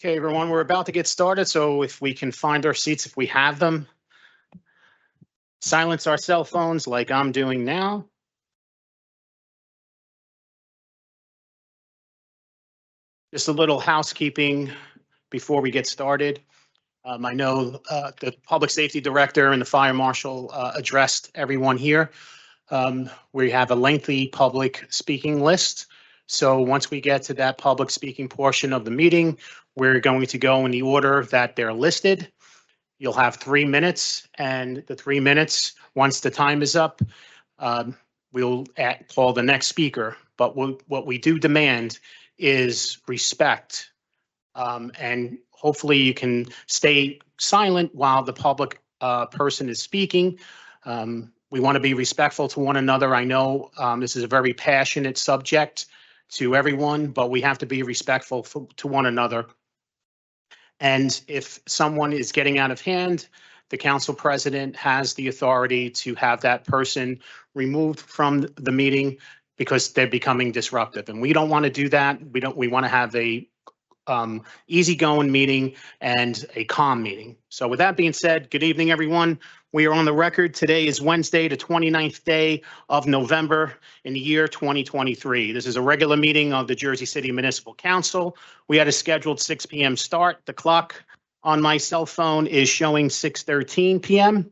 Okay, everyone, we're about to get started, so if we can find our seats, if we have them. Silence our cell phones like I'm doing now. Just a little housekeeping before we get started. I know the Public Safety Director and the Fire Marshal addressed everyone here. We have a lengthy public speaking list. So once we get to that public speaking portion of the meeting, we're going to go in the order that they're listed. You'll have 3 minutes, and the 3 minutes, once the time is up, we'll call the next speaker. But what we do demand is respect. And hopefully you can stay silent while the public person is speaking. We want to be respectful to one another. I know this is a very passionate subject to everyone, but we have to be respectful to one another. And if someone is getting out of hand, the council president has the authority to have that person removed from the meeting because they're becoming disruptive. And we don't want to do that. We want to have a easygoing meeting and a calm meeting. So with that being said, good evening, everyone. We are on the record. Today is Wednesday, the 29th day of November in the year 2023. This is a regular meeting of the Jersey City Municipal Council. We had a scheduled 6 p.m. start. The clock on my cell phone is showing 6:13 p.m.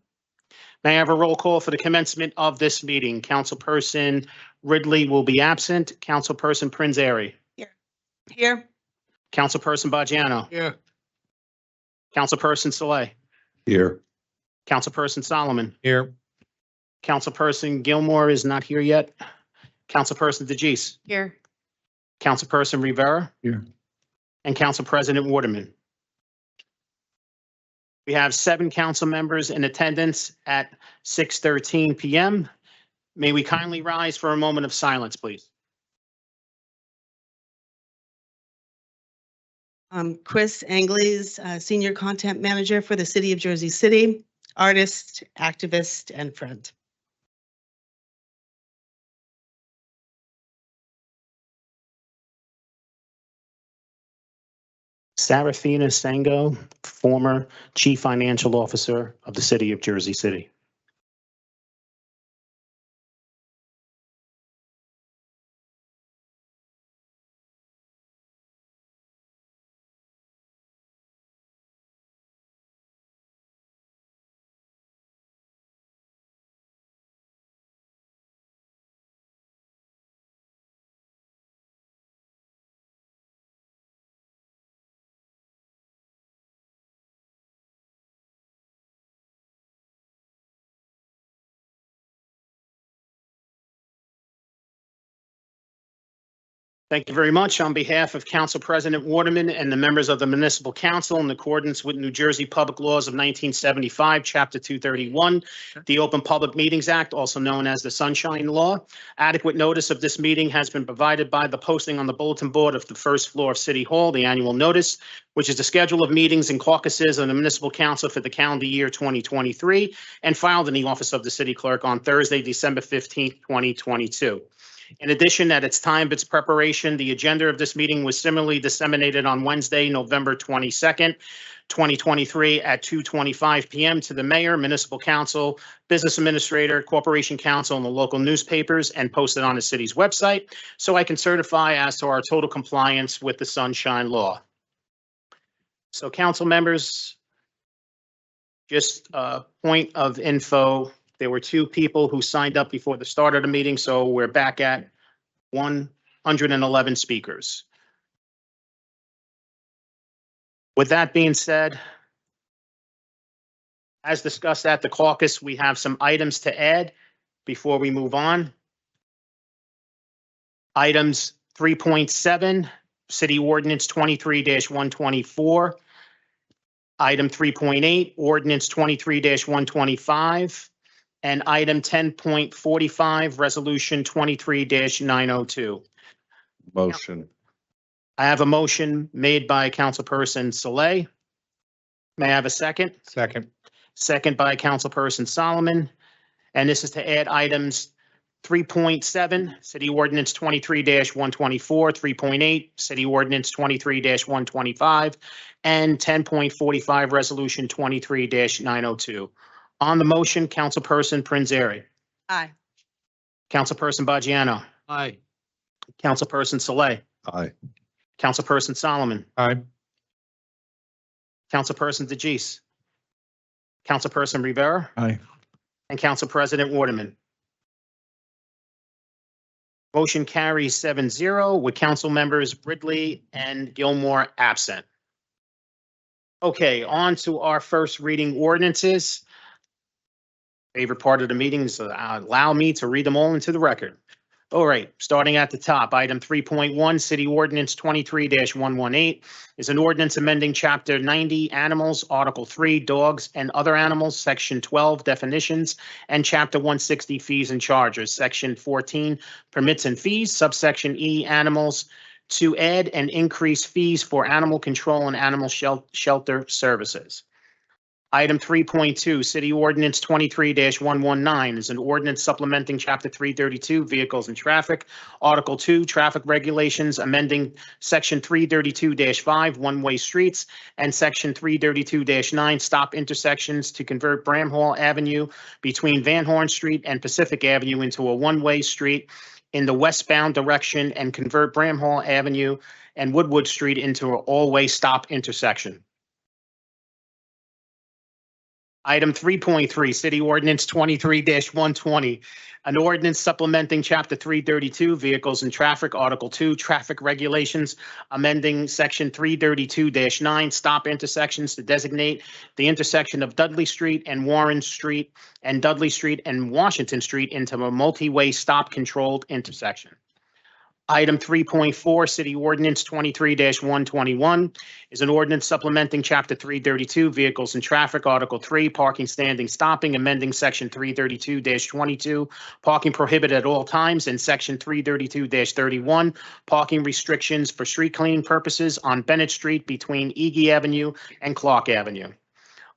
May I have a roll call for the commencement of this meeting? Councilperson Ridley will be absent. Councilperson Prinzary. Here. Councilperson Baggiano. Here. Councilperson Saleh. Here. Councilperson Solomon. Here. Councilperson Gilmore is not here yet. Councilperson DeGise. Here. Councilperson Rivera. Here. And Council President Waterman. We have 7 council members in attendance at 6:13 p.m. May we kindly rise for a moment of silence, please. Chris Angles, Senior Content Manager for the City of Jersey City, artist, activist, and friend. Sarafina Sango, former Chief Financial Officer of the City of Jersey City. Thank you very much. On behalf of Council President Waterman and the members of the Municipal Council, in accordance with New Jersey Public Laws of 1975, Chapter 231, the Open Public Meetings Act, also known as the Sunshine Law, adequate notice of this meeting has been provided by the posting on the bulletin board of the first floor of City Hall, the annual notice, which is the schedule of meetings and caucuses of the Municipal Council for the calendar year 2023, and filed in the office of the City Clerk on Thursday, December 15th, 2022. In addition, at its time of its preparation, the agenda of this meeting was similarly disseminated on Wednesday, November 22nd, 2023 at 2:25 p.m. to the mayor, municipal council, business administrator, corporation council, and the local newspapers, and posted on the city's website, so I can certify as to our total compliance with the Sunshine Law. So council members, just a point of info. There were 2 people who signed up before the start of the meeting, so we're back at 111 speakers. With that being said, as discussed at the caucus, we have some items to add before we move on. Items 3.7, City Ordinance 23-124. Item 3.8, Ordinance 23-125. And item 10.45, Resolution 23-902. Motion. I have a motion made by Councilperson Saleh. May I have a second? Second. Second by Councilperson Solomon. And this is to add items 3.7, City Ordinance 23-124, 3.8, City Ordinance 23-125, and 10.45, Resolution 23-902. On the motion, Councilperson Prinzary. Aye. Councilperson Bajano. Aye. Councilperson Saleh. Aye. Councilperson Solomon. Aye. Councilperson DeGise. Councilperson Rivera. Aye. And Council President Waterman. Motion carries 7-0 with council members Ridley and Gilmore absent. Okay, on to our first reading ordinances. Favorite part of the meeting is allow me to read them all into the record. All right, starting at the top, item 3.1, City Ordinance 23-118 is an ordinance amending Chapter 90 Animals, Article 3 Dogs and Other Animals, Section 12 Definitions, and Chapter 160 Fees and Charges, Section 14 Permits and Fees, subsection E Animals, to add and increase fees for animal control and animal shelter services. Item 3.2, City Ordinance 23-119 is an ordinance supplementing Chapter 332 Vehicles and Traffic, Article 2 Traffic Regulations, amending Section 332-5 One-Way Streets and Section 332-9 Stop Intersections to convert Bramhall Avenue between Van Horn Street and Pacific Avenue into a one-way street in the westbound direction and convert Bramhall Avenue and Woodwood Street into an all-way stop intersection. Item 3.3, City Ordinance 23-120, an ordinance supplementing Chapter 332 Vehicles and Traffic, Article 2 Traffic Regulations, amending Section 332-9 Stop Intersections to designate the intersection of Dudley Street and Warren Street and Dudley Street and Washington Street into a multi-way stop controlled intersection. Item 3.4, City Ordinance 23-121 is an ordinance supplementing Chapter 332 Vehicles and Traffic, Article 3 Parking, Standing, Stopping, amending Section 332-22 Parking Prohibited at all times, and Section 332-31 Parking Restrictions for street cleaning purposes on Bennett Street between Egie Avenue and Clark Avenue.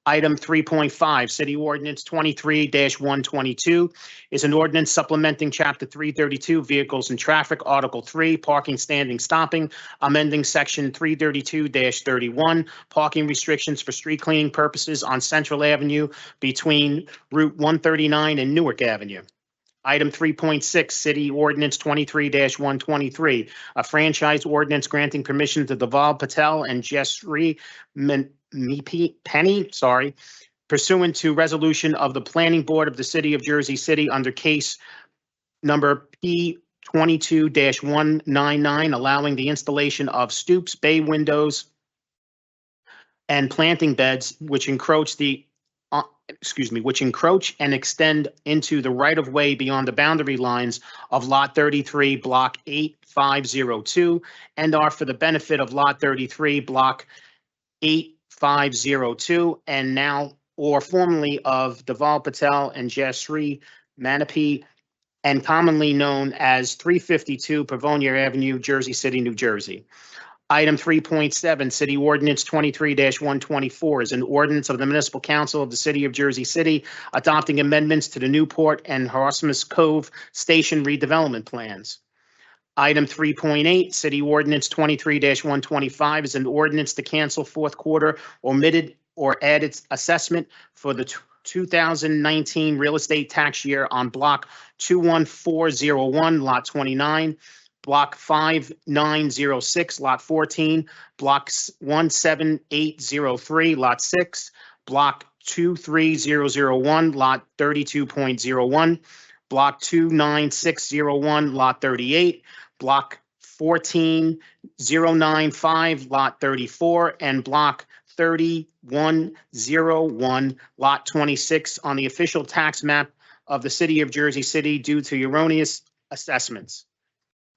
Item 3.5, City Ordinance 23-122 is an ordinance supplementing Chapter 332 Vehicles and Traffic, Article 3 Parking, Standing, Stopping, amending Section 332-31 Parking Restrictions for street cleaning purposes on Central Avenue between Route 139 and Newark Avenue. Item 3.6, City Ordinance 23-123, a franchise ordinance granting permission to Deval Patel and Jessri Penny, pursuant to resolution of the Planning Board of the City of Jersey City under case number P22-199, allowing the installation of stoops, bay windows, and planting beds which encroach and extend into the right-of-way beyond the boundary lines of Lot 33, Block 8502, and are for the benefit of Lot 33, Block 8502, and now or formerly of Deval Patel and Jessri Manapi, and commonly known as 352 Pavonia Avenue, Jersey City, New Jersey. Item 3.7, City Ordinance 23-124 is an ordinance of the Municipal Council of the City of Jersey City adopting amendments to the Newport and Erasmus Cove Station redevelopment plans. Item 3.8, City Ordinance 23-125 is an ordinance to cancel fourth quarter omitted or added assessment for the 2019 real estate tax year on Block 21401, Lot 29, Block 5906, Lot 14, Block 17803, Lot 6, Block 23001, Lot 32.01, Block 29601, Lot 38, Block 14095, Lot 34, and Block 3101, Lot 26 on the official tax map of the City of Jersey City due to erroneous assessments.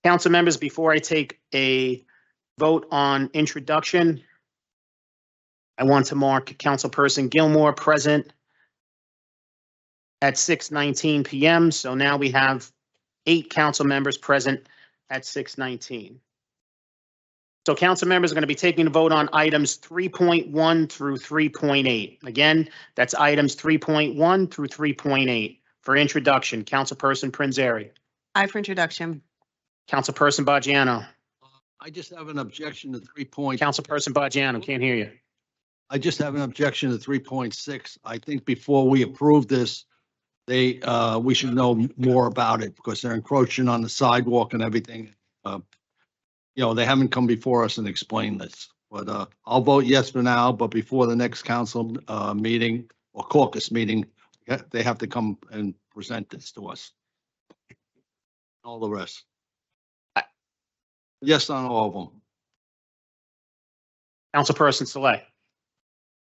Council members, before I take a vote on introduction, I want to mark Councilperson Gilmore present at 6:19 p.m. So now we have 8 council members present at 6:19. So council members are going to be taking a vote on items 3.1 through 3.8. Again, that's items 3.1 through 3.8. For introduction, Councilperson Prinzary. Aye for introduction. Councilperson Bajano. I just have an objection to 3 Councilperson Bajano, can't hear you. I just have an objection to 3.6. I think before we approve this, we should know more about it because they're encroaching on the sidewalk and everything. They haven't come before us and explained this, but I'll vote yes for now, but before the next council meeting or caucus meeting, they have to come and present this to us. All the rest. Yes on all of them. Councilperson Saleh.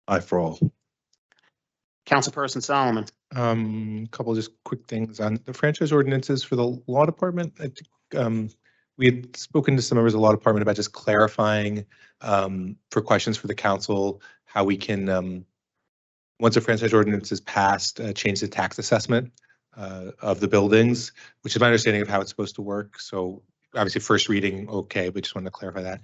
Aye for all. Councilperson Solomon. Couple just quick things on the franchise ordinances for the law department. I think we had spoken to some members of the law department about just clarifying for questions for the council, how we can, once a franchise ordinance is passed, change the tax assessment of the buildings, which is my understanding of how it's supposed to work. So obviously first reading, okay, but just wanted to clarify that.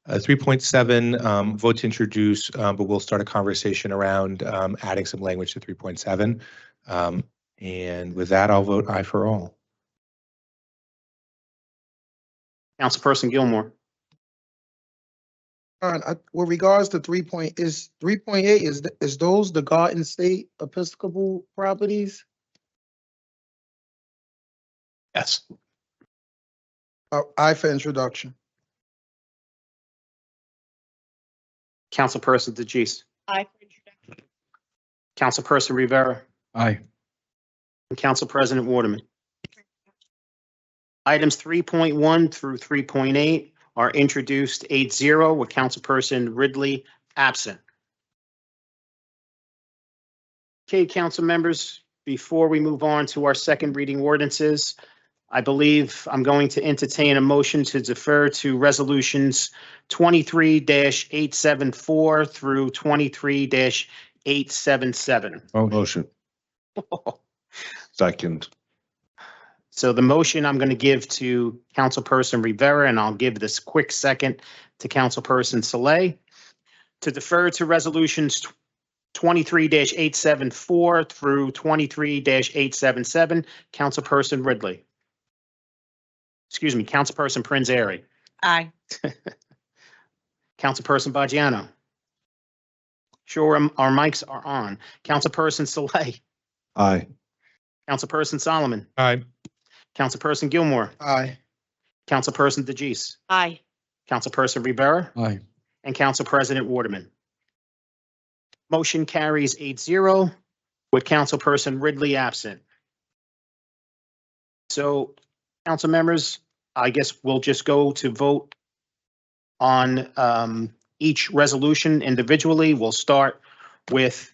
3.7, vote to introduce, but we'll start a conversation around adding some language to 3.7. And with that, I'll vote aye for all. Councilperson Gilmore. With regards to 3.8, is those the Garden State Episcopal properties? Yes. Aye for introduction. Councilperson DeGise. Aye for introduction. Councilperson Rivera. Aye. And Council President Waterman. Items 3.1 through 3.8 are introduced 8-0 with Councilperson Ridley absent. Okay, council members, before we move on to our second reading ordinances, I believe I'm going to entertain a motion to defer to resolutions 23-874 through 23-877. Motion. Second. So the motion I'm going to give to Councilperson Rivera, and I'll give this quick second to Councilperson Saleh, to defer to resolutions 23-874 through 23-877. Councilperson Ridley. Excuse me, Councilperson Prinzary. Aye. Councilperson Bajano. Sure, our mics are on. Councilperson Saleh. Aye. Councilperson Solomon. Aye. Councilperson Gilmore. Aye. Councilperson DeGise. Aye. Councilperson Rivera. Aye. And Council President Waterman. Motion carries 8-0 with Councilperson Ridley absent. So, council members, I guess we'll just go to vote on each resolution individually. We'll start with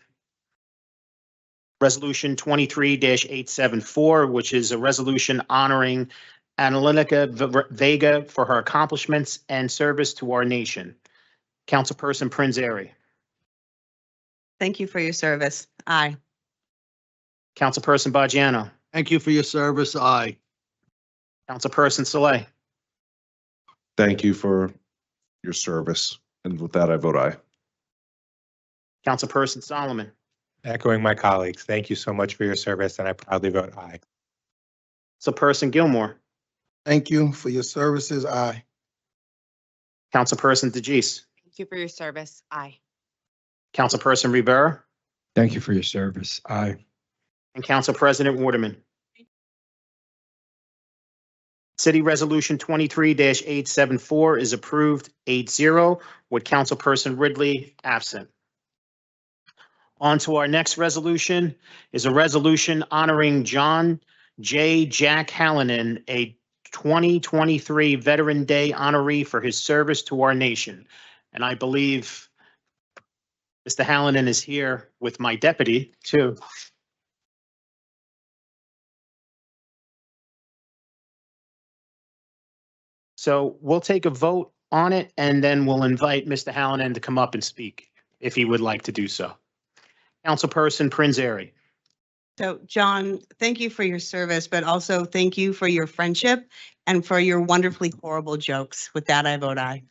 Resolution 23-874, which is a resolution honoring Analytica Vega for her accomplishments and service to our nation. Councilperson Prinzary. Thank you for your service. Aye. Councilperson Bajano. Thank you for your service. Aye. Councilperson Saleh. Thank you for your service. And with that, I vote aye. Councilperson Solomon. Echoing my colleagues, thank you so much for your service, and I proudly vote aye. Councilperson Gilmore. Thank you for your services. Aye. Councilperson DeGise. Thank you for your service. Aye. Councilperson Rivera. Thank you for your service. Aye. And Council President Waterman. City Resolution 23-874 is approved 8-0 with Councilperson Ridley absent. On to our next resolution is a resolution honoring John J. Jack Hallinan, a 2023 Veteran Day honoree for his service to our nation. And I believe Mr. Hallinan is here with my deputy too. So we'll take a vote on it and then we'll invite Mr. Hallinan to come up and speak if he would like to do so. Councilperson Prinzary. So, John, thank you for your service, but also thank you for your friendship and for your wonderfully horrible jokes. With that, I vote aye.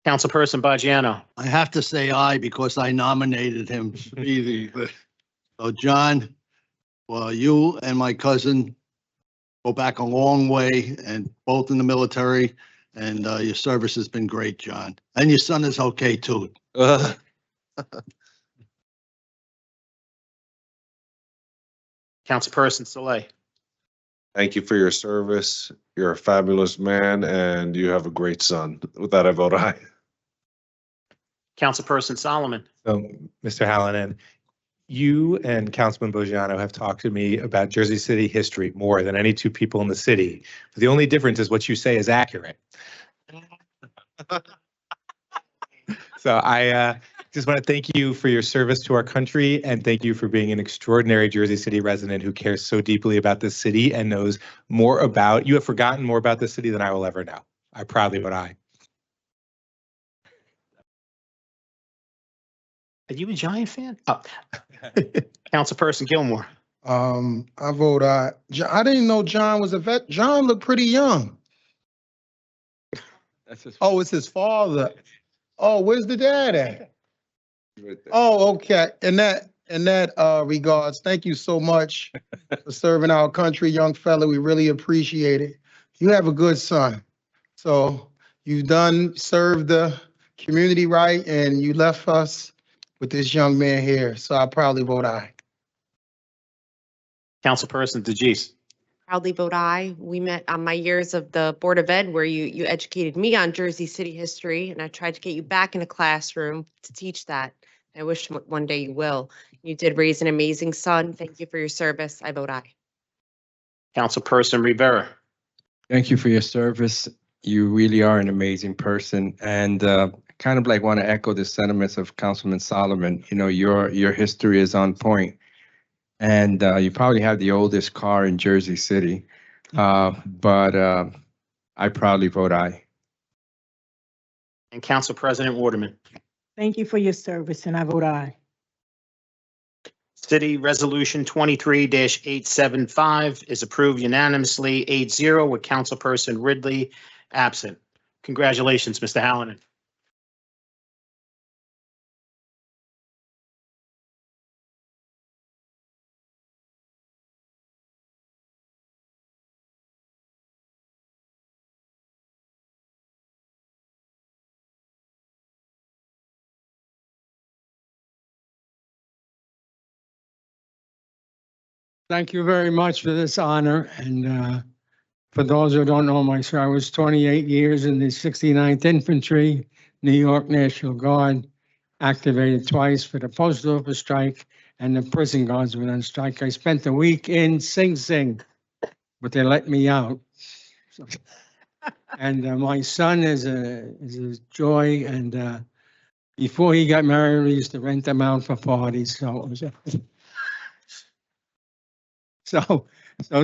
Councilperson Bajano. I have to say aye because I nominated him to be the, so John, Well, you and my cousin go back a long way and both in the military. And your service has been great, John. And your son is okay too. Councilperson Saleh. Thank you for your service. You're a fabulous man and you have a great son. With that, I vote aye. Councilperson Solomon. So, Mr. Hallinan, you and Councilman Bojano have talked to me about Jersey City history more than any two people in the city. The only difference is what you say is accurate. So I just want to thank you for your service to our country and thank you for being an extraordinary Jersey City resident who cares so deeply about this city and knows more about, you have forgotten more about this city than I will ever know. I proudly vote aye. Are you a Giant fan? Oh. Councilperson Gilmore. I vote aye. I didn't know John was a vet. John looked pretty young. Oh, it's his father. Oh, where's the dad at? Oh, okay. In that regards, thank you so much for serving our country, young fella. We really appreciate it. You have a good son. So you've served the community right, and you left us with this young man here. So I probably vote aye. Councilperson DeGise. Proudly vote aye. We met on my years of the Board of Ed where you educated me on Jersey City history, and I tried to get you back in a classroom to teach that. I wish one day you will. You did raise an amazing son. Thank you for your service. I vote aye. Councilperson Rivera. Thank you for your service. You really are an amazing person. And kind of like want to echo the sentiments of Councilman Solomon. You know, your history is on point. And you probably have the oldest car in Jersey City. But I proudly vote aye. And Council President Waterman. Thank you for your service, and I vote aye. City Resolution 23-875 is approved unanimously 8-0 with Councilperson Ridley absent. Congratulations, Mr. Hallinan. Thank you very much for this honor. And for those who don't know myself, I was 28 years in the 69th Infantry, New York National Guard, activated twice for the post office strike, and the prison guards were on strike. I spent a week in Sing Sing, but they let me out. And my son is a joy. And before he got married, we used to rent them out for parties. So it was So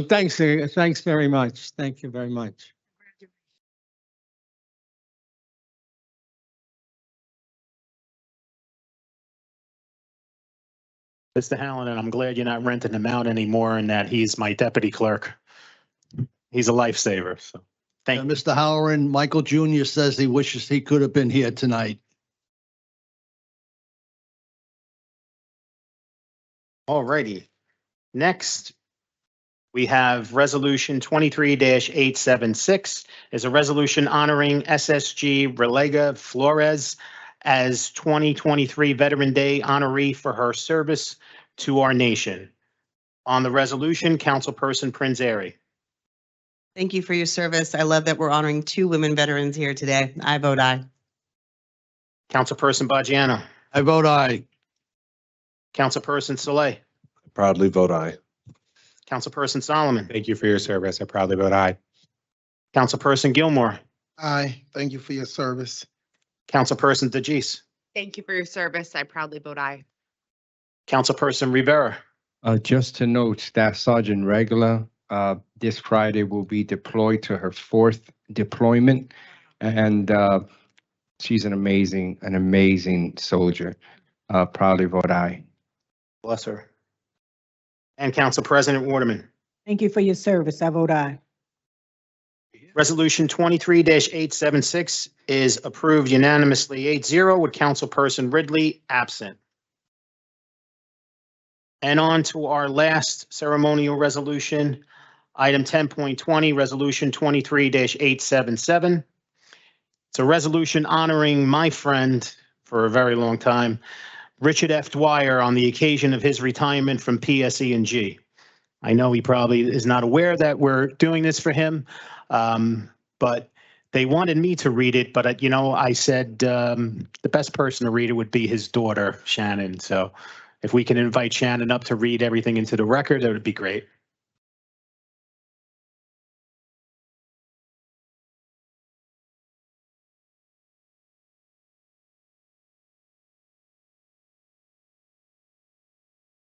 thanks very much. Thank you very much. Mr. Hallinan, I'm glad you're not renting him out anymore and that he's my deputy clerk. He's a lifesaver, so thank you. Mr. Halloran, Michael Jr. says he wishes he could have been here tonight. All righty. Next, we have Resolution 23-876 is a resolution honoring SSG Relega Flores as 2023 Veteran Day honoree for her service to our nation. On the resolution, Councilperson Prinzary. Thank you for your service. I love that we're honoring 2 women veterans here today. I vote aye. Councilperson Bajano. I vote aye. Councilperson Saleh. Proudly vote aye. Councilperson Solomon. Thank you for your service. I proudly vote aye. Councilperson Gilmore. Aye. Thank you for your service. Councilperson DeGise. Thank you for your service. I proudly vote aye. Councilperson Rivera. Just to note, Staff Sergeant Regular, this Friday will be deployed to her 4th deployment. And she's an amazing soldier. Proudly vote aye. Bless her. And Council President Waterman. Thank you for your service. I vote aye. Resolution 23-876 is approved unanimously 8-0 with Councilperson Ridley absent. And on to our last ceremonial resolution, item 10.20, Resolution 23-877. It's a resolution honoring my friend for a very long time, Richard F. Dwyer, on the occasion of his retirement from PSE&G. I know he probably is not aware that we're doing this for him, but they wanted me to read it, but I said the best person to read it would be his daughter, Shannon. So if we can invite Shannon up to read everything into the record, that would be great.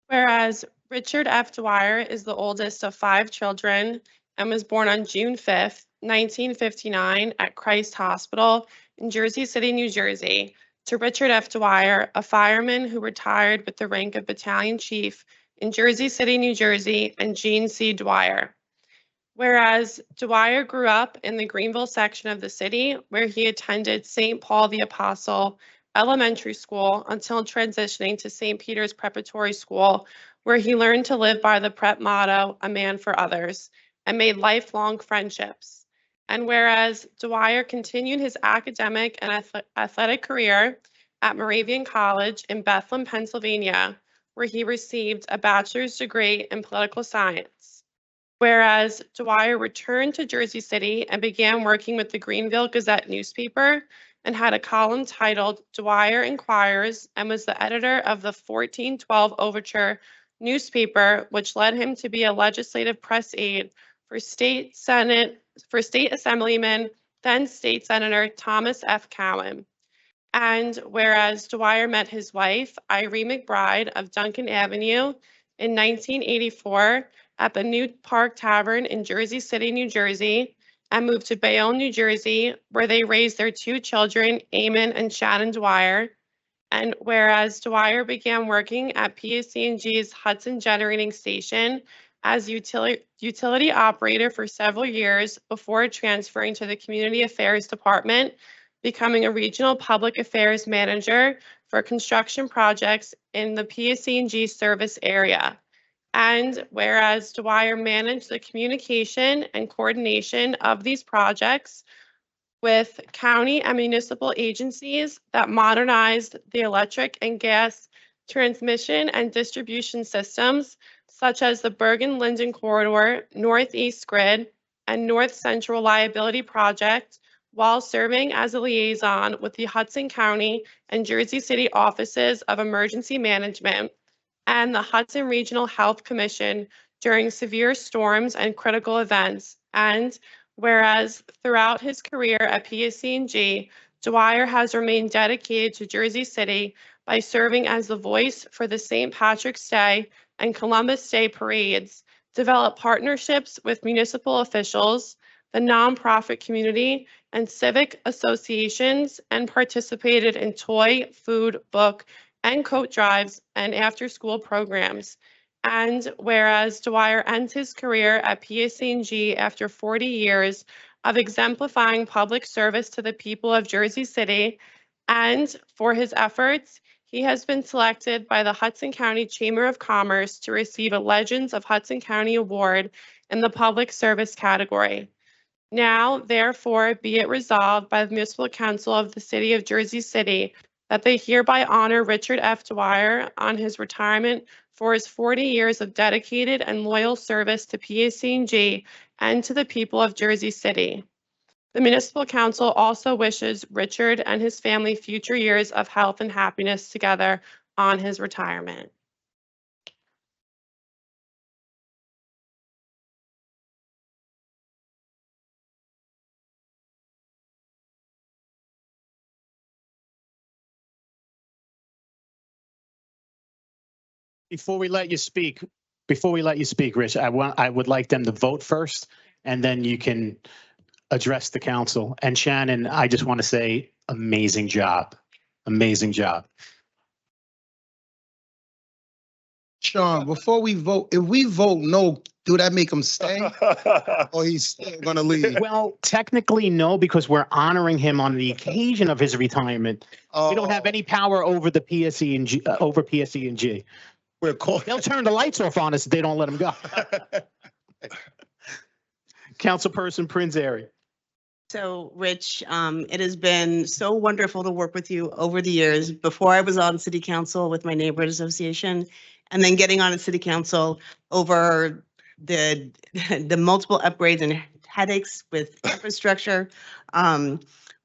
Whereas Richard F. Dwyer is the oldest of 5 children and was born on June 5th, 1959 at Christ Hospital in Jersey City, New Jersey, to Richard F. Dwyer, a fireman who retired with the rank of battalion chief in Jersey City, New Jersey, and Jean C. Dwyer. Whereas Dwyer grew up in the Greenville section of the city, where he attended St. Paul the Apostle Elementary School until transitioning to St. Peter's Preparatory School, where he learned to live by the prep motto, a man for others, and made lifelong friendships. And whereas Dwyer continued his academic and athletic career at Moravian College in Bethlehem, Pennsylvania, where he received a bachelor's degree in political science. Whereas Dwyer returned to Jersey City and began working with the Greenville Gazette newspaper and had a column titled Dwyer Inquires, and was the editor of the 1412 Overture newspaper, which led him to be a legislative press aide for State Assemblyman, then State Senator Thomas F. Cowan. And whereas Dwyer met his wife, Irene McBride of Duncan Avenue, in 1984 at the New Park Tavern in Jersey City, New Jersey, and moved to Bayonne, New Jersey, where they raised their 2 children, Eamon and Shannon Dwyer. And whereas Dwyer began working at PSE&G's Hudson Generating Station as utility operator for several years before transferring to the Community Affairs Department, becoming a regional public affairs manager for construction projects in the PSE&G service area. And whereas Dwyer managed the communication and coordination of these projects with county and municipal agencies that modernized the electric and gas transmission and distribution systems, such as the Bergen-Linden Corridor, Northeast Grid, and North Central Reliability Project, while serving as a liaison with the Hudson County and Jersey City offices of emergency management and the Hudson Regional Health Commission during severe storms and critical events. And whereas throughout his career at PSE&G, Dwyer has remained dedicated to Jersey City by serving as the voice for the St. Patrick's Day and Columbus Day parades, developed partnerships with municipal officials, the nonprofit community, and civic associations, and participated in toy, food, book, and coat drives and after-school programs. And whereas Dwyer ends his career at PSE&G after 40 years of exemplifying public service to the people of Jersey City, and for his efforts, he has been selected by the Hudson County Chamber of Commerce to receive a Legends of Hudson County Award in the public service category. Now, therefore, be it resolved by the Municipal Council of the City of Jersey City that they hereby honor Richard F. Dwyer on his retirement for his 40 years of dedicated and loyal service to PSE&G and to the people of Jersey City. The Municipal Council also wishes Richard and his family future years of health and happiness together on his retirement. Before we let you speak, Rich, I would like them to vote first, and then you can address the council. And Shannon, I just want to say, amazing job. Amazing job. Sean, before we vote, if we vote no, do that make him stay? Or he's still gonna leave? Well, technically, no, because we're honoring him on the occasion of his retirement. We don't have any power over the PSE&G, over PSE&G. We're called. They'll turn the lights off on us if they don't let them go. Councilperson Prinzary. So, Rich, it has been so wonderful to work with you over the years. Before I was on city council with my neighborhood association, and then getting on a city council over the multiple upgrades and headaches with infrastructure,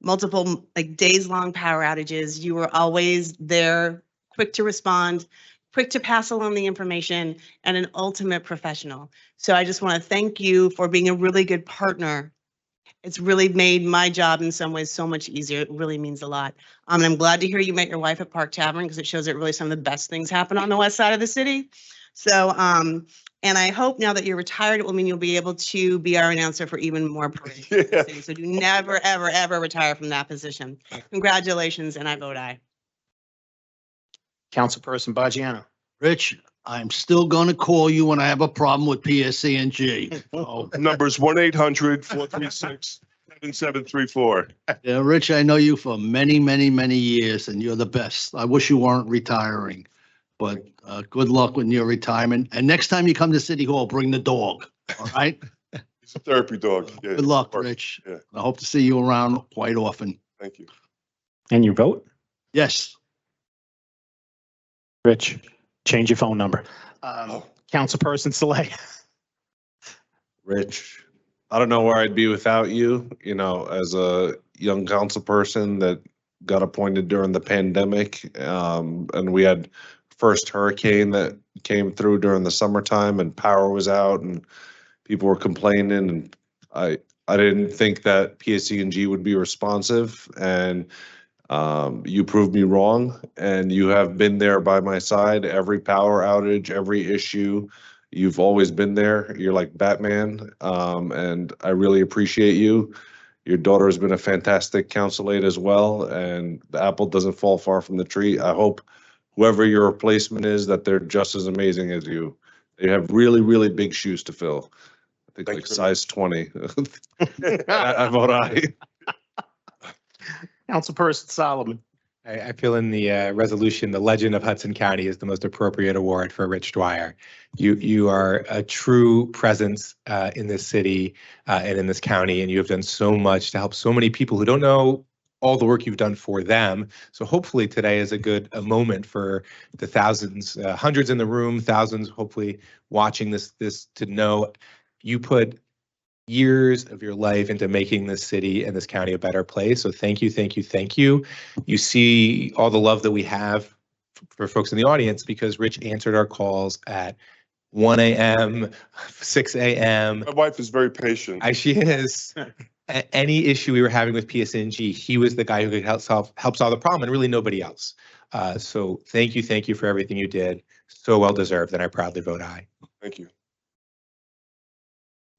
multiple like days-long power outages. You were always there, quick to respond, quick to pass along the information, and an ultimate professional. So I just want to thank you for being a really good partner. It's really made my job in some ways so much easier. It really means a lot. And I'm glad to hear you met your wife at Park Tavern because it shows that really some of the best things happen on the west side of the city. So, and I hope now that you're retired, it will mean you'll be able to be our announcer for even more parades. Yeah. So do never, ever, ever retire from that position. Congratulations, and I vote aye. Councilperson Baggiano. Rich, I'm still gonna call you when I have a problem with PSC&G. Oh, Numbers 1-800-436-7734. yeah, Rich, I know you for many, many, many years and you're the best. I wish you weren't retiring. But good luck with your retirement. And next time you come to City Hall, bring the dog, all right? He's a therapy dog. Yeah. Good luck, Rich. Yeah. I hope to see you around quite often. Thank you. And your vote? Yes. Rich, change your phone number. Councilperson Saleh. Rich, I don't know where I'd be without you, you know, as a young council person that got appointed during the pandemic. And we had first hurricane that came through during the summertime and power was out and people were complaining. And I didn't think that PSC&G would be responsive, and you proved me wrong, and you have been there by my side. Every power outage, every issue, you've always been there. You're like Batman, and I really appreciate you. Your daughter has been a fantastic council aide as well, and the apple doesn't fall far from the tree. I hope whoever your replacement is, that they're just as amazing as you. They have really, really big shoes to fill. I think like size 20. I vote aye. Councilperson Solomon. I feel in the resolution, the Legend of Hudson County is the most appropriate award for Rich Dwyer. You are a true presence in this city and in this county, and you have done so much to help so many people who don't know all the work you've done for them. So hopefully today is a moment for the thousands, hundreds in the room, thousands hopefully watching this to know you put years of your life into making this city and this county a better place. So thank you, thank you, thank you. You see all the love that we have for folks in the audience because Rich answered our calls at 1 a.m., 6 a.m. My wife is very patient. She is. Any issue we were having with PSNG, he was the guy who could help solve the problem, and really nobody else. So thank you for everything you did. So well deserved, and I proudly vote aye. Thank you.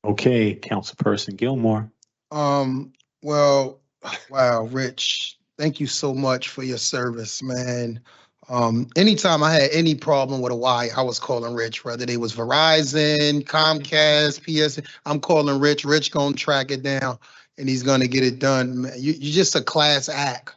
Okay, Councilperson Gilmore. Well, wow, Rich, thank you so much for your service, man. Anytime I had any problem with a wire, I was calling Rich, whether they was Verizon, Comcast, PS, I'm calling Rich. Rich gonna track it down and he's gonna get it done. Man, you're just a class act.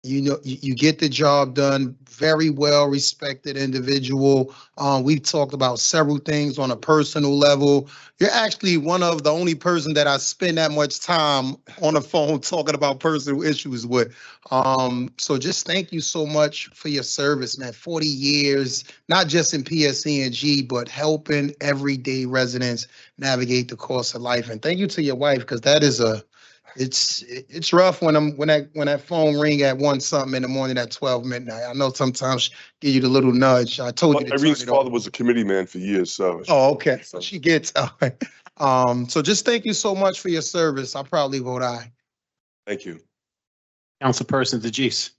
You know, you get the job done. Very well respected individual. We've talked about several things on a personal level. You're actually one of the only person that I spend that much time on the phone talking about personal issues with. So just thank you so much for your service, man. 40 years, not just in PSC&G, but helping everyday residents navigate the course of life. And thank you to your wife, because that is it's rough when that phone ring at 1 something in the morning at 12 midnight. I know sometimes give you the little nudge. I told you to Irene's turn it father off. was a committee man for years, so. Oh, okay. So she gets so just thank you so much for your service. I'll probably vote aye. Thank you. Councilperson DeGise.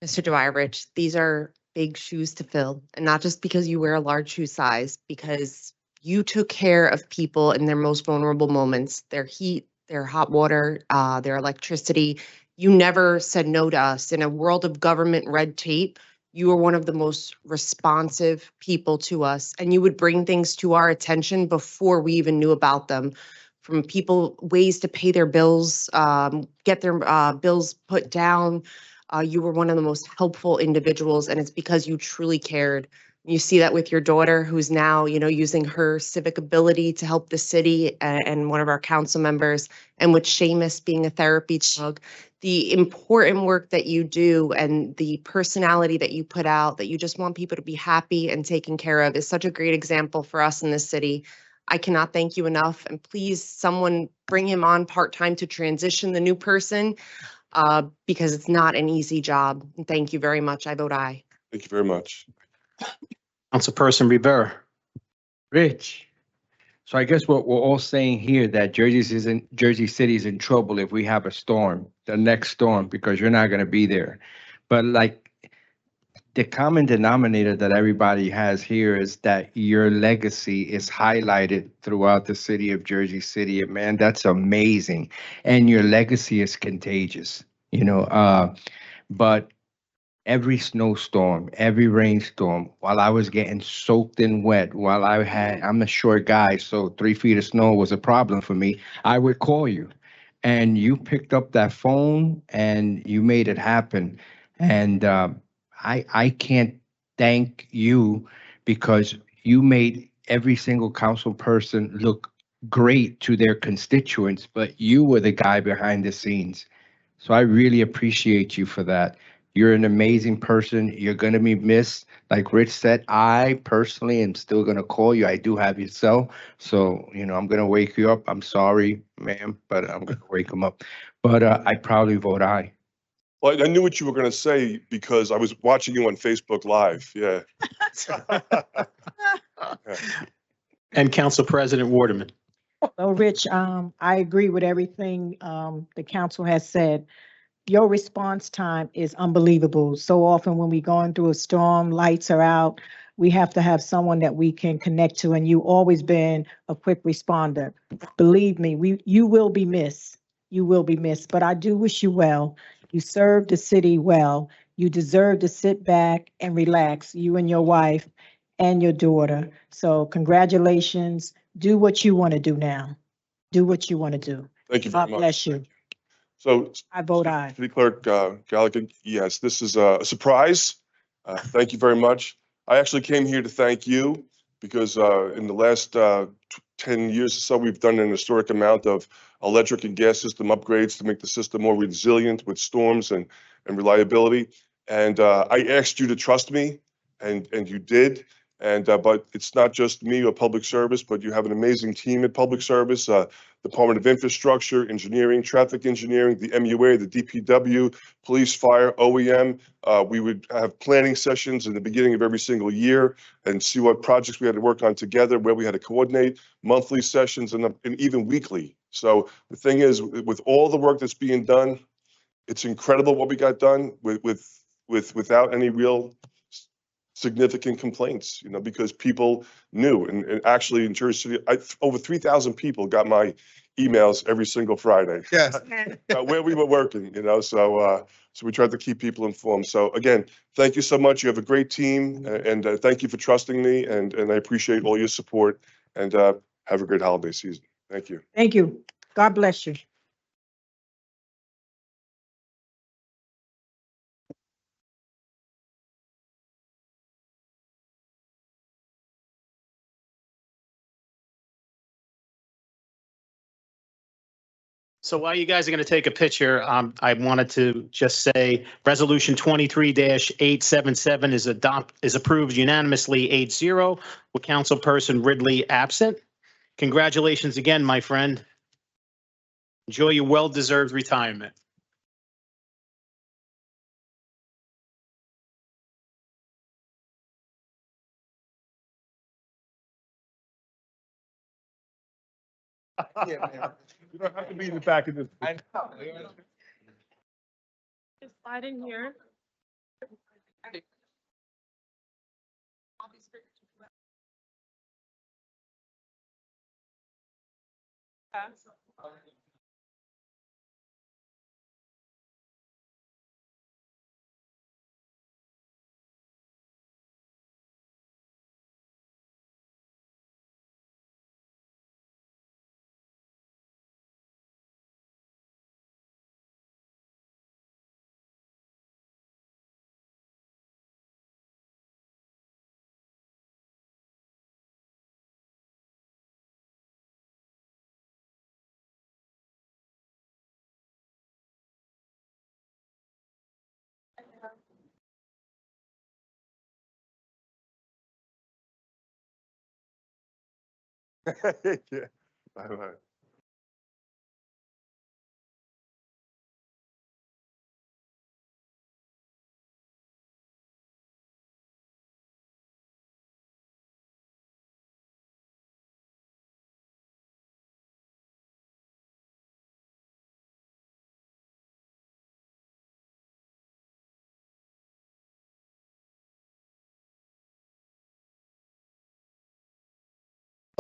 Mr. Dwyer, Rich, these are big shoes to fill, and not just because you wear a large shoe size, because you took care of people in their most vulnerable moments, their heat, their hot water, their electricity. You never said no to us. In a world of government red tape, you were one of the most responsive people to us, and you would bring things to our attention before we even knew about them. From people, ways to pay their bills, get their bills put down. You were one of the most helpful individuals, and it's because you truly cared. You see that with your daughter, who's now, using her civic ability to help the city, and one of our council members, and with Seamus being a therapy dog. The important work that you do and the personality that you put out, that you just want people to be happy and taken care of, is such a great example for us in this city. I cannot thank you enough. And please, someone bring him on part-time to transition the new person, because it's not an easy job. And thank you very much. I vote aye. Thank you very much. Councilperson Rivera. Rich. So I guess what we're all saying here, that Jersey City is in trouble if we have a storm, the next storm, because you're not going to be there. But like the common denominator that everybody has here is that your legacy is highlighted throughout the city of Jersey City. And man, that's amazing. And your legacy is contagious, but every snowstorm, every rainstorm, while I was getting soaked and wet, I'm a short guy, so 3 feet of snow was a problem for me, I would call you. And you picked up that phone and you made it happen. And I can't thank you, because you made every single council person look great to their constituents, but you were the guy behind the scenes. So I really appreciate you for that. You're an amazing person. You're going to be missed. Like Rich said, I personally am still going to call you. I do have your cell. So, I'm going to wake you up. I'm sorry, ma'am, but I'm going to wake him up. But I probably vote aye. Well, I knew what you were going to say because I was watching you on Facebook Live. Yeah. And Council President Waterman. So Rich, I agree with everything the council has said. Your response time is unbelievable. So often when we're going through a storm, lights are out, we have to have someone that we can connect to, and you always been a quick responder. Believe me, you will be missed. You will be missed, but I do wish you well. You served the city well. You deserve to sit back and relax, you and your wife and your daughter. So congratulations. Do what you want to do now. Do what you want to do. Thank you very God much. bless you. So, I vote aye. City Clerk Gallagher, yes, this is a surprise. Thank you very much. I actually came here to thank you because in the last 10 years or so, we've done an historic amount of electric and gas system upgrades to make the system more resilient with storms and reliability. And I asked you to trust me, and you did. And but it's not just me or public service, but you have an amazing team at public service. Department of Infrastructure, Engineering, Traffic Engineering, the MUA, the DPW, Police, Fire, OEM. We would have planning sessions in the beginning of every single year and see what projects we had to work on together, where we had to coordinate, monthly sessions and even weekly. So the thing is, with all the work that's being done, it's incredible what we got done without any real significant complaints, because people knew. And actually in Jersey City, over 3,000 people got my emails every single Friday. Yes. Where we were working, so we tried to keep people informed. So again, thank you so much. You have a great team, and thank you for trusting me, and I appreciate all your support, and have a great holiday season. Thank you. Thank you. God bless you. So while you guys are going to take a picture, I wanted to just say Resolution 23-877 is approved unanimously 8-0 with Councilperson Ridley absent. Congratulations again, my friend. Enjoy your well-deserved retirement. Yeah, man. You don't have to be in the back of this. Just slide in here. Yeah. Yeah. Bye-bye.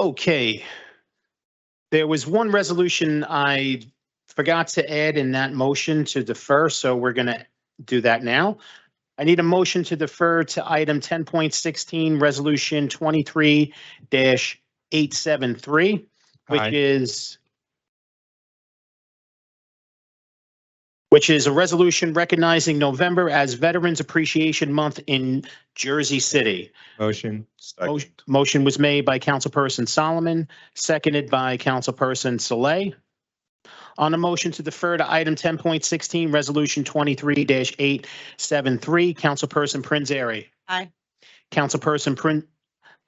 Okay. There was one resolution I forgot to add in that motion to defer, so we're going to do that now. I need a motion to defer to item 10.16, Resolution 23-873, Aye. which is a resolution recognizing November as Veterans Appreciation Month in Jersey City. Motion. Second. Motion was made by Councilperson Solomon, seconded by Councilperson Saleh. On the motion to defer to item 10.16, Resolution 23-873, Councilperson Prinzary. Aye. Councilperson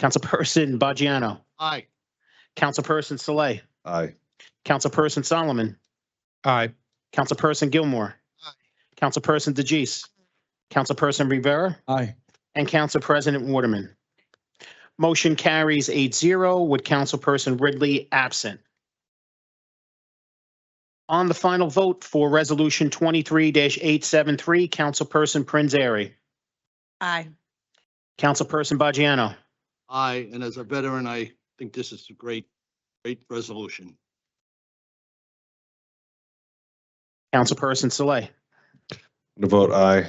Bajano. Aye. Councilperson Saleh. Aye. Councilperson Solomon. Aye. Councilperson Gilmore. Councilperson DeGise. Councilperson Rivera. Aye. And Council President Waterman. Motion carries 8-0 with Councilperson Ridley absent. On the final vote for Resolution 23-873, Councilperson Prinzary. Aye. Councilperson Bajano. Aye, and as a veteran, I think this is a great resolution. Councilperson Saleh. To vote aye.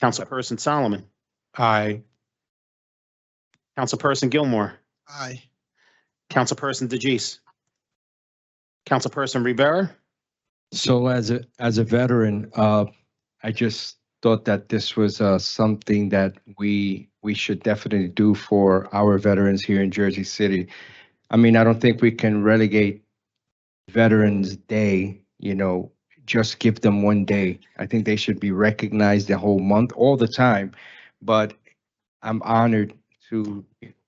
Councilperson Solomon. Aye. Councilperson Gilmore. Aye. Councilperson DeGise. Councilperson Rivera. So as a veteran, I just thought that this was something that we should definitely do for our veterans here in Jersey City. I mean, I don't think we can relegate Veterans Day, just give them one day. I think they should be recognized the whole month, all the time. But I'm honored to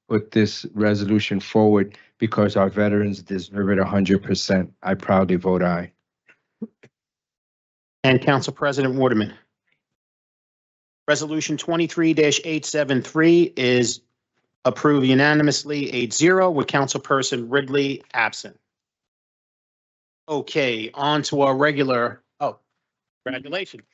put this resolution forward because our veterans deserve it 100%. I proudly vote aye. And Council President Waterman. Resolution 23-873 is approved unanimously 8-0 with Councilperson Ridley absent. Okay, on to our regular, congratulations.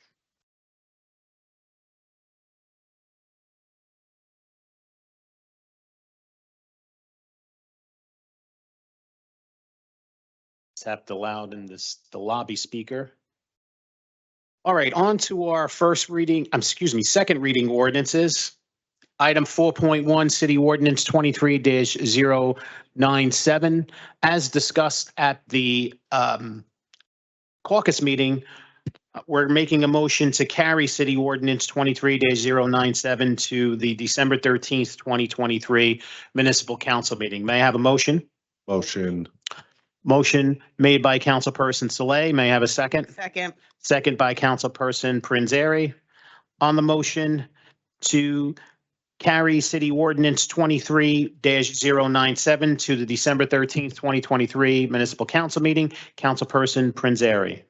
Tap the loud in the lobby speaker. All right, on to our second reading ordinances. Item 4.1, City Ordinance 23-097. As discussed at the caucus meeting, we're making a motion to carry City Ordinance 23-097 to the December 13th, 2023 Municipal Council meeting. May I have a motion? Motion. Motion made by Councilperson Saleh. May I have a second? Second. Second by Councilperson Prinzary. On the motion to carry City Ordinance 23-097 to the December 13th, 2023 Municipal Council meeting, Councilperson Prinzary.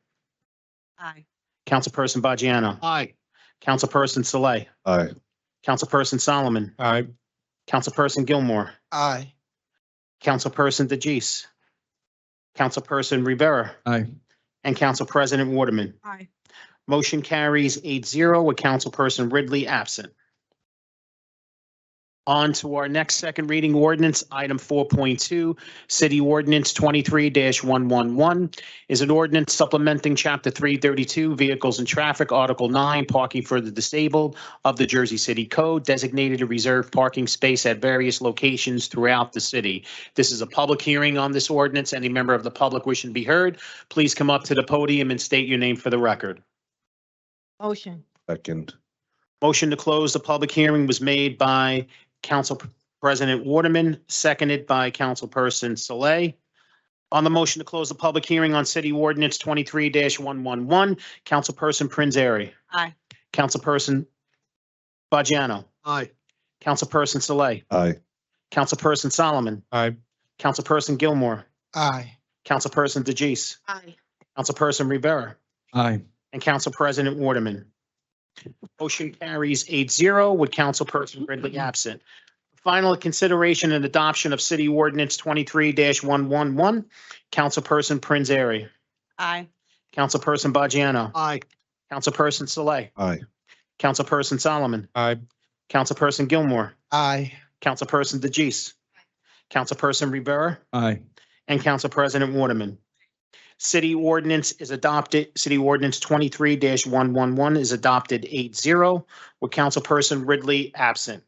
Aye. Councilperson Bajano. Aye. Councilperson Saleh. Aye. Councilperson Solomon. Aye. Councilperson Gilmore. Aye. Councilperson DeGise. Councilperson Rivera. Aye. And Council President Waterman. Aye. Motion carries 8-0 with Councilperson Ridley absent. On to our next second reading ordinance, item 4.2, City Ordinance 23-111 is an ordinance supplementing Chapter 332, Vehicles and Traffic, Article 9, Parking for the Disabled of the Jersey City Code, designated a reserved parking space at various locations throughout the city. This is a public hearing on this ordinance. Any member of the public wishing to be heard, please come up to the podium and state your name for the record. Motion. Second. Motion to close the public hearing was made by Council President Waterman, seconded by Councilperson Saleh. On the motion to close the public hearing on City Ordinance 23-111, Councilperson Prinzary. Aye. Councilperson Bajano. Aye. Councilperson Saleh. Aye. Councilperson Solomon, Aye. Councilperson Gilmore, Aye. Councilperson DeJeece, Aye. Councilperson Rivera, Aye. and Council President Waterman. Motion carries 8-0 with Councilperson Ridley absent. Final consideration and adoption of City Ordinance 23-111. Councilperson Prince Airy. Aye. Councilperson Bajiano. Aye. Councilperson Saleh. Aye. Councilperson Solomon. Aye. Councilperson Gilmore. Aye. Councilperson DeJeece. Councilperson Rivera. Aye. And Council President Waterman. City ordinance is adopted. City Ordinance 23-111 is adopted 8-0 with Councilperson Ridley absent.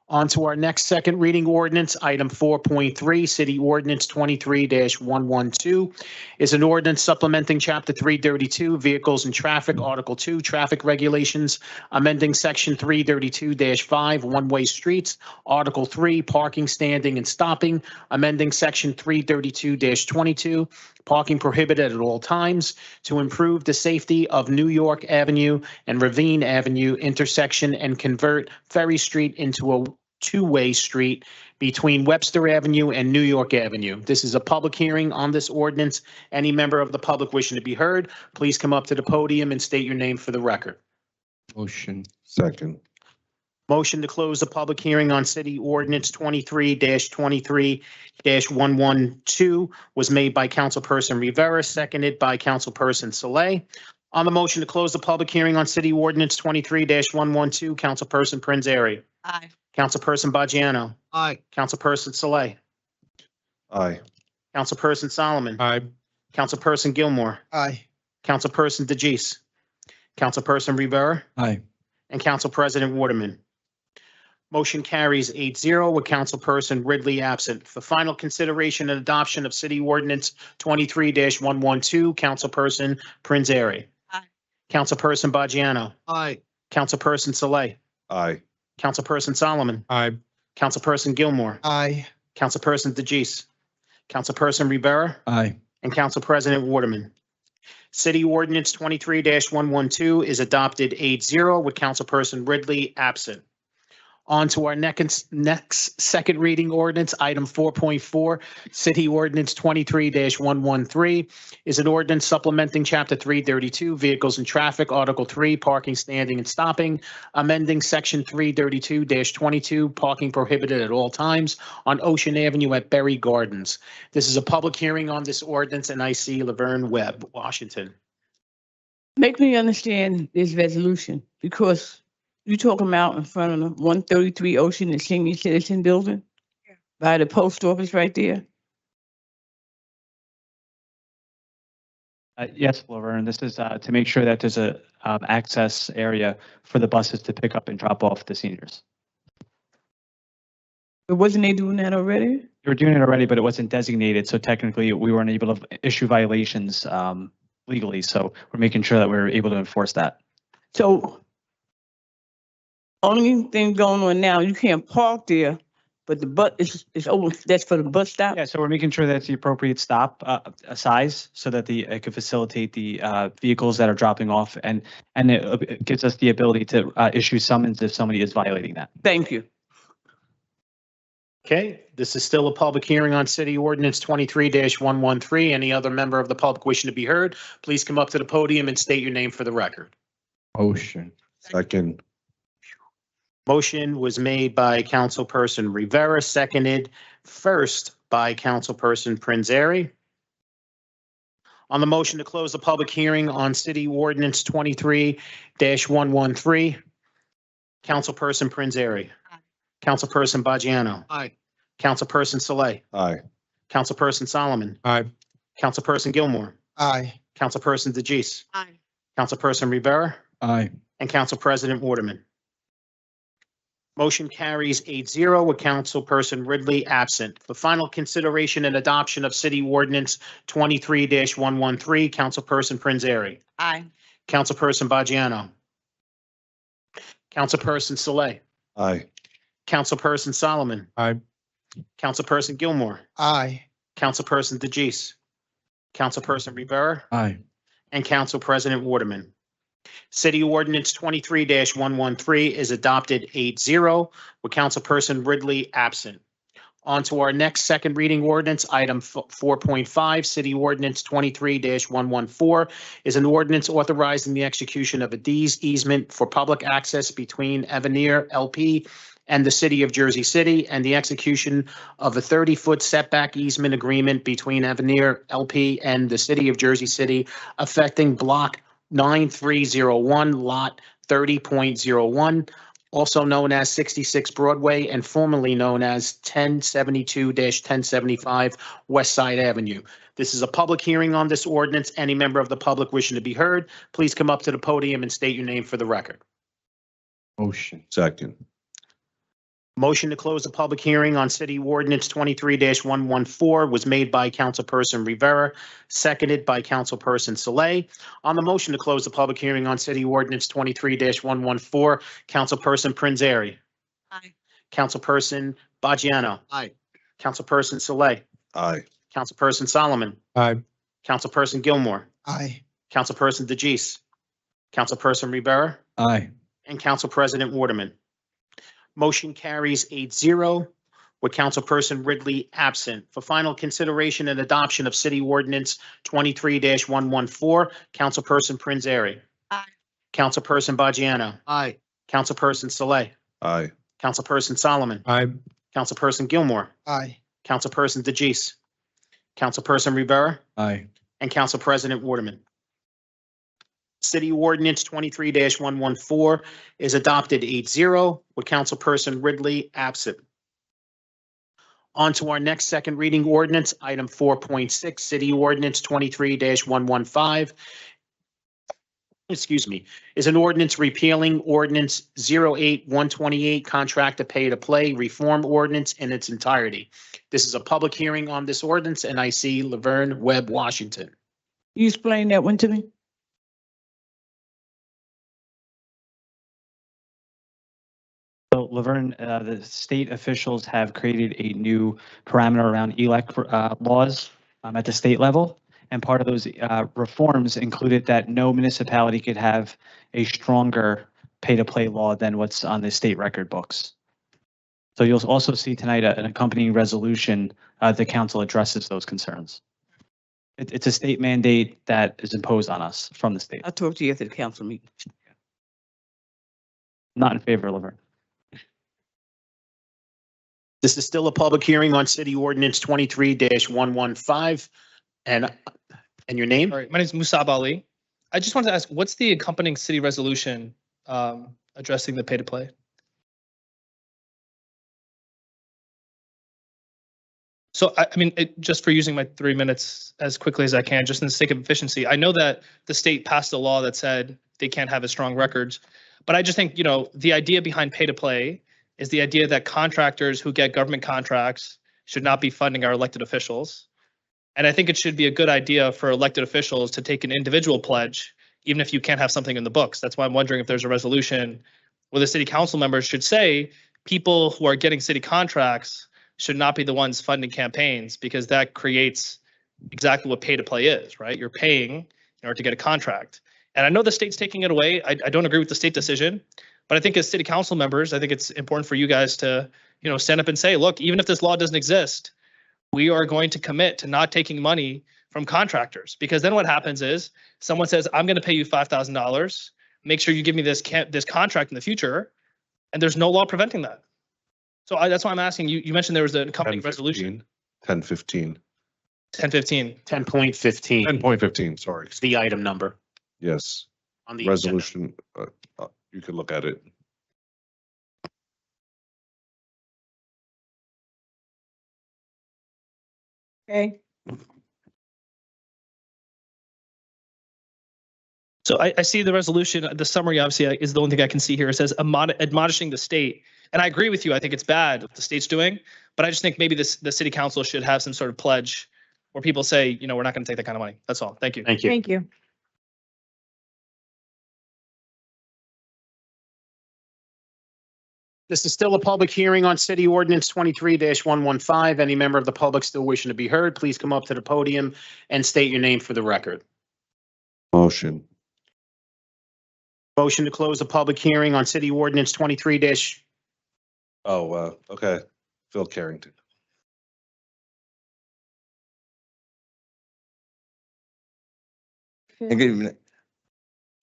On to our next second reading ordinance, item 4.3, City Ordinance 23-112 is an ordinance supplementing Chapter 332, Vehicles and Traffic, Article 2, Traffic Regulations, amending Section 332-5, One-Way Streets, Article 3, Parking, Standing, and Stopping, amending Section 332-22, Parking Prohibited at All Times, to improve the safety of New York Avenue and Ravine Avenue intersection and convert Ferry Street into a two-way street between Webster Avenue and New York Avenue. This is a public hearing on this ordinance. Any member of the public wishing to be heard, please come up to the podium and state your name for the record. Motion. Second. Motion to close the public hearing on City Ordinance 23-112 was made by Councilperson Rivera, seconded by Councilperson Saleh. On the motion to close the public hearing on City Ordinance 23-112, Councilperson Prince Airy. Aye. Councilperson Bajiano. Aye. Councilperson Saleh. Aye. Councilperson Solomon. Aye. Councilperson Gilmore. Aye. Councilperson DeJeece. Councilperson Rivera. Aye. And Council President Waterman. Motion carries 8-0 with Councilperson Ridley absent. For final consideration and adoption of City Ordinance 23-112, Councilperson Prince Airy. Aye. Councilperson Bajiano. Aye. Councilperson Saleh. Aye. Councilperson Solomon. Aye. Councilperson Gilmore. Aye. Councilperson DeJeece. Councilperson Rivera. Aye. And Council President Waterman. City Ordinance 23-112 is adopted 8-0 with Councilperson Ridley absent. On to our next second reading ordinance, item 4.4, City Ordinance 23-113 is an ordinance supplementing Chapter 332, Vehicles and Traffic, Article 3, Parking, Standing, and Stopping, amending Section 332-22, Parking Prohibited at All Times on Ocean Avenue at Berry Gardens. This is a public hearing on this ordinance, and I see Laverne Webb, Washington. Make me understand this resolution, because you talking about in front of the 133 Ocean and Senior Citizen Building? By the post office right there? Yes, Laverne, this is to make sure that there's a access area for the buses to pick up and drop off the seniors. But wasn't they doing that already? They were doing it already, but it wasn't designated, so technically we weren't able to issue violations legally, so we're making sure that we're able to enforce that. So only thing going on now, you can't park there, but the bus is open, that's for the bus stop? Yeah, so we're making sure that's the appropriate stop size so that it could facilitate the vehicles that are dropping off, and it gives us the ability to issue summons if somebody is violating that. Thank you. Okay, this is still a public hearing on City Ordinance 23-113. Any other member of the public wishing to be heard, please come up to the podium and state your name for the record. Motion. Second. Motion was made by Councilperson Rivera, seconded first by Councilperson Prince Airy. On the motion to close the public hearing on City Ordinance 23-113, Councilperson Prince Airy. Councilperson Bajiano. Aye. Councilperson Saleh. Aye. Councilperson Solomon. Aye. Councilperson Gilmore. Aye. Councilperson DeJeece. Aye. Councilperson Rivera. Aye. And Council President Waterman. Motion carries 8-0 with Councilperson Ridley absent. For final consideration and adoption of City Ordinance 23-113, Councilperson Prince Airy. Aye. Councilperson Bajiano. Councilperson Saleh. Aye. Councilperson Solomon. Aye. Councilperson Gilmore. Aye. Councilperson DeJeece. Councilperson Rivera. Aye. And Council President Waterman. City Ordinance 23-113 is adopted 8-0 with Councilperson Ridley absent. On to our next second reading ordinance, item 4.5, City Ordinance 23-114 is an ordinance authorizing the execution of a deed easement for public access between Avenir LP and the City of Jersey City, and the execution of a 30-foot setback easement agreement between Avenir LP and the City of Jersey City affecting Block 9301, Lot 30.01, also known as 66 Broadway and formerly known as 1072-1075 West Side Avenue. This is a public hearing on this ordinance. Any member of the public wishing to be heard, please come up to the podium and state your name for the record. Motion. Second. Motion to close the public hearing on City Ordinance 23-114 was made by Councilperson Rivera, seconded by Councilperson Saleh. On the motion to close the public hearing on City Ordinance 23-114, Councilperson Prinzary. Aye. Councilperson Bajiano. Aye. Councilperson Saleh. Aye. Councilperson Solomon. Aye. Councilperson Gilmore. Aye. Councilperson DeGise. Councilperson Rivera. Aye. And Council President Waterman. Motion carries 8-0 with Councilperson Ridley absent. For final consideration and adoption of City Ordinance 23-114, Councilperson Prinzary. Aye. Councilperson Bajiano. Aye. Councilperson Saleh. Aye. Councilperson Solomon. Aye. Councilperson Gilmore. Aye. Councilperson DeGise. Councilperson Rivera. Aye. And Council President Waterman. City Ordinance 23-114 is adopted 8-0 with Councilperson Ridley absent. On to our next second reading ordinance, item 4.6, City Ordinance 23-115. Is an ordinance repealing Ordinance 08-128 Contract to Pay to Play Reform Ordinance in its entirety. This is a public hearing on this ordinance, and I see Laverne Webb, Washington. You explain that one to me? So Laverne, the state officials have created a new parameter around ELEC laws at the state level. And part of those reforms included that no municipality could have a stronger pay-to-play law than what's on the state record books. So you'll also see tonight an accompanying resolution. The council addresses those concerns. It's a state mandate that is imposed on us from the state. I'll talk to you after the council meeting. Not in favor, Laverne. This is still a public hearing on City Ordinance 23-115. And your name? All right, my name is Musab Ali. I just wanted to ask, what's the accompanying city resolution addressing the pay to play? So I mean, just for using my 3 minutes as quickly as I can, just in the sake of efficiency, I know that the state passed a law that said they can't have as strong records, but I just think, you know, the idea behind pay to play is the idea that contractors who get government contracts should not be funding our elected officials. And I think it should be a good idea for elected officials to take an individual pledge, even if you can't have something in the books. That's why I'm wondering if there's a resolution where the city council members should say people who are getting city contracts should not be the ones funding campaigns, because that creates exactly what pay to play is, right? You're paying in order to get a contract. And I know the state's taking it away. I don't agree with the state decision, but I think as city council members, I think it's important for you guys to, you know, stand up and say, look, even if this law doesn't exist, we are going to commit to not taking money from contractors, because then what happens is someone says, I'm going to pay you $5,000. Make sure you give me this contract in the future. And there's no law preventing that. So that's why I'm asking you. You mentioned there was an accompanying resolution. 1015. 10.15. 10.15, sorry. It's the item number Yes. on the agenda. Resolution, you can look at it. Okay, So I see the resolution, the summary obviously is the only thing I can see here. It says admonishing the state. And I agree with you. I think it's bad what the state's doing, but I just think maybe the city council should have some sort of pledge where people say, you know, we're not going to take that kind of money. That's all. Thank you. Thank you. thank you. This is still a public hearing on City Ordinance 23-115. Any member of the public still wishing to be heard, please come up to the podium and state your name for the record. Motion. Motion to close the public hearing on City Ordinance 23- Oh, okay. Phil Carrington. Phil. And good evening.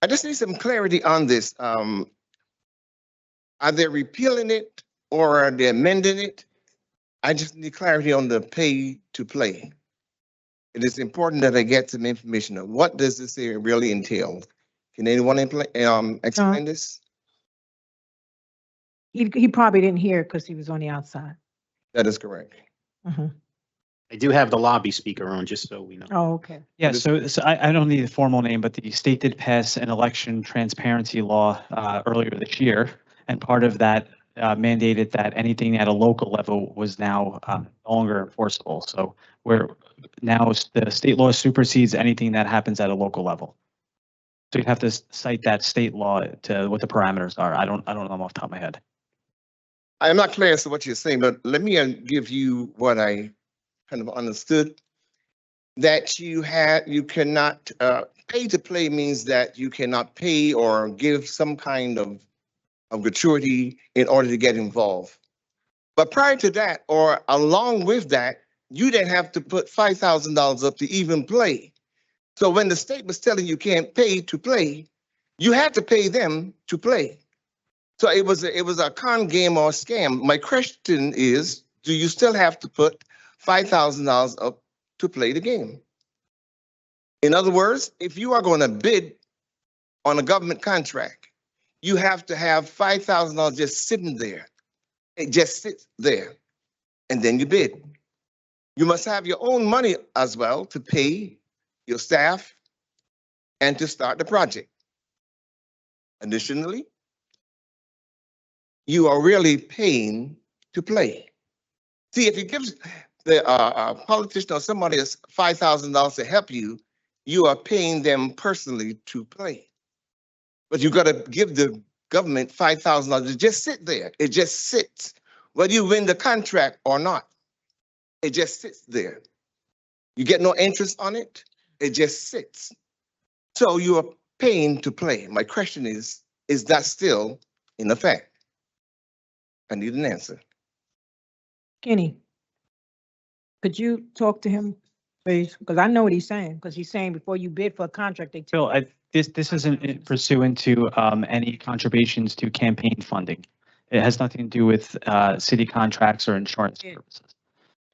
I just need some clarity on this. Are they repealing it or are they amending it? I just need clarity on the pay to play. It is important that I get some information of what does this area really entail? Can anyone explain this? He probably didn't hear it because he was on the outside. That is correct. Mhm. I do have the lobby speaker on, just so we know. Oh, okay. Yeah, What is- so I don't need the formal name, but the state did pass an election transparency law earlier this year. And part of that mandated that anything at a local level was now no longer enforceable. So we're now the state law supersedes anything that happens at a local level. So you'd have to cite that state law to what the parameters are. I don't know them off the top of my head. I'm not clear as to what you're saying, but let me give you what I kind of understood. That you cannot, pay to play means that you cannot pay or give some kind of gratuity in order to get involved. But prior to that, or along with that, you didn't have to put $5,000 up to even play. So when the state was telling you can't pay to play, you had to pay them to play. So it was a con game or scam. My question is, do you still have to put $5,000 up to play the game? In other words, if you are going to bid on a government contract, you have to have $5,000 just sitting there. It just sits there, and then you bid. You must have your own money as well to pay your staff and to start the project. Additionally, you are really paying to play. See, if you give the politician or somebody else $5,000 to help you, you are paying them personally to play. But you got to give the government $5,000 to just sit there. It just sits, whether you win the contract or not. It just sits there. You get no interest on it. It just sits. So you are paying to play. My question is that still in effect? I need an answer. Kenny, could you talk to him, please? Because I know what he's saying, because he's saying before you bid for a contract, they tell Bill, this isn't pursuant to any contributions to campaign funding. It has nothing to do with city contracts or insurance Yeah. purposes.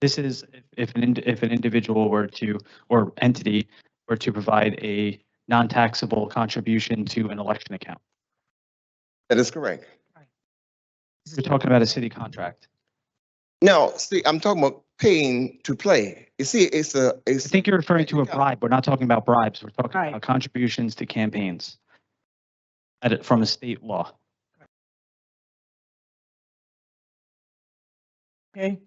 This is if an individual were to, or entity were to provide a non-taxable contribution to an election account. That is correct. We're talking about a city contract. Now, see, I'm talking about paying to play. You see, it's I think you're referring to a bribe. We're not talking about bribes. We're talking Right. about contributions to campaigns from a state law. Okay,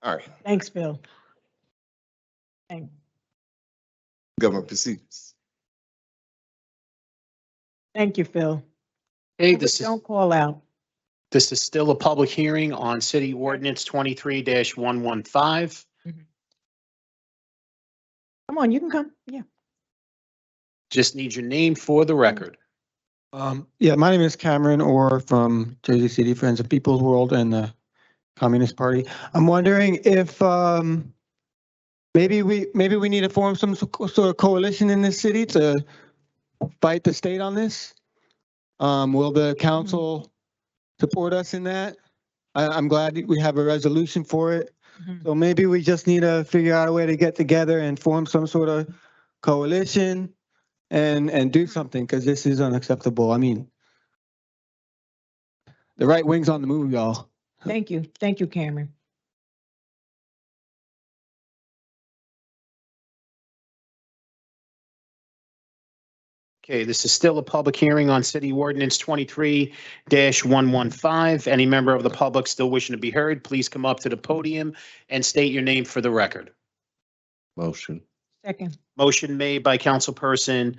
all right, thanks, Phil. government procedures. Thank you, Phil. Hey, this is, Don't call out. this is still a public hearing on City Ordinance 23-115. Come on, you can come. Yeah. Just need your name for the record. Yeah, my name is Cameron Orr from Jersey City Friends of People's World and the Communist Party. I'm wondering if maybe we need to form some sort of coalition in this city to fight the state on this. Will the council support us in that? I'm glad we have a resolution for it. So maybe we just need to figure out a way to get together and form some sort of coalition and do something, because this is unacceptable. I mean, the right wing's on the move, y'all. Thank you. Thank you, Cameron. Okay, this is still a public hearing on City Ordinance 23-115. Any member of the public still wishing to be heard, please come up to the podium and state your name for the record. Motion. Second. Motion made by Councilperson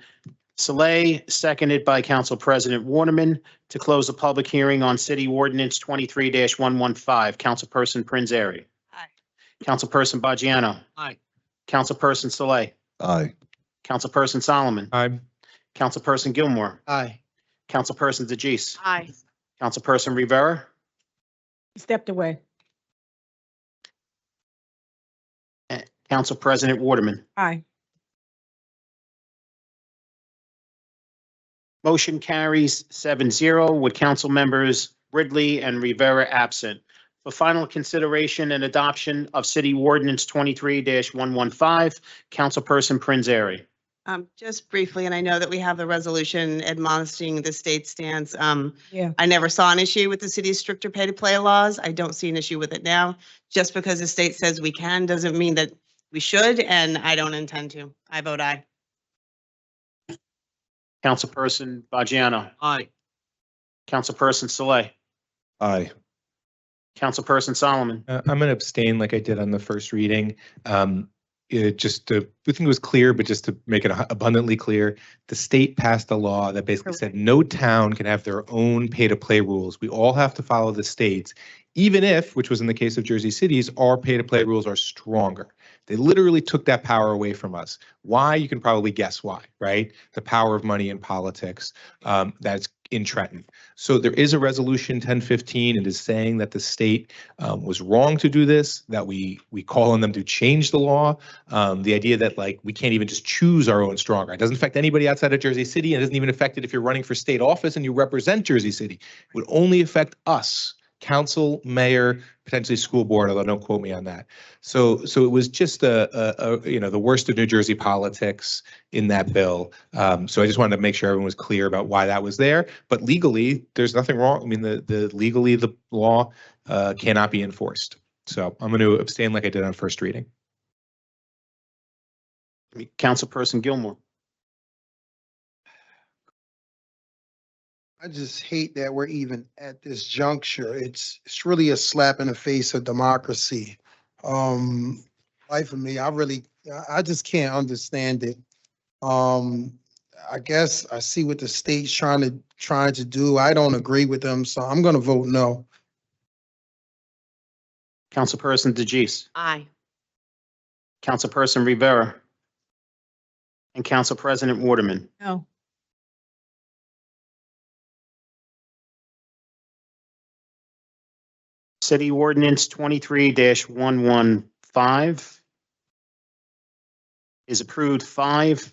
Saleh, seconded by Council President Waterman to close the public hearing on City Ordinance 23-115. Councilperson Prinzary. Aye. Councilperson Baggiano. Aye. Councilperson Saleh. Aye. Councilperson Solomon. Aye. Councilperson Gilmore. Aye. Councilperson DeGise. Aye. Councilperson Rivera. He stepped away. Council President Waterman. Aye. Motion carries 7-0 with council members Ridley and Rivera absent. For final consideration and adoption of City Ordinance 23-115, Councilperson Prinzary. Just briefly, and I know that we have the resolution admonishing the state stance. Yeah. I never saw an issue with the city's stricter pay-to-play laws. I don't see an issue with it now. Just because the state says we can doesn't mean that we should, and I don't intend to. I vote aye. Councilperson Bajano. Aye. Councilperson Saleh. Aye. Councilperson Solomon. I'm going to abstain like I did on the first reading. We think it was clear, but just to make it abundantly clear, the state passed a law that basically said no town can have their own pay-to-play rules. We all have to follow the states, even if, which was in the case of Jersey City's, our pay-to-play rules are stronger. They literally took that power away from us. Why? You can probably guess why, right? The power of money in politics. That's in Trenton. So there is a resolution 1015. It is saying that the state was wrong to do this, that we call on them to change the law. The idea that like we can't even just choose our own stronger. It doesn't affect anybody outside of Jersey City. It doesn't even affect it if you're running for state office and you represent Jersey City. It would only affect us, council, mayor, potentially school board, although don't quote me on that. So it was just the worst of New Jersey politics in that bill. So I just wanted to make sure everyone was clear about why that was there. But legally, there's nothing wrong. I mean, legally the law cannot be enforced. So I'm going to abstain like I did on first reading. Councilperson Gilmore. I just hate that we're even at this juncture. It's really a slap in the face of democracy. Life of me, I just can't understand it. I guess I see what the state's trying to do. I don't agree with them, so I'm gonna vote no. Councilperson DeGise. Aye. Councilperson Rivera. And Council President Waterman. No. City Ordinance 23-115 is approved 5-1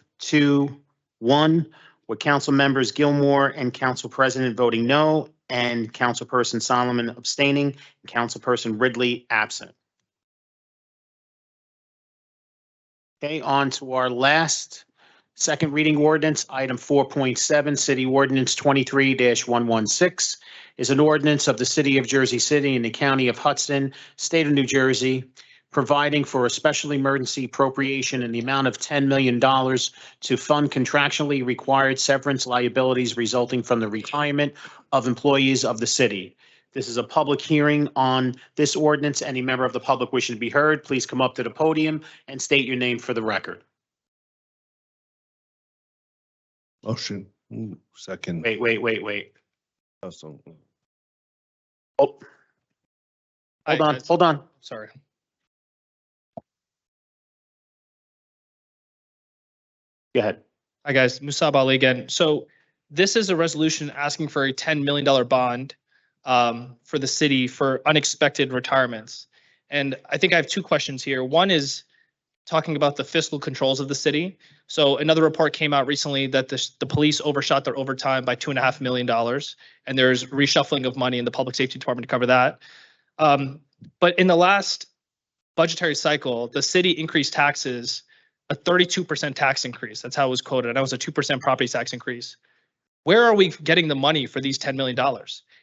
with council members Gilmore and Council President voting no and Councilperson Solomon abstaining and Councilperson Ridley absent. Okay, on to our last second reading ordinance, item 4.7, City Ordinance 23-116 is an ordinance of the City of Jersey City and the County of Hudson, State of New Jersey, providing for a special emergency appropriation in the amount of $10 million to fund contractually required severance liabilities resulting from the retirement of employees of the city. This is a public hearing on this ordinance. Any member of the public wishing to be heard, please come up to the podium and state your name for the record. Motion. Ooh, second. Wait. Awesome. Oh. Hold on. Sorry. Go ahead. Hi, guys. Musab Ali again. So this is a resolution asking for a $10 million bond for the city for unexpected retirements. And I think I have two questions here. One is talking about the fiscal controls of the city. So another report came out recently that the police overshot their overtime by $2.5 million, and there's reshuffling of money in the public safety department to cover that. But in the last budgetary cycle, the city increased taxes, a 32% tax increase. That's how it was quoted. And that was a 2% property tax increase. Where are we getting the money for these $10 million?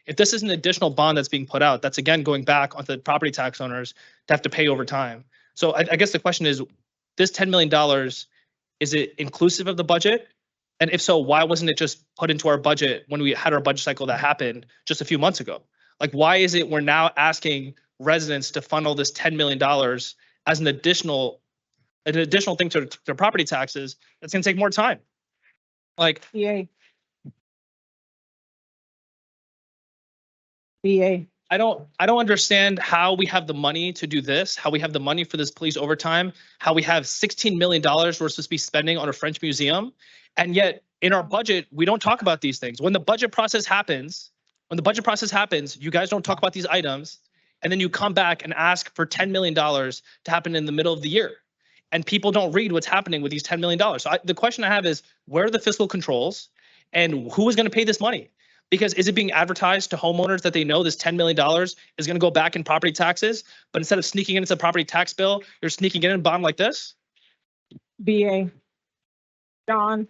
If this is an additional bond that's being put out, that's again going back onto the property tax owners to have to pay over time. So I guess the question is, this $10 million, is it inclusive of the budget? And if so, why wasn't it just put into our budget when we had our budget cycle that happened just a few months ago? Like, why is it we're now asking residents to funnel this $10 million as an additional thing to their property taxes that's going to take more time? Like, BA. I don't understand how we have the money to do this, how we have the money for this police overtime, how we have $16 million we're supposed to be spending on a French museum. And yet in our budget, we don't talk about these things. When the budget process happens, you guys don't talk about these items. And then you come back and ask for $10 million to happen in the middle of the year. And people don't read what's happening with these $10 million. So the question I have is, where are the fiscal controls? And who is going to pay this money? Because is it being advertised to homeowners that they know this $10 million is going to go back in property taxes? But instead of sneaking into the property tax bill, you're sneaking it in a bond like this? BA. John.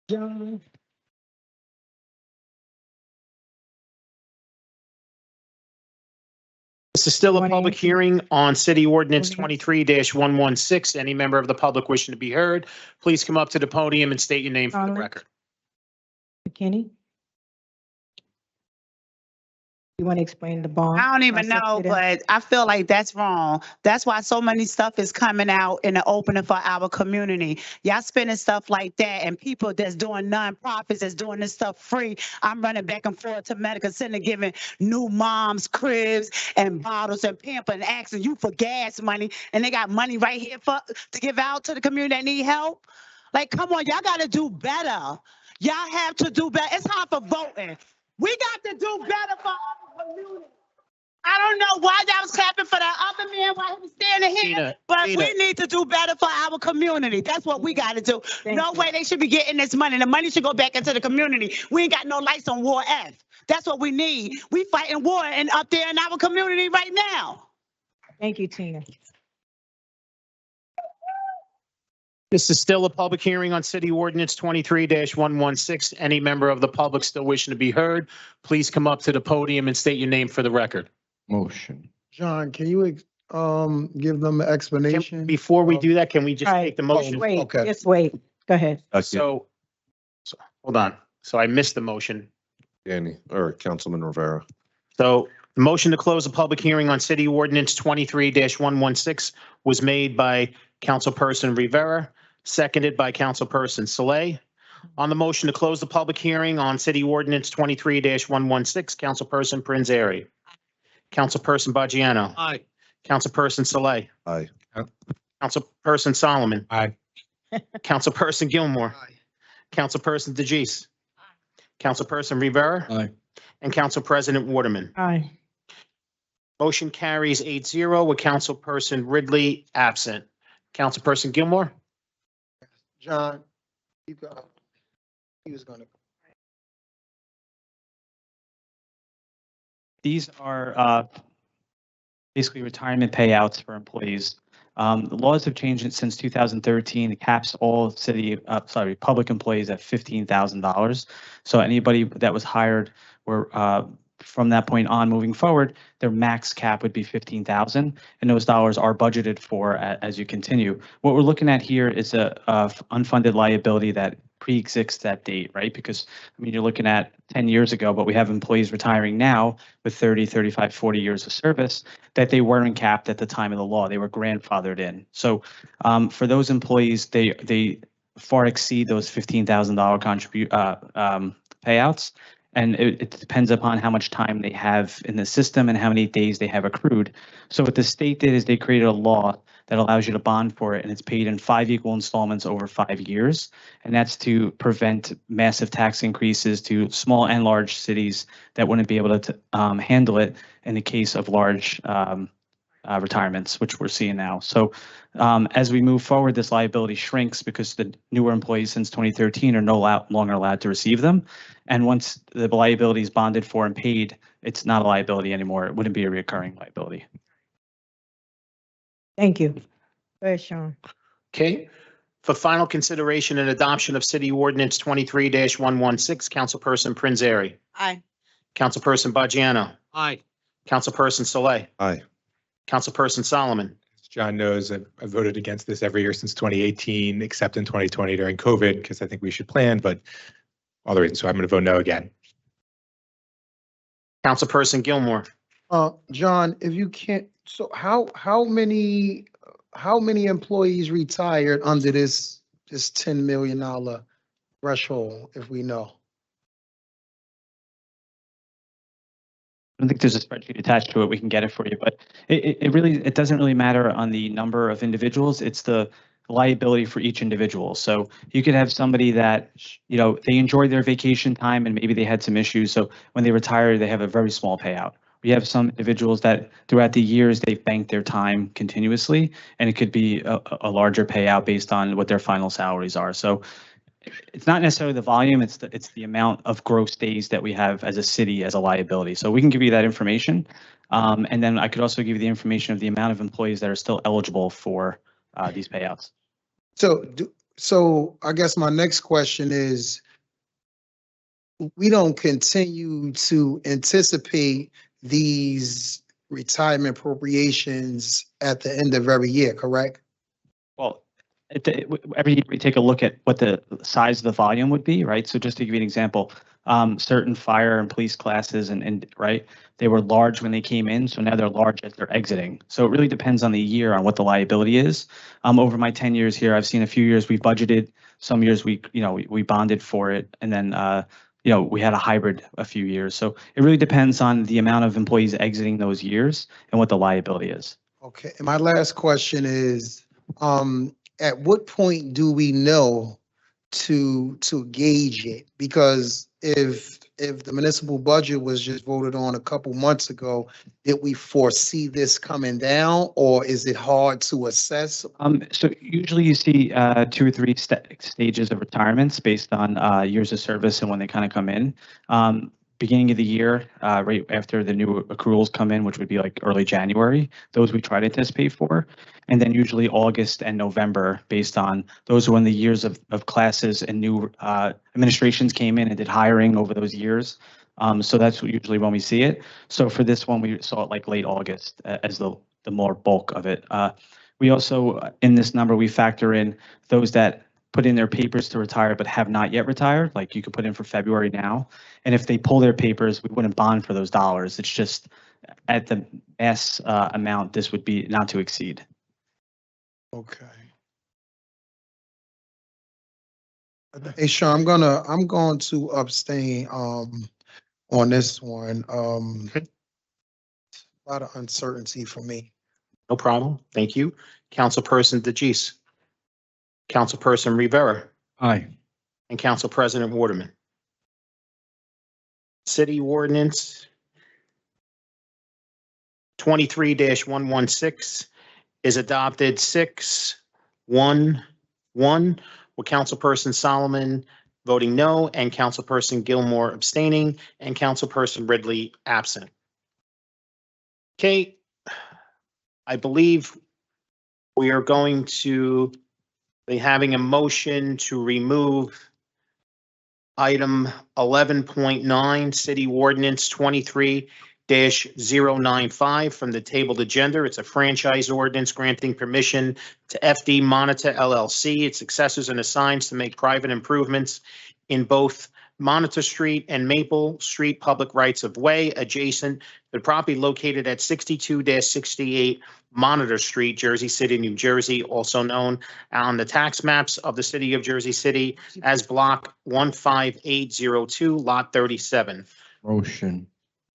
John. This is still a public 118. hearing on City Ordinance 118. 23-116. Any member of the public wishing to be heard, please come up to the podium and state your name for the Comment? record. McKinney? You want to explain the bond? I don't even process know, today? but I feel like that's wrong. That's why so many stuff is coming out in the opening for our community. Y'all spending stuff like that, and people that's doing nonprofits that's doing this stuff free. I'm running back and forth to medical center giving new moms cribs and bottles and pamper and asking you for gas money, and they got money right here to give out to the community that need help. Like, come on, y'all got to do better. Y'all have to do better. It's time for voting. We got to do better for our community. I don't know why y'all was clapping for that other man while he was standing here, Tina, but Tina. we need to do better for our community. That's what we got to do. No way they should be getting this money. The money should go back into the community. We ain't got no lights on War F. That's what we need. We fighting war and up there in our community right now. Thank you, Tina. This is still a public hearing on City Ordinance 23-116. Any member of the public still wishing to be heard, please come up to the podium and state your name for the record. Motion. John, can you give them an explanation? Before we do that, can we just All right, take the motion? Wait, Okay. just wait. Go ahead. So, hold on. So I missed the motion. Danny, or Councilman Rivera. So the motion to close the public hearing on City Ordinance 23-116 was made by Councilperson Rivera, seconded by Councilperson Saleh. On the motion to close the public hearing on City Ordinance 23-116, Councilperson Prinzary. Councilperson Baggiano. Aye. Councilperson Saleh. Aye. Councilperson Solomon. Aye. Councilperson Gilmore. Councilperson DeGise. Councilperson Rivera. Aye. And Council President Waterman. Aye. Motion carries 8-0 with Councilperson Ridley absent. Councilperson Gilmore? John, you got, he was gonna. These are basically retirement payouts for employees. The laws have changed since 2013. It caps all public employees at $15,000. So anybody that was hired or from that point on moving forward, their max cap would be 15,000, and those dollars are budgeted for as you continue. What we're looking at here is a unfunded liability that pre-exists that date, right? Because I mean, you're looking at 10 years ago, but we have employees retiring now with 30, 35, 40 years of service that they weren't capped at the time of the law. They were grandfathered in. So for those employees, they far exceed those $15,000 payouts. And it depends upon how much time they have in the system and how many days they have accrued. So what the state did is they created a law that allows you to bond for it, and it's paid in 5 equal installments over 5 years. And that's to prevent massive tax increases to small and large cities that wouldn't be able to handle it in the case of large retirements, which we're seeing now. So as we move forward, this liability shrinks because the newer employees since 2013 are no longer allowed to receive them. And once the liability is bonded for and paid, it's not a liability anymore. It wouldn't be a recurring liability. Thank you. Go ahead, Sean. Okay. For final consideration and adoption of City Ordinance 23-116, Councilperson Prinzary. Aye. Councilperson Baggiano. Aye. Councilperson Saleh. Aye. Councilperson Solomon. As John knows, I've voted against this every year since 2018, except in 2020 during COVID, because I think we should plan, but all the reasons. So I'm going to vote no again. Councilperson Gilmore. John, if you can't, so how many employees retired under this $10 million threshold, if we know? I don't think there's a spreadsheet attached to it. We can get it for you, but it doesn't really matter on the number of individuals. It's the liability for each individual. So you could have somebody that, they enjoyed their vacation time and maybe they had some issues. So when they retire, they have a very small payout. We have some individuals that throughout the years, they've banked their time continuously, and it could be a larger payout based on what their final salaries are. So it's not necessarily the volume, it's the amount of gross days that we have as a city as a liability. So we can give you that information. And then I could also give you the information of the amount of employees that are still eligible for these payouts. So I guess my next question is, we don't continue to anticipate these retirement appropriations at the end of every year, correct? Well, every year we take a look at what the size of the volume would be, right? So just to give you an example, certain fire and police classes and right, they were large when they came in, so now they're large as they're exiting. So it really depends on the year on what the liability is. Over my 10 years here, I've seen a few years we budgeted, some years we bonded for it, and then we had a hybrid a few years. So it really depends on the amount of employees exiting those years and what the liability is. Okay, and my last question is, at what point do we know to gauge it? Because if the municipal budget was just voted on a couple months ago, did we foresee this coming down, or is it hard to assess? So usually you see 2 or 3 stages of retirements based on years of service and when they kind of come in. Beginning of the year, right after the new accruals come in, which would be like early January, those we try to anticipate for. And then usually August and November based on those are when the years of classes and new administrations came in and did hiring over those years. So that's usually when we see it. So for this one, we saw it like late August as the more bulk of it. We also, in this number, we factor in those that put in their papers to retire but have not yet retired, like you could put in for February now. And if they pull their papers, we wouldn't bond for those dollars. It's just at the S amount, this would be not to exceed. Okay. Hey, Sean, I'm going to abstain on this one. A lot of uncertainty for me. No problem. Thank you. Councilperson DeGise. Councilperson Rivera. Aye. And Council President Waterman. City Ordinance 23-116 is adopted 6-1-1, with Councilperson Solomon voting no and Councilperson Gilmore abstaining and Councilperson Ridley absent. Okay, I believe we are going to be having a motion to remove item 11.9, City Ordinance 23-095 from the tabled agenda. It's a franchise ordinance granting permission to FD Monitor LLC, its successors and assigns to make private improvements in both Monitor Street and Maple Street public rights of way adjacent to the property located at 62-68 Monitor Street, Jersey City, New Jersey, also known on the tax maps of the city of Jersey City as Block 15802, Lot 37. Motion.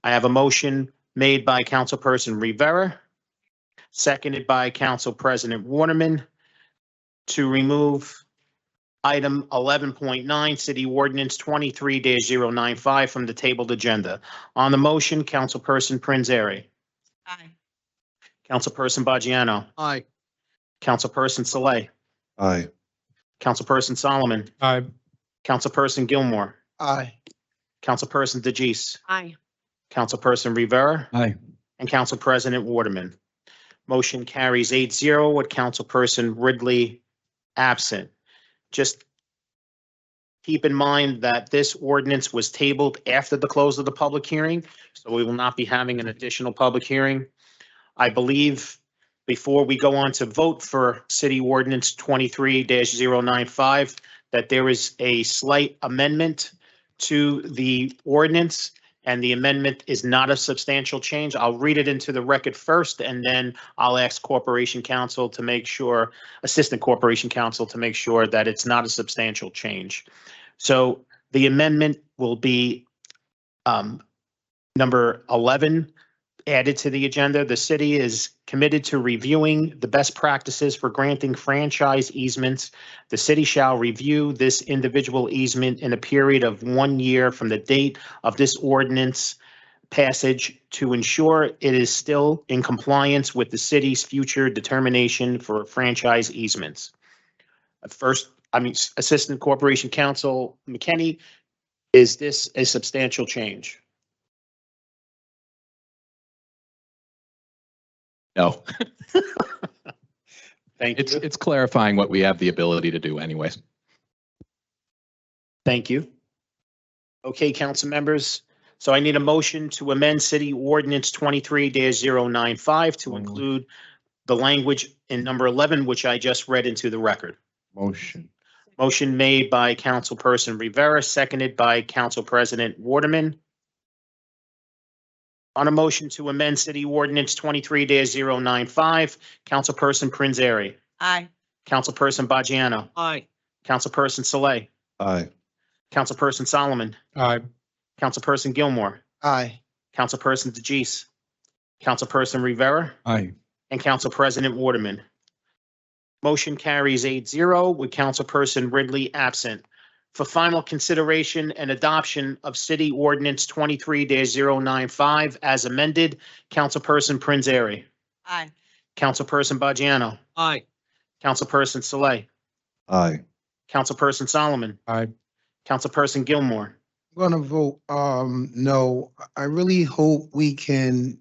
I have a motion made by Councilperson Rivera, seconded by Council President Waterman to remove item 11.9, City Ordinance 23-095 from the tabled agenda. On the motion, Councilperson Prinzary. Aye. Councilperson Baggiano. Aye. Councilperson Saleh. Aye. Councilperson Solomon. Aye. Councilperson Gilmore. Aye. Councilperson DeGise. Aye. Councilperson Rivera. Aye. And Council President Waterman. Motion carries 8-0 with Councilperson Ridley absent. Just keep in mind that this ordinance was tabled after the close of the public hearing, so we will not be having an additional public hearing. I believe before we go on to vote for City Ordinance 23-095, that there is a slight amendment to the ordinance, and the amendment is not a substantial change. I'll read it into the record first, and then I'll ask Corporation Counsel to make sure, Assistant Corporation Counsel to make sure that it's not a substantial change. So the amendment will be number 11 added to the agenda. The city is committed to reviewing the best practices for granting franchise easements. The city shall review this individual easement in a period of 1 year from the date of this ordinance passage to ensure it is still in compliance with the city's future determination for franchise easements. First Assistant Corporation Counsel McKinney, is this a substantial change? No, Thank it's you. it's clarifying what we have the ability to do anyways. Thank you. Okay, council members. So I need a motion to amend City Ordinance 23-095 to include the language in number 11, which I just read into the record. Motion. Motion made by Councilperson Rivera, seconded by Council President Waterman. On a motion to amend City Ordinance 23-095, Councilperson Prinzary. Aye. Councilperson Bajano. Aye. Councilperson Saleh. Aye. Councilperson Solomon. Aye. Councilperson Gilmore. Aye. Councilperson DeGise. Councilperson Rivera. Aye. And Council President Waterman. Motion carries 8-0 with Councilperson Ridley absent. For final consideration and adoption of City Ordinance 23-095 as amended, Councilperson Prinzary. Aye. Councilperson Bajano. Aye. Councilperson Saleh. Aye. Councilperson Solomon. Aye. Councilperson Gilmore. I'm gonna vote, no. I really hope we can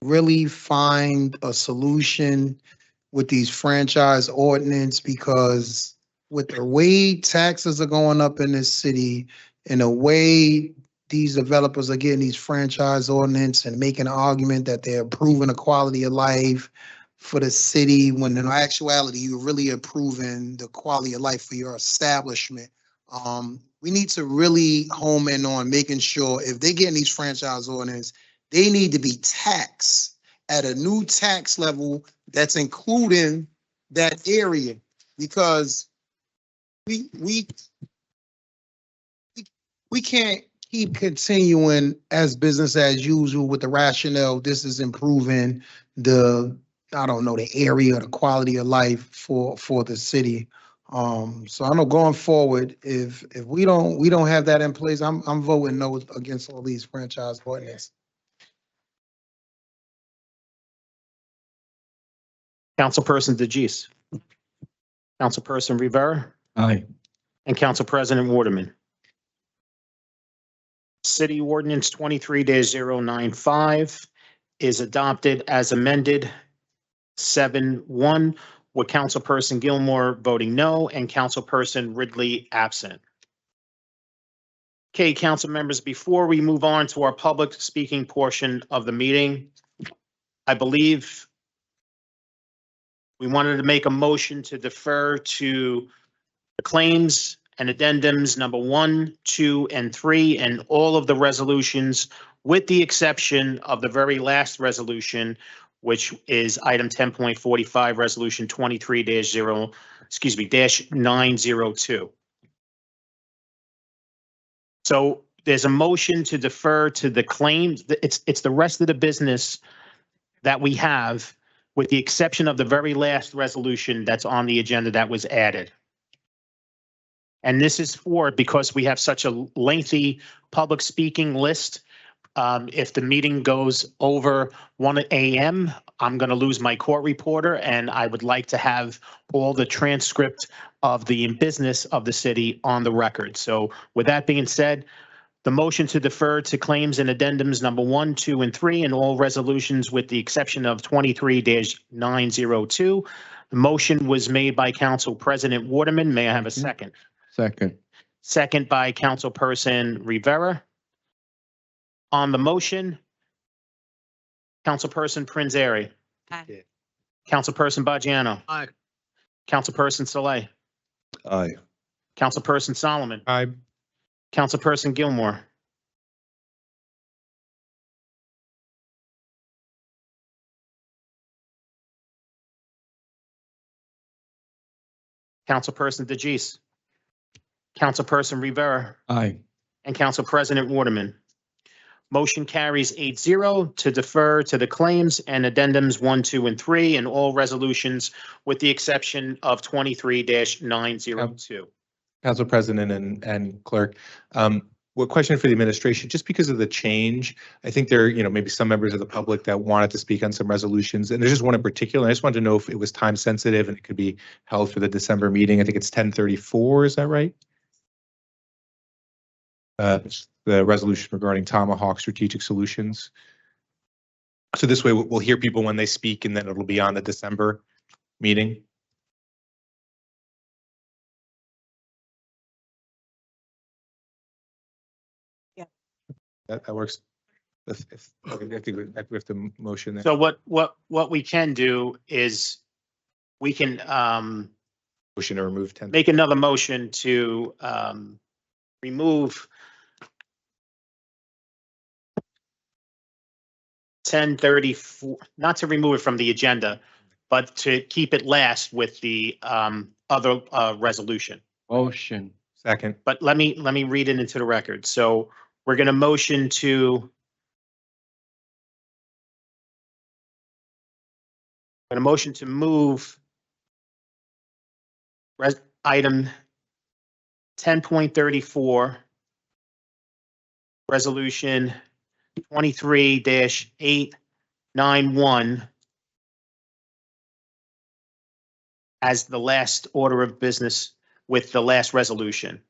really find a solution with these franchise ordinance, because with the way taxes are going up in this city and the way these developers are getting these franchise ordinance and making an argument that they're improving the quality of life for the city, when in actuality, you're really improving the quality of life for your establishment. We need to really home in on making sure if they're getting these franchise ordinance, they need to be taxed at a new tax level that's including that area, because we can't keep continuing as business as usual with the rationale this is improving the, I don't know, the area, the quality of life for the city. So I know going forward, if we don't have that in place, I'm voting no against all these franchise ordinances. Councilperson DeGise. Councilperson Rivera. Aye. And Council President Waterman. City Ordinance 23-095 is adopted as amended 7-1, with Councilperson Gilmore voting no and Councilperson Ridley absent. Okay, council members, before we move on to our public speaking portion of the meeting, I believe we wanted to make a motion to defer to the claims and addendums number 1, 2, and 3, and all of the resolutions, with the exception of the very last resolution, which is item 10.45, resolution 23-902. So there's a motion to defer to the claims. It's the rest of the business that we have, with the exception of the very last resolution that's on the agenda that was added. And this is because we have such a lengthy public speaking list. If the meeting goes over 1 a.m., I'm going to lose my court reporter, and I would like to have all the transcript of the business of the city on the record. So with that being said, the motion to defer to claims and addendums number 1, 2, and 3, and all resolutions with the exception of 23-902. The motion was made by Council President Waterman. May I have a second? Second. Second by Councilperson Rivera. On the motion, Councilperson Prinzary. Aye. Councilperson Bajano. Aye. Councilperson Saleh. Aye. Councilperson Solomon. Aye. Councilperson Gilmore. Councilperson DeGise. Councilperson Rivera. Aye. And Council President Waterman. Motion carries 8-0 to defer to the claims and addendums 1, 2, and 3, and all resolutions with the exception of 23-902. Council President and Clerk, what question for the administration, just because of the change, I think there, maybe some members of the public that wanted to speak on some resolutions, and there's just one in particular. I just wanted to know if it was time sensitive and it could be held for the December meeting. I think it's 10:34, is that right? The resolution regarding Tomahawk Strategic Solutions. So this way we'll hear people when they speak and then it'll be on the December meeting. That works. I think we have to motion there. So what we can do is we can Motion to remove 10. make another motion to remove 10:34, not to remove it from the agenda, but to keep it last with the other resolution. Motion. Second. But let me read it into the record. So we're going to motion to move item 10.34, resolution 23-891 as the last order of business with the last resolution.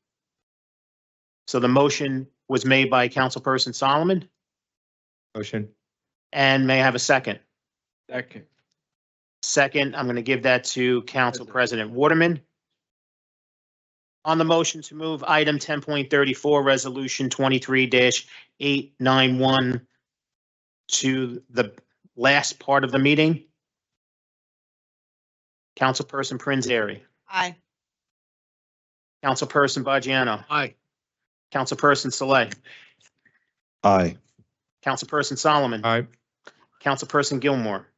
So the motion was made by Councilperson Solomon, Motion. and may I have a second? Second. Second, I'm going to give that to Council President Waterman. On the motion to move item 10.34, resolution 23-891 to the last part of the meeting. Councilperson Prinzary. Aye. Councilperson Baggiano. Aye. Councilperson Saleh. Aye. Councilperson Solomon. Aye. Councilperson Gilmore.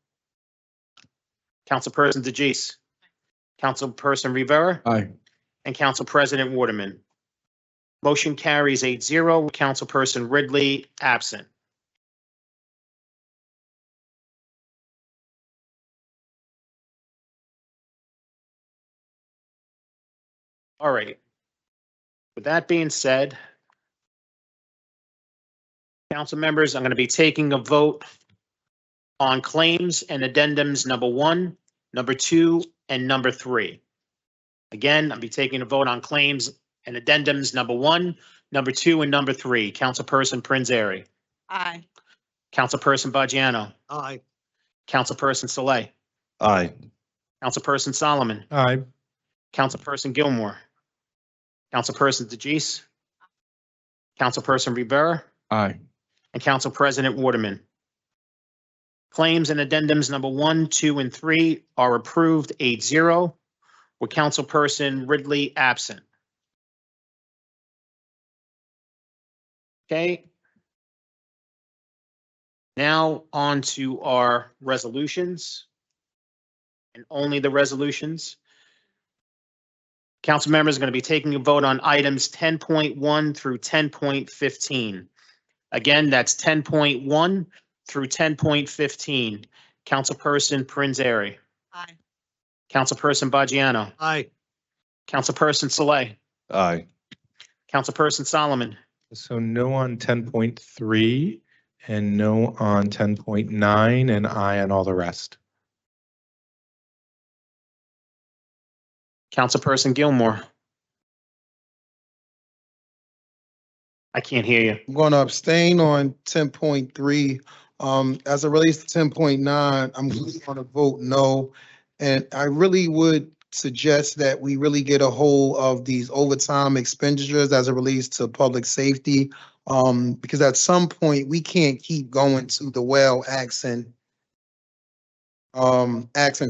Councilperson DeGise. Councilperson Rivera. Aye. And Council President Waterman. Motion carries 8-0. Councilperson Ridley absent. All right. With that being said, council members, I'm going to be taking a vote on claims and addendums number 1, number 2, and number 3. Again, I'll be taking a vote on claims and addendums number 1, number 2, and number 3. Councilperson Prinzary. Aye. Councilperson Baggiano. Aye. Councilperson Saleh. Aye. Councilperson Solomon. Aye. Councilperson Gilmore. Councilperson DeGise. Councilperson Rivera. Aye. And Council President Waterman. Claims and addendums number 1, 2, and 3 are approved 8-0, with Councilperson Ridley absent. Okay. Now on to our resolutions, and only the resolutions. Council members are going to be taking a vote on items 10.1 through 10.15. Again, that's 10.1 through 10.15. Councilperson Prinzary. Aye. Councilperson Baggiano. Aye. Councilperson Saleh. Aye. Councilperson Solomon. So no on 10.3 and no on 10.9 and aye on all the rest. Councilperson Gilmore. I can't hear you. I'm going to abstain on 10.3. As it relates to 10.9, I'm going to vote no. And I really would suggest that we really get a hold of these overtime expenditures as it relates to public safety. Because at some point, we can't keep going to the well asking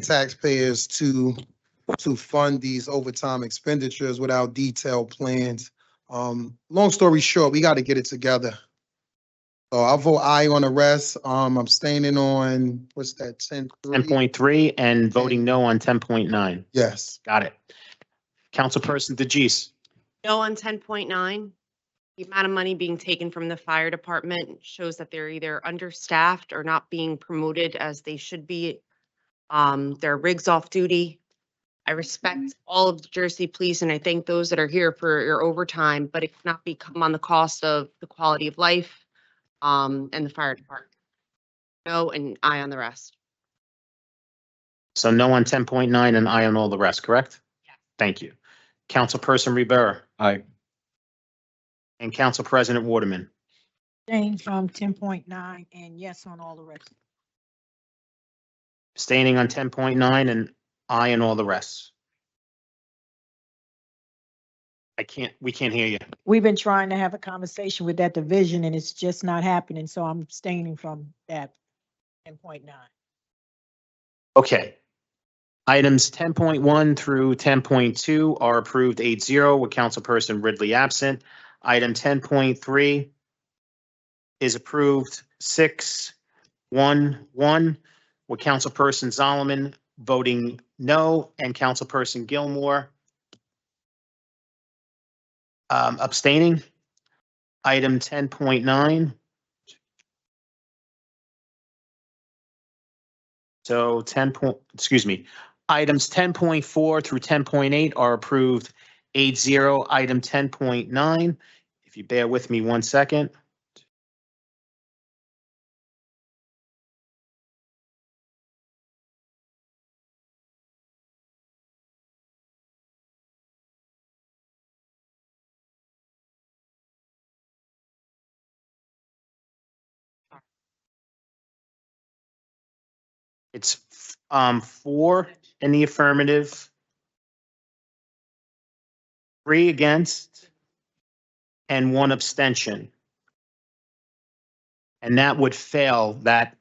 taxpayers to fund these overtime expenditures without detailed plans. Long story short, we got to get it together. So I'll vote aye on the rest. I'm abstaining on, what's that, 10.3? 10.3 and voting no on 10.9. Yes. Got it. Councilperson DeGise. No on 10.9. The amount of money being taken from the fire department shows that they're either understaffed or not being promoted as they should be. Their rigs off duty. I respect all of the Jersey police and I thank those that are here for your overtime, but it cannot become on the cost of the quality of life, and the fire department. No, and I on the rest. So no on 10.9 and aye on all the rest, correct? Thank you. Councilperson Rivera Aye. and Council President Waterman. Abstain from 10.9 and yes on all the rest. Abstaining on 10.9 and aye on all the rest. We can't hear you. We've been trying to have a conversation with that division and it's just not happening, so I'm abstaining from that 10.9. Okay. Items 10.1 through 10.2 are approved 8-0 with Councilperson Ridley absent. Item 10.3 is approved 6-1-1 with Councilperson Solomon voting no and Councilperson Gilmore abstaining. Item 10.9. So items 10.4 through 10.8 are approved 8-0. Item 10.9, if you bear with me 1 second. It's 4 in the affirmative, 3 against, and 1 abstention. And that would fail that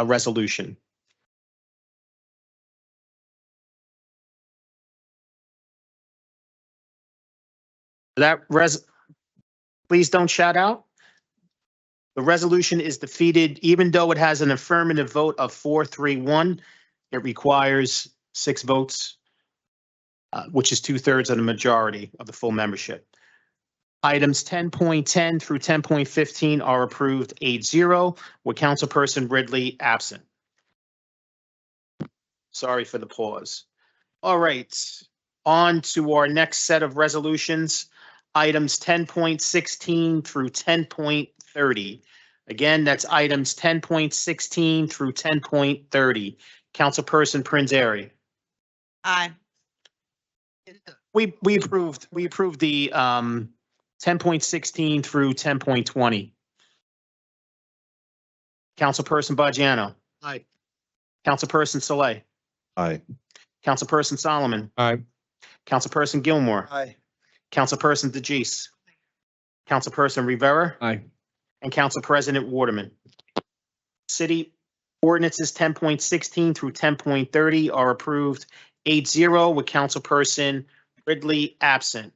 resolution. Please don't shout out. The resolution is defeated, even though it has an affirmative vote of 4-3-1. It requires 6 votes, which is 2/3 of the majority of the full membership. Items 10.10 through 10.15 are approved 8-0 with Councilperson Ridley absent. Sorry for the pause. All right, on to our next set of resolutions. Items 10.16 through 10.30. Again, that's items 10.16 through 10.30. Councilperson Prince Airy. Aye. We approved the 10.16 through 10.20. Councilperson Bajano. Aye. Councilperson Saleh. Aye. Councilperson Solomon. Aye. Councilperson Gilmore. Aye. Councilperson DeGise. Councilperson Rivera. Aye. And Council President Waterman. City ordinances 10.16 through 10.30 are approved 8-0 with Councilperson Ridley absent.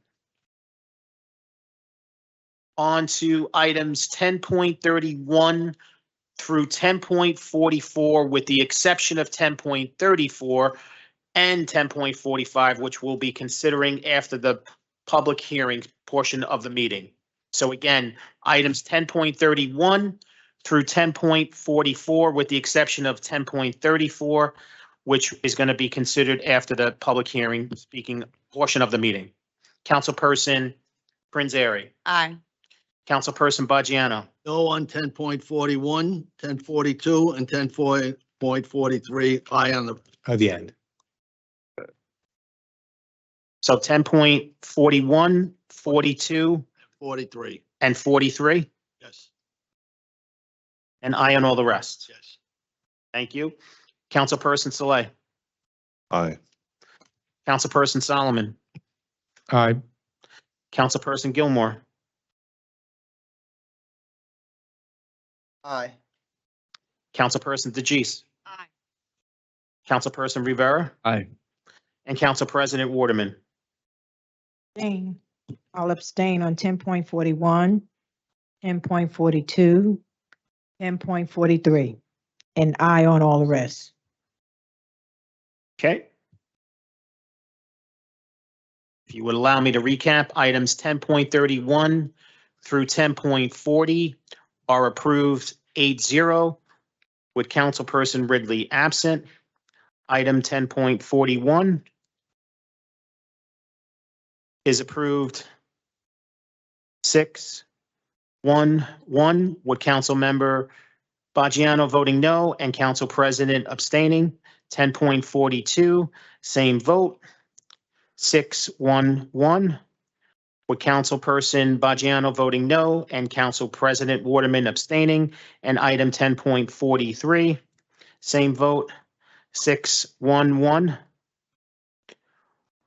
On to items 10.31 through 10.44 with the exception of 10.34 and 10.45, which we'll be considering after the public hearing portion of the meeting. So again, items 10.31 through 10.44 with the exception of 10.34, which is going to be considered after the public hearing speaking portion of the meeting. Councilperson Prince Airy. Aye. Councilperson Bajano. No on 10.41, 10.42, and 10.43. Aye on The end. So 10.41, 42, 43. and 43, Yes. and aye on all the rest. Yes. Thank you. Councilperson Saleh. Aye. Councilperson Solomon. Aye. Councilperson Gilmore. Aye. Councilperson DeGise. Aye. Councilperson Rivera. Aye. And Council President Waterman. Abstain. I'll abstain on 10.41, 10.42, 10.43, and aye on all the rest. Okay. If you would allow me to recap, items 10.31 through 10.40 are approved 8-0 with Councilperson Ridley absent. Item 10.41 is approved 6-1-1 with Councilmember Baggiano voting no and Council President abstaining. 10.42, same vote, 6-1-1 with Councilperson Baggiano voting no and Council President Waterman abstaining. And item 10.43, same vote, 6-1-1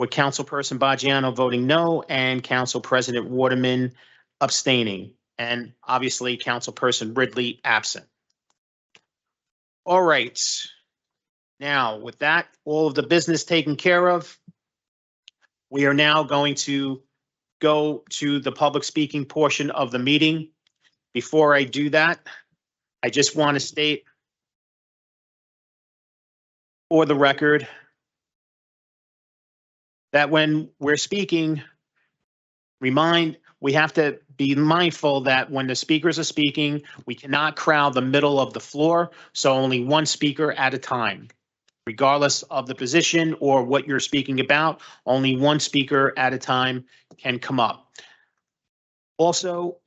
with Councilperson Baggiano voting no and Council President Waterman abstaining. And obviously Councilperson Ridley absent. All right. Now, with that, all of the business taken care of, we are now going to go to the public speaking portion of the meeting. Before I do that, I just want to state for the record that when we're speaking, we have to be mindful that when the speakers are speaking, we cannot crowd the middle of the floor, so only one speaker at a time. Regardless of the position or what you're speaking about, only one speaker at a time can come up. Also,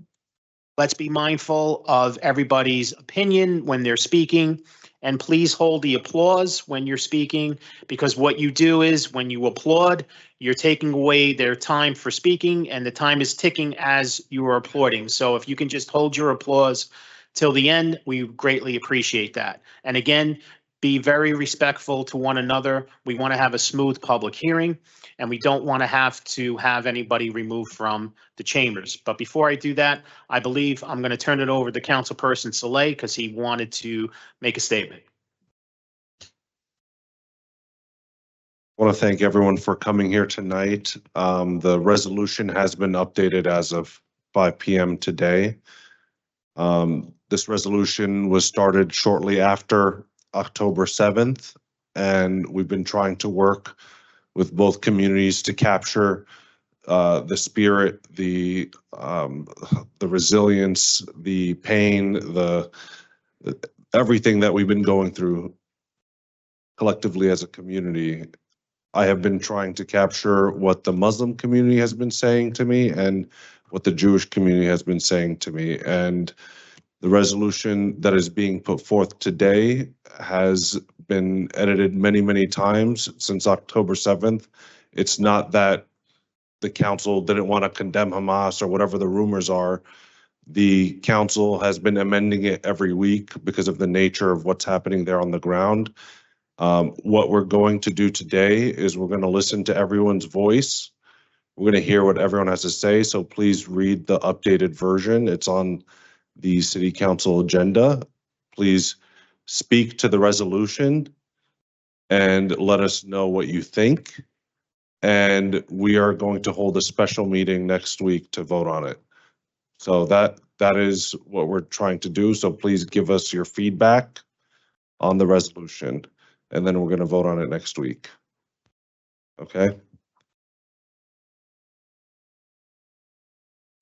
let's be mindful of everybody's opinion when they're speaking, and please hold the applause when you're speaking, because what you do is when you applaud, you're taking away their time for speaking, and the time is ticking as you are applauding. So if you can just hold your applause till the end, we greatly appreciate that. And again, be very respectful to one another. We want to have a smooth public hearing, and we don't want to have anybody removed from the chambers. But before I do that, I believe I'm going to turn it over to Councilperson Saleh because he wanted to make a statement. I want to thank everyone for coming here tonight. The resolution has been updated as of 5 p.m. today. This resolution was started shortly after October 7th, and we've been trying to work with both communities to capture the spirit, the resilience, the pain, everything that we've been going through collectively as a community. I have been trying to capture what the Muslim community has been saying to me and what the Jewish community has been saying to me. And the resolution that is being put forth today has been edited many, many times since October 7th. It's not that the council didn't want to condemn Hamas or whatever the rumors are. The council has been amending it every week because of the nature of what's happening there on the ground. What we're going to do today is we're going to listen to everyone's voice. We're going to hear what everyone has to say. So please read the updated version. It's on the city council agenda. Please speak to the resolution and let us know what you think. And we are going to hold a special meeting next week to vote on it. So that is what we're trying to do. So please give us your feedback on the resolution, and then we're going to vote on it next week. Okay?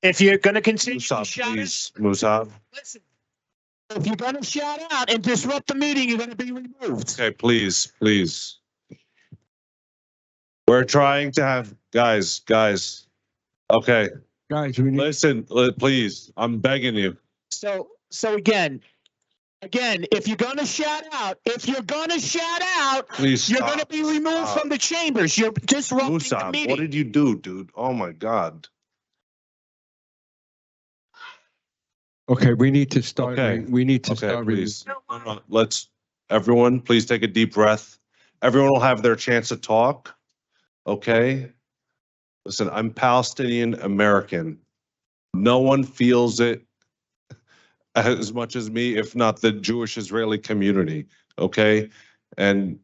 If you're going to continue Musab, to shout, please. Musab. listen. If you're going to shout out and disrupt the meeting, you're going to be removed. Okay, please, please. We're trying to have, guys. Okay. Guys, we need. Listen, please, I'm begging you. So again, if you're going to shout out, Please you're stop. going to be removed from the chambers. You're disrupting the Musab, meeting. what did you do, dude? Oh my God. Okay, we need to start. Okay. We need to Okay, start. please. No, everyone, please take a deep breath. Everyone will have their chance to talk. Okay? Listen, I'm Palestinian American. No one feels it as much as me, if not the Jewish Israeli community. Okay? And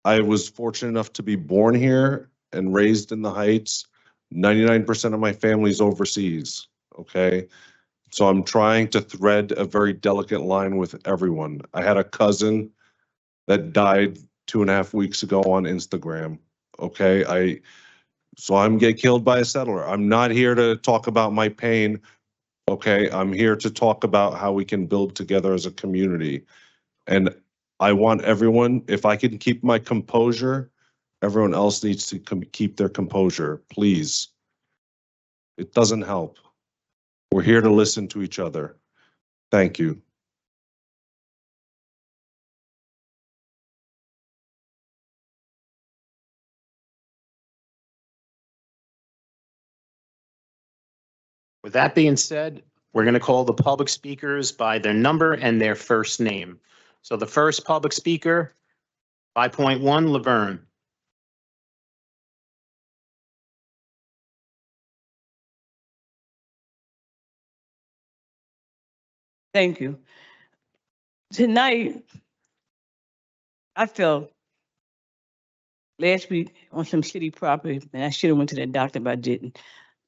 I was fortunate enough to be born here and raised in the Heights. 99% of my family's overseas. Okay? So I'm trying to thread a very delicate line with everyone. I had a cousin that died 2.5 weeks ago on Instagram. Okay, so I'm get killed by a settler. I'm not here to talk about my pain. Okay, I'm here to talk about how we can build together as a community. And I want everyone, if I can keep my composure, everyone else needs to keep their composure, please. It doesn't help. We're here to listen to each other. Thank you. With that being said, we're going to call the public speakers by their number and their first name. So the first public speaker, 5.1, Laverne. Thank you. Tonight, I felt last week on some city property, and I should have went to the doctor, but I didn't.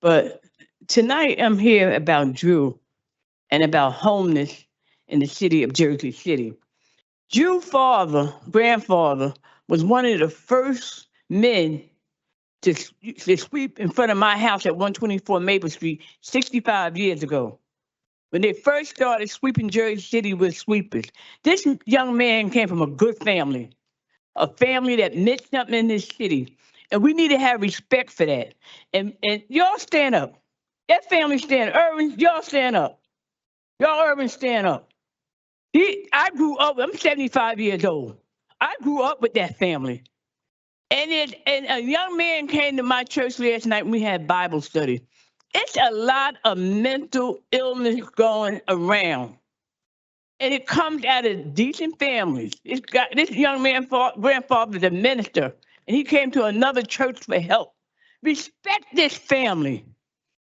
But tonight, I'm here about Drew and about homeless in the city of Jersey City. Drew's grandfather, was one of the first men to sweep in front of my house at 124 Maple Street 65 years ago. When they first started sweeping Jersey City with sweepers, this young man came from a good family, a family that meant something in this city. And we need to have respect for that. And y'all stand up. That family stand up. Urban, y'all stand up. Y'all urban stand up. I grew up, I'm 75 years old. I grew up with that family. And a young man came to my church last night when we had Bible study. It's a lot of mental illness going around. And it comes out of decent families. This young man's grandfather is a minister, and he came to another church for help. Respect this family.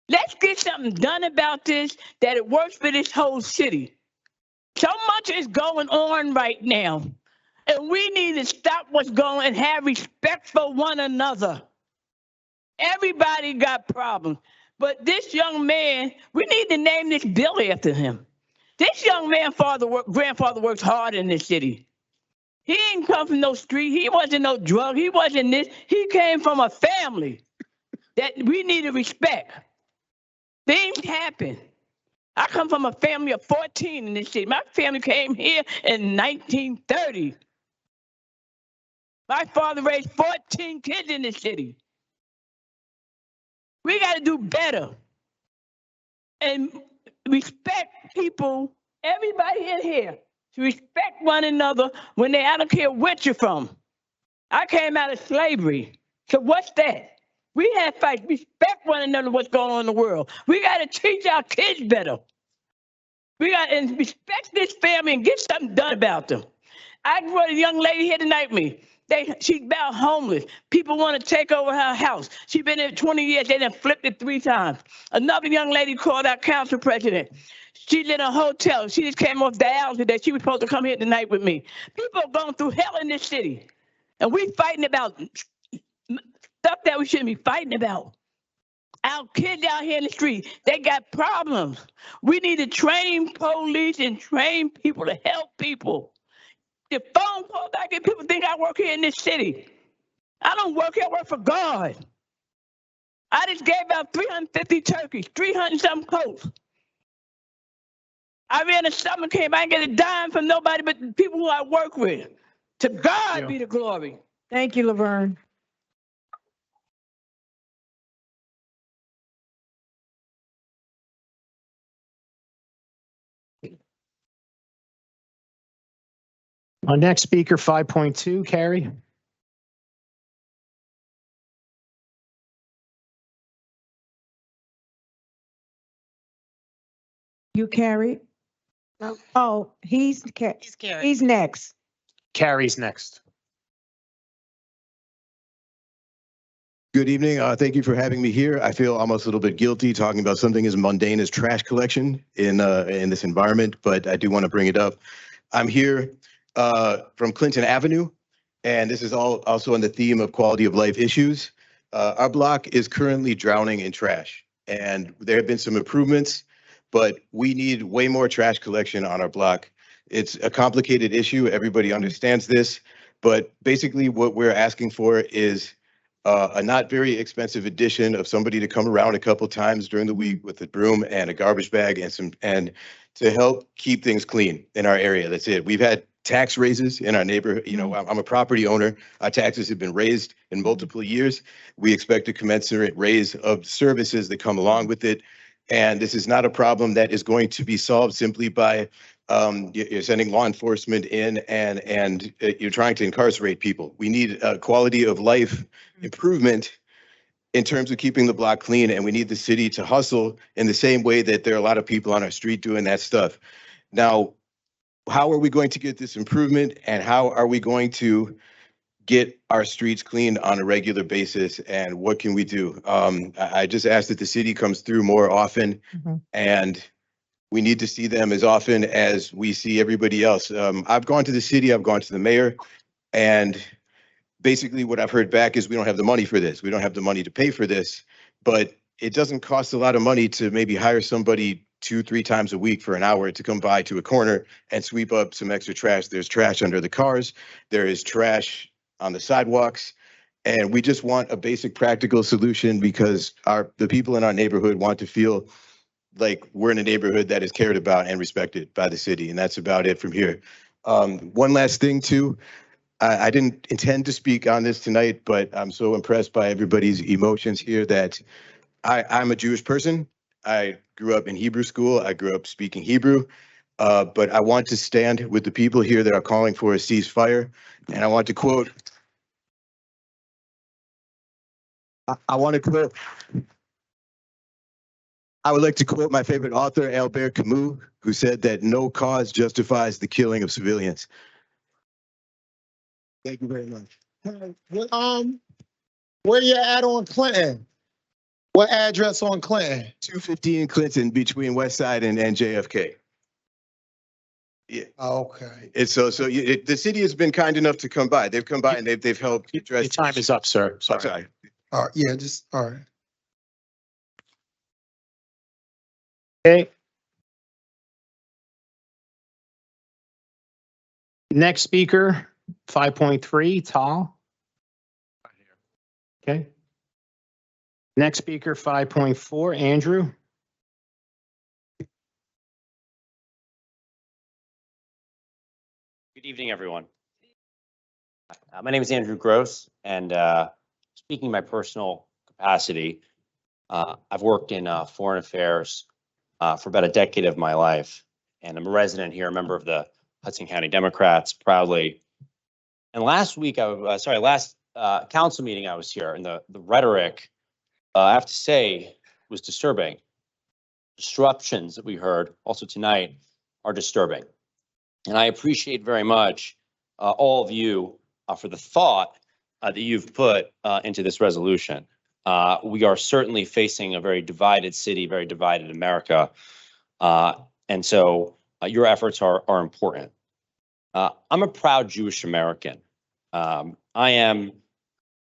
Let's get something done about this, that it works for this whole city. So much is going on right now, and we need to stop what's going and have respect for one another. Everybody got problems, but this young man, we need to name this bill after him. This young man, grandfather works hard in this city. He ain't come from no street. He wasn't no drug. He wasn't this. He came from a family that we need to respect. Things happen. I come from a family of 14 in this city. My family came here in 1930. My father raised 14 kids in this city. We got to do better and respect people, everybody in here, to respect one another when I don't care where you're from. I came out of slavery. So what's that? We have fights. Respect one another what's going on in the world. We got to teach our kids better. We got to respect this family and get something done about them. I brought a young lady here tonight with me. She's about homeless. People want to take over her house. She's been there 20 years. They done flipped it 3 times. Another young lady called our council president. She's in a hotel. She just came off dialysis that she was supposed to come here tonight with me. People are going through hell in this city. And we fighting about stuff that we shouldn't be fighting about. Our kids out here in the street, they got problems. We need to train police and train people to help people. The phone calls I get, people think I work here in this city. I don't work here, I work for God. I just gave out 350 turkeys, 300 something coats. I ran a summer camp, I ain't get a dime from nobody but the people who I work with. To God be the glory. Thank you, Laverne. Our next speaker, 5.2, Carrie. You carried? No. Oh, he's Carrie. he's next. Carrie's next. Good evening. Thank you for having me here. I feel almost a little bit guilty talking about something as mundane as trash collection in this environment, but I do want to bring it up. I'm here from Clinton Avenue, and this is also on the theme of quality of life issues. Our block is currently drowning in trash, and there have been some improvements, but we need way more trash collection on our block. It's a complicated issue. Everybody understands this, but basically what we're asking for is a not very expensive addition of somebody to come around a couple times during the week with a broom and a garbage bag and to help keep things clean in our area. That's it. We've had tax raises in our neighborhood. You know, I'm a property owner. Our taxes have been raised in multiple years. We expect a commensurate raise of services that come along with it. And this is not a problem that is going to be solved simply by you're sending law enforcement in and you're trying to incarcerate people. We need a quality of life improvement in terms of keeping the block clean, and we need the city to hustle in the same way that there are a lot of people on our street doing that stuff. Now, how are we going to get this improvement, and how are we going to get our streets cleaned on a regular basis, and what can we do? I just ask that the city comes through more often, and we need to see them as often as we see everybody else. I've gone to the city, I've gone to the mayor, and basically what I've heard back is we don't have the money for this. We don't have the money to pay for this, but it doesn't cost a lot of money to maybe hire somebody 2-3 times a week for an hour to come by to a corner and sweep up some extra trash. There's trash under the cars. There is trash on the sidewalks. And we just want a basic practical solution because the people in our neighborhood want to feel like we're in a neighborhood that is cared about and respected by the city. And that's about it from here. One last thing too. I didn't intend to speak on this tonight, but I'm so impressed by everybody's emotions here that I'm a Jewish person. I grew up in Hebrew school. I grew up speaking Hebrew. But I want to stand with the people here that are calling for a ceasefire. And I want to quote, I would like to quote my favorite author, Albert Camus, who said that no cause justifies the killing of civilians. Thank you very much. Where you at on Clinton? What address on Clinton? 215 Clinton between West Side and JFK. Yeah. Okay. It's the city has been kind enough to come by. They've come by and they've helped address. Your time is up, sir. Sorry. All right, yeah, just, all right. Okay. Next speaker, 5.3, Tal. Okay. Next speaker, 5.4, Andrew. Good evening, everyone. My name is Andrew Gross, and speaking in my personal capacity, I've worked in foreign affairs for about a decade of my life, and I'm a resident here, a member of the Hudson County Democrats, proudly. And last week, last council meeting I was here, and the rhetoric, I have to say, was disturbing. Disruptions that we heard also tonight are disturbing. And I appreciate very much all of you for the thought that you've put into this resolution. We are certainly facing a very divided city, very divided America. And so your efforts are important. I'm a proud Jewish American. I am,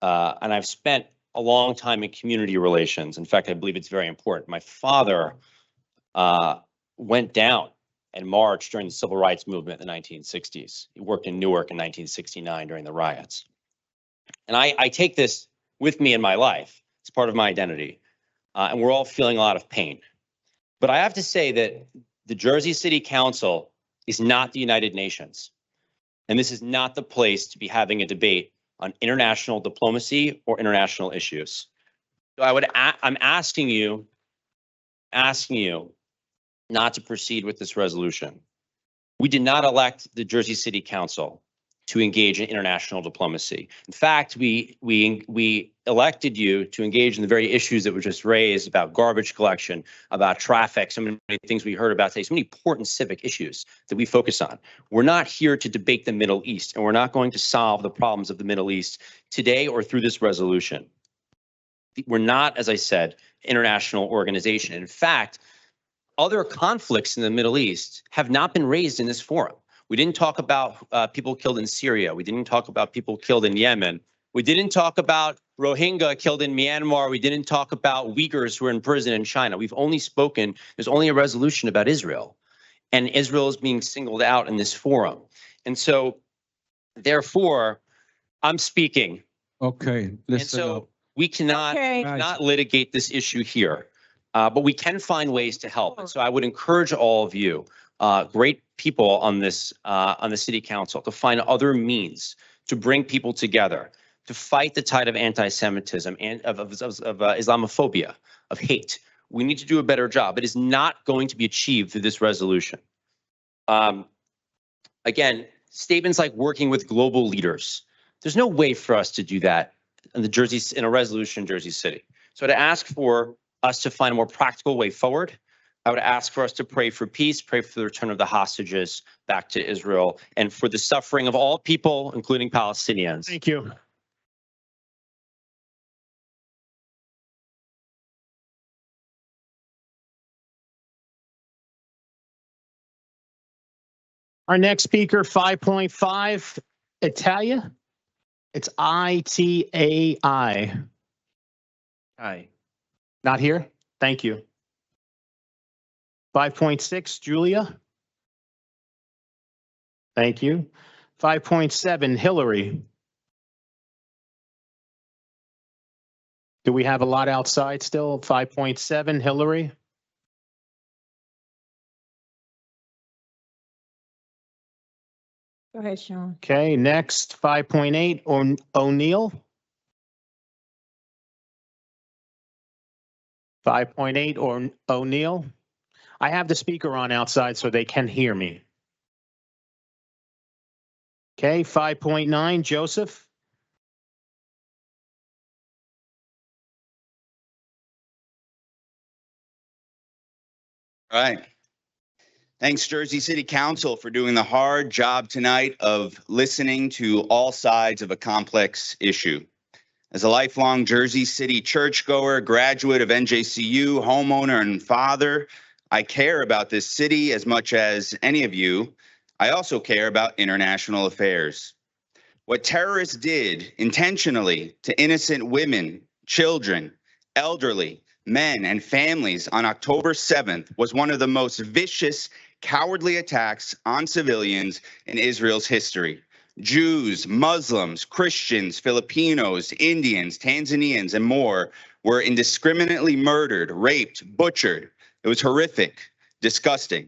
and I've spent a long time in community relations. In fact, I believe it's very important. My father went down and marched during the civil rights movement in the 1960s. He worked in Newark in 1969 during the riots. And I take this with me in my life. It's part of my identity. And we're all feeling a lot of pain. But I have to say that the Jersey City Council is not the United Nations. And this is not the place to be having a debate on international diplomacy or international issues. So I'm asking you not to proceed with this resolution. We did not elect the Jersey City Council to engage in international diplomacy. In fact, we elected you to engage in the very issues that were just raised about garbage collection, about traffic, so many things we heard about today, so many important civic issues that we focus on. We're not here to debate the Middle East, and we're not going to solve the problems of the Middle East today or through this resolution. We're not, as I said, an international organization. In fact, other conflicts in the Middle East have not been raised in this forum. We didn't talk about people killed in Syria. We didn't talk about people killed in Yemen. We didn't talk about Rohingya killed in Myanmar. We didn't talk about Uyghurs who are in prison in China. We've only spoken, there's only a resolution about Israel. And Israel is being singled out in this forum. And so, therefore, I'm speaking. Okay, listen up. We cannot not litigate this issue here, but we can find ways to help. And so I would encourage all of you, great people on the city council to find other means to bring people together, to fight the tide of anti-Semitism and of Islamophobia, of hate. We need to do a better job. It is not going to be achieved through this resolution. Again, statements like working with global leaders. There's no way for us to do that in a resolution in Jersey City. So to ask for us to find a more practical way forward, I would ask for us to pray for peace, pray for the return of the hostages back to Israel, and for the suffering of all people, including Palestinians. Thank you. Our next speaker, 5.5, Italia. It's I-T-A-I. Hi. Not here? Thank you. 5.6, Julia. Thank you. 5.7, Hillary. Do we have a lot outside still? 5.7, Hillary. Go ahead, Sean. Okay, next, 5.8, O'Neill. 5.8, or O'Neill. I have the speaker on outside so they can hear me. Okay, 5.9, Joseph. All right. Thanks, Jersey City Council, for doing the hard job tonight of listening to all sides of a complex issue. As a lifelong Jersey City churchgoer, graduate of NJCU, homeowner, and father, I care about this city as much as any of you. I also care about international affairs. What terrorists did intentionally to innocent women, children, elderly, men, and families on October 7th was one of the most vicious, cowardly attacks on civilians in Israel's history. Jews, Muslims, Christians, Filipinos, Indians, Tanzanians, and more were indiscriminately murdered, raped, butchered. It was horrific, disgusting.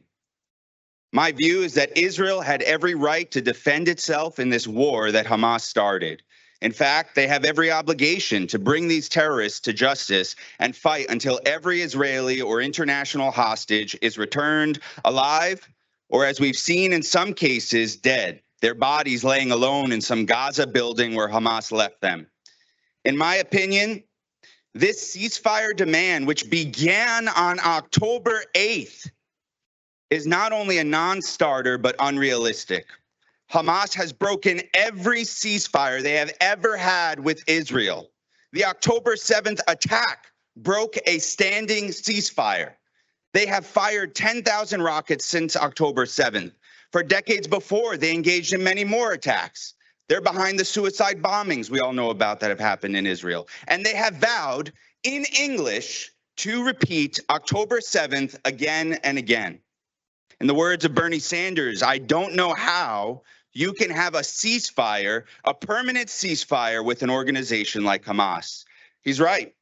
My view is that Israel had every right to defend itself in this war that Hamas started. In fact, they have every obligation to bring these terrorists to justice and fight until every Israeli or international hostage is returned alive, or as we've seen in some cases, dead, their bodies laying alone in some Gaza building where Hamas left them. In my opinion, this ceasefire demand, which began on October 8th, is not only a non-starter, but unrealistic. Hamas has broken every ceasefire they have ever had with Israel. The October 7th attack broke a standing ceasefire. They have fired 10,000 rockets since October 7th. For decades before, they engaged in many more attacks. They're behind the suicide bombings we all know about that have happened in Israel. And they have vowed in English to repeat October 7th again and again. In the words of Bernie Sanders, I don't know how you can have a ceasefire, a permanent ceasefire with an organization like Hamas. He's right,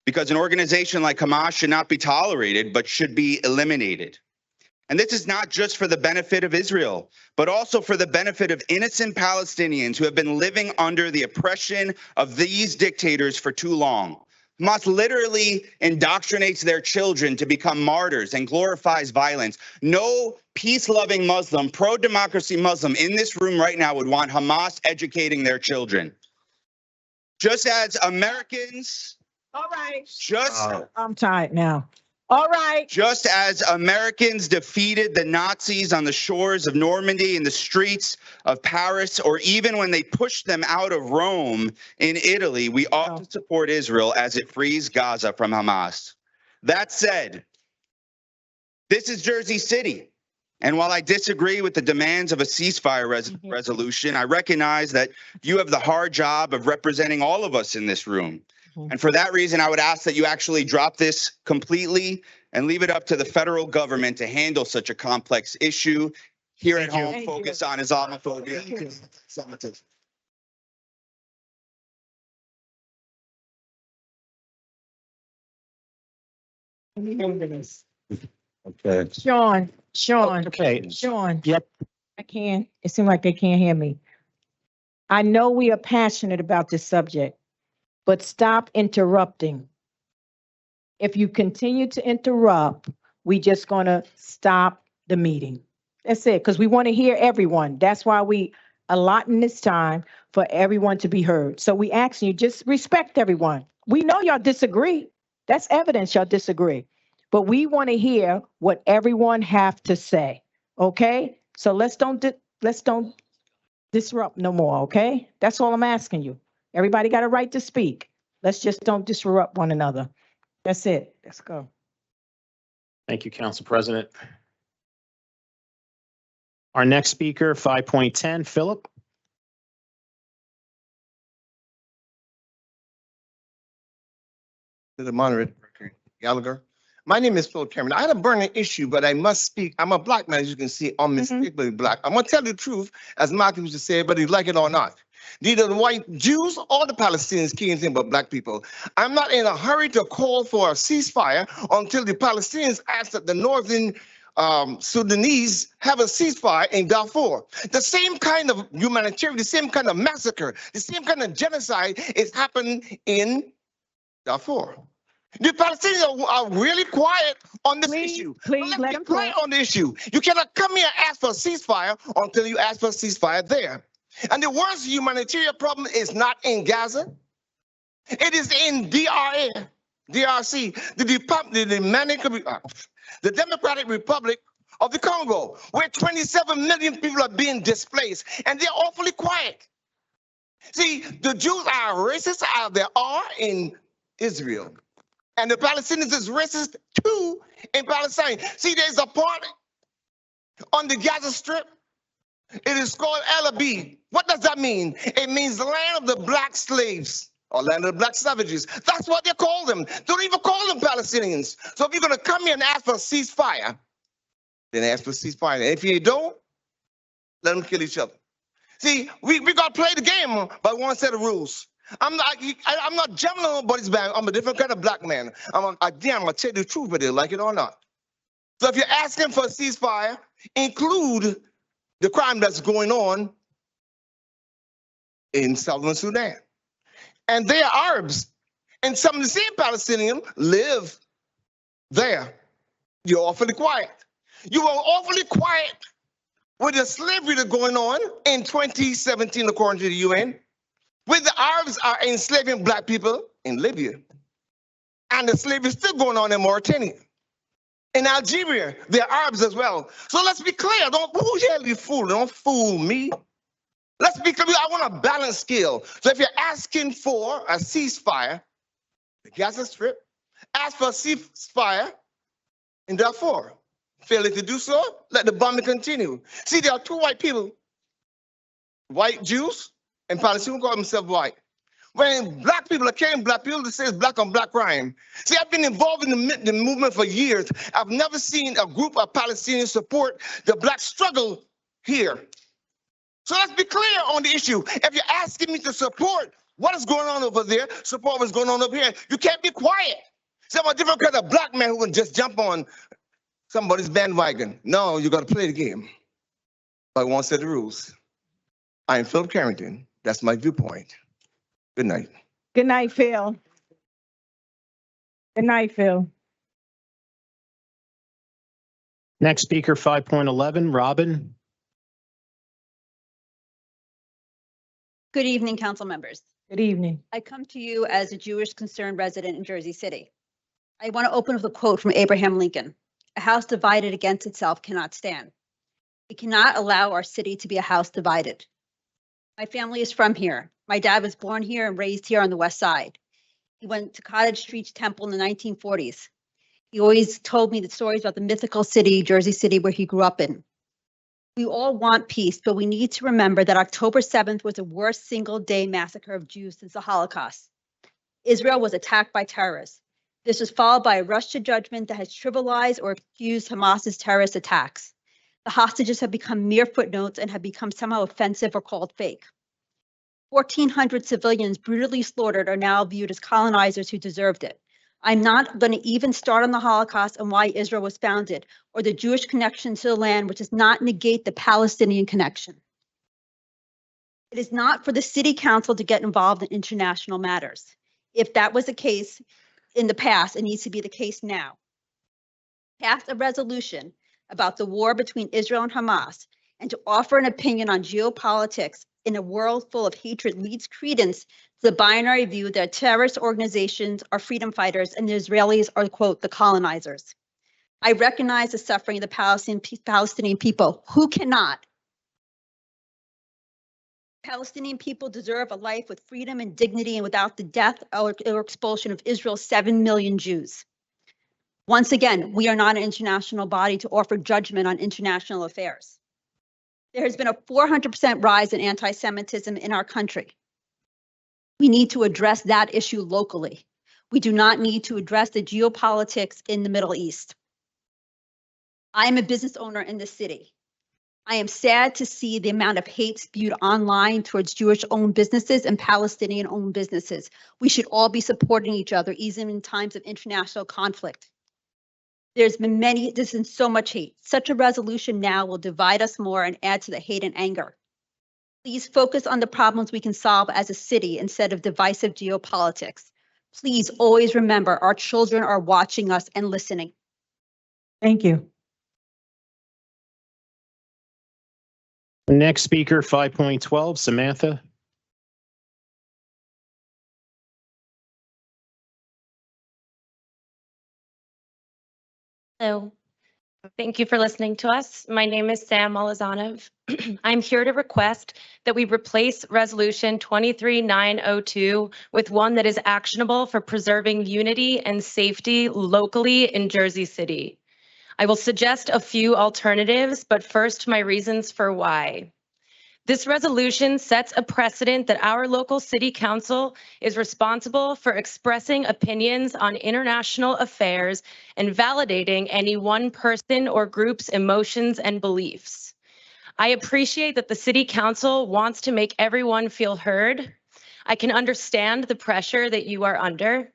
because an organization like Hamas should not be tolerated, but should be eliminated. And this is not just for the benefit of Israel, but also for the benefit of innocent Palestinians who have been living under the oppression of these dictators for too long. Hamas literally indoctrinates their children to become martyrs and glorifies violence. No peace-loving Muslim, pro-democracy Muslim in this room right now would want Hamas educating their children. Just as Americans, All right. I'm tired now. All right. Just as Americans defeated the Nazis on the shores of Normandy, in the streets of Paris, or even when they pushed them out of Rome in Italy, we ought to support Israel as it frees Gaza from Hamas. That said, this is Jersey City. And while I disagree with the demands of a ceasefire resolution, I recognize that you have the hard job of representing all of us in this room. And for that reason, I would ask that you actually drop this completely and leave it up to the federal government to handle such a complex issue. Here at home, focus on Islamophobia. Okay. Sean, Okay. Sean. Yep. It seems like they can't hear me. I know we are passionate about this subject, but stop interrupting. If you continue to interrupt, we just gonna stop the meeting. That's it, because we want to hear everyone. That's why we allotting this time for everyone to be heard. So we asking you, just respect everyone. We know y'all disagree. That's evidence y'all disagree. But we want to hear what everyone have to say. Okay? So let's don't disrupt no more, okay? That's all I'm asking you. Everybody got a right to speak. Let's just don't disrupt one another. That's it. Let's go. Thank you, Council President. Our next speaker, 5.10, Philip. To the moderator, Gallagher. My name is Phil Cameron. I had a burning issue, but I must speak. I'm a black man, as you can see, unmistakably black. I'm gonna tell you the truth, as Martin used to say, whether you like it or not. Neither the white Jews or the Palestinians care anything but black people. I'm not in a hurry to call for a ceasefire until the Palestinians ask that the northern Sudanese have a ceasefire in Darfur. The same kind of humanitarian, the same kind of massacre, the same kind of genocide is happening in Darfur. The Palestinians are really quiet on this issue. Please let Be him quiet talk. on the issue. You cannot come here and ask for a ceasefire until you ask for a ceasefire there. And the worst humanitarian problem is not in Gaza. It is in DRC, the Democratic Republic of the Congo, where 27 million people are being displaced, and they're awfully quiet. See, the Jews are racist as they are in Israel. And the Palestinians is racist too in Palestine. See, there's a part on the Gaza Strip. It is called El Abid. What does that mean? It means the land of the black slaves or land of the black savages. That's what they call them. Don't even call them Palestinians. So if you're going to come here and ask for a ceasefire, then ask for a ceasefire. And if you don't, let them kill each other. See, we got to play the game by one set of rules. I'm not jumping on nobody's back. I'm a different kind of black man. I'm going to tell you the truth, whether you like it or not. So if you're asking for a ceasefire, include the crime that's going on in Southern Sudan. And they are Arabs. And some of the same Palestinians live there. You're awfully quiet. You were awfully quiet with the slavery that's going on in 2017, according to the UN. Where the Arabs are enslaving black people in Libya. And the slavery is still going on in Mauritania. In Algeria, they're Arabs as well. So let's be clear. Don't fool me. Let's be clear. I want a balanced scale. So if you're asking for a ceasefire, the Gaza Strip, ask for a ceasefire in Darfur. Failing to do so, let the bombing continue. See, there are two white people, white Jews, and Palestinians call themselves white. When black people are killing black people, they say it's black on black crime. See, I've been involved in the movement for years. I've never seen a group of Palestinians support the black struggle here. So let's be clear on the issue. If you're asking me to support what is going on over there, support what's going on over here, you can't be quiet. See, I'm a different kind of black man who can just jump on somebody's bandwagon. No, you got to play the game. I won't set the rules. I'm Philip Carrington. That's my viewpoint. Good night. Good night, Phil. Good night, Phil. Next speaker, 5.11, Robin. Good evening, council members. Good evening. I come to you as a Jewish concerned resident in Jersey City. I want to open with a quote from Abraham Lincoln. A house divided against itself cannot stand. We cannot allow our city to be a house divided. My family is from here. My dad was born here and raised here on the West Side. He went to Cottage Street Temple in the 1940s. He always told me the stories about the mythical city, Jersey City, where he grew up in. We all want peace, but we need to remember that October 7th was the worst single-day massacre of Jews since the Holocaust. Israel was attacked by terrorists. This was followed by a rush to judgment that has trivialized or excused Hamas's terrorist attacks. The hostages have become mere footnotes and have become somehow offensive or called fake. 1,400 civilians brutally slaughtered are now viewed as colonizers who deserved it. I'm not going to even start on the Holocaust and why Israel was founded, or the Jewish connection to the land, which does not negate the Palestinian connection. It is not for the city council to get involved in international matters. If that was the case in the past, it needs to be the case now. Pass a resolution about the war between Israel and Hamas, and to offer an opinion on geopolitics in a world full of hatred leads credence to the binary view that terrorist organizations are freedom fighters and the Israelis are, quote, the colonizers. I recognize the suffering of the Palestinian people. Who cannot? Palestinian people deserve a life with freedom and dignity and without the death or expulsion of Israel's 7 million Jews. Once again, we are not an international body to offer judgment on international affairs. There has been a 400% rise in anti-Semitism in our country. We need to address that issue locally. We do not need to address the geopolitics in the Middle East. I am a business owner in the city. I am sad to see the amount of hate spewed online towards Jewish-owned businesses and Palestinian-owned businesses. We should all be supporting each other, even in times of international conflict. There's been so much hate. Such a resolution now will divide us more and add to the hate and anger. Please focus on the problems we can solve as a city instead of divisive geopolitics. Please always remember our children are watching us and listening. Thank you. Next speaker, 5.12, Samantha. Hello. Thank you for listening to us. My name is Sam Malazanov. I'm here to request that we replace Resolution 23902 with one that is actionable for preserving unity and safety locally in Jersey City. I will suggest a few alternatives, but first my reasons for why. This resolution sets a precedent that our local city council is responsible for expressing opinions on international affairs and validating any one person or group's emotions and beliefs. I appreciate that the city council wants to make everyone feel heard. I can understand the pressure that you are under.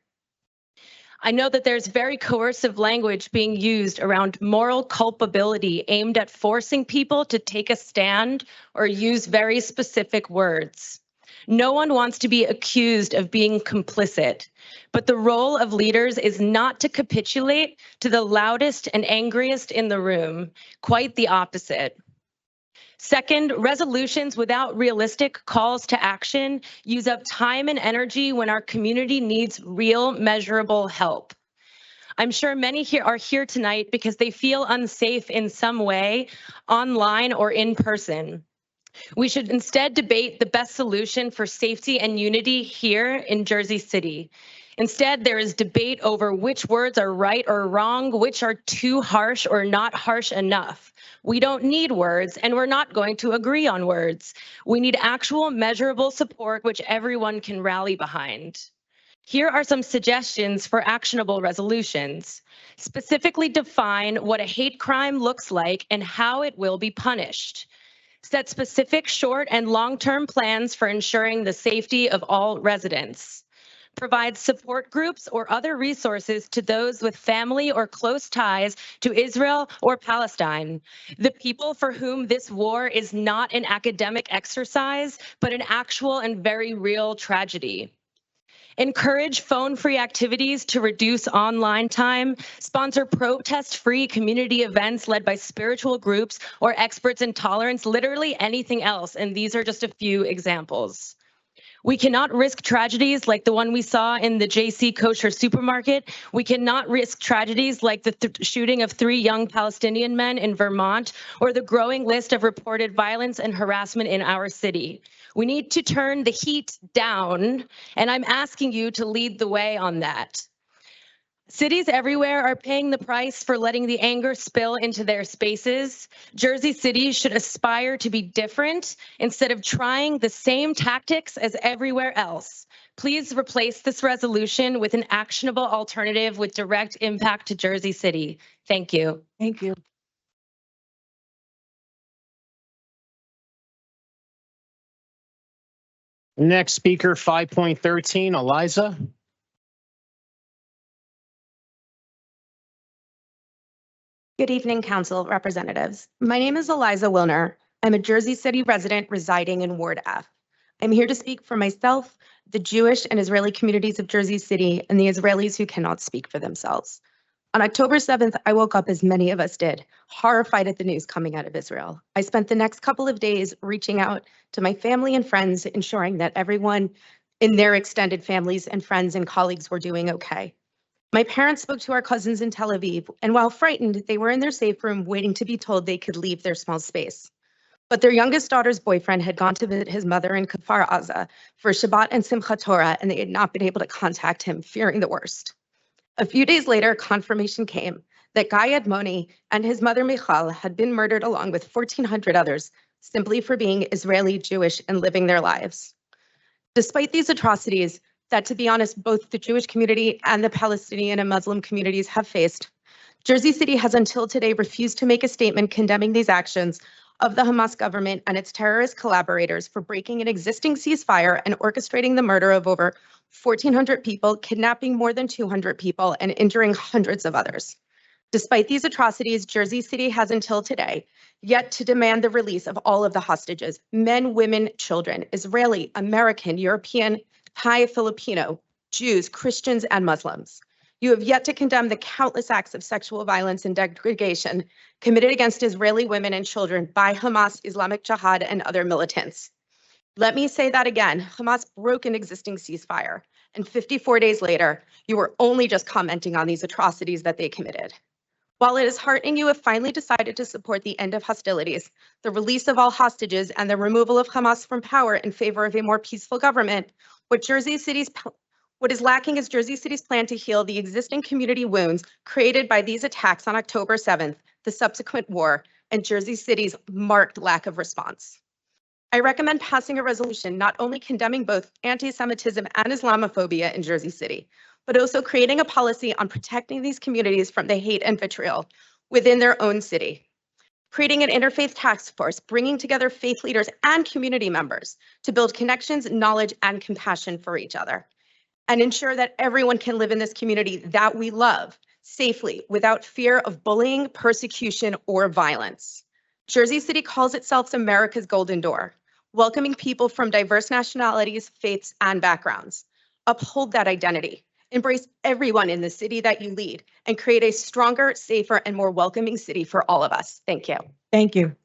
I know that there's very coercive language being used around moral culpability aimed at forcing people to take a stand or use very specific words. No one wants to be accused of being complicit, but the role of leaders is not to capitulate to the loudest and angriest in the room, quite the opposite. Second, resolutions without realistic calls to action use up time and energy when our community needs real, measurable help. I'm sure many here are here tonight because they feel unsafe in some way, online or in person. We should instead debate the best solution for safety and unity here in Jersey City. Instead, there is debate over which words are right or wrong, which are too harsh or not harsh enough. We don't need words, and we're not going to agree on words. We need actual measurable support which everyone can rally behind. Here are some suggestions for actionable resolutions. Specifically define what a hate crime looks like and how it will be punished. Set specific short and long-term plans for ensuring the safety of all residents. Provide support groups or other resources to those with family or close ties to Israel or Palestine, the people for whom this war is not an academic exercise, but an actual and very real tragedy. Encourage phone-free activities to reduce online time, sponsor protest-free community events led by spiritual groups or experts in tolerance, literally anything else, and these are just a few examples. We cannot risk tragedies like the one we saw in the JC Kosher supermarket. We cannot risk tragedies like the shooting of 3 young Palestinian men in Vermont or the growing list of reported violence and harassment in our city. We need to turn the heat down, and I'm asking you to lead the way on that. Cities everywhere are paying the price for letting the anger spill into their spaces. Jersey City should aspire to be different instead of trying the same tactics as everywhere else. Please replace this resolution with an actionable alternative with direct impact to Jersey City. Thank you. Thank you. Next speaker, 5.13, Eliza. Good evening, Council representatives. My name is Eliza Wilner. I'm a Jersey City resident residing in Ward F. I'm here to speak for myself, the Jewish and Israeli communities of Jersey City, and the Israelis who cannot speak for themselves. On October 7th, I woke up, as many of us did, horrified at the news coming out of Israel. I spent the next couple of days reaching out to my family and friends, ensuring that everyone in their extended families and friends and colleagues were doing okay. My parents spoke to our cousins in Tel Aviv, and while frightened, they were in their safe room waiting to be told they could leave their small space. But their youngest daughter's boyfriend had gone to visit his mother in Kfar Aza for Shabbat and Simchat Torah, and they had not been able to contact him, fearing the worst. A few days later, confirmation came that Guy Edmoni and his mother Michal had been murdered along with 1,400 others, simply for being Israeli, Jewish, and living their lives. Despite these atrocities that, to be honest, both the Jewish community and the Palestinian and Muslim communities have faced, Jersey City has until today refused to make a statement condemning these actions of the Hamas government and its terrorist collaborators for breaking an existing ceasefire and orchestrating the murder of over 1,400 people, kidnapping more than 200 people, and injuring hundreds of others. Despite these atrocities, Jersey City has until today yet to demand the release of all of the hostages, men, women, children, Israeli, American, European, Thai, Filipino, Jews, Christians, and Muslims. You have yet to condemn the countless acts of sexual violence and degradation committed against Israeli women and children by Hamas, Islamic Jihad, and other militants. Let me say that again. Hamas broke an existing ceasefire, and 54 days later, you were only just commenting on these atrocities that they committed. While it is heartening you have finally decided to support the end of hostilities, the release of all hostages, and the removal of Hamas from power in favor of a more peaceful government, what is lacking is Jersey City's plan to heal the existing community wounds created by these attacks on October 7th, the subsequent war, and Jersey City's marked lack of response. I recommend passing a resolution not only condemning both anti-Semitism and Islamophobia in Jersey City, but also creating a policy on protecting these communities from the hate and vitriol within their own city. Creating an interfaith task force, bringing together faith leaders and community members to build connections, knowledge, and compassion for each other, and ensure that everyone can live in this community that we love safely without fear of bullying, persecution, or violence. Jersey City calls itself America's Golden Door, welcoming people from diverse nationalities, faiths, and backgrounds. Uphold that identity. Embrace everyone in the city that you lead and create a stronger, safer, and more welcoming city for all of us. Thank you. Thank you.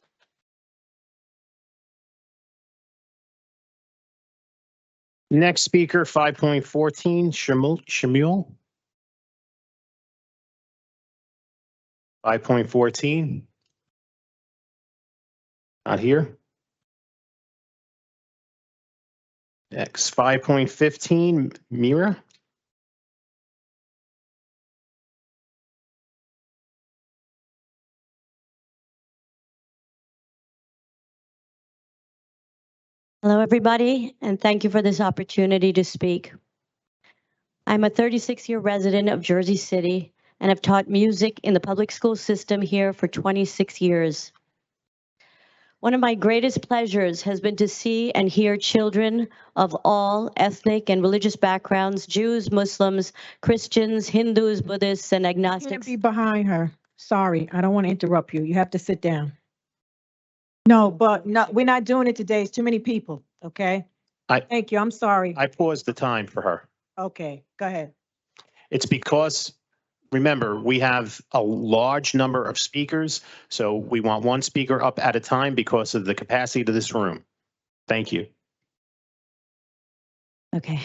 Next speaker, 5.14, Shmuel. 5.14. Not here. Next, 5.15, Mira. Hello, everybody, and thank you for this opportunity to speak. I'm a 36-year resident of Jersey City and have taught music in the public school system here for 26 years. One of my greatest pleasures has been to see and hear children of all ethnic and religious backgrounds, Jews, Muslims, Christians, Hindus, Buddhists, and You can't agnostics. be behind her. Sorry, I don't want to interrupt you. You have to sit down. No, but no, we're not doing it today. It's too many people, okay? Thank you. I'm sorry. I paused the time for her. Okay, go ahead. It's because, remember, we have a large number of speakers, so we want one speaker up at a time because of the capacity of this room. Thank you. Okay.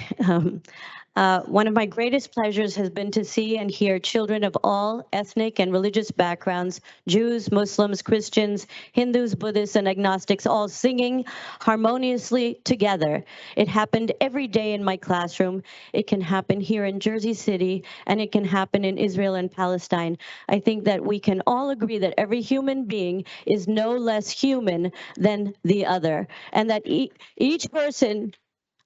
One of my greatest pleasures has been to see and hear children of all ethnic and religious backgrounds, Jews, Muslims, Christians, Hindus, Buddhists, and agnostics, all singing harmoniously together. It happened every day in my classroom. It can happen here in Jersey City, and it can happen in Israel and Palestine. I think that we can all agree that every human being is no less human than the other, and that each person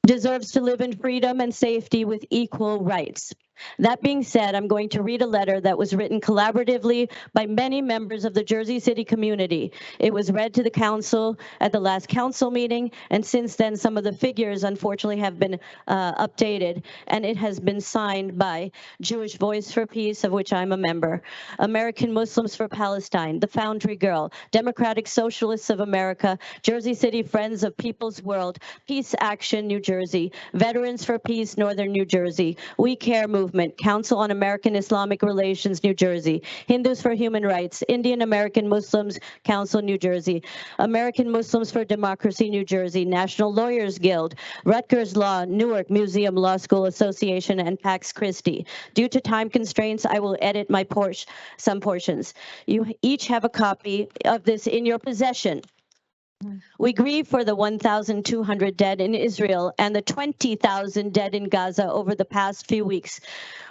deserves to live in freedom and safety with equal rights. That being said, I'm going to read a letter that was written collaboratively by many members of the Jersey City community. It was read to the council at the last council meeting, and since then, some of the figures unfortunately have been updated, and it has been signed by Jewish Voice for Peace, of which I'm a member, American Muslims for Palestine, the Foundry Girl, Democratic Socialists of America, Jersey City Friends of People's World, Peace Action New Jersey, Veterans for Peace Northern New Jersey, We Care Movement, Council on American Islamic Relations New Jersey, Hindus for Human Rights, Indian American Muslims Council New Jersey, American Muslims for Democracy New Jersey, National Lawyers Guild, Rutgers Law, Newark Museum Law School Association, and Pax Christi. Due to time constraints, I will edit some portions. You each have a copy of this in your possession. We grieve for the 1,200 dead in Israel and the 20,000 dead in Gaza over the past few weeks.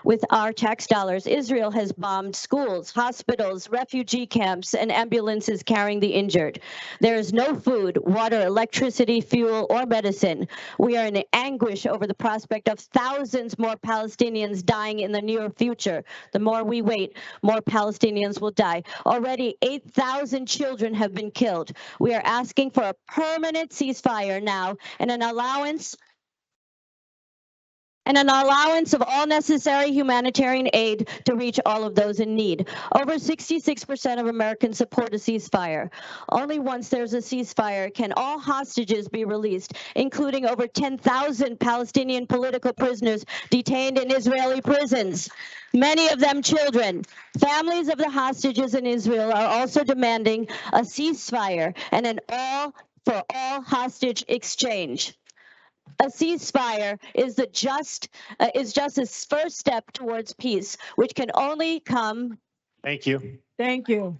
With our tax dollars, Israel has bombed schools, hospitals, refugee camps, and ambulances carrying the injured. There is no food, water, electricity, fuel, or medicine. We are in anguish over the prospect of thousands more Palestinians dying in the near future. The more we wait, more Palestinians will die. Already 8,000 children have been killed. We are asking for a permanent ceasefire now and an allowance of all necessary humanitarian aid to reach all of those in need. Over 66% of Americans support a ceasefire. Only once there's a ceasefire can all hostages be released, including over 10,000 Palestinian political prisoners detained in Israeli prisons, many of them children. Families of the hostages in Israel are also demanding a ceasefire and an all-for-all hostage exchange. A ceasefire is just a first step towards peace, which can only come. Thank you. Thank you.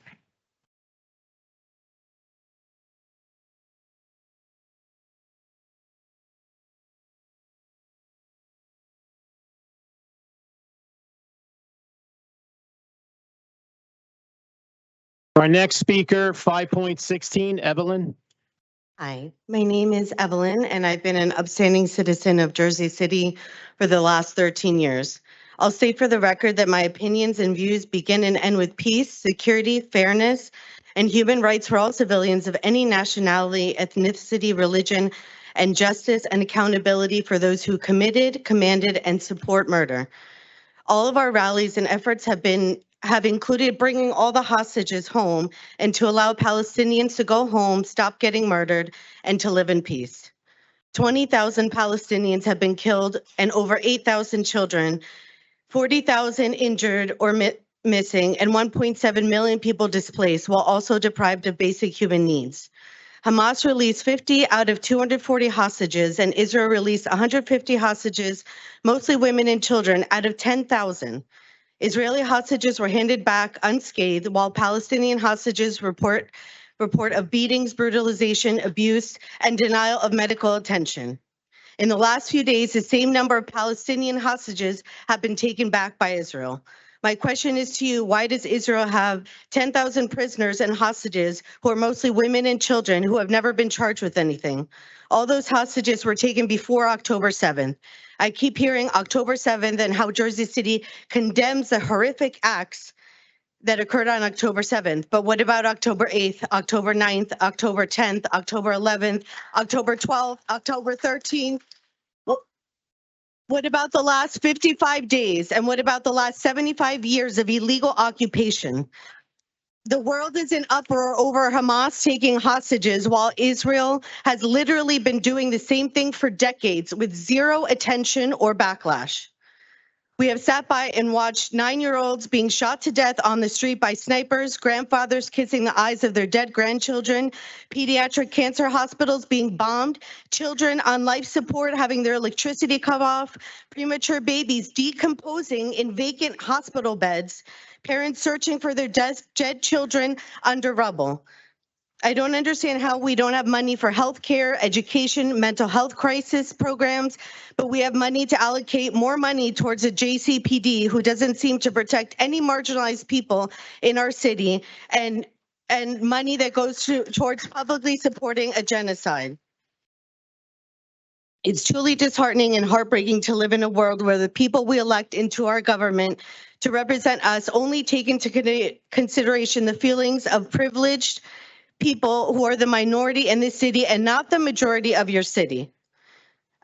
Our next speaker, 5.16, Evelyn. Hi, my name is Evelyn, and I've been an upstanding citizen of Jersey City for the last 13 years. I'll state for the record that my opinions and views begin and end with peace, security, fairness, and human rights for all civilians of any nationality, ethnicity, religion, and justice and accountability for those who committed, commanded, and support murder. All of our rallies and efforts have included bringing all the hostages home and to allow Palestinians to go home, stop getting murdered, and to live in peace. 20,000 Palestinians have been killed and over 8,000 children, 40,000 injured or missing, and 1.7 million people displaced while also deprived of basic human needs. Hamas released 50 out of 240 hostages, and Israel released 150 hostages, mostly women and children, out of 10,000. Israeli hostages were handed back unscathed, while Palestinian hostages report of beatings, brutalization, abuse, and denial of medical attention. In the last few days, the same number of Palestinian hostages have been taken back by Israel. My question is to you, why does Israel have 10,000 prisoners and hostages who are mostly women and children who have never been charged with anything? All those hostages were taken before October 7th. I keep hearing October 7th and how Jersey City condemns the horrific acts that occurred on October 7th. But what about October 8th, October 9th, October 10th, October 11th, October 12th, October 13th? What about the last 55 days? And what about the last 75 years of illegal occupation? The world is in uproar over Hamas taking hostages while Israel has literally been doing the same thing for decades with zero attention or backlash. We have sat by and watched 9-year-olds being shot to death on the street by snipers, grandfathers kissing the eyes of their dead grandchildren, pediatric cancer hospitals being bombed, children on life support having their electricity cut off, premature babies decomposing in vacant hospital beds, parents searching for their dead children under rubble. I don't understand how we don't have money for healthcare, education, mental health crisis programs, but we have money to allocate more money towards a JCPD who doesn't seem to protect any marginalized people in our city, and money that goes towards publicly supporting a genocide. It's truly disheartening and heartbreaking to live in a world where the people we elect into our government to represent us only take into consideration the feelings of privileged people who are the minority in this city and not the majority of your city.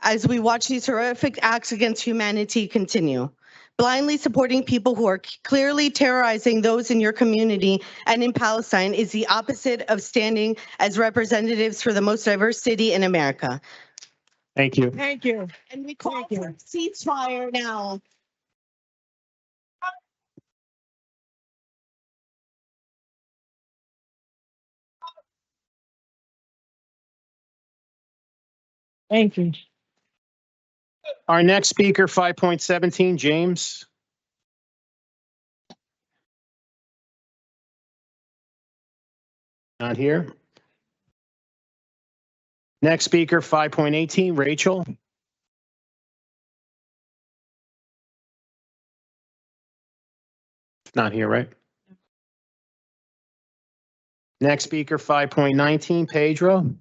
As we watch these horrific acts against humanity continue, blindly supporting people who are clearly terrorizing those in your community and in Palestine is the opposite of standing as representatives for the most diverse city in America. Thank you. Thank you. And we call for ceasefire now. Thank you. Our next speaker, 5.17, James. Not here. Next speaker, 5.18, Rachel. Not here, right? Next speaker, 5.19, Pedro.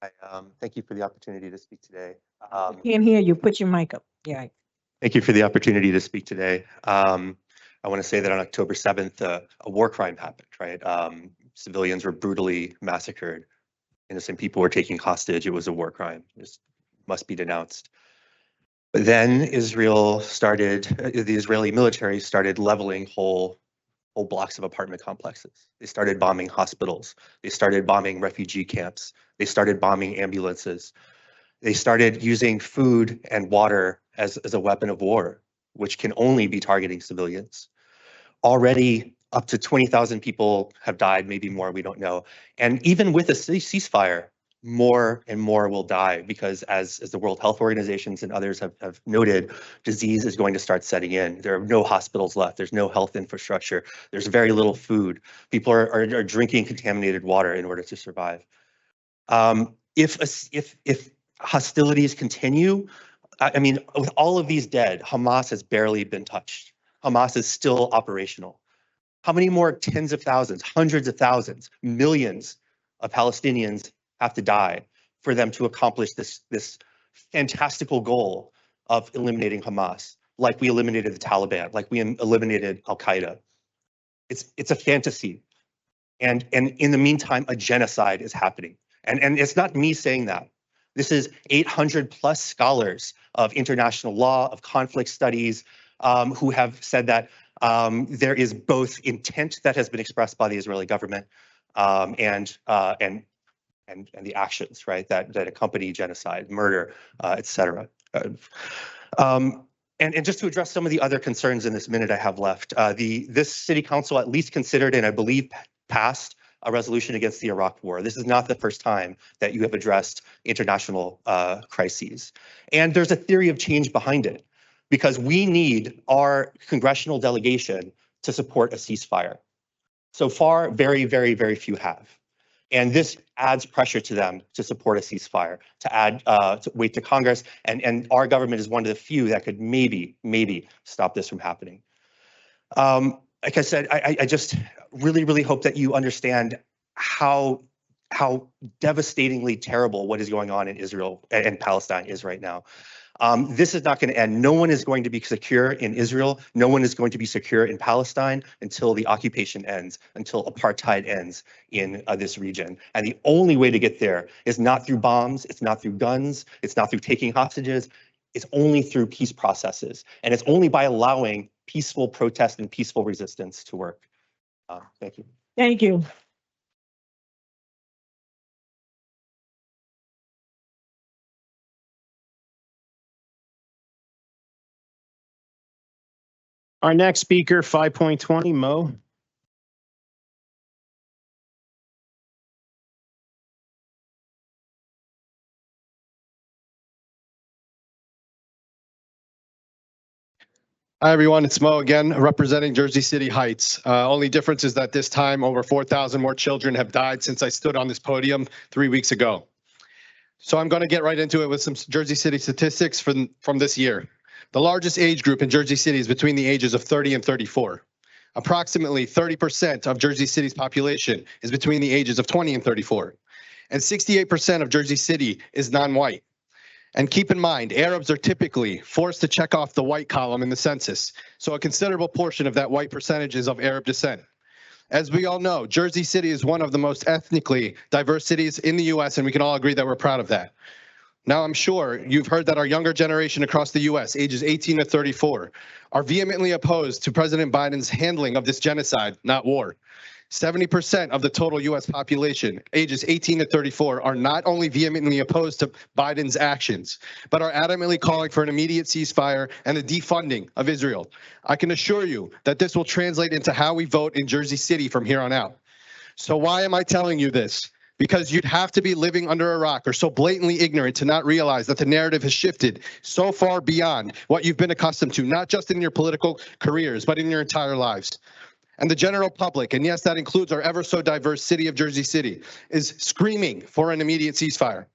Hi, thank you for the opportunity to speak today. Can't hear you. Put your mic up. Yeah. Thank you for the opportunity to speak today. I want to say that on October 7th, a war crime happened, right? Civilians were brutally massacred. Innocent people were taken hostage. It was a war crime. This must be denounced. But then Israel started, the Israeli military started leveling whole blocks of apartment complexes. They started bombing hospitals. They started bombing refugee camps. They started bombing ambulances. They started using food and water as a weapon of war, which can only be targeting civilians. Already up to 20,000 people have died, maybe more, we don't know. And even with a ceasefire, more and more will die because as the World Health Organizations and others have noted, disease is going to start setting in. There are no hospitals left. There's no health infrastructure. There's very little food. People are drinking contaminated water in order to survive. If hostilities continue, I mean, with all of these dead, Hamas has barely been touched. Hamas is still operational. How many more tens of thousands, hundreds of thousands, millions of Palestinians have to die for them to accomplish this fantastical goal of eliminating Hamas, like we eliminated the Taliban, like we eliminated Al-Qaeda? It's a fantasy. And in the meantime, a genocide is happening. And it's not me saying that. This is 800 plus scholars of international law, of conflict studies, who have said that there is both intent that has been expressed by the Israeli government and the actions, right, that accompany genocide, murder, et cetera. And just to address some of the other concerns in this minute I have left, this city council at least considered and I believe passed a resolution against the Iraq War. This is not the first time that you have addressed international crises. And there's a theory of change behind it because we need our congressional delegation to support a ceasefire. So far, very, very, very few have. And this adds pressure to them to support a ceasefire, to add weight to Congress. And our government is one of the few that could maybe stop this from happening. Like I said, I just really, really hope that you understand how devastatingly terrible what is going on in Israel and Palestine is right now. This is not going to end. No one is going to be secure in Israel. No one is going to be secure in Palestine until the occupation ends, until apartheid ends in this region. And the only way to get there is not through bombs. It's not through guns. It's not through taking hostages. It's only through peace processes. And it's only by allowing peaceful protest and peaceful resistance to work. Thank you. Thank you. Our next speaker, 5.20, Mo. Hi, everyone. It's Mo again, representing Jersey City Heights. Only difference is that this time over 4,000 more children have died since I stood on this podium 3 weeks ago. So I'm going to get right into it with some Jersey City statistics from this year. The largest age group in Jersey City is between the ages of 30 and 34. Approximately 30% of Jersey City's population is between the ages of 20 and 34. And 68% of Jersey City is non-white. And keep in mind, Arabs are typically forced to check off the white column in the census. So a considerable portion of that white percentage is of Arab descent. As we all know, Jersey City is one of the most ethnically diverse cities in the US, and we can all agree that we're proud of that. Now, I'm sure you've heard that our younger generation across the US, ages 18 to 34, are vehemently opposed to President Biden's handling of this genocide, not war. 70% of the total US population, ages 18 to 34, are not only vehemently opposed to Biden's actions, but are adamantly calling for an immediate ceasefire and the defunding of Israel. I can assure you that this will translate into how we vote in Jersey City from here on out. So why am I telling you this? Because you'd have to be living under a rock or so blatantly ignorant to not realize that the narrative has shifted so far beyond what you've been accustomed to, not just in your political careers, but in your entire lives. And the general public, and yes, that includes our ever so diverse city of Jersey City, is screaming for an immediate ceasefire.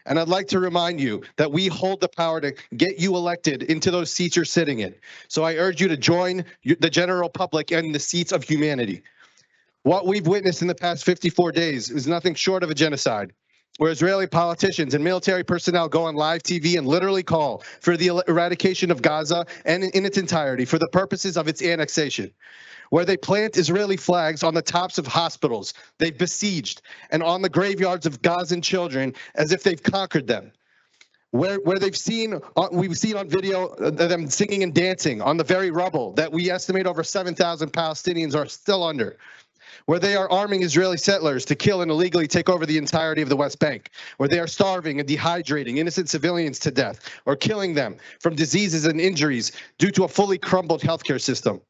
And I'd like to remind you that we hold the power to get you elected into those seats you're sitting in. So I urge you to join the general public and the seats of humanity. What we've witnessed in the past 54 days is nothing short of a genocide, where Israeli politicians and military personnel go on live TV and literally call for the eradication of Gaza and in its entirety for the purposes of its annexation, where they plant Israeli flags on the tops of hospitals they've besieged and on the graveyards of Gazan children as if they've conquered them. Where we've seen on video them singing and dancing on the very rubble that we estimate over 7,000 Palestinians are still under. Where they are arming Israeli settlers to kill and illegally take over the entirety of the West Bank, where they are starving and dehydrating innocent civilians to death or killing them from diseases and injuries due to a fully crumbled healthcare system.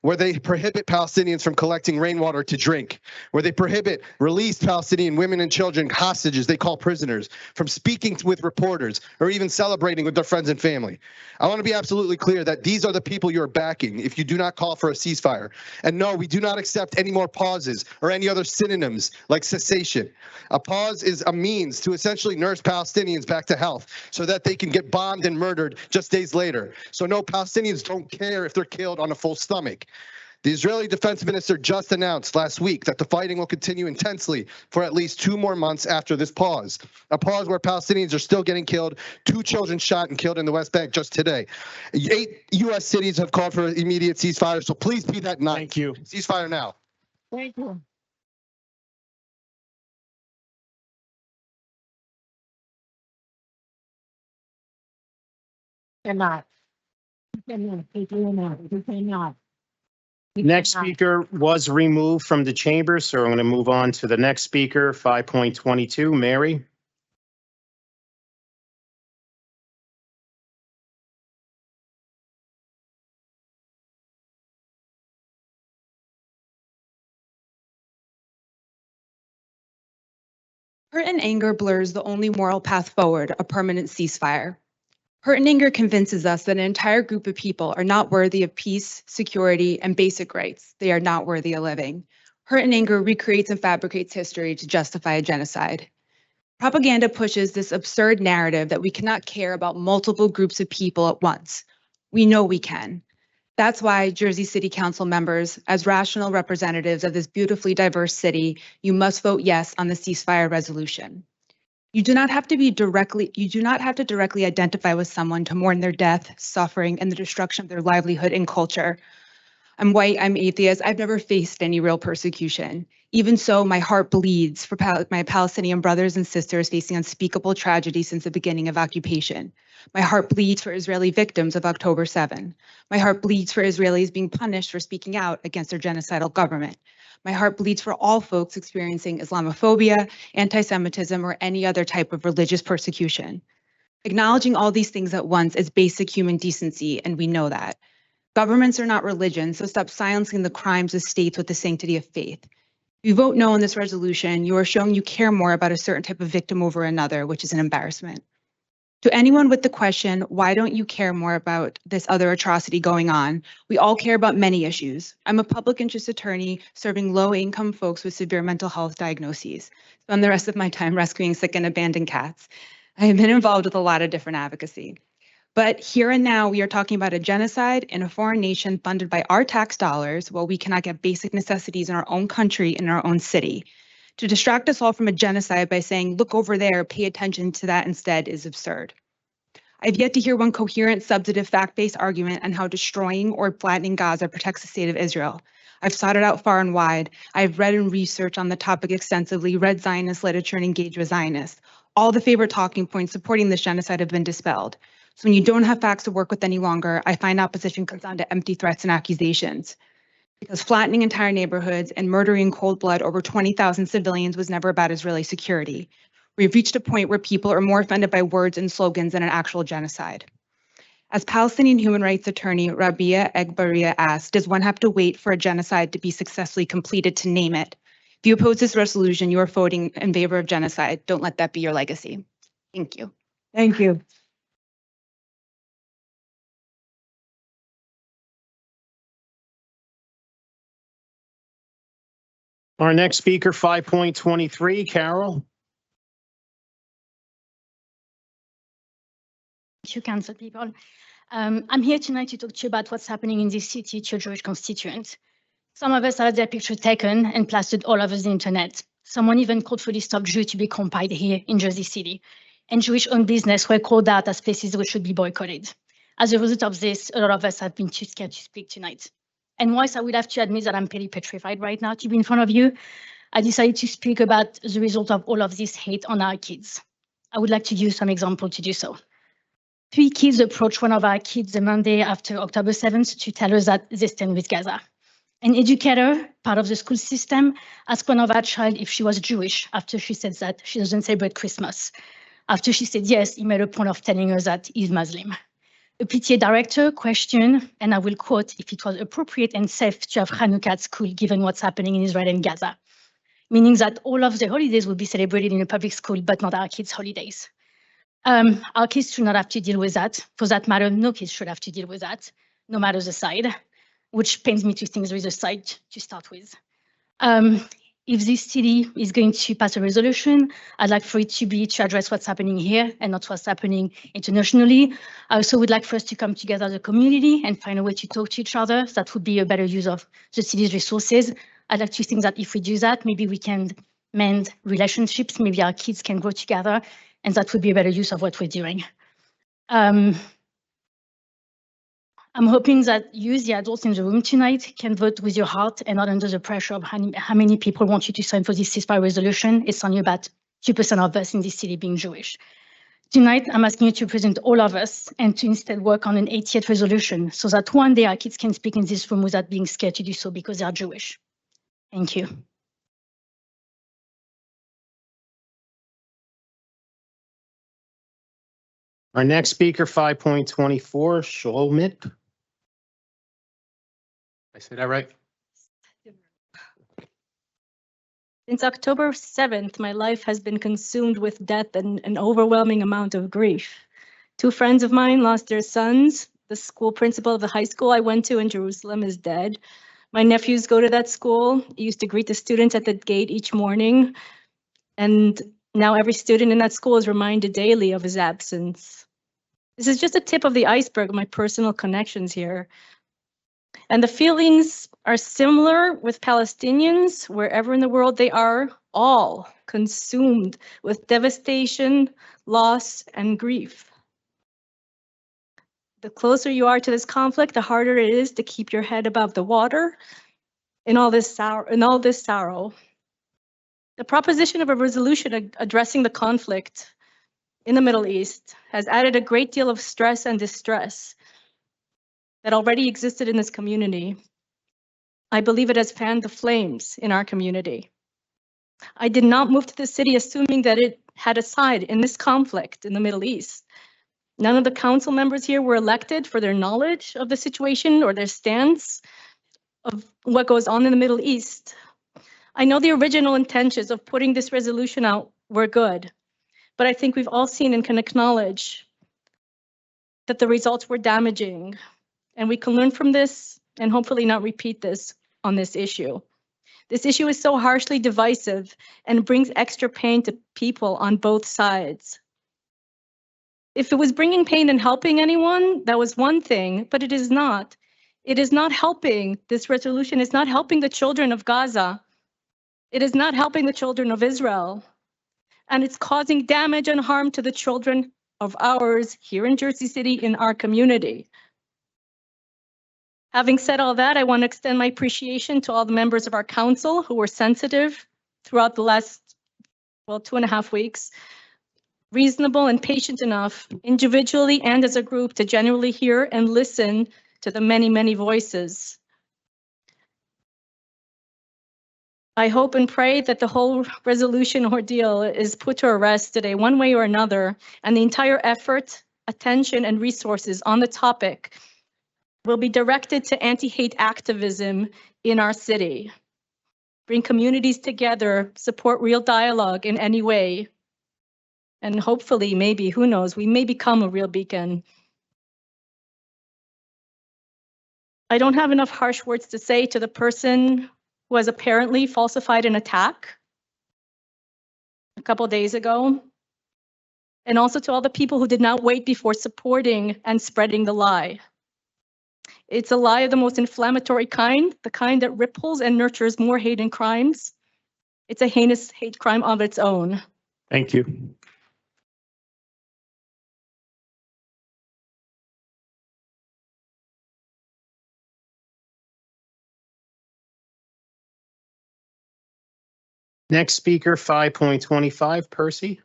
Where they prohibit Palestinians from collecting rainwater to drink, where they prohibit released Palestinian women and children, hostages they call prisoners, from speaking with reporters or even celebrating with their friends and family. I want to be absolutely clear that these are the people you're backing if you do not call for a ceasefire. And no, we do not accept any more pauses or any other synonyms like cessation. A pause is a means to essentially nurse Palestinians back to health so that they can get bombed and murdered just days later. So no, Palestinians don't care if they're killed on a full stomach. The Israeli defense minister just announced last week that the fighting will continue intensely for at least 2 more months after this pause. A pause where Palestinians are still getting killed, 2 children shot and killed in the West Bank just today. 8 U.S. cities have called for an immediate ceasefire, so please be that night. Thank you. Ceasefire now. Thank you. Cannot. You cannot. Next speaker was removed from the chamber, so I'm going to move on to the next speaker, 5.22, Mary. Hurt and anger blurs the only moral path forward, a permanent ceasefire. Hurt and anger convinces us that an entire group of people are not worthy of peace, security, and basic rights. They are not worthy of living. Hurt and anger recreates and fabricates history to justify a genocide. Propaganda pushes this absurd narrative that we cannot care about multiple groups of people at once. We know we can. That's why Jersey City Council members, as rational representatives of this beautifully diverse city, you must vote yes on the ceasefire resolution. You do not have to directly identify with someone to mourn their death, suffering, and the destruction of their livelihood and culture. I'm white, I'm atheist, I've never faced any real persecution. Even so, my heart bleeds for my Palestinian brothers and sisters facing unspeakable tragedy since the beginning of occupation. My heart bleeds for Israeli victims of October 7. My heart bleeds for Israelis being punished for speaking out against their genocidal government. My heart bleeds for all folks experiencing Islamophobia, anti-Semitism, or any other type of religious persecution. Acknowledging all these things at once is basic human decency, and we know that. Governments are not religion, so stop silencing the crimes of states with the sanctity of faith. If you vote no on this resolution, you are showing you care more about a certain type of victim over another, which is an embarrassment. To anyone with the question, why don't you care more about this other atrocity going on? We all care about many issues. I'm a public interest attorney serving low-income folks with severe mental health diagnoses. Spend the rest of my time rescuing sick and abandoned cats. I have been involved with a lot of different advocacy. But here and now, we are talking about a genocide in a foreign nation funded by our tax dollars while we cannot get basic necessities in our own country, in our own city. To distract us all from a genocide by saying, look over there, pay attention to that instead is absurd. I've yet to hear one coherent, substantive, fact-based argument on how destroying or flattening Gaza protects the state of Israel. I've sought it out far and wide. I've read and researched on the topic extensively, read Zionist literature and engaged with Zionists. All the favorite talking points supporting this genocide have been dispelled. So when you don't have facts to work with any longer, I find opposition comes down to empty threats and accusations. Because flattening entire neighborhoods and murdering in cold blood over 20,000 civilians was never about Israeli security. We've reached a point where people are more offended by words and slogans than an actual genocide. As Palestinian human rights attorney Rabia Egbaria asked, does one have to wait for a genocide to be successfully completed to name it? If you oppose this resolution, you are voting in favor of genocide. Don't let that be your legacy. Thank you. Thank you. Our next speaker, 5.23, Carol. Thank you, Council people. I'm here tonight to talk to you about what's happening in this city to your Jewish constituents. Some of us had their picture taken and plastered all over the internet. Someone even called for this top Jew to be compiled here in Jersey City. And Jewish-owned business were called out as places which should be boycotted. As a result of this, a lot of us have been too scared to speak tonight. And whilst I would have to admit that I'm pretty petrified right now to be in front of you, I decided to speak about the result of all of this hate on our kids. I would like to use some example to do so. 3 kids approached one of our kids the Monday after October 7th to tell us that they stand with Gaza. An educator, part of the school system, asked one of our child if she was Jewish after she said that she doesn't celebrate Christmas. After she said yes, he made a point of telling her that he's Muslim. A PTA director questioned, and I will quote, if it was appropriate and safe to have Hanukkah at school given what's happening in Israel and Gaza, meaning that all of the holidays will be celebrated in a public school, but not our kids' holidays. Our kids should not have to deal with that. For that matter, no kids should have to deal with that, no matter the side, which pains me to think there is a side to start with. If this city is going to pass a resolution, I'd like for it to be to address what's happening here and not what's happening internationally. I also would like for us to come together as a community and find a way to talk to each other. That would be a better use of the city's resources. I'd like to think that if we do that, maybe we can mend relationships, maybe our kids can grow together, and that would be a better use of what we're doing. I'm hoping that you, the adults in the room tonight, can vote with your heart and not under the pressure of how many people want you to sign for this ceasefire resolution. It's only about 2% of us in this city being Jewish. Tonight, I'm asking you to present all of us and to instead work on an 80th resolution so that one day our kids can speak in this room without being scared to do so because they are Jewish. Thank you. Our next speaker, 5.24, Sholmit. I said that right? Since October 7th, my life has been consumed with death and an overwhelming amount of grief. 2 friends of mine lost their sons. The school principal of the high school I went to in Jerusalem is dead. My nephews go to that school. He used to greet the students at the gate each morning. And now every student in that school is reminded daily of his absence. This is just the tip of the iceberg of my personal connections here. And the feelings are similar with Palestinians, wherever in the world they are, all consumed with devastation, loss, and grief. The closer you are to this conflict, the harder it is to keep your head above the water in all this sorrow. The proposition of a resolution addressing the conflict in the Middle East has added a great deal of stress and distress that already existed in this community. I believe it has fanned the flames in our community. I did not move to the city assuming that it had a side in this conflict in the Middle East. None of the council members here were elected for their knowledge of the situation or their stance of what goes on in the Middle East. I know the original intentions of putting this resolution out were good, but I think we've all seen and can acknowledge that the results were damaging, and we can learn from this and hopefully not repeat this on this issue. This issue is so harshly divisive and brings extra pain to people on both sides. If it was bringing pain and helping anyone, that was one thing, but it is not. It is not helping. This resolution is not helping the children of Gaza. It is not helping the children of Israel. And it's causing damage and harm to the children of ours here in Jersey City in our community. Having said all that, I want to extend my appreciation to all the members of our council who were sensitive throughout the last, 2.5 weeks, reasonable and patient enough, individually and as a group, to genuinely hear and listen to the many, many voices. I hope and pray that the whole resolution ordeal is put to rest today, one way or another, and the entire effort, attention, and resources on the topic will be directed to anti-hate activism in our city. Bring communities together, support real dialogue in any way. And hopefully, maybe, who knows, we may become a real beacon. I don't have enough harsh words to say to the person who has apparently falsified an attack a couple days ago, and also to all the people who did not wait before supporting and spreading the lie. It's a lie of the most inflammatory kind, the kind that ripples and nurtures more hate and crimes. It's a heinous hate crime of its own. Thank you. Next speaker, 5.25, Percy.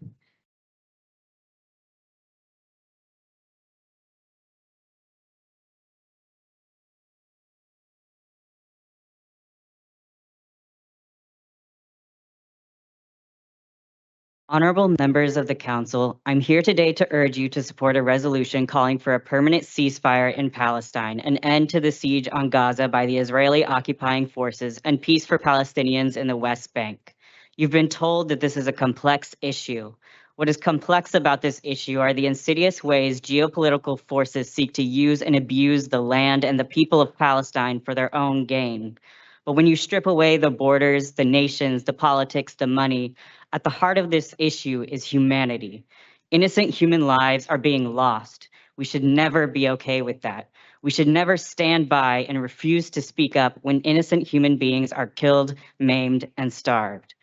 Honorable members of the council, I'm here today to urge you to support a resolution calling for a permanent ceasefire in Palestine, an end to the siege on Gaza by the Israeli occupying forces, and peace for Palestinians in the West Bank. You've been told that this is a complex issue. What is complex about this issue are the insidious ways geopolitical forces seek to use and abuse the land and the people of Palestine for their own gain. But when you strip away the borders, the nations, the politics, the money, at the heart of this issue is humanity. Innocent human lives are being lost. We should never be okay with that. We should never stand by and refuse to speak up when innocent human beings are killed, maimed, and starved.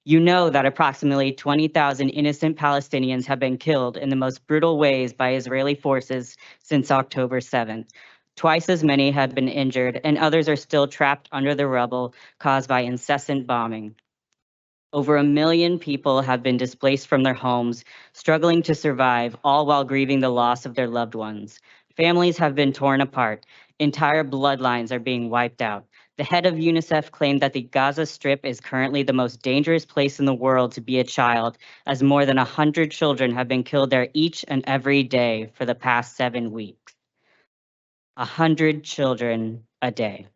You know that approximately 20,000 innocent Palestinians have been killed in the most brutal ways by Israeli forces since October 7th. Twice as many have been injured, and others are still trapped under the rubble caused by incessant bombing. Over 1 million people have been displaced from their homes, struggling to survive, all while grieving the loss of their loved ones. Families have been torn apart. Entire bloodlines are being wiped out. The head of UNICEF claimed that the Gaza Strip is currently the most dangerous place in the world to be a child, as more than 100 children have been killed there each and every day for the past 7 weeks. 100 children a day.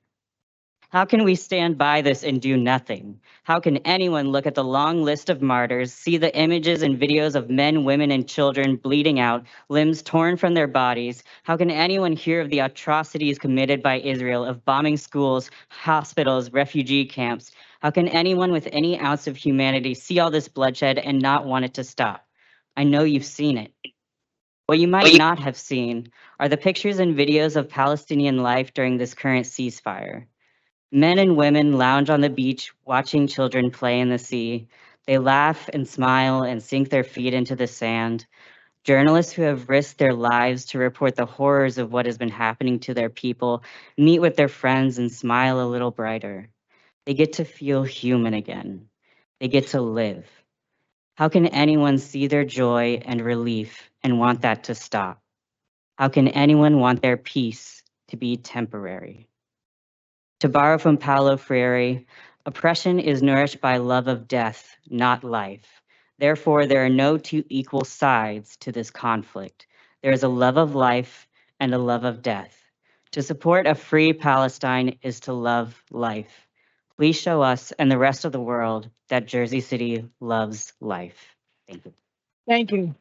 How can we stand by this and do nothing? How can anyone look at the long list of martyrs, see the images and videos of men, women, and children bleeding out, limbs torn from their bodies? How can anyone hear of the atrocities committed by Israel of bombing schools, hospitals, refugee camps? How can anyone with any ounce of humanity see all this bloodshed and not want it to stop? I know you've seen it. What you might not have seen are the pictures and videos of Palestinian life during this current ceasefire. Men and women lounge on the beach, watching children play in the sea. They laugh and smile and sink their feet into the sand. Journalists who have risked their lives to report the horrors of what has been happening to their people meet with their friends and smile a little brighter. They get to feel human again. They get to live. How can anyone see their joy and relief and want that to stop? How can anyone want their peace to be temporary? To borrow from Paulo Freire, oppression is nourished by love of death, not life. Therefore, there are no two equal sides to this conflict. There is a love of life and a love of death. To support a free Palestine is to love life. Please show us and the rest of the world that Jersey City loves life. Thank you. Thank you.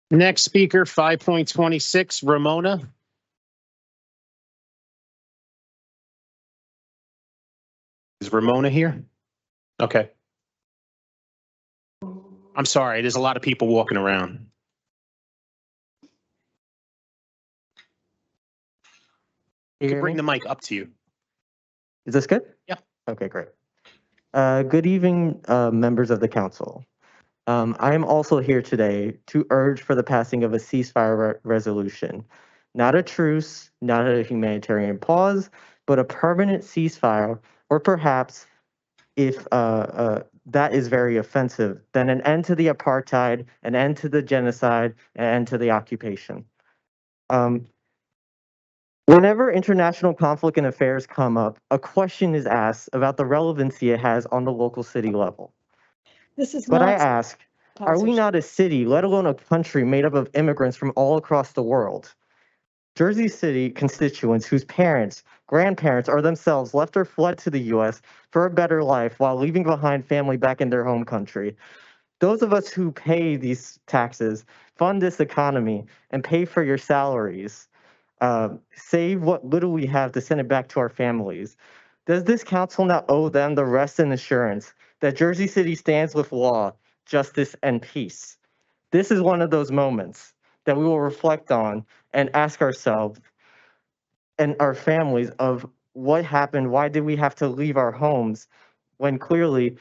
Next speaker, 5.26, Ramona. Is Ramona here? Okay. I'm sorry, there's a lot of people walking around. You can bring the mic up to you. Is this good? Yeah. Okay, great. Good evening, members of the council. I am also here today to urge for the passing of a ceasefire resolution. Not a truce, not a humanitarian pause, but a permanent ceasefire, or perhaps, if that is very offensive, then an end to the apartheid, an end to the genocide, an end to the occupation. Whenever international conflict and affairs come up, a question is asked about the relevancy it has on the local city level. But I ask, are we not a city, let alone a country made up of immigrants from all across the world? Jersey City constituents whose parents, grandparents, or themselves left or fled to the US for a better life while leaving behind family back in their home country. Those of us who pay these taxes, fund this economy, and pay for your salaries, save what little we have to send it back to our families. Does this council not owe them the rest and assurance that Jersey City stands with law, justice, and peace? This is one of those moments that we will reflect on and ask ourselves and our families of what happened, why did we have to leave our homes when clearly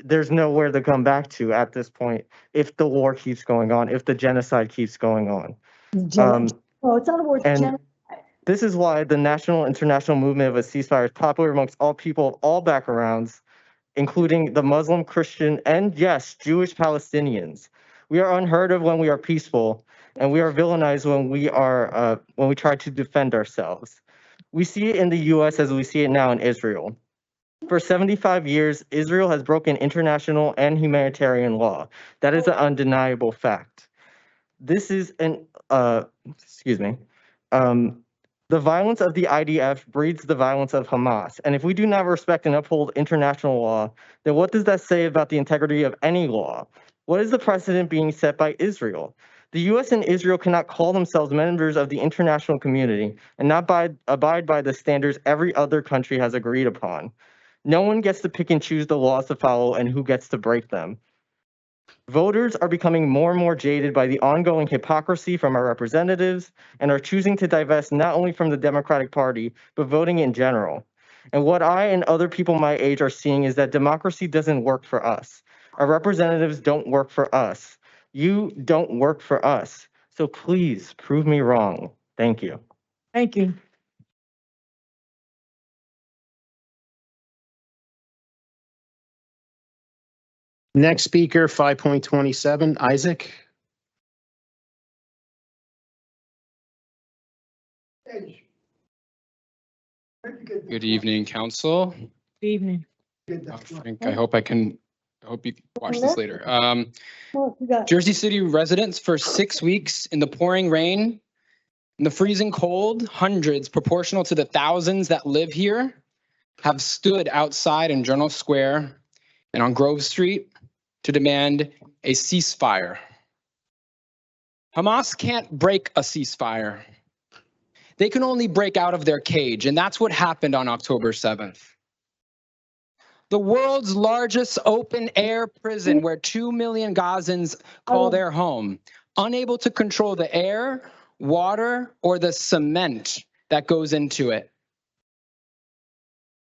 there's nowhere to come back to at this point if the war keeps going on, if the genocide keeps going on. Oh, it's not a word. And this is why the national international movement of a ceasefire is popular amongst all people of all backgrounds, including the Muslim, Christian, and yes, Jewish Palestinians. We are unheard of when we are peaceful, and we are villainized when we try to defend ourselves. We see it in the US as we see it now in Israel. For 75 years, Israel has broken international and humanitarian law. That is an undeniable fact. This is the violence of the IDF breeds the violence of Hamas. And if we do not respect and uphold international law, then what does that say about the integrity of any law? What is the precedent being set by Israel? The US and Israel cannot call themselves members of the international community and not abide by the standards every other country has agreed upon. No one gets to pick and choose the laws to follow and who gets to break them. Voters are becoming more and more jaded by the ongoing hypocrisy from our representatives and are choosing to divest not only from the Democratic Party, but voting in general. And what I and other people my age are seeing is that democracy doesn't work for us. Our representatives don't work for us. You don't work for us. So please prove me wrong. Thank you. Thank you. Next speaker, 5.27, Isaac. Good evening, council. Good evening. I hope you watch this later. Jersey City residents for 6 weeks in the pouring rain, in the freezing cold, hundreds proportional to the thousands that live here have stood outside in Journal Square and on Grove Street to demand a ceasefire. Hamas can't break a ceasefire. They can only break out of their cage, and that's what happened on October 7th. The world's largest open-air prison where 2 million Gazans call their home, unable to control the air, water, or the cement that goes into it.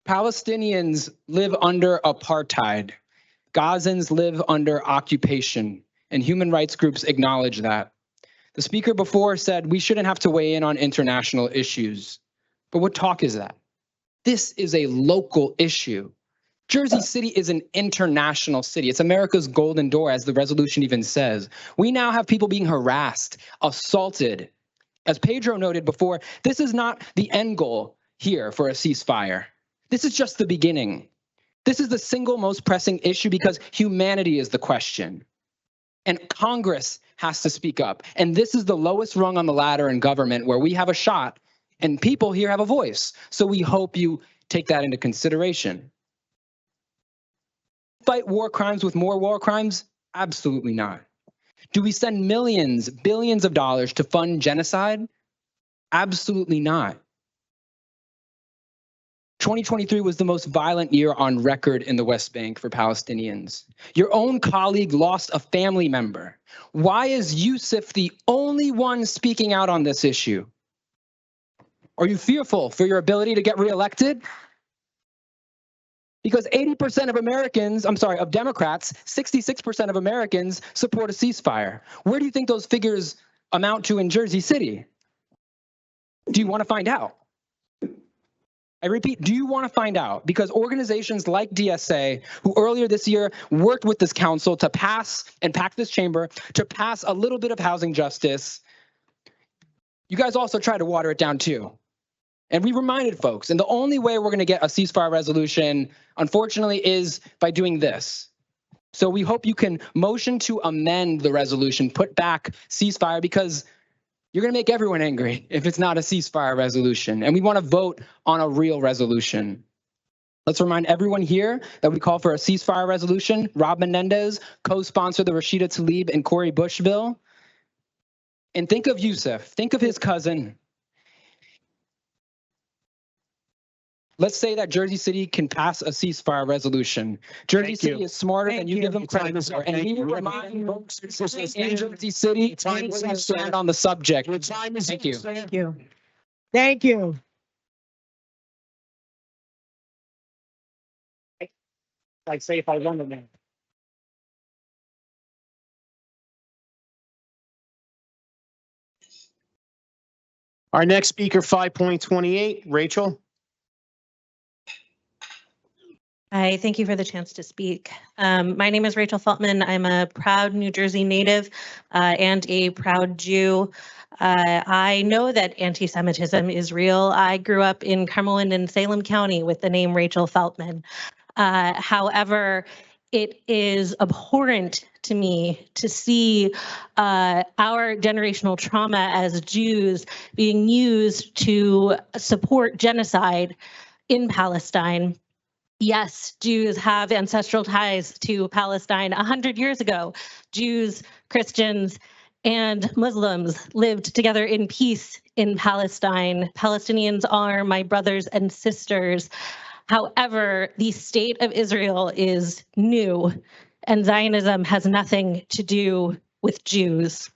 Palestinians live under apartheid. Gazans live under occupation, and human rights groups acknowledge that. The speaker before said we shouldn't have to weigh in on international issues. But what talk is that? This is a local issue. Jersey City is an international city. It's America's golden door, as the resolution even says. We now have people being harassed, assaulted. As Pedro noted before, this is not the end goal here for a ceasefire. This is just the beginning. This is the single most pressing issue because humanity is the question. And Congress has to speak up. And this is the lowest rung on the ladder in government where we have a shot and people here have a voice. So we hope you take that into consideration. Fight war crimes with more war crimes? Absolutely not. Do we send millions, billions of dollars to fund genocide? Absolutely not. 2023 was the most violent year on record in the West Bank for Palestinians. Your own colleague lost a family member. Why is Yusuf the only one speaking out on this issue? Are you fearful for your ability to get reelected? Because 80% of Americans, of Democrats, 66% of Americans support a ceasefire. Where do you think those figures amount to in Jersey City? Do you want to find out? I repeat, do you want to find out? Because organizations like DSA, who earlier this year worked with this council to pass and pack this chamber to pass a little bit of housing justice, you guys also tried to water it down too. And we reminded folks, and the only way we're going to get a ceasefire resolution, unfortunately, is by doing this. So we hope you can motion to amend the resolution, put back ceasefire, because you're going to make everyone angry if it's not a ceasefire resolution. And we want to vote on a real resolution. Let's remind everyone here that we call for a ceasefire resolution. Rob Menendez co-sponsored the Rashida Tlaib and Cori Bush bill. And think of Yusuf, think of his cousin. Let's say that Jersey City can pass a ceasefire resolution. Jersey City is smarter than you give them credit for. And we will remind folks in Jersey City to stand on the subject. Thank you. Thank you. Thank you. Like say if I run the man. Our next speaker, 5.28, Rachel. Hi, thank you for the chance to speak. My name is Rachel Feltman. I'm a proud New Jersey native and a proud Jew. I know that anti-Semitism is real. I grew up in Cumberland and Salem County with the name Rachel Feltman. However, it is abhorrent to me to see our generational trauma as Jews being used to support genocide in Palestine. Yes, Jews have ancestral ties to Palestine. 100 years ago, Jews, Christians, and Muslims lived together in peace in Palestine. Palestinians are my brothers and sisters. However, the state of Israel is new, and Zionism has nothing to do with Jews.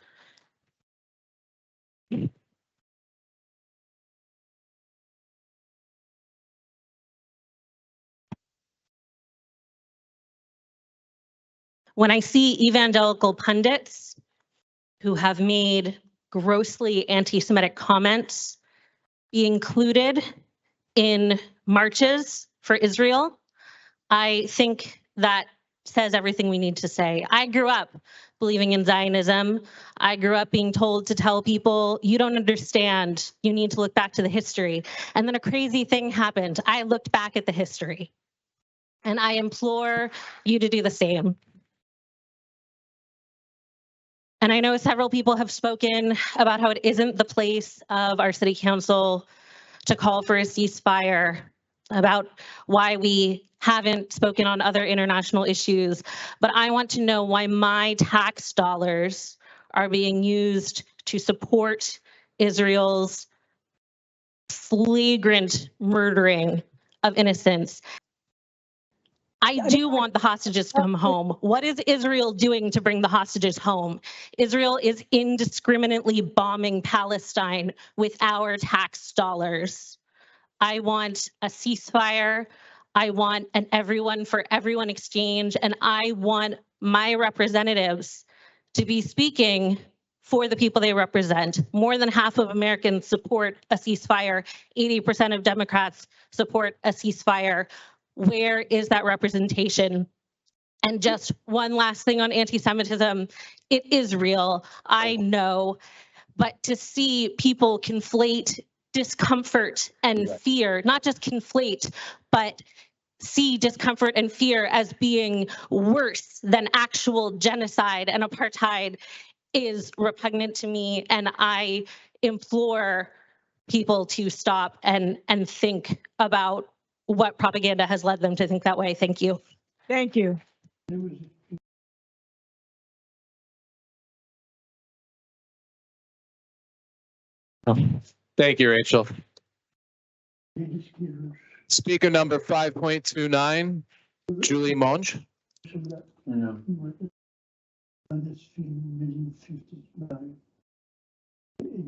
When I see evangelical pundits who have made grossly anti-Semitic comments be included in marches for Israel, I think that says everything we need to say. I grew up believing in Zionism. I grew up being told to tell people, you don't understand, you need to look back to the history. And then a crazy thing happened. I looked back at the history, and I implore you to do the same. And I know several people have spoken about how it isn't the place of our city council to call for a ceasefire, about why we haven't spoken on other international issues. But I want to know why my tax dollars are being used to support Israel's flagrant murdering of innocents. I do want the hostages to come home. What is Israel doing to bring the hostages home? Israel is indiscriminately bombing Palestine with our tax dollars. I want a ceasefire. I want an everyone for everyone exchange. And I want my representatives to be speaking for the people they represent. More than half of Americans support a ceasefire. 80% of Democrats support a ceasefire. Where is that representation? And just one last thing on anti-Semitism. It is real, I know, but to see people conflate discomfort and fear, not just conflate, but see discomfort and fear as being worse than actual genocide and apartheid is repugnant to me. And I implore people to stop and think about what propaganda has led them to think that way. Thank you. Thank you. Thank you, Rachel. Speaker number 5.29, Julie Monge. A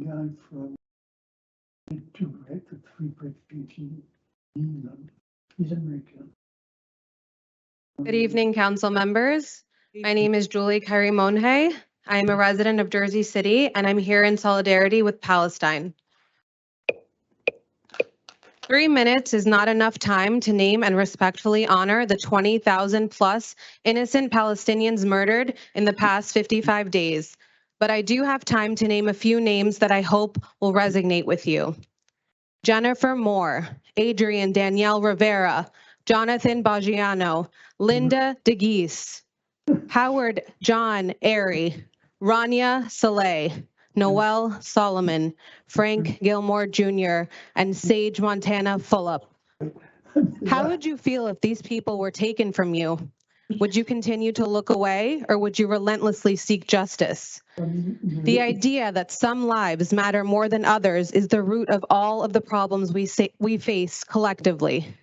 guy from two break, the three break in England. He's American. Good evening, council members. My name is Julie Kyrie Monhe. I am a resident of Jersey City, and I'm here in solidarity with Palestine. 3 minutes is not enough time to name and respectfully honor the 20,000 plus innocent Palestinians murdered in the past 55 days. But I do have time to name a few names that I hope will resonate with you. Jennifer Moore, Adrian Danielle Rivera, Jonathan Baggiano, Linda DeGeese, Howard John Airy, Rania Saleh, Noel Solomon, Frank Gilmore Jr., and Sage Montana Fulop. How would you feel if these people were taken from you? Would you continue to look away, or would you relentlessly seek justice? The idea that some lives matter more than others is the root of all of the problems we face collectively.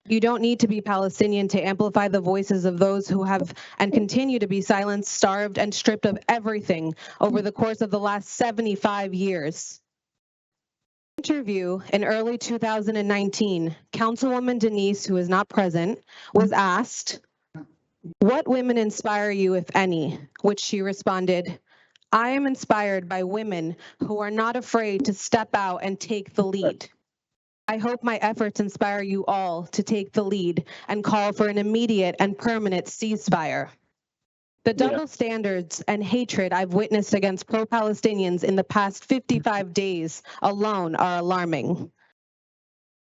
You don't need to be Palestinian to amplify the voices of those who have and continue to be silenced, starved, and stripped of everything over the course of the last 75 years. Interview in early 2019, Councilwoman Denise, who is not present, was asked, "What women inspire you, if any?" Which she responded, "I am inspired by women who are not afraid to step out and take the lead. I hope my efforts inspire you all to take the lead and call for an immediate and permanent ceasefire." The double standards and hatred I've witnessed against pro-Palestinians in the past 55 days alone are alarming.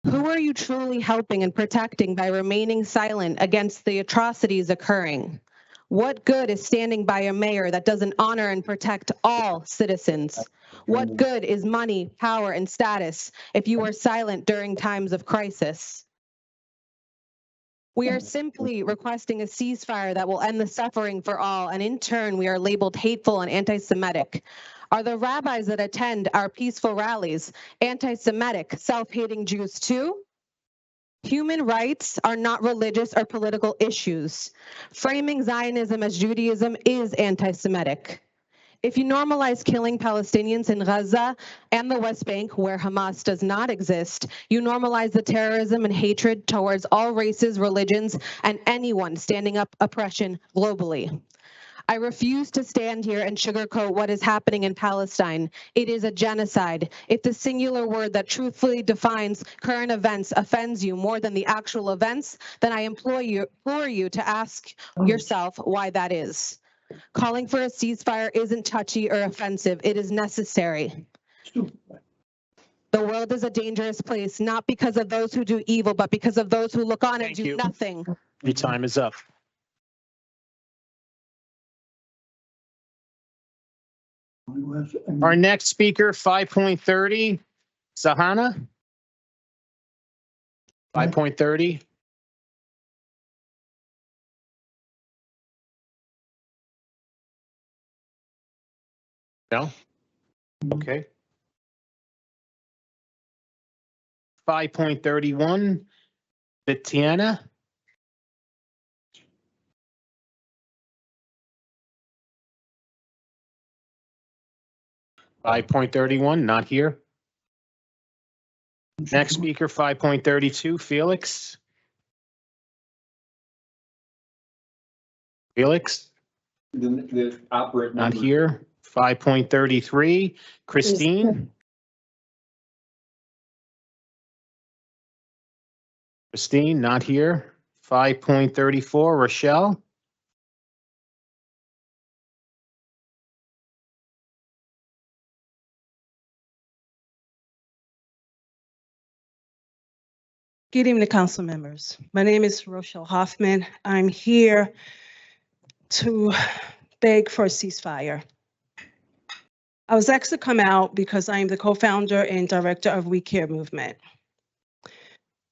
Who are you truly helping and protecting by remaining silent against the atrocities occurring? What good is standing by a mayor that doesn't honor and protect all citizens? What good is money, power, and status if you are silent during times of crisis? We are simply requesting a ceasefire that will end the suffering for all, and in turn, we are labeled hateful and anti-Semitic. Are the rabbis that attend our peaceful rallies anti-Semitic, self-hating Jews too? Human rights are not religious or political issues. Framing Zionism as Judaism is anti-Semitic. If you normalize killing Palestinians in Gaza and the West Bank, where Hamas does not exist, you normalize the terrorism and hatred towards all races, religions, and anyone standing up oppression globally. I refuse to stand here and sugarcoat what is happening in Palestine. It is a genocide. If the singular word that truthfully defines current events offends you more than the actual events, then I implore you to ask yourself why that is. Calling for a ceasefire isn't touchy or offensive. It is necessary. The world is a dangerous place, not because of those who do evil, but because of those who look on and do nothing. Your time is up. Our next speaker, 5.30, Sahana. 5.30. No? Okay. 5.31, Betiana. .31, not here. Next speaker, 5.32, Felix. Felix, The operate not number. here. 5.33, Christine. Christine, not here. 5.34, Rochelle. Good evening, council members. My name is Rochelle Hoffman. I'm here to beg for a ceasefire. I was asked to come out because I am the co-founder and director of We Care movement.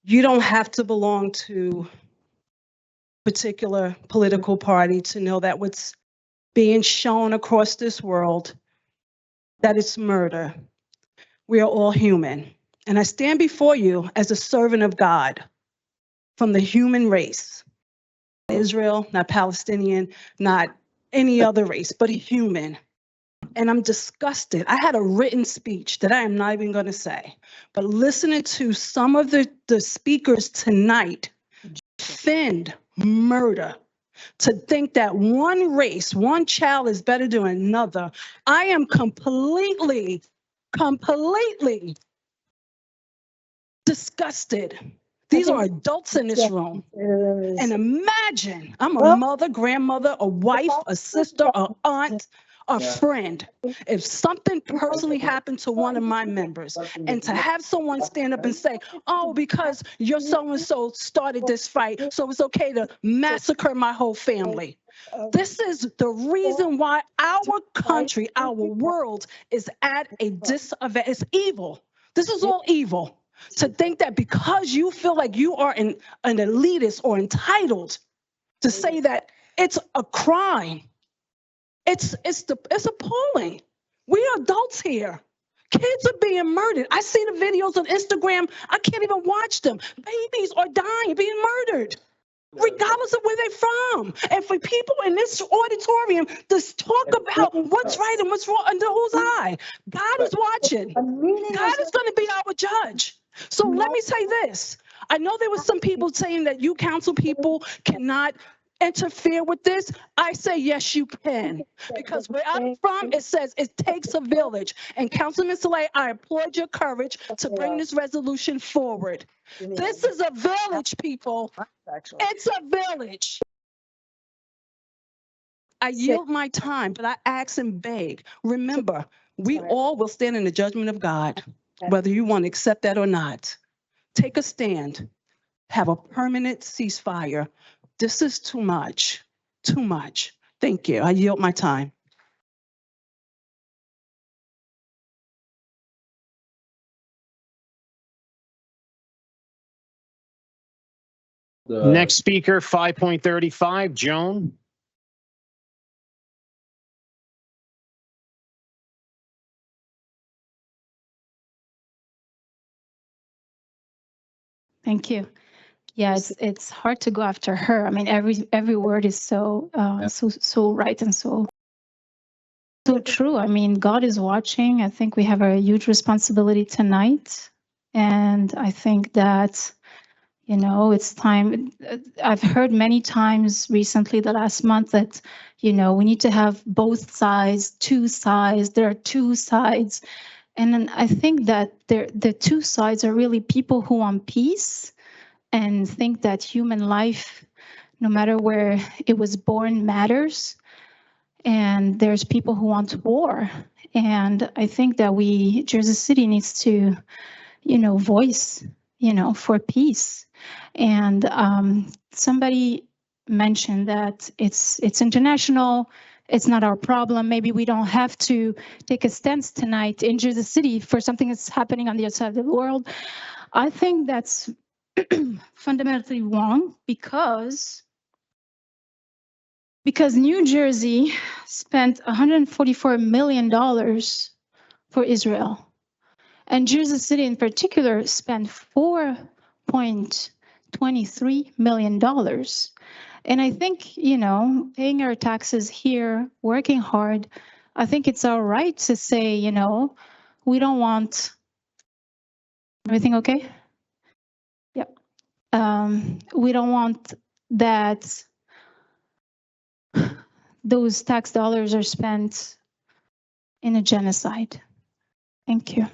You don't have to belong to a particular political party to know that what's being shown across this world, that it's murder. We are all human. And I stand before you as a servant of God from the human race. Israel, not Palestinian, not any other race, but human. And I'm disgusted. I had a written speech that I am not even going to say, but listening to some of the speakers tonight defend murder, to think that one race, one child is better than another, I am completely disgusted. These are adults in this room. And imagine, I'm a mother, grandmother, a wife, a sister, a aunt, a friend. If something personally happened to one of my members, and to have someone stand up and say, oh, because your so-and-so started this fight, so it's okay to massacre my whole family. This is the reason why our country, our world is at a disadvantage. It's evil. This is all evil. To think that because you feel like you are an elitist or entitled to say that it's a crime. It's appalling. We are adults here. Kids are being murdered. I see the videos on Instagram. I can't even watch them. Babies are dying, being murdered, regardless of where they're from. And for people in this auditorium to talk about what's right and what's wrong under whose eye, God is watching. God is going to be our judge. So let me say this. I know there was some people saying that you council people cannot interfere with this. I say, yes, you can. Because where I'm from, it says it takes a village. And Councilman Saleh, I applaud your courage to bring this resolution forward. This is a village, people. It's a village. I yield my time, but I ask and beg. Remember, we all will stand in the judgment of God, whether you want to accept that or not. Take a stand. Have a permanent ceasefire. This is too much. Too much. Thank you. I yield my time. Next speaker, 5.35, Joan. Thank you. Yeah, it's hard to go after her. I mean, every word is so so right and so true. I mean, God is watching. I think we have a huge responsibility tonight, and I think that it's time. I've heard many times recently, the last month, that we need to have both sides, two sides. There are two sides, and then I think that the two sides are really people who want peace and think that human life, no matter where it was born, matters. And there's people who want war. And I think that Jersey City needs to, voice, for peace. And somebody mentioned that it's international. It's not our problem. Maybe we don't have to take a stance tonight in Jersey City for something that's happening on the other side of the world. I think that's fundamentally wrong because New Jersey spent $144 million for Israel, and Jersey City in particular spent $4.23 million. And I think, paying our taxes here, working hard, I think it's all right to say, we don't want everything okay? Yep. We don't want that those tax dollars are spent in a genocide. Thank you.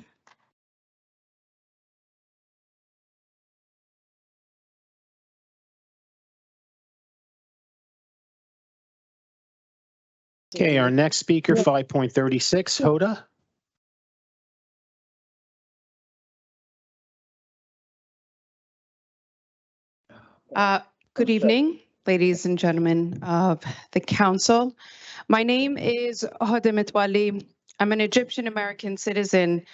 Okay, our next speaker, 5.36, Hoda. Good evening, ladies and gentlemen of the council. My name is Hoda Mitwali. I'm an Egyptian American citizen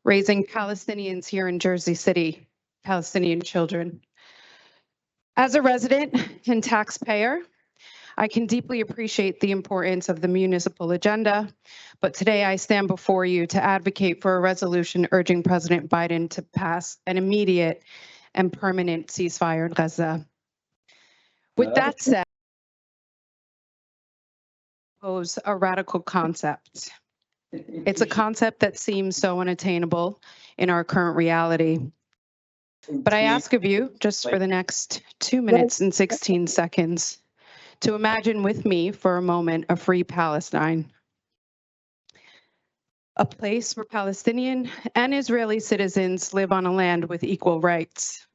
raising Palestinians here in Jersey City, Palestinian children. As a resident and taxpayer, I can deeply appreciate the importance of the municipal agenda, but today I stand before you to advocate for a resolution urging President Biden to pass an immediate and permanent ceasefire in Gaza. With that said, pose a radical concept. It's a concept that seems so unattainable in our current reality. But I ask of you, just for the next 2 minutes and 16 seconds, to imagine with me for a moment a free Palestine. A place where Palestinian and Israeli citizens live on a land with equal rights.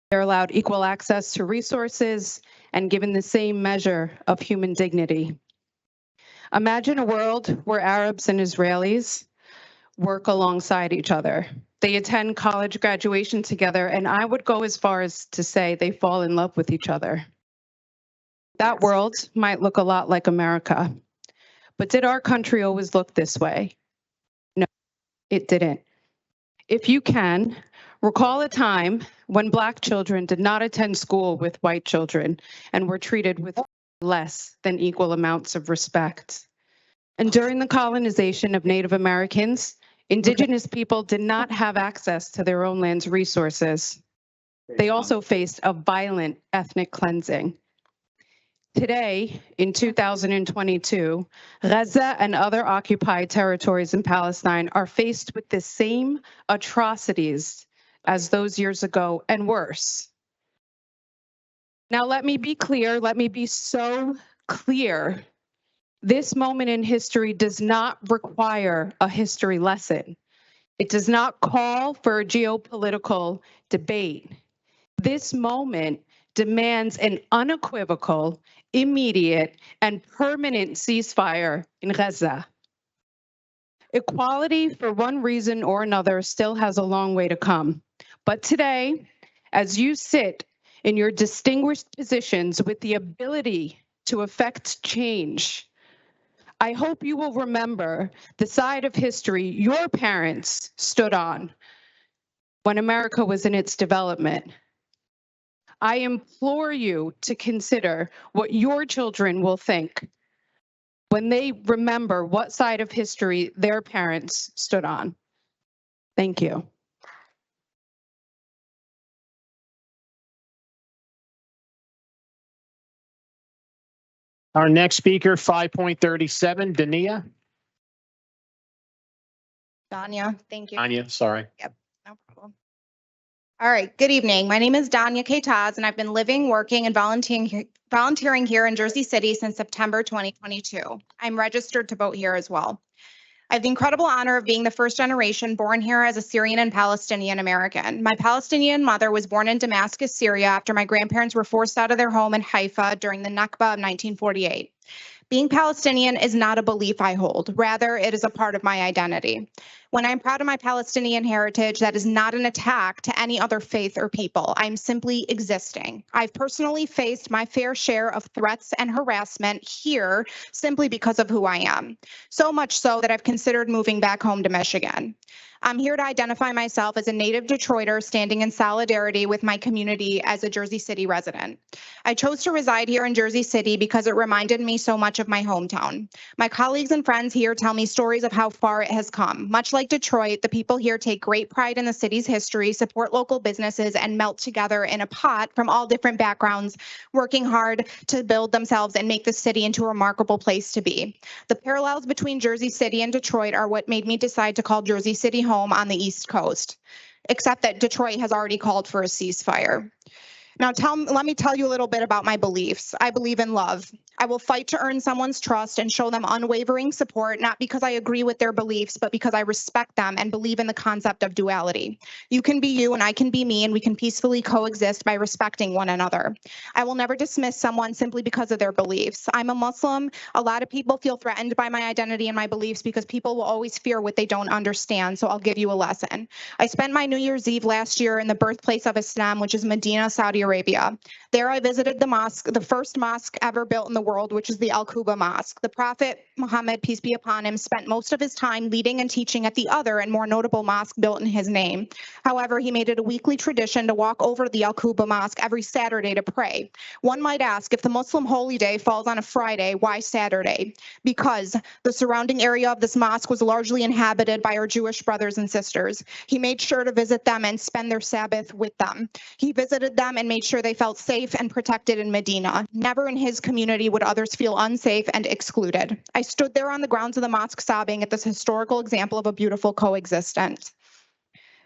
They're allowed equal access to resources and given the same measure of human dignity. Imagine a world where Arabs and Israelis work alongside each other. They attend college graduation together, and I would go as far as to say they fall in love with each other. That world might look a lot like America. But did our country always look this way? No, it didn't. If you can, recall a time when Black children did not attend school with white children and were treated with less than equal amounts of respect. And during the colonization of Native Americans, Indigenous people did not have access to their own land's resources. They also faced a violent ethnic cleansing. Today, in 2022, Gaza and other occupied territories in Palestine are faced with the same atrocities as those years ago and worse. Now, let me be clear, let me be so clear. This moment in history does not require a history lesson. It does not call for a geopolitical debate. This moment demands an unequivocal, immediate, and permanent ceasefire in Gaza. Equality, for one reason or another, still has a long way to come. But today, as you sit in your distinguished positions with the ability to affect change, I hope you will remember the side of history your parents stood on when America was in its development. I implore you to consider what your children will think when they remember what side of history their parents stood on. Thank you. Our next speaker, 5.37, Dania. Danya, thank you. Anya, sorry. Yep, no problem. All right, good evening. My name is Danya Taz, and I've been living, working, and volunteering here in Jersey City since September 2022. I'm registered to vote here as well. I have the incredible honor of being the first generation born here as a Syrian and Palestinian American. My Palestinian mother was born in Damascus, Syria, after my grandparents were forced out of their home in Haifa during the Nakba of 1948. Being Palestinian is not a belief I hold. Rather, it is a part of my identity. When I'm proud of my Palestinian heritage, that is not an attack to any other faith or people. I'm simply existing. I've personally faced my fair share of threats and harassment here simply because of who I am. So much so that I've considered moving back home to Michigan. I'm here to identify myself as a native Detroiter standing in solidarity with my community as a Jersey City resident. I chose to reside here in Jersey City because it reminded me so much of my hometown. My colleagues and friends here tell me stories of how far it has come. Much like Detroit, the people here take great pride in the city's history, support local businesses, and melt together in a pot from all different backgrounds, working hard to build themselves and make the city into a remarkable place to be. The parallels between Jersey City and Detroit are what made me decide to call Jersey City home on the East Coast, except that Detroit has already called for a ceasefire. Now, let me tell you a little bit about my beliefs. I believe in love. I will fight to earn someone's trust and show them unwavering support, not because I agree with their beliefs, but because I respect them and believe in the concept of duality. You can be you and I can be me, and we can peacefully coexist by respecting one another. I will never dismiss someone simply because of their beliefs. I'm a Muslim. A lot of people feel threatened by my identity and my beliefs because people will always fear what they don't understand, so I'll give you a lesson. I spent my New Year's Eve last year in the birthplace of Islam, which is Medina, Saudi Arabia. There I visited the mosque, the first mosque ever built in the world, which is the Al-Quba Mosque. The Prophet Muhammad, peace be upon him, spent most of his time leading and teaching at the other and more notable mosque built in his name. However, he made it a weekly tradition to walk over to the Al-Quba Mosque every Saturday to pray. One might ask, if the Muslim holy day falls on a Friday, why Saturday? Because the surrounding area of this mosque was largely inhabited by our Jewish brothers and sisters. He made sure to visit them and spend their Sabbath with them. He visited them and made sure they felt safe and protected in Medina. Never in his community would others feel unsafe and excluded. I stood there on the grounds of the mosque sobbing at this historical example of a beautiful coexistence.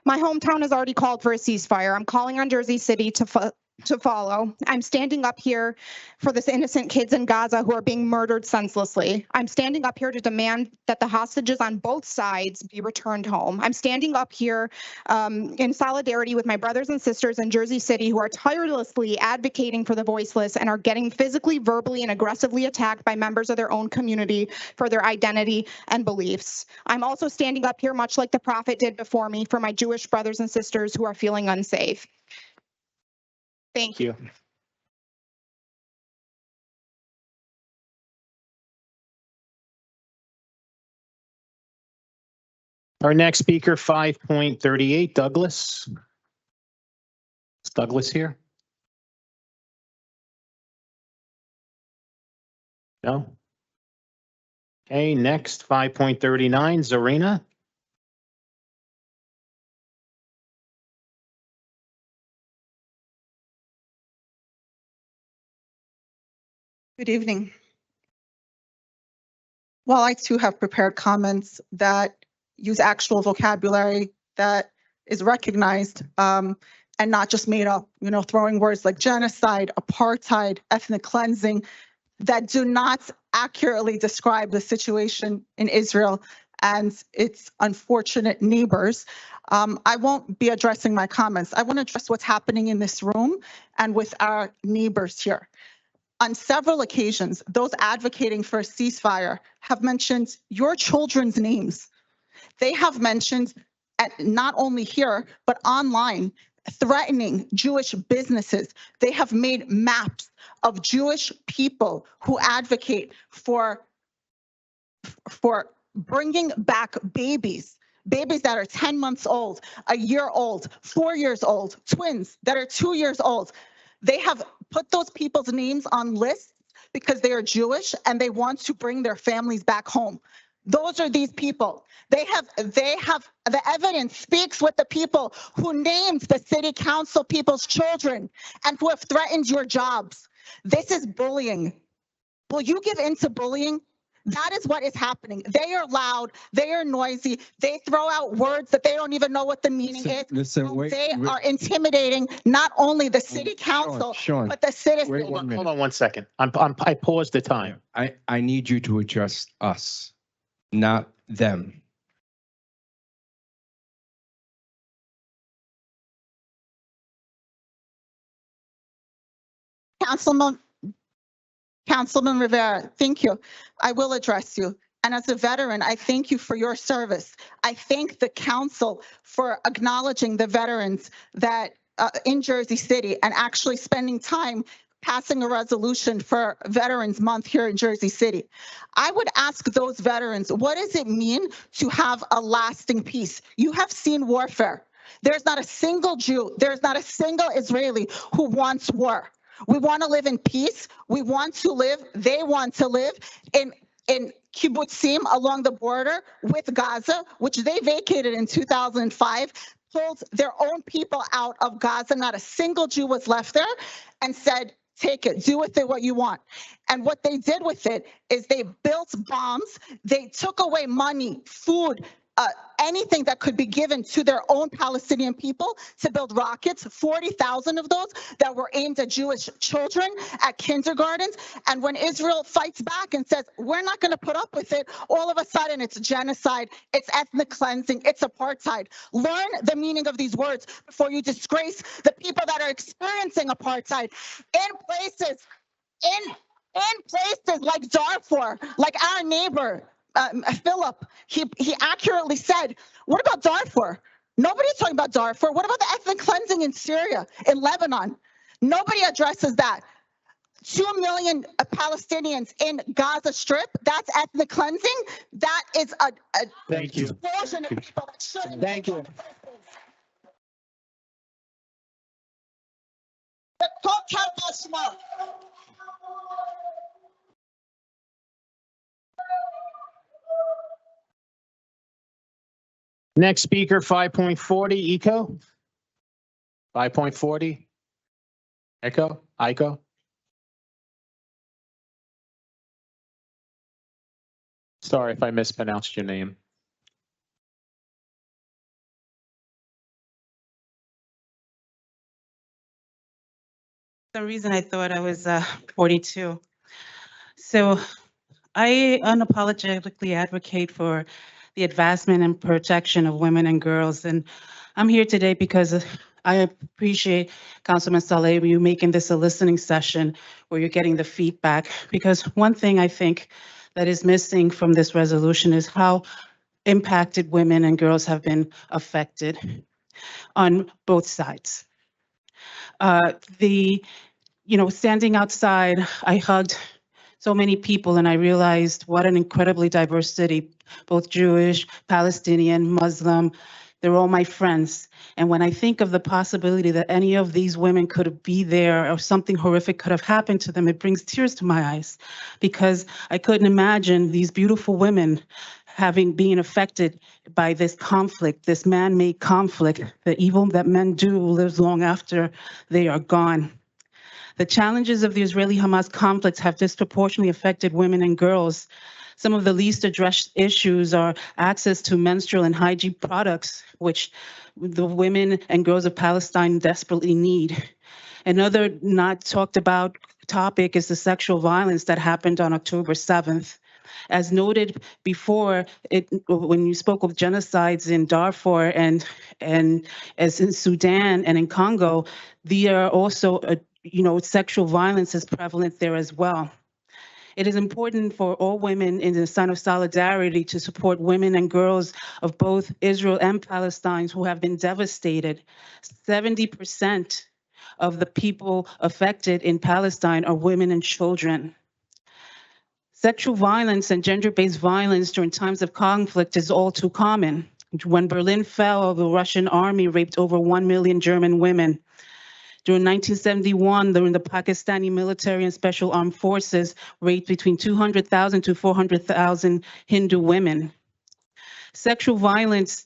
My hometown has already called for a ceasefire. I'm calling on Jersey City to follow. I'm standing up here for this innocent kids in Gaza who are being murdered senselessly. I'm standing up here to demand that the hostages on both sides be returned home. I'm standing up here in solidarity with my brothers and sisters in Jersey City who are tirelessly advocating for the voiceless and are getting physically, verbally, and aggressively attacked by members of their own community for their identity and beliefs. I'm also standing up here, much like the Prophet did before me, for my Jewish brothers and sisters who are feeling unsafe. Thank you. Our next speaker, 5.38, Douglas. Is Douglas here? No? Okay, next, 5.39, Zarina. Good evening. Well, I too have prepared comments that use actual vocabulary that is recognized and not just made up, throwing words like genocide, apartheid, ethnic cleansing that do not accurately describe the situation in Israel and its unfortunate neighbors. I won't be addressing my comments. I want to address what's happening in this room and with our neighbors here. On several occasions, those advocating for a ceasefire have mentioned your children's names. They have mentioned, not only here, but online, threatening Jewish businesses. They have made maps of Jewish people who advocate for bringing back babies that are 10 months old, a year old, 4 years old, twins that are 2 years old. They have put those people's names on lists because they are Jewish and they want to bring their families back home. Those are these people. They have the evidence speaks with the people who named the city council people's children and who have threatened your jobs. This is bullying. Will you give in to bullying? That is what is happening. They are loud, they are noisy, they throw out words that they don't even know what the meaning is. They are intimidating not only the city council, but the citizens. Hold on 1 second. I paused the time. I need you to address us, not them. Councilman Rivera, thank you. I will address you. And as a veteran, I thank you for your service. I thank the council for acknowledging the veterans that in Jersey City and actually spending time passing a resolution for Veterans Month here in Jersey City. I would ask those veterans, what does it mean to have a lasting peace? You have seen warfare. There's not a single Jew, there's not a single Israeli who wants war. We want to live in peace. We want to live, they want to live in kibbutzim along the border with Gaza, which they vacated in 2005, pulled their own people out of Gaza. Not a single Jew was left there, and said, take it, do with it what you want. And what they did with it is they built bombs, they took away money, food, anything that could be given to their own Palestinian people to build rockets, 40,000 of those that were aimed at Jewish children at kindergartens. And when Israel fights back and says, we're not going to put up with it, all of a sudden it's genocide, it's ethnic cleansing, it's apartheid. Learn the meaning of these words before you disgrace the people that are experiencing apartheid in places like Darfur, like our neighbor, Philip, he accurately said, what about Darfur? Nobody's talking about Darfur. What about the ethnic cleansing in Syria, in Lebanon? Nobody addresses that. 2 million Palestinians in Gaza Strip. That's ethnic cleansing. That is a Thank you. explosion of people that shouldn't. Thank you. Don't count us now. Next speaker, 5.40, Eco. 5.40. Ico. Sorry if I mispronounced your name. For some reason I thought I was 42. So I unapologetically advocate for the advancement and protection of women and girls. And I'm here today because I appreciate Councilman Saleh, you making this a listening session where you're getting the feedback. Because one thing I think that is missing from this resolution is how impacted women and girls have been affected on both sides. Standing outside, I hugged so many people and I realized what an incredibly diverse city, both Jewish, Palestinian, Muslim, they're all my friends. And when I think of the possibility that any of these women could be there or something horrific could have happened to them, it brings tears to my eyes because I couldn't imagine these beautiful women being affected by this conflict, this man-made conflict. The evil that men do lives long after they are gone. The challenges of the Israeli-Hamas conflicts have disproportionately affected women and girls. Some of the least addressed issues are access to menstrual and hygiene products, which the women and girls of Palestine desperately need. Another not talked about topic is the sexual violence that happened on October 7th. As noted before, when you spoke of genocides in Darfur and as in Sudan and in Congo, there are also sexual violence is prevalent there as well. It is important for all women in the sign of solidarity to support women and girls of both Israel and Palestine who have been devastated. 70% of the people affected in Palestine are women and children. Sexual violence and gender-based violence during times of conflict is all too common. When Berlin fell, the Russian army raped over 1 million German women. During 1971, the Pakistani military and special armed forces raped between 200,000 to 400,000 Hindu women. Sexual violence,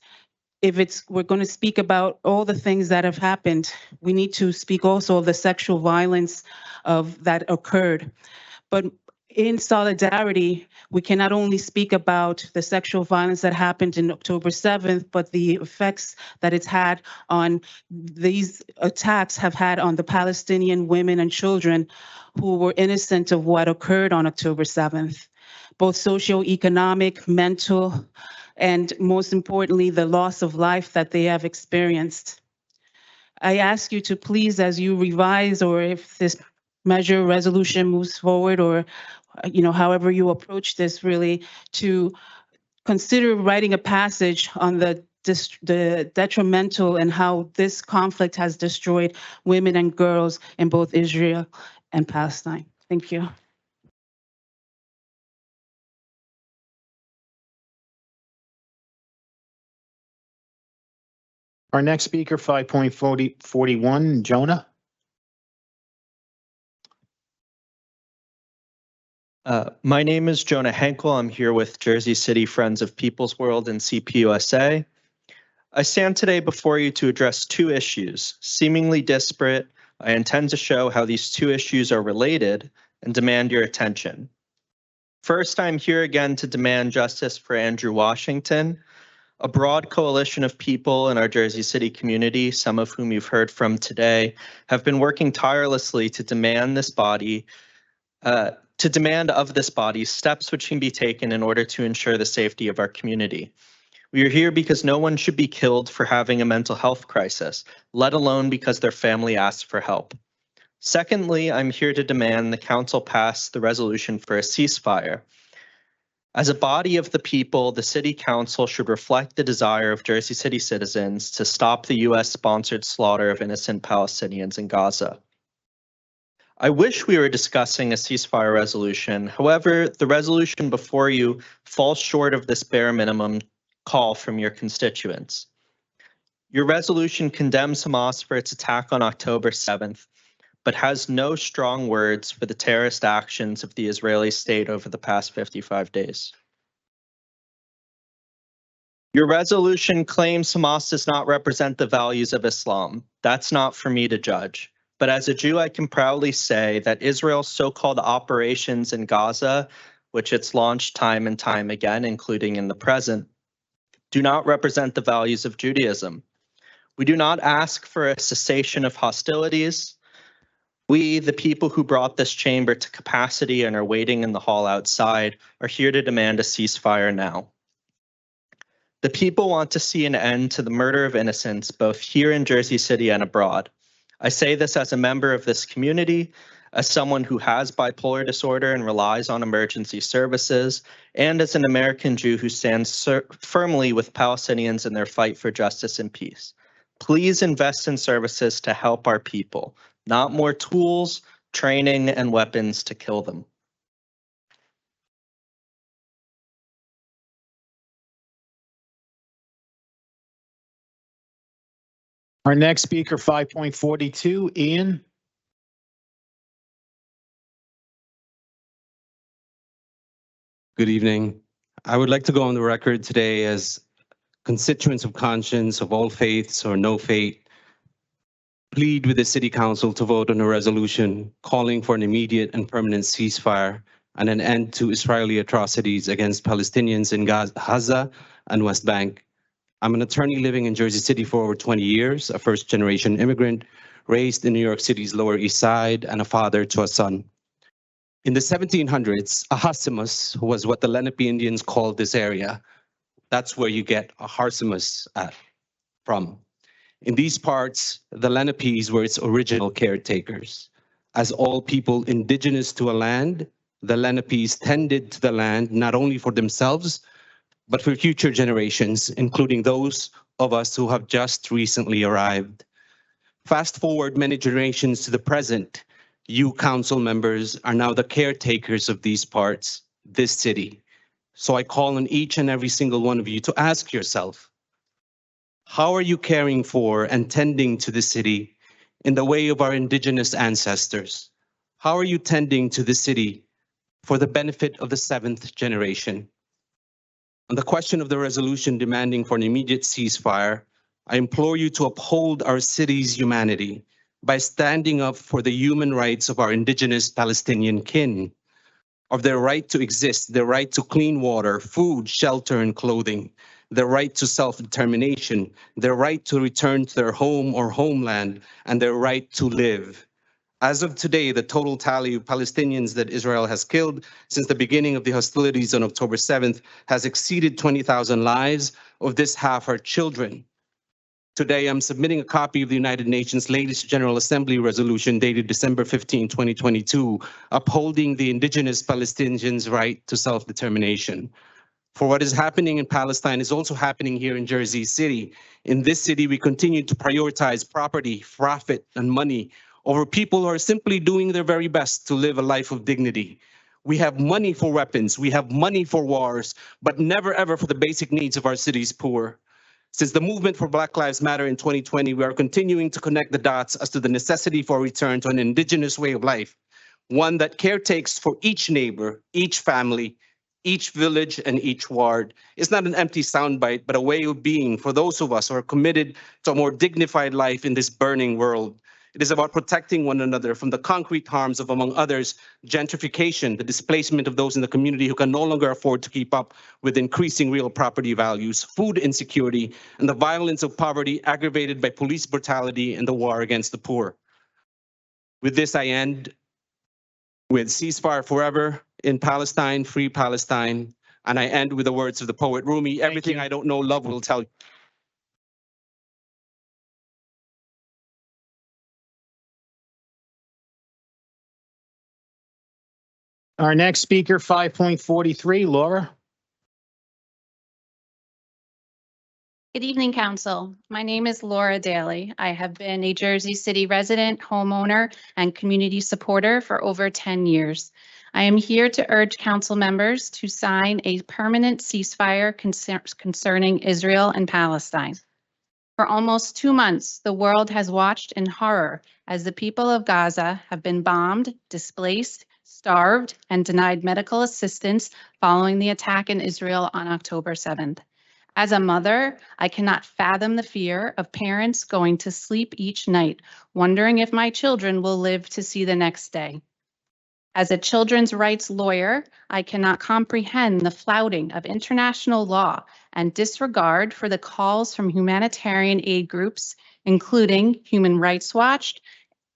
we're going to speak about all the things that have happened, we need to speak also of the sexual violence that occurred. But in solidarity, we can not only speak about the sexual violence that happened in October 7th, but the effects that it's had on these attacks have had on the Palestinian women and children who were innocent of what occurred on October 7th, both socioeconomic, mental, and most importantly, the loss of life that they have experienced. I ask you to please, as you revise or if this measure resolution moves forward or however you approach this really, to consider writing a passage on the detrimental and how this conflict has destroyed women and girls in both Israel and Palestine. Thank you. Our next speaker, 5.41, Jonah. My name is Jonah Henkel. I'm here with Jersey City Friends of People's World and CPUSA. I stand today before you to address two issues. Seemingly disparate, I intend to show how these two issues are related and demand your attention. First, I'm here again to demand justice for Andrew Washington. A broad coalition of people in our Jersey City community, some of whom you've heard from today, have been working tirelessly to demand of this body steps which can be taken in order to ensure the safety of our community. We are here because no one should be killed for having a mental health crisis, let alone because their family asks for help. Secondly, I'm here to demand the council pass the resolution for a ceasefire. As a body of the people, the city council should reflect the desire of Jersey City citizens to stop the US-sponsored slaughter of innocent Palestinians in Gaza. I wish we were discussing a ceasefire resolution. However, the resolution before you falls short of this bare minimum call from your constituents. Your resolution condemns Hamas for its attack on October 7th, but has no strong words for the terrorist actions of the Israeli state over the past 55 days. Your resolution claims Hamas does not represent the values of Islam. That's not for me to judge. But as a Jew, I can proudly say that Israel's so-called operations in Gaza, which it's launched time and time again, including in the present, do not represent the values of Judaism. We do not ask for a cessation of hostilities. We, the people who brought this chamber to capacity and are waiting in the hall outside, are here to demand a ceasefire now. The people want to see an end to the murder of innocents, both here in Jersey City and abroad. I say this as a member of this community, as someone who has bipolar disorder and relies on emergency services, and as an American Jew who stands firmly with Palestinians in their fight for justice and peace. Please invest in services to help our people, not more tools, training, and weapons to kill them. Our next speaker, 5.42, Ian. Good evening. I would like to go on the record today as constituents of conscience of all faiths or no faith plead with the City Council to vote on a resolution calling for an immediate and permanent ceasefire and an end to Israeli atrocities against Palestinians in Gaza and West Bank. I'm an attorney living in Jersey City for over 20 years, a first-generation immigrant raised in New York City's Lower East Side and a father to a son. In the 1700s, Ahasuerus was what the Lenape Indians called this area. That's where you get Ahasuerus from. In these parts, the Lenapes were its original caretakers. As all people indigenous to a land, the Lenapes tended to the land not only for themselves, but for future generations, including those of us who have just recently arrived. Fast forward many generations to the present, you council members are now the caretakers of these parts, this city. So I call on each and every single one of you to ask yourself, how are you caring for and tending to the city in the way of our indigenous ancestors? How are you tending to the city for the benefit of the seventh generation? On the question of the resolution demanding for an immediate ceasefire, I implore you to uphold our city's humanity by standing up for the human rights of our indigenous Palestinian kin, of their right to exist, their right to clean water, food, shelter, and clothing, their right to self-determination, their right to return to their home or homeland, and their right to live. As of today, the total tally of Palestinians that Israel has killed since the beginning of the hostilities on October 7th has exceeded 20,000 lives. Of this, half are children. Today, I'm submitting a copy of the United Nations latest General Assembly resolution dated December 15, 2022, upholding the indigenous Palestinians' right to self-determination. For what is happening in Palestine is also happening here in Jersey City. In this city, we continue to prioritize property, profit, and money over people who are simply doing their very best to live a life of dignity. We have money for weapons, we have money for wars, but never ever for the basic needs of our city's poor. Since the movement for Black Lives Matter in 2020, we are continuing to connect the dots as to the necessity for a return to an indigenous way of life, one that caretakes for each neighbor, each family, each village, and each ward. It's not an empty soundbite, but a way of being for those of us who are committed to a more dignified life in this burning world. It is about protecting one another from the concrete harms of, among others, gentrification, the displacement of those in the community who can no longer afford to keep up with increasing real property values, food insecurity, and the violence of poverty aggravated by police brutality and the war against the poor. With this, I end with ceasefire forever in Palestine, free Palestine. And I end with the words of the poet Rumi, everything I don't know, love will tell you. Our next speaker, 5.43, Laura. Good evening, Council. My name is Laura Daly. I have been a Jersey City resident, homeowner, and community supporter for over 10 years. I am here to urge Council members to sign a permanent ceasefire concerning Israel and Palestine. For almost 2 months, the world has watched in horror as the people of Gaza have been bombed, displaced, starved, and denied medical assistance following the attack in Israel on October 7th. As a mother, I cannot fathom the fear of parents going to sleep each night, wondering if my children will live to see the next day. As a children's rights lawyer, I cannot comprehend the flouting of international law and disregard for the calls from humanitarian aid groups, including Human Rights Watch,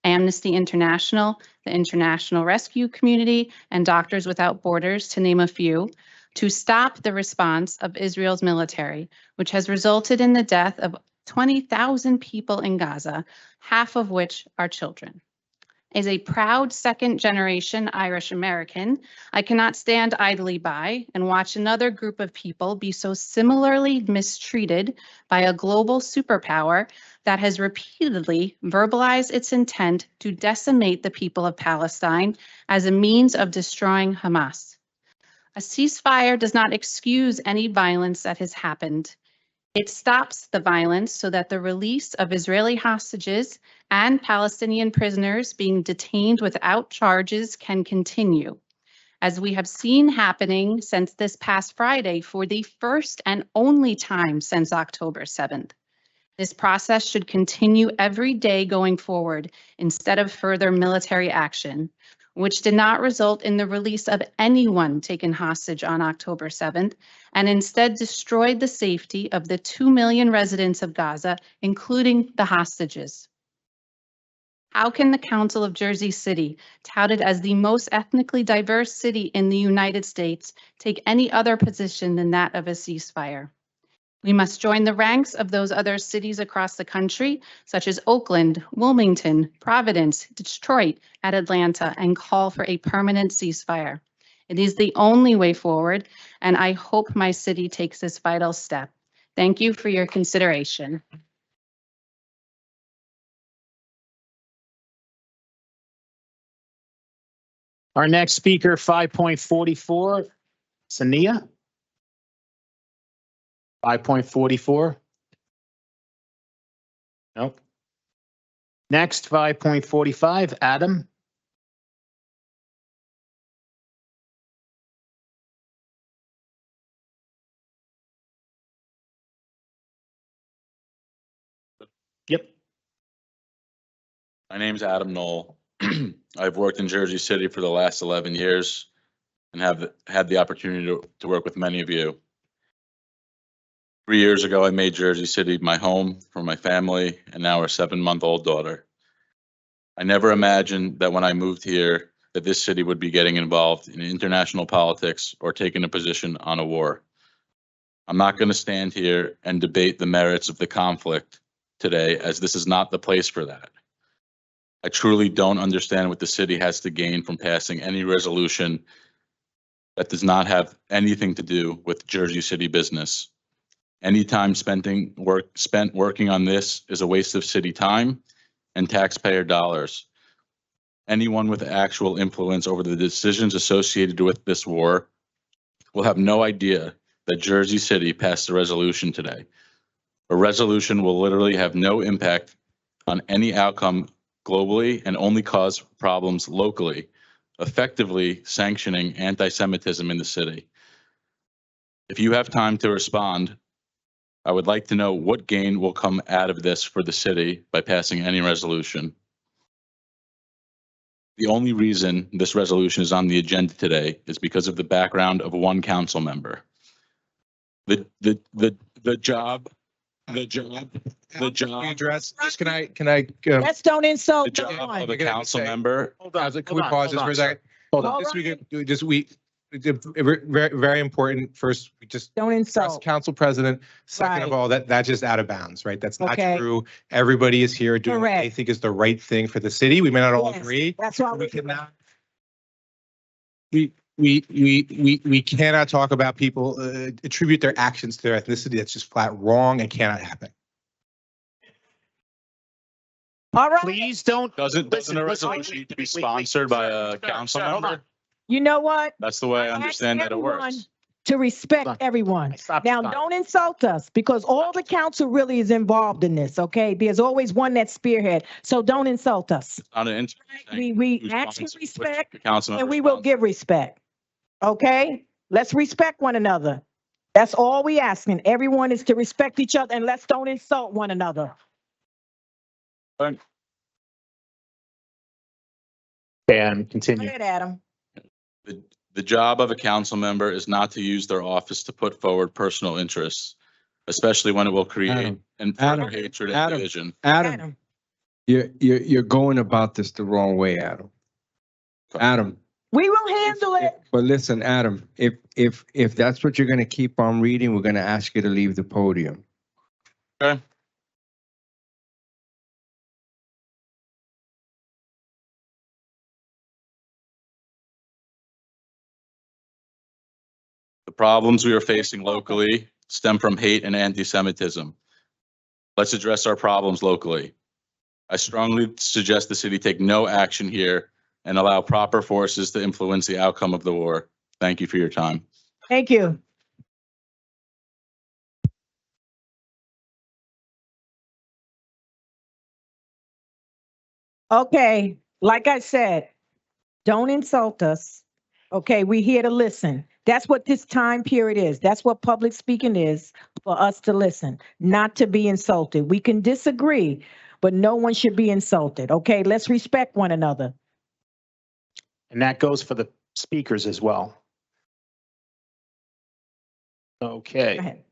Amnesty International, the International Rescue Community, and Doctors Without Borders, to name a few, to stop the response of Israel's military, which has resulted in the death of 20,000 people in Gaza, half of which are children. As a proud second-generation Irish American, I cannot stand idly by and watch another group of people be so similarly mistreated by a global superpower that has repeatedly verbalized its intent to decimate the people of Palestine as a means of destroying Hamas. A ceasefire does not excuse any violence that has happened. It stops the violence so that the release of Israeli hostages and Palestinian prisoners being detained without charges can continue, as we have seen happening since this past Friday for the first and only time since October 7th. This process should continue every day going forward instead of further military action, which did not result in the release of anyone taken hostage on October 7th, and instead destroyed the safety of the 2 million residents of Gaza, including the hostages. How can the Council of Jersey City, touted as the most ethnically diverse city in the United States, take any other position than that of a ceasefire? We must join the ranks of those other cities across the country, such as Oakland, Wilmington, Providence, Detroit, and Atlanta, and call for a permanent ceasefire. It is the only way forward, and I hope my city takes this vital step. Thank you for your consideration. Our next speaker, 5.44, Sania. 5.44. Nope. Next, 5.45, Adam. Yep. My name's Adam Knoll. I've worked in Jersey City for the last 11 years and have had the opportunity to work with many of you. 3 years ago, I made Jersey City my home for my family and now our 7-month-old daughter. I never imagined that when I moved here that this city would be getting involved in international politics or taking a position on a war. I'm not going to stand here and debate the merits of the conflict today, as this is not the place for that. I truly don't understand what the city has to gain from passing any resolution that does not have anything to do with Jersey City business. Any time spent working on this is a waste of city time and taxpayer dollars. Anyone with actual influence over the decisions associated with this war will have no idea that Jersey City passed a resolution today. A resolution will literally have no impact on any outcome globally and only cause problems locally, effectively sanctioning anti-Semitism in the city. If you have time to respond, I would like to know what gain will come out of this for the city by passing any resolution. The only reason this resolution is on the agenda today is because of the background of one council member. The job. Address, just can I, Let's don't insult The job no one. of a council member. can we pause this for a second? Hold on. Very, very important. First, we just Don't trust insult. council president. Second of Right. all, that's just out of bounds, right? That's not Okay. true. Everybody is here doing what they Correct. think is the right thing for the city. We may not all Yes, agree. That's why We we cannot. we cannot talk about people, attribute their actions to their ethnicity. That's just flat wrong and cannot happen. All right, Please don't. Doesn't a resolution need to be sponsored by a council member? you know what? That's the way I Ask understand that it everyone works. To respect Hold on. everyone. Stop, Now, stop. don't insult us because all the council really is involved in this, okay? There's always one that's spearhead, so don't insult us. On an inch. We ask for respect The council and member we will sponsor. give respect, okay? Let's respect one another. That's all we asking. Everyone is to respect each other and let's don't insult one another. And Go continue. ahead, Adam. The job of a council member is not to use their office to put forward personal interests, especially when it will create Adam, and further Adam, hatred and Adam. division. Adam, you're going about this the wrong way, Adam. Adam, We will handle it. but listen, Adam, if that's what you're gonna keep on reading, we're gonna ask you to leave the podium. Okay. The problems we are facing locally stem from hate and anti-Semitism. Let's address our problems locally. I strongly suggest the city take no action here and allow proper forces to influence the outcome of the war. Thank you for your time. Thank you. Okay, like I said, don't insult us. Okay, we're here to listen. That's what this time period is. That's what public speaking is, for us to listen, not to be insulted. We can disagree, but no one should be insulted. Okay, let's respect one another. And that goes for the speakers as well. Go Okay. ahead.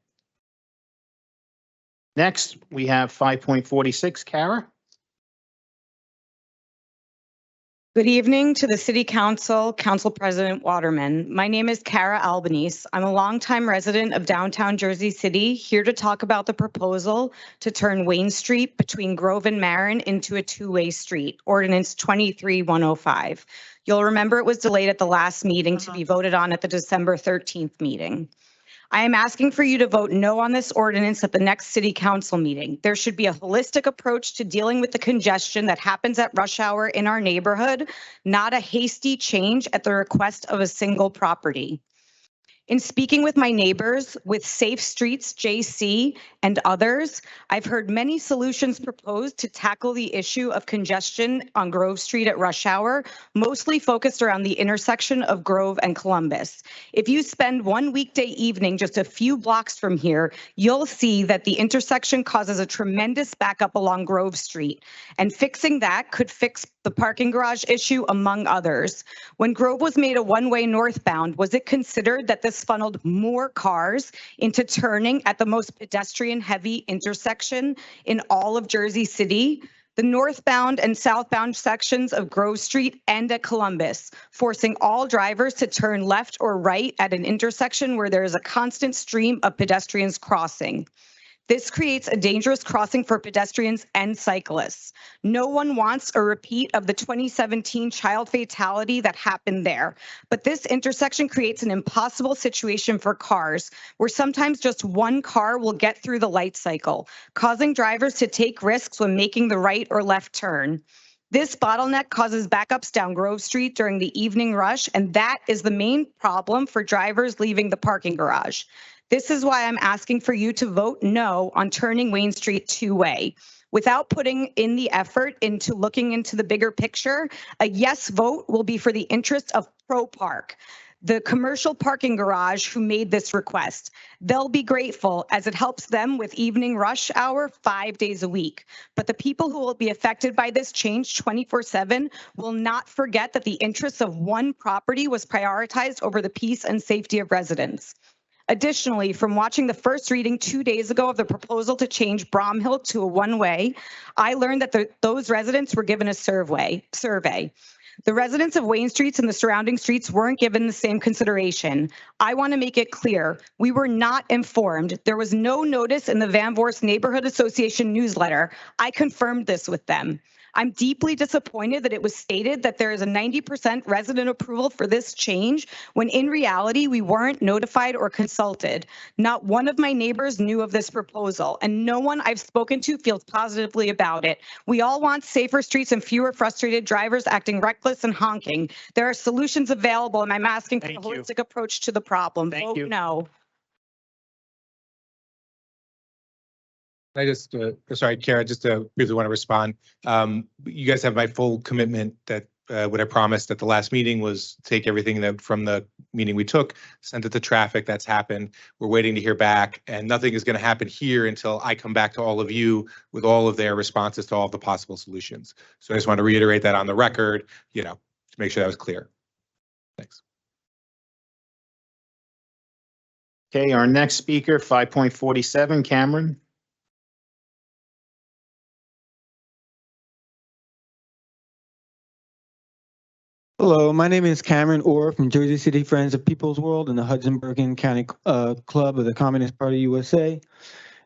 Next, we have 5.46, Kara. Good evening to the City Council, Council President Waterman. My name is Kara Albanese. I'm a longtime resident of downtown Jersey City, here to talk about the proposal to turn Wayne Street between Grove and Marin into a two-way street, Ordinance 23-105. You'll remember it was delayed at the last meeting to be voted on at the December 13th meeting. I am asking for you to vote no on this ordinance at the next city council meeting. There should be a holistic approach to dealing with the congestion that happens at rush hour in our neighborhood, not a hasty change at the request of a single property. In speaking with my neighbors, with Safe Streets JC and others, I've heard many solutions proposed to tackle the issue of congestion on Grove Street at rush hour, mostly focused around the intersection of Grove and Columbus. If you spend one weekday evening just a few blocks from here, you'll see that the intersection causes a tremendous backup along Grove Street, and fixing that could fix the parking garage issue, among others. When Grove was made a one-way northbound, was it considered that this funneled more cars into turning at the most pedestrian-heavy intersection in all of Jersey City? The northbound and southbound sections of Grove Street end at Columbus, forcing all drivers to turn left or right at an intersection where there is a constant stream of pedestrians crossing. This creates a dangerous crossing for pedestrians and cyclists. No one wants a repeat of the 2017 child fatality that happened there, but this intersection creates an impossible situation for cars, where sometimes just one car will get through the light cycle, causing drivers to take risks when making the right or left turn. This bottleneck causes backups down Grove Street during the evening rush, and that is the main problem for drivers leaving the parking garage. This is why I'm asking for you to vote no on turning Wayne Street two-way. Without putting in the effort into looking into the bigger picture, a yes vote will be for the interest of Pro Park, the commercial parking garage who made this request. They'll be grateful as it helps them with evening rush hour 5 days a week. But the people who will be affected by this change 24/7 will not forget that the interests of one property was prioritized over the peace and safety of residents. Additionally, from watching the first reading 2 days ago of the proposal to change Bromhill to a one-way, I learned that those residents were given a survey. The residents of Wayne Streets and the surrounding streets weren't given the same consideration. I want to make it clear, we were not informed. There was no notice in the Van Voorst Neighborhood Association newsletter. I confirmed this with them. I'm deeply disappointed that it was stated that there is a 90% resident approval for this change, when in reality, we weren't notified or consulted. Not one of my neighbors knew of this proposal, and no one I've spoken to feels positively about it. We all want safer streets and fewer frustrated drivers acting reckless and honking. There are solutions available, and I'm asking for a holistic approach to the problem. Vote no. I just, sorry, Kara, just briefly want to respond. You guys have my full commitment that what I promised at the last meeting was take everything that from the meeting we took, send it to traffic. That's happened. We're waiting to hear back, and nothing is going to happen here until I come back to all of you with all of their responses to all of the possible solutions. So I just want to reiterate that on the record, to make sure that was clear. Thanks. Okay, our next speaker, 5.47, Cameron. Hello, my name is Cameron Orr from Jersey City Friends of People's World and the Hudson-Bergen County Club of the Communist Party USA.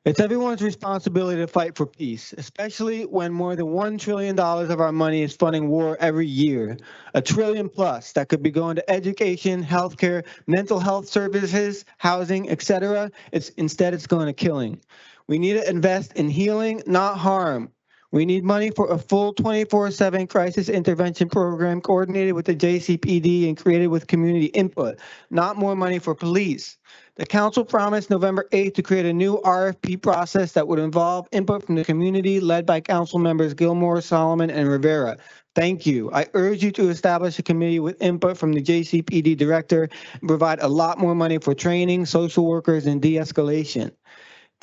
It's everyone's responsibility to fight for peace, especially when more than $1 trillion of our money is funding war every year. $1 trillion plus that could be going to education, healthcare, mental health services, housing, etc. Instead, it's going to killing. We need to invest in healing, not harm. We need money for a full 24/7 crisis intervention program coordinated with the JCPD and created with community input, not more money for police. The council promised November 8th to create a new RFP process that would involve input from the community led by council members Gilmore, Solomon, and Rivera. Thank you. I urge you to establish a committee with input from the JCPD director and provide a lot more money for training, social workers, and de-escalation.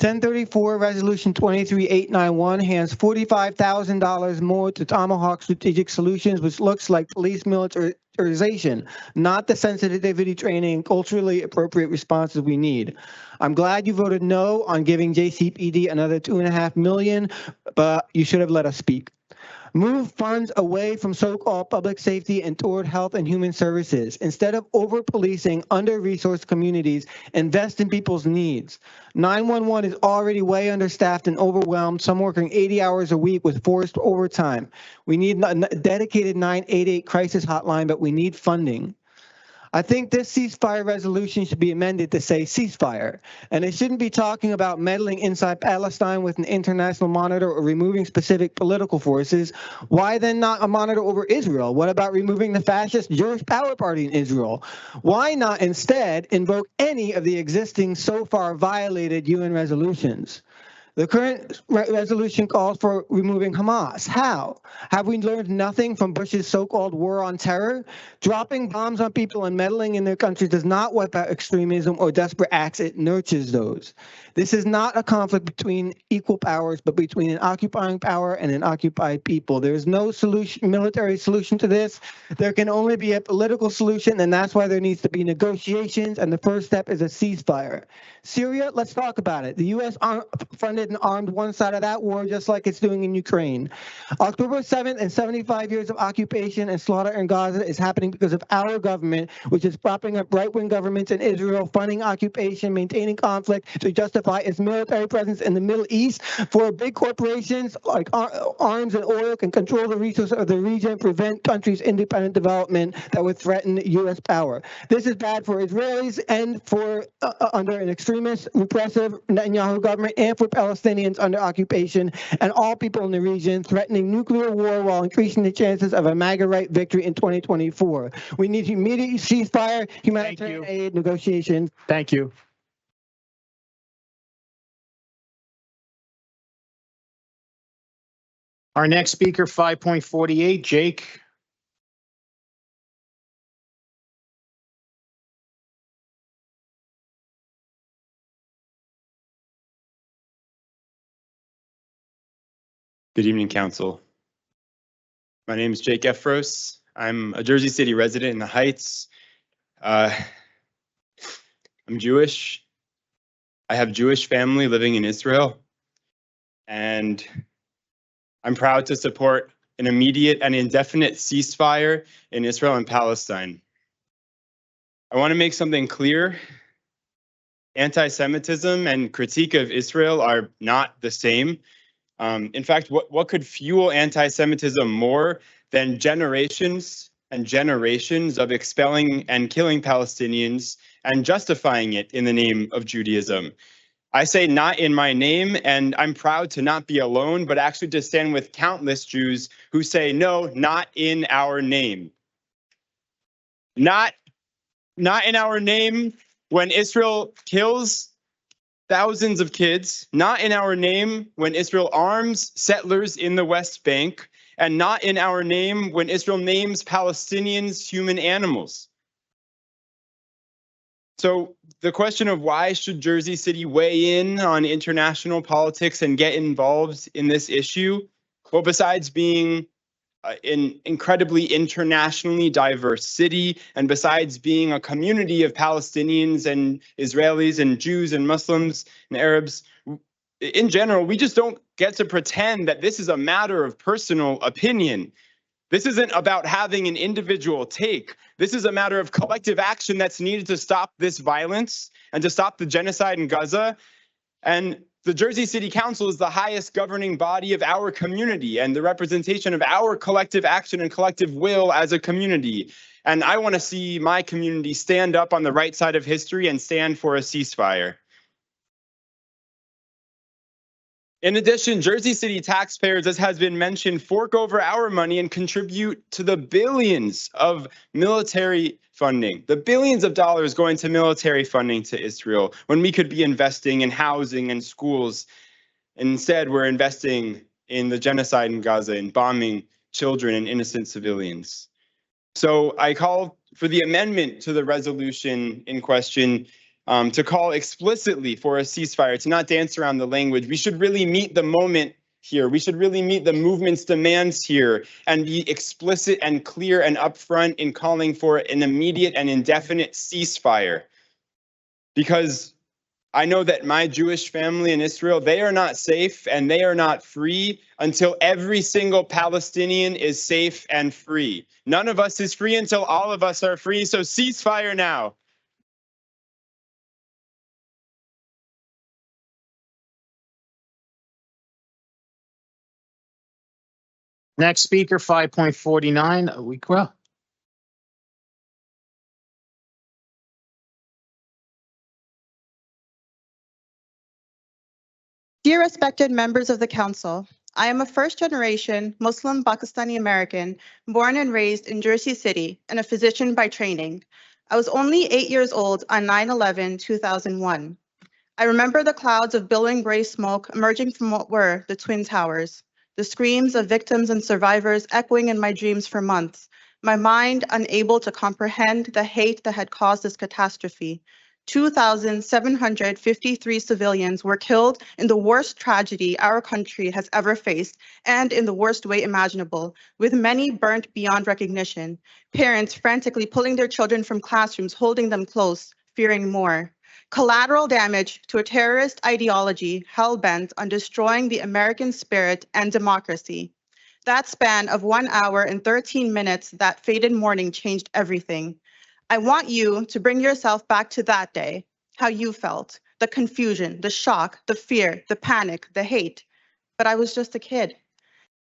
1034 Resolution 23891 hands $45,000 more to Tomahawk Strategic Solutions, which looks like police militarization, not the sensitivity training and culturally appropriate responses we need. I'm glad you voted no on giving JCPD another $2.5 million, but you should have let us speak. Move funds away from so-called public safety and toward health and human services. Instead of over-policing under-resourced communities, invest in people's needs. 911 is already way understaffed and overwhelmed, some working 80 hours a week with forced overtime. We need a dedicated 988 crisis hotline, but we need funding. I think this ceasefire resolution should be amended to say ceasefire, and it shouldn't be talking about meddling inside Palestine with an international monitor or removing specific political forces. Why then not a monitor over Israel? What about removing the fascist Jewish power party in Israel? Why not instead invoke any of the existing so far violated UN resolutions? The current resolution calls for removing Hamas. How? Have we learned nothing from Bush's so-called war on terror? Dropping bombs on people and meddling in their countries does not wipe out extremism or desperate acts. It nurtures those. This is not a conflict between equal powers, but between an occupying power and an occupied people. There is no military solution to this. There can only be a political solution, and that's why there needs to be negotiations, and the first step is a ceasefire. Syria, let's talk about it. The U.S. funded and armed one side of that war just like it's doing in Ukraine. October 7th and 75 years of occupation and slaughter in Gaza is happening because of our government, which is propping up right-wing governments in Israel, funding occupation, maintaining conflict to justify its military presence in the Middle East. For big corporations like arms and oil can control the resources of the region, prevent countries' independent development that would threaten U.S. power. This is bad for Israelis and for under an extremist, repressive Netanyahu government and for Palestinians under occupation and all people in the region, threatening nuclear war while increasing the chances of a MAGA right victory in 2024. We need immediate ceasefire, humanitarian aid, negotiations. Thank you. Our next speaker, 5.48, Jake. Good evening, Council. My name is Jake Efros. I'm a Jersey City resident in the Heights. I'm Jewish. I have Jewish family living in Israel, and I'm proud to support an immediate and indefinite ceasefire in Israel and Palestine. I want to make something clear. Anti-Semitism and critique of Israel are not the same. In fact, what could fuel anti-Semitism more than generations and generations of expelling and killing Palestinians and justifying it in the name of Judaism? I say not in my name, and I'm proud to not be alone, but actually to stand with countless Jews who say, no, not in our name. Not in our name when Israel kills thousands of kids, not in our name when Israel arms settlers in the West Bank, and not in our name when Israel names Palestinians human animals. So the question of why should Jersey City weigh in on international politics and get involved in this issue? Well, besides being an incredibly internationally diverse city, and besides being a community of Palestinians and Israelis and Jews and Muslims and Arabs, in general, we just don't get to pretend that this is a matter of personal opinion. This isn't about having an individual take. This is a matter of collective action that's needed to stop this violence and to stop the genocide in Gaza. And the Jersey City Council is the highest governing body of our community and the representation of our collective action and collective will as a community. And I want to see my community stand up on the right side of history and stand for a ceasefire. In addition, Jersey City taxpayers, as has been mentioned, fork over our money and contribute to the billions of military funding, the billions of dollars going to military funding to Israel, when we could be investing in housing and schools. Instead, we're investing in the genocide in Gaza and bombing children and innocent civilians. So I call for the amendment to the resolution in question to call explicitly for a ceasefire, to not dance around the language. We should really meet the moment here. We should really meet the movement's demands here and be explicit and clear and upfront in calling for an immediate and indefinite ceasefire. Because I know that my Jewish family in Israel, they are not safe and they are not free until every single Palestinian is safe and free. None of us is free until all of us are free. So ceasefire now. Next speaker, 5.49, Awikra. Dear respected members of the council, I am a first-generation Muslim Pakistani American born and raised in Jersey City and a physician by training. I was only 8 years old on 9/11/2001. I remember the clouds of billowing gray smoke emerging from what were the Twin Towers, the screams of victims and survivors echoing in my dreams for months, my mind unable to comprehend the hate that had caused this catastrophe. 2,753 civilians were killed in the worst tragedy our country has ever faced, and in the worst way imaginable, with many burnt beyond recognition. Parents frantically pulling their children from classrooms, holding them close, fearing more. Collateral damage to a terrorist ideology hell-bent on destroying the American spirit and democracy. That span of 1 hour and 13 minutes that fated morning changed everything. I want you to bring yourself back to that day, how you felt, the confusion, the shock, the fear, the panic, the hate. But I was just a kid.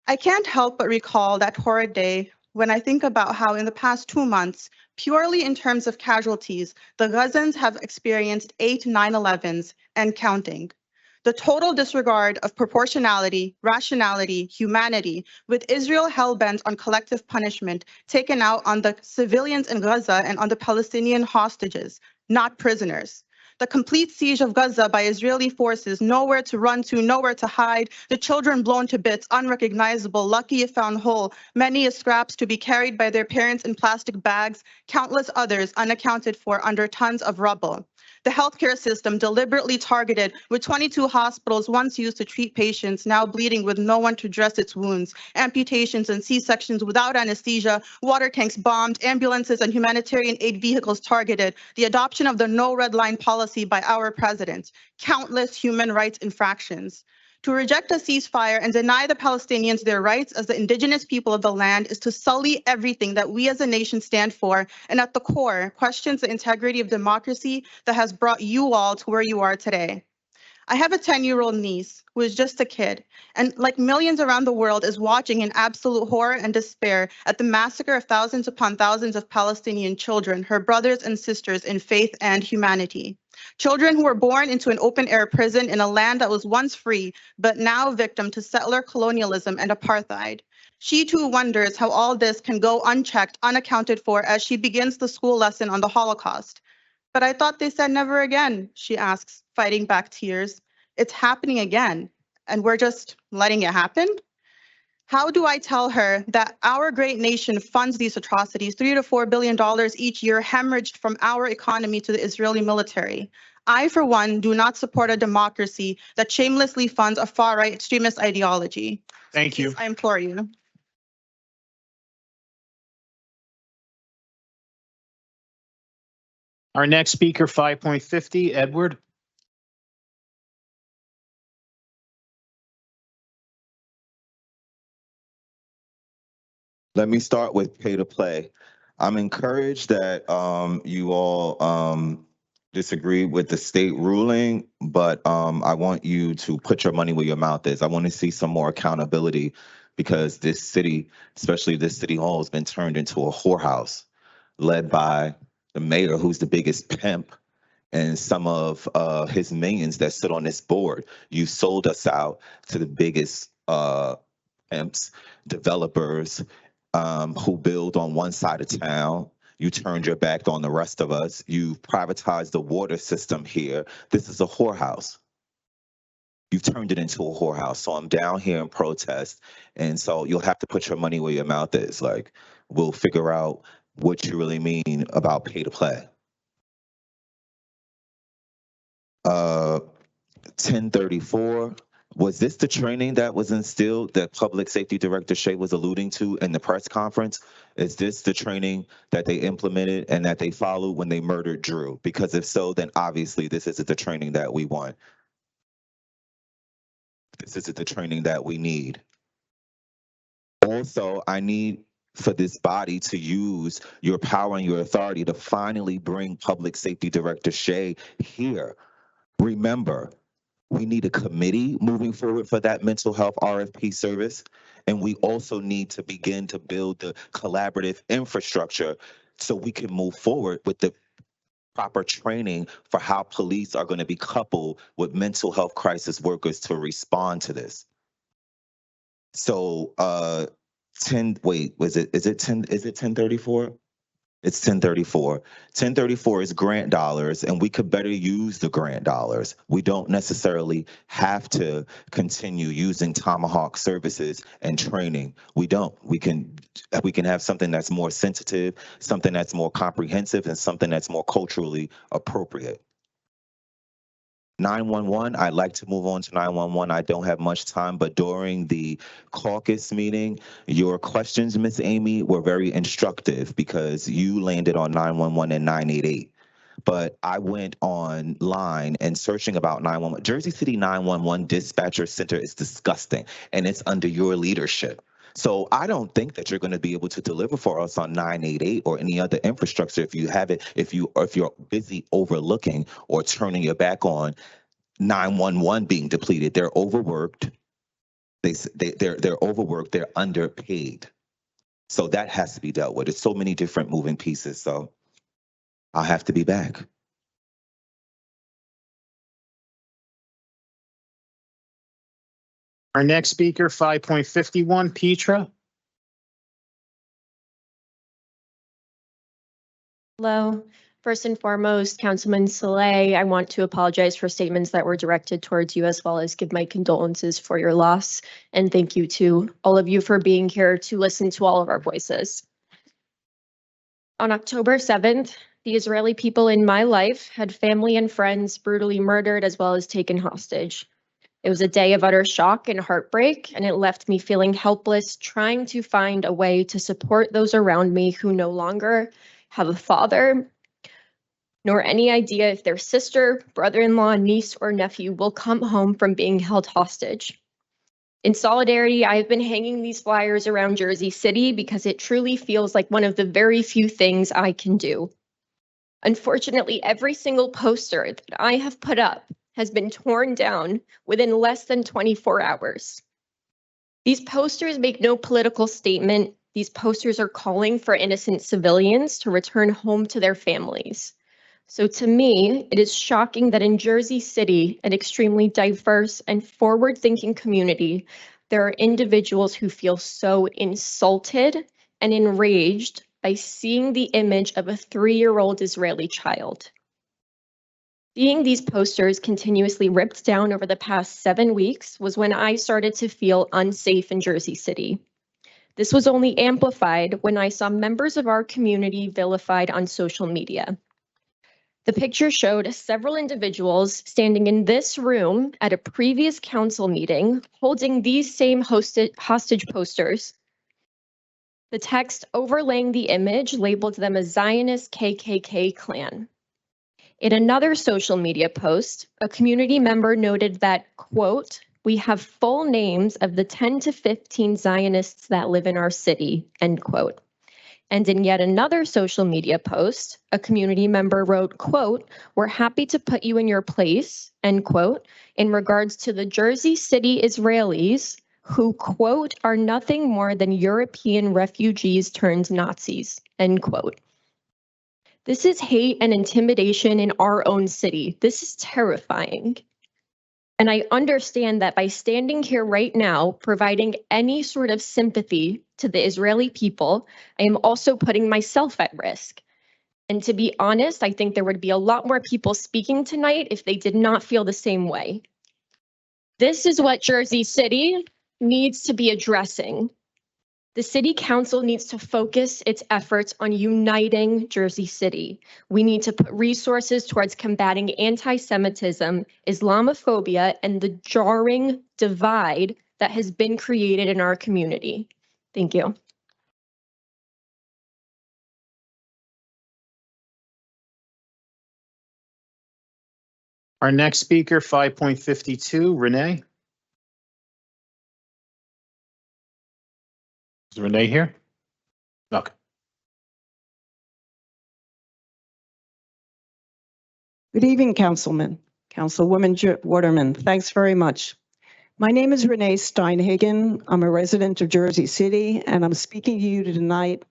I can't help but recall that horrid day when I think about how in the past 2 months, purely in terms of casualties, the Gazans have experienced 8 9/11s and counting. The total disregard of proportionality, rationality, humanity, with Israel hell-bent on collective punishment taken out on the civilians in Gaza and on the Palestinian hostages, not prisoners. The complete siege of Gaza by Israeli forces, nowhere to run to, nowhere to hide, the children blown to bits, unrecognizable, lucky if found whole, many as scraps to be carried by their parents in plastic bags, countless others unaccounted for under tons of rubble. The healthcare system deliberately targeted, with 22 hospitals once used to treat patients now bleeding with no one to dress its wounds, amputations and C-sections without anesthesia, water tanks bombed, ambulances and humanitarian aid vehicles targeted, the adoption of the no red line policy by our president, countless human rights infractions. To reject a ceasefire and deny the Palestinians their rights as the indigenous people of the land is to sully everything that we as a nation stand for, and at the core, questions the integrity of democracy that has brought you all to where you are today. I have a 10-year-old niece who is just a kid, and like millions around the world is watching in absolute horror and despair at the massacre of thousands upon thousands of Palestinian children, her brothers and sisters in faith and humanity. Children who were born into an open-air prison in a land that was once free, but now victim to settler colonialism and apartheid. She too wonders how all this can go unchecked, unaccounted for as she begins the school lesson on the Holocaust. But I thought they said never again, she asks, fighting back tears. It's happening again, and we're just letting it happen? How do I tell her that our great nation funds these atrocities, $3 to $4 billion each year, hemorrhaged from our economy to the Israeli military? I, for one, do not support a democracy that shamelessly funds a far-right extremist ideology. Thank you. I implore you. Our next speaker, 5.50, Edward. Let me start with pay to play. I'm encouraged that you all disagree with the state ruling, but I want you to put your money where your mouth is. I want to see some more accountability because this city, especially this city hall, has been turned into a whorehouse led by the mayor, who's the biggest pimp, and some of his minions that sit on this board. You sold us out to the biggest pimps, developers, who build on one side of town. You turned your back on the rest of us. You've privatized the water system here. This is a whorehouse. You've turned it into a whorehouse. So I'm down here in protest. And so you'll have to put your money where your mouth is. Like, we'll figure out what you really mean about pay to play. 1034. Was this the training that was instilled that Public Safety Director Shea was alluding to in the press conference? Is this the training that they implemented and that they followed when they murdered Drew? Because if so, then obviously this isn't the training that we want. This isn't the training that we need. Also, I need for this body to use your power and your authority to finally bring Public Safety Director Shea here. Remember, we need a committee moving forward for that mental health RFP service. And we also need to begin to build the collaborative infrastructure so we can move forward with the proper training for how police are going to be coupled with mental health crisis workers to respond to this. So is it 1034? It's 1034. 1034 is grant dollars, and we could better use the grant dollars. We don't necessarily have to continue using Tomahawk services and training. We don't. We can have something that's more sensitive, something that's more comprehensive, and something that's more culturally appropriate. 911, I'd like to move on to 911. I don't have much time, but during the caucus meeting, your questions, Miss Amy, were very instructive because you landed on 911 and 988. But I went online and searching about 911. Jersey City 911 Dispatcher Center is disgusting, and it's under your leadership. So I don't think that you're going to be able to deliver for us on 988 or any other infrastructure if you're busy overlooking or turning your back on 911 being depleted. They're overworked. They're overworked. They're underpaid. So that has to be dealt with. It's so many different moving pieces. So I'll have to be back. Our next speaker, 5.51, Petra. Hello. First and foremost, Councilman Saleh, I want to apologize for statements that were directed towards you, as well as give my condolences for your loss. And thank you to all of you for being here to listen to all of our voices. On October 7th, the Israeli people in my life had family and friends brutally murdered as well as taken hostage. It was a day of utter shock and heartbreak, and it left me feeling helpless, trying to find a way to support those around me who no longer have a father, nor any idea if their sister, brother-in-law, niece, or nephew will come home from being held hostage. In solidarity, I have been hanging these flyers around Jersey City because it truly feels like one of the very few things I can do. Unfortunately, every single poster that I have put up has been torn down within less than 24 hours. These posters make no political statement. These posters are calling for innocent civilians to return home to their families. So to me, it is shocking that in Jersey City, an extremely diverse and forward-thinking community, there are individuals who feel so insulted and enraged by seeing the image of a 3-year-old Israeli child. Seeing these posters continuously ripped down over the past 7 weeks was when I started to feel unsafe in Jersey City. This was only amplified when I saw members of our community vilified on social media. The picture showed several individuals standing in this room at a previous council meeting holding these same hostage posters. The text overlaying the image labeled them a Zionist KKK clan. In another social media post, a community member noted that, quote, "We have full names of the 10 to 15 Zionists that live in our city," end quote. And in yet another social media post, a community member wrote, quote, "We're happy to put you in your place," end quote, in regards to the Jersey City Israelis who, quote, "are nothing more than European refugees turned Nazis," end quote. This is hate and intimidation in our own city. This is terrifying. And I understand that by standing here right now, providing any sort of sympathy to the Israeli people, I am also putting myself at risk. And to be honest, I think there would be a lot more people speaking tonight if they did not feel the same way. This is what Jersey City needs to be addressing. The city council needs to focus its efforts on uniting Jersey City. We need to put resources towards combating anti-Semitism, Islamophobia, and the jarring divide that has been created in our community. Thank you. Our next speaker, 5.52, Renee. Is Renee here? Okay. Good evening, Councilwoman Waterman. Thanks very much. My name is Renee Steinhagen. I'm a resident of Jersey City, and I'm speaking to you tonight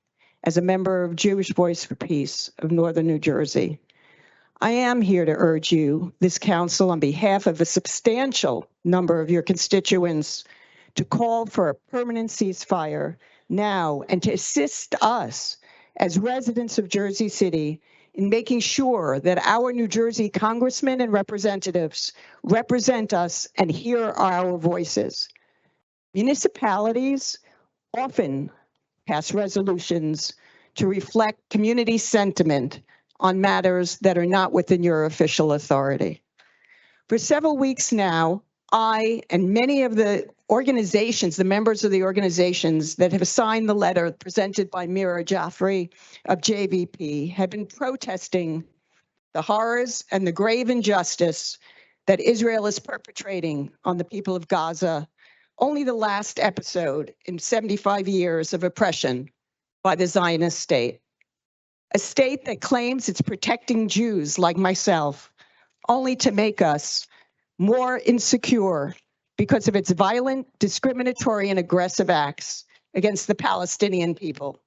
as a member of Jewish Voice for Peace of Northern New Jersey. I am here to urge you, this council, on behalf of a substantial number of your constituents, to call for a permanent ceasefire now and to assist us as residents of Jersey City in making sure that our New Jersey congressmen and representatives represent us and hear our voices. Municipalities often pass resolutions to reflect community sentiment on matters that are not within your official authority. For several weeks now, I and many of the organizations, the members of the organizations that have signed the letter presented by Mira Jaffrey of JVP have been protesting the horrors and the grave injustice that Israel is perpetrating on the people of Gaza, only the last episode in 75 years of oppression by the Zionist state. A state that claims it's protecting Jews like myself, only to make us more insecure because of its violent, discriminatory, and aggressive acts against the Palestinian people.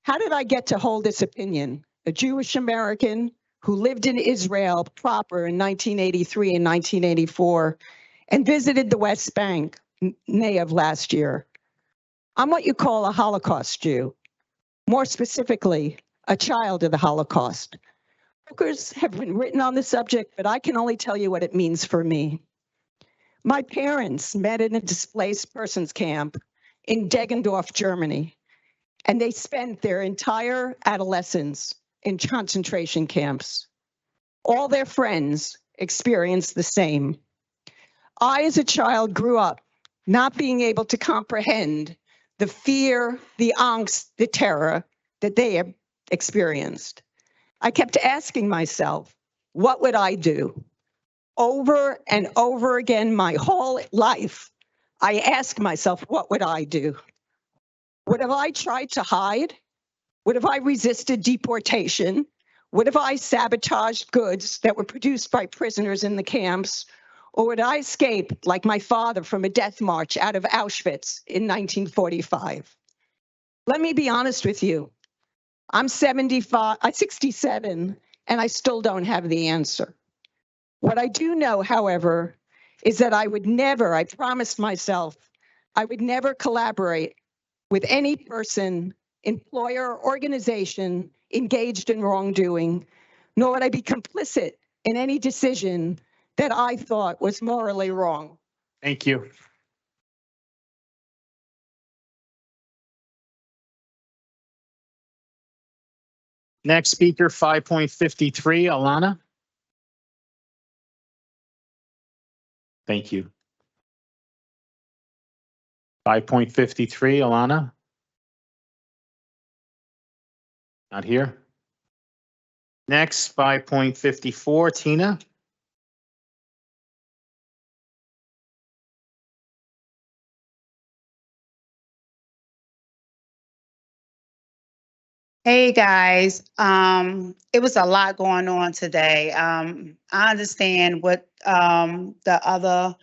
How did I get to hold this opinion? A Jewish American who lived in Israel proper in 1983 and 1984 and visited the West Bank May of last year. I'm what you call a Holocaust Jew. More specifically, a child of the Holocaust. Books have been written on the subject, but I can only tell you what it means for me. My parents met in a displaced persons camp in Deggendorf, Germany, and they spent their entire adolescence in concentration camps. All their friends experienced the same. I, as a child, grew up not being able to comprehend the fear, the angst, the terror that they have experienced. I kept asking myself, what would I do? Over and over again, my whole life, I asked myself, what would I do? Would have I tried to hide? Would have I resisted deportation? What if I sabotaged goods that were produced by prisoners in the camps? Or would I escape, like my father, from a death march out of Auschwitz in 1945? Let me be honest with you. I'm 67, and I still don't have the answer. What I do know, however, is that I promised myself, I would never collaborate with any person, employer, or organization engaged in wrongdoing, nor would I be complicit in any decision that I thought was morally wrong. Thank you. Next speaker, 5.53, Alana. Thank you. 5.53, Alana. Not here. Next, 5.54, Tina. Hey guys, it was a lot going on today. I understand what the other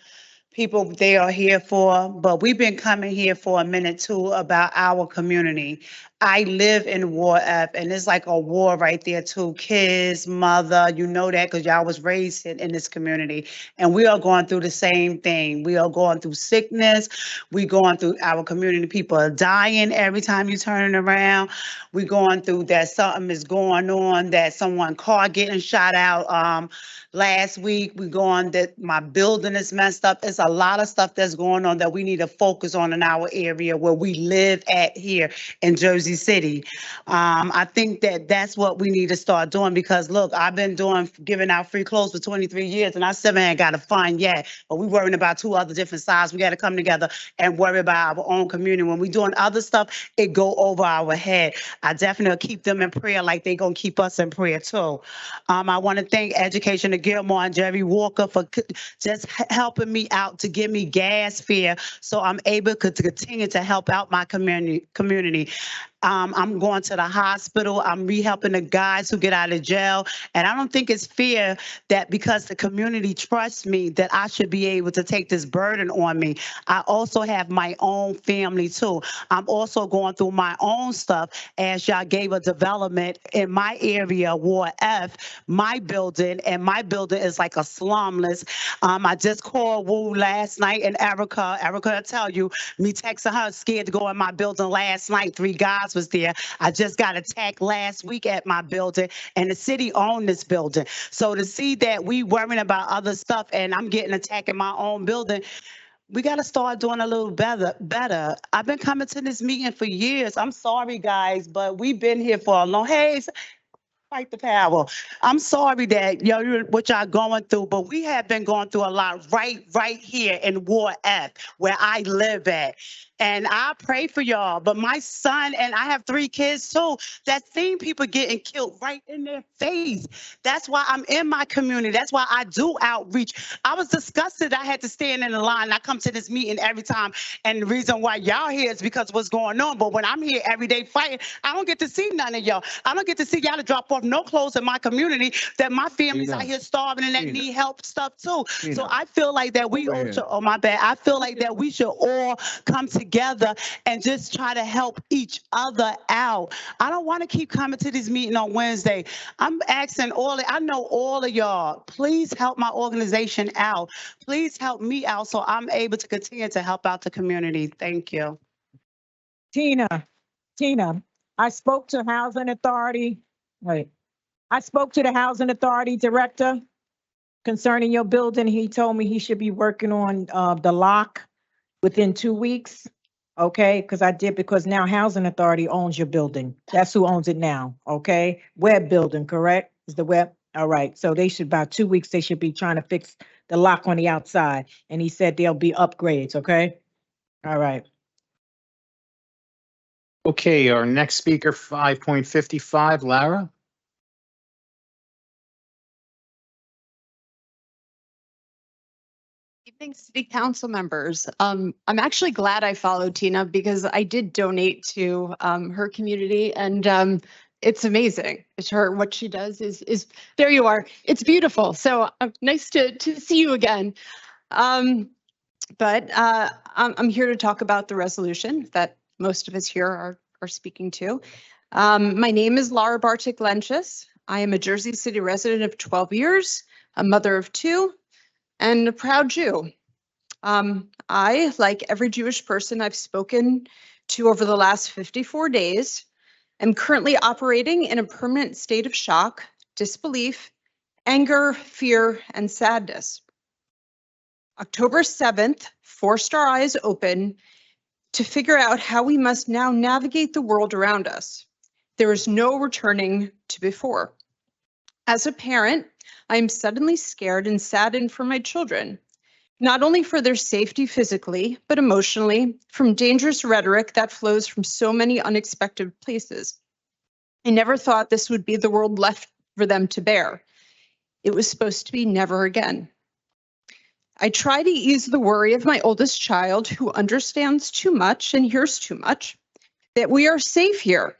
people they are here for, but we've been coming here for a minute too about our community. I live in Ward F, and it's like a war right there too. Kids, mother, you know that because y'all was raised in this community, and we are going through the same thing. We are going through sickness. We going through our community. People are dying every time you turn around. We going through that something is going on, that someone car getting shot out. Last week we going that my building is messed up. It's a lot of stuff that's going on that we need to focus on in our area where we live at here in Jersey City. I think that that's what we need to start doing because look, I've been giving out free clothes for 23 years and I still ain't got a fund yet, but we worrying about two other different sides. We got to come together and worry about our own community. When we doing other stuff, it go over our head. I definitely keep them in prayer like they gonna keep us in prayer too. I want to thank Education Gilmore and Jerry Walker for just helping me out to give me gas fare so I'm able to continue to help out my community. I'm going to the hospital. I'm helping the guys who get out of jail. And I don't think it's fair that because the community trusts me that I should be able to take this burden on me. I also have my own family too. I'm also going through my own stuff as y'all gave a development in my area, Ward F, my building, and my building is like a slumless. I just called Wu last night and Erica will tell you, me texting her scared to go in my building last night. 3 guys was there. I just got attacked last week at my building and the city owned this building. So to see that we worrying about other stuff and I'm getting attacked in my own building, we got to start doing a little better. I've been coming to this meeting for years. I'm sorry, guys, but we've been here for a long, fight the power. I'm sorry that what y'all going through, but we have been going through a lot right here in Ward F, where I live at. And I pray for y'all, but my son and I have 3 kids too that seen people getting killed right in their face. That's why I'm in my community. That's why I do outreach. I was disgusted I had to stand in the line. I come to this meeting every time, and the reason why y'all here is because what's going on. But when I'm here every day fighting, I don't get to see none of y'all. I don't get to see y'all to drop off no clothes in my community that my family's out here starving and that need help stuff too. So I feel like that we I feel like that we should all come together and just try to help each other out. I don't want to keep coming to this meeting on Wednesday. I'm asking I know all of y'all, please help my organization out. Please help me out so I'm able to continue to help out the community. Thank you. Tina, I spoke to Housing Authority. Wait, I spoke to the Housing Authority Director concerning your building. He told me he should be working on the lock within 2 weeks. Okay, because now Housing Authority owns your building. That's who owns it now. Okay, Webb building, correct? Is the Webb? All right. So they should about 2 weeks. They should be trying to fix the lock on the outside. And he said there'll be upgrades. Okay. All right. Okay, our next speaker, 5.55, Lara. Evening, City Council members. I'm actually glad I followed Tina because I did donate to her community, and it's amazing. It's her, what she does is there you are. It's beautiful. So nice to see you again. But I'm here to talk about the resolution that most of us here are speaking to. My name is Laura Bartik-Lenchis. I am a Jersey City resident of 12 years, a mother of 2, and a proud Jew. I, like every Jewish person I've spoken to over the last 54 days, am currently operating in a permanent state of shock, disbelief, anger, fear, and sadness. October 7th forced our eyes open to figure out how we must now navigate the world around us. There is no returning to before. As a parent, I am suddenly scared and saddened for my children, not only for their safety physically, but emotionally, from dangerous rhetoric that flows from so many unexpected places. I never thought this would be the world left for them to bear. It was supposed to be never again. I try to ease the worry of my oldest child, who understands too much and hears too much, that we are safe here,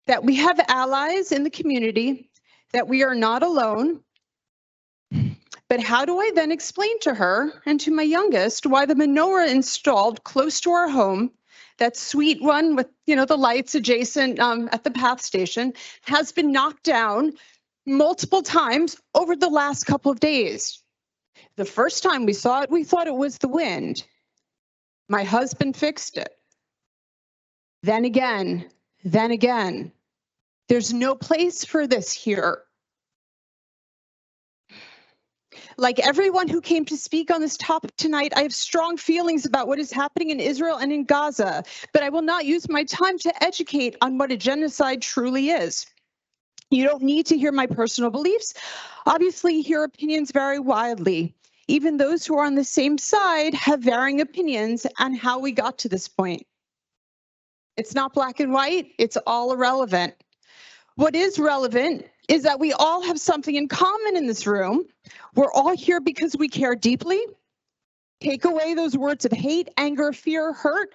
that we have allies in the community, that we are not alone. But how do I then explain to her and to my youngest why the menorah installed close to our home, that sweet one with, the lights adjacent at the path station, has been knocked down multiple times over the last couple of days? The first time we saw it, we thought it was the wind. My husband fixed it. Then again. There's no place for this here. Like everyone who came to speak on this topic tonight, I have strong feelings about what is happening in Israel and in Gaza, but I will not use my time to educate on what a genocide truly is. You don't need to hear my personal beliefs. Obviously, your opinions vary widely. Even those who are on the same side have varying opinions on how we got to this point. It's not black and white, it's all irrelevant. What is relevant is that we all have something in common in this room. We're all here because we care deeply. Take away those words of hate, anger, fear, hurt.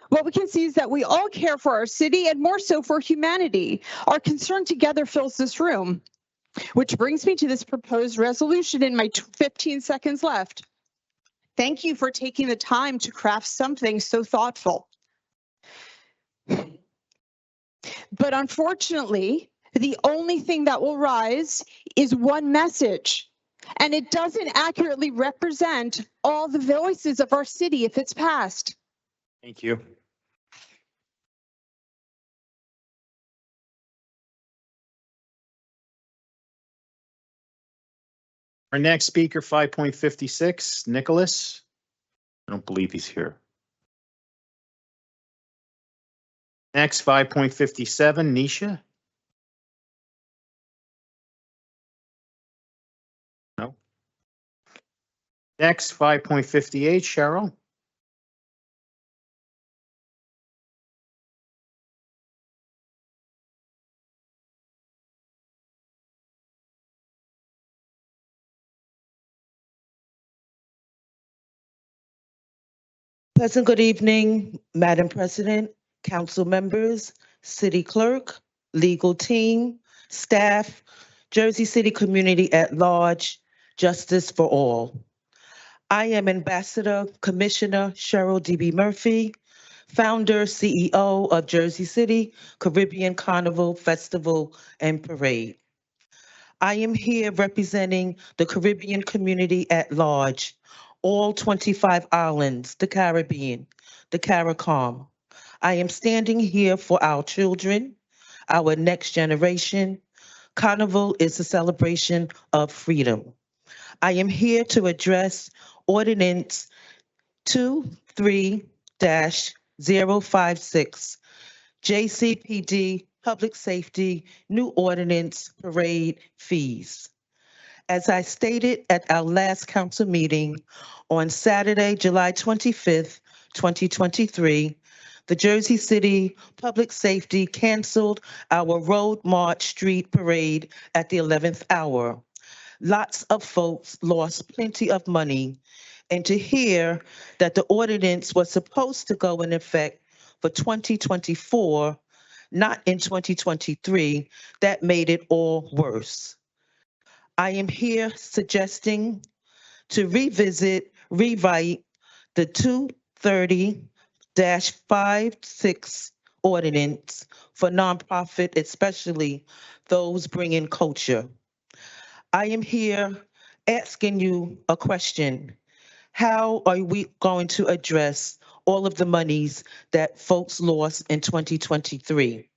What we can see is that we all care for our city and more so for humanity. Our concern together fills this room. Which brings me to this proposed resolution in my 15 seconds left. Thank you for taking the time to craft something so thoughtful. But unfortunately, the only thing that will rise is one message, and it doesn't accurately represent all the voices of our city if it's passed. Thank you. Our next speaker, 5.56, Nicholas. I don't believe he's here. Next, 5.57, Nisha. No. Next, 5.58, Cheryl. Pleasant good evening, Madam President, council members, city clerk, legal team, staff, Jersey City community at large, justice for all. I am Ambassador Commissioner Cheryl D.B. Murphy, founder, CEO of Jersey City Caribbean Carnival Festival and Parade. I am here representing the Caribbean community at large, all 25 islands, the Caribbean, the CARICOM. I am standing here for our children, our next generation. Carnival is a celebration of freedom. I am here to address Ordinance 23-056, JCPD Public Safety New Ordinance Parade Fees. As I stated at our last council meeting on Saturday, July 25th, 2023, the Jersey City Public Safety canceled our Road March Street Parade at the 11th hour. Lots of folks lost plenty of money, and to hear that the ordinance was supposed to go in effect for 2024, not in 2023, that made it all worse. I am here suggesting to rewrite the 230-56 ordinance for nonprofit, especially those bringing culture. I am here asking you a question. How are we going to address all of the monies that folks lost in 2023?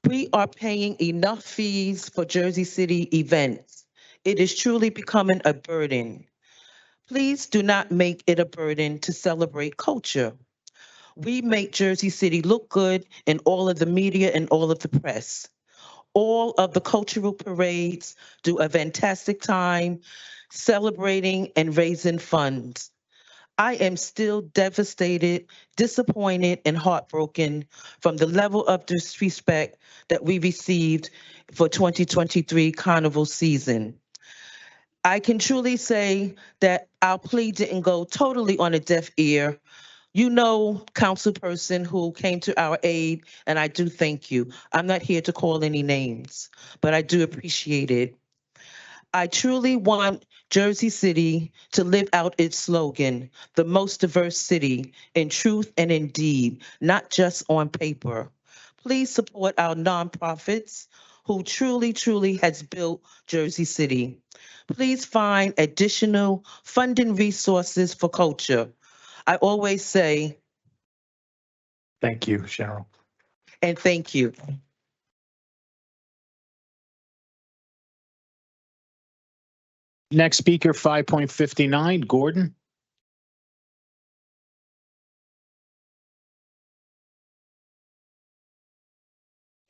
We are paying enough fees for Jersey City events. It is truly becoming a burden. Please do not make it a burden to celebrate culture. We make Jersey City look good in all of the media and all of the press. All of the cultural parades do a fantastic time celebrating and raising funds. I am still devastated, disappointed, and heartbroken from the level of disrespect that we received for 2023 Carnival season. I can truly say that our plea didn't go totally on a deaf ear. You know, councilperson who came to our aid, and I do thank you. I'm not here to call any names, but I do appreciate it. I truly want Jersey City to live out its slogan, the most diverse city in truth and in deed, not just on paper. Please support our nonprofits who truly has built Jersey City. Please find additional funding resources for culture. I always say, Thank you, Cheryl. and thank you. Next speaker, 5.59, Gordon.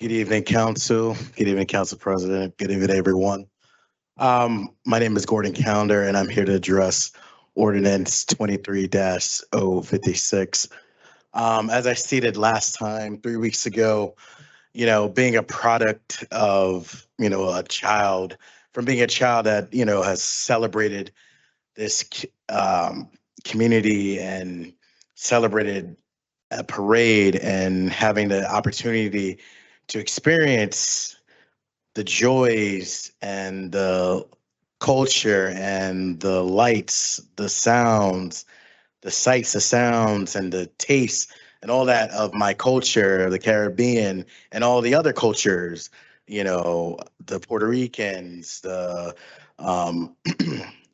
Good evening, Council. Good evening, Council President. Good evening, everyone. My name is Gordon Calendar, and I'm here to address Ordinance 23-056. As I stated last time, 3 weeks ago, being a product of, a child, from being a child that, has celebrated this community and celebrated a parade and having the opportunity to experience the joys and the culture and the lights, the sounds, the sights, the sounds, and the tastes and all that of my culture, the Caribbean, and all the other cultures, the Puerto Ricans, the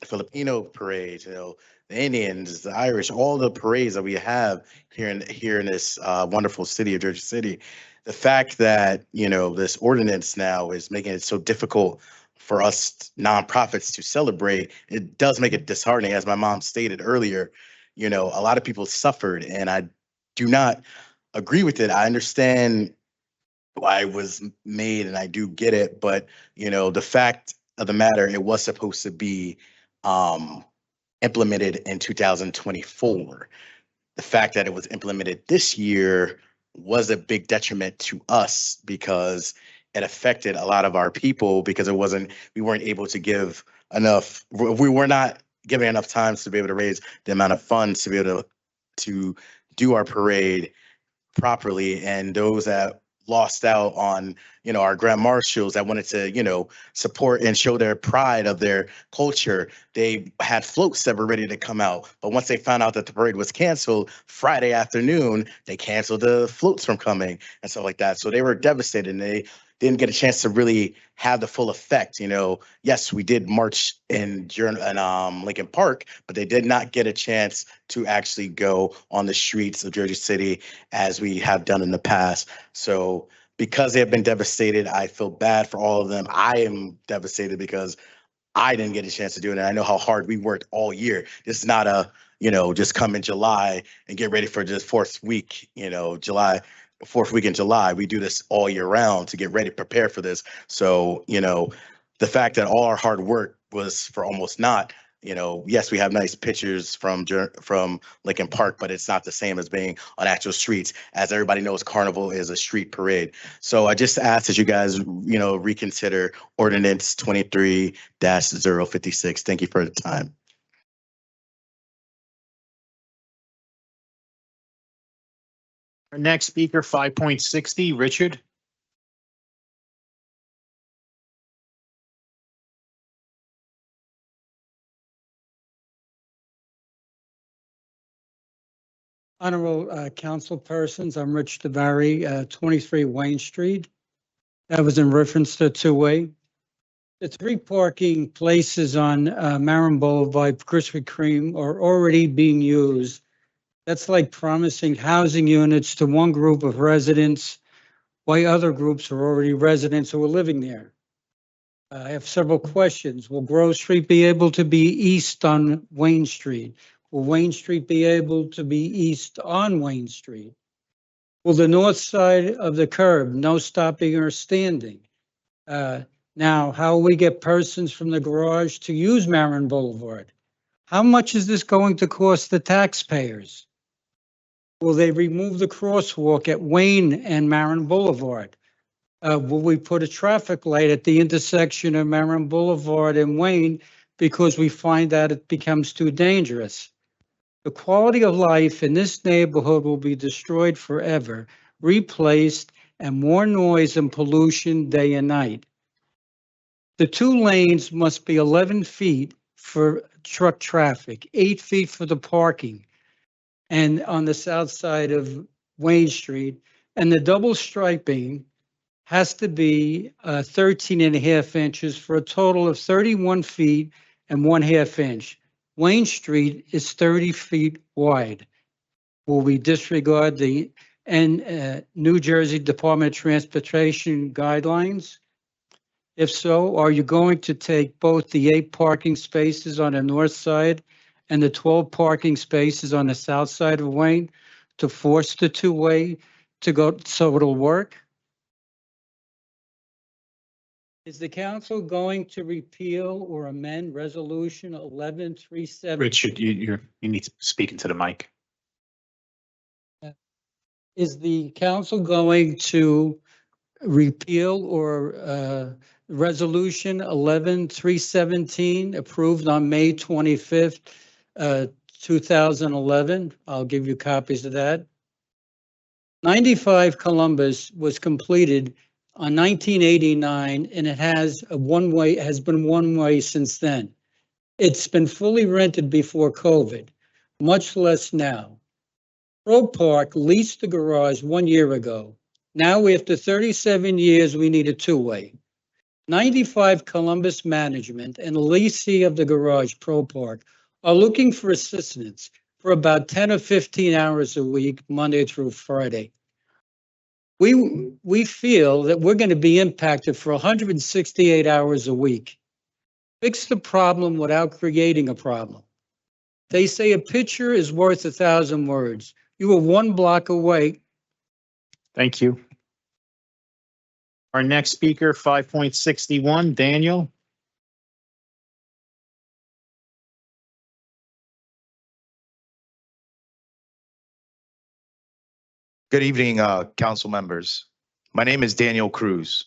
Filipino parades, the Indians, the Irish, all the parades that we have here in this wonderful city of Jersey City. The fact that this ordinance now is making it so difficult for us nonprofits to celebrate, it does make it disheartening. As my mom stated earlier, a lot of people suffered, and I do not agree with it. I understand why it was made, and I do get it, but the fact of the matter, it was supposed to be implemented in 2024. The fact that it was implemented this year was a big detriment to us because it affected a lot of our people because we weren't able to give enough, we were not given enough time to be able to raise the amount of funds to be able to do our parade properly. And those that lost out on, our grand marshals that wanted to, support and show their pride of their culture, they had floats that were ready to come out. But once they found out that the parade was canceled Friday afternoon, they canceled the floats from coming and stuff like that. So they were devastated, and they didn't get a chance to really have the full effect. Yes, we did march in Lincoln Park, but they did not get a chance to actually go on the streets of Jersey City as we have done in the past. So because they have been devastated, I feel bad for all of them. I am devastated because I didn't get a chance to do it. And I know how hard we worked all year. This is not a, just come in July and get ready for just fourth week in July. We do this all year round to get ready, prepare for this. So, the fact that all our hard work was for almost not, yes, we have nice pictures from Lincoln Park, but it's not the same as being on actual streets. As everybody knows, Carnival is a street parade. So I just ask that you guys, reconsider Ordinance 23-056. Thank you for the time. Our next speaker, 5.60, Richard. Honorable council persons, I'm Rich DeBarry, 23 Wayne Street. That was in reference to two-way. The three parking places on Marin Boulevard, Krispy Kreme are already being used. That's like promising housing units to one group of residents while other groups are already residents who are living there. I have several questions. Will Grove Street be able to be east on Wayne Street? Will Wayne Street be able to be east on Wayne Street? Will the north side of the curb, no stopping or standing? Now, how will we get persons from the garage to use Marin Boulevard? How much is this going to cost the taxpayers? Will they remove the crosswalk at Wayne and Marin Boulevard? Will we put a traffic light at the intersection of Marin Boulevard and Wayne because we find that it becomes too dangerous? The quality of life in this neighborhood will be destroyed forever, replaced, and more noise and pollution day and night. The two lanes must be 11 feet for truck traffic, 8 feet for the parking, and on the south side of Wayne Street, and the double striping has to be 13 and a half inches for a total of 31 feet and 1/2 inch. Wayne Street is 30 feet wide. Will we disregard the New Jersey Department of Transportation guidelines? If so, are you going to take both the 8 parking spaces on the north side and the 12 parking spaces on the south side of Wayne to force the two-way to go so it'll work? Is the council going to repeal or amend Resolution 11370? Richard, you need to speak into the mic. Is the council going to repeal or Resolution 11317 approved on May 25th, 2011? I'll give you copies of that. 95 Columbus was completed on 1989, and it has been one way since then. It's been fully rented before COVID, much less now. Pro Park leased the garage 1 year ago. Now, after 37 years, we need a two-way. 95 Columbus Management and the leasee of the garage, Pro Park, are looking for assistance for about 10 or 15 hours a week, Monday through Friday. We feel that we're going to be impacted for 168 hours a week. Fix the problem without creating a problem. They say a picture is worth 1,000 words. You are 1 block away. Thank you. Our next speaker, 5.61, Daniel. Good evening, council members. My name is Daniel Cruz.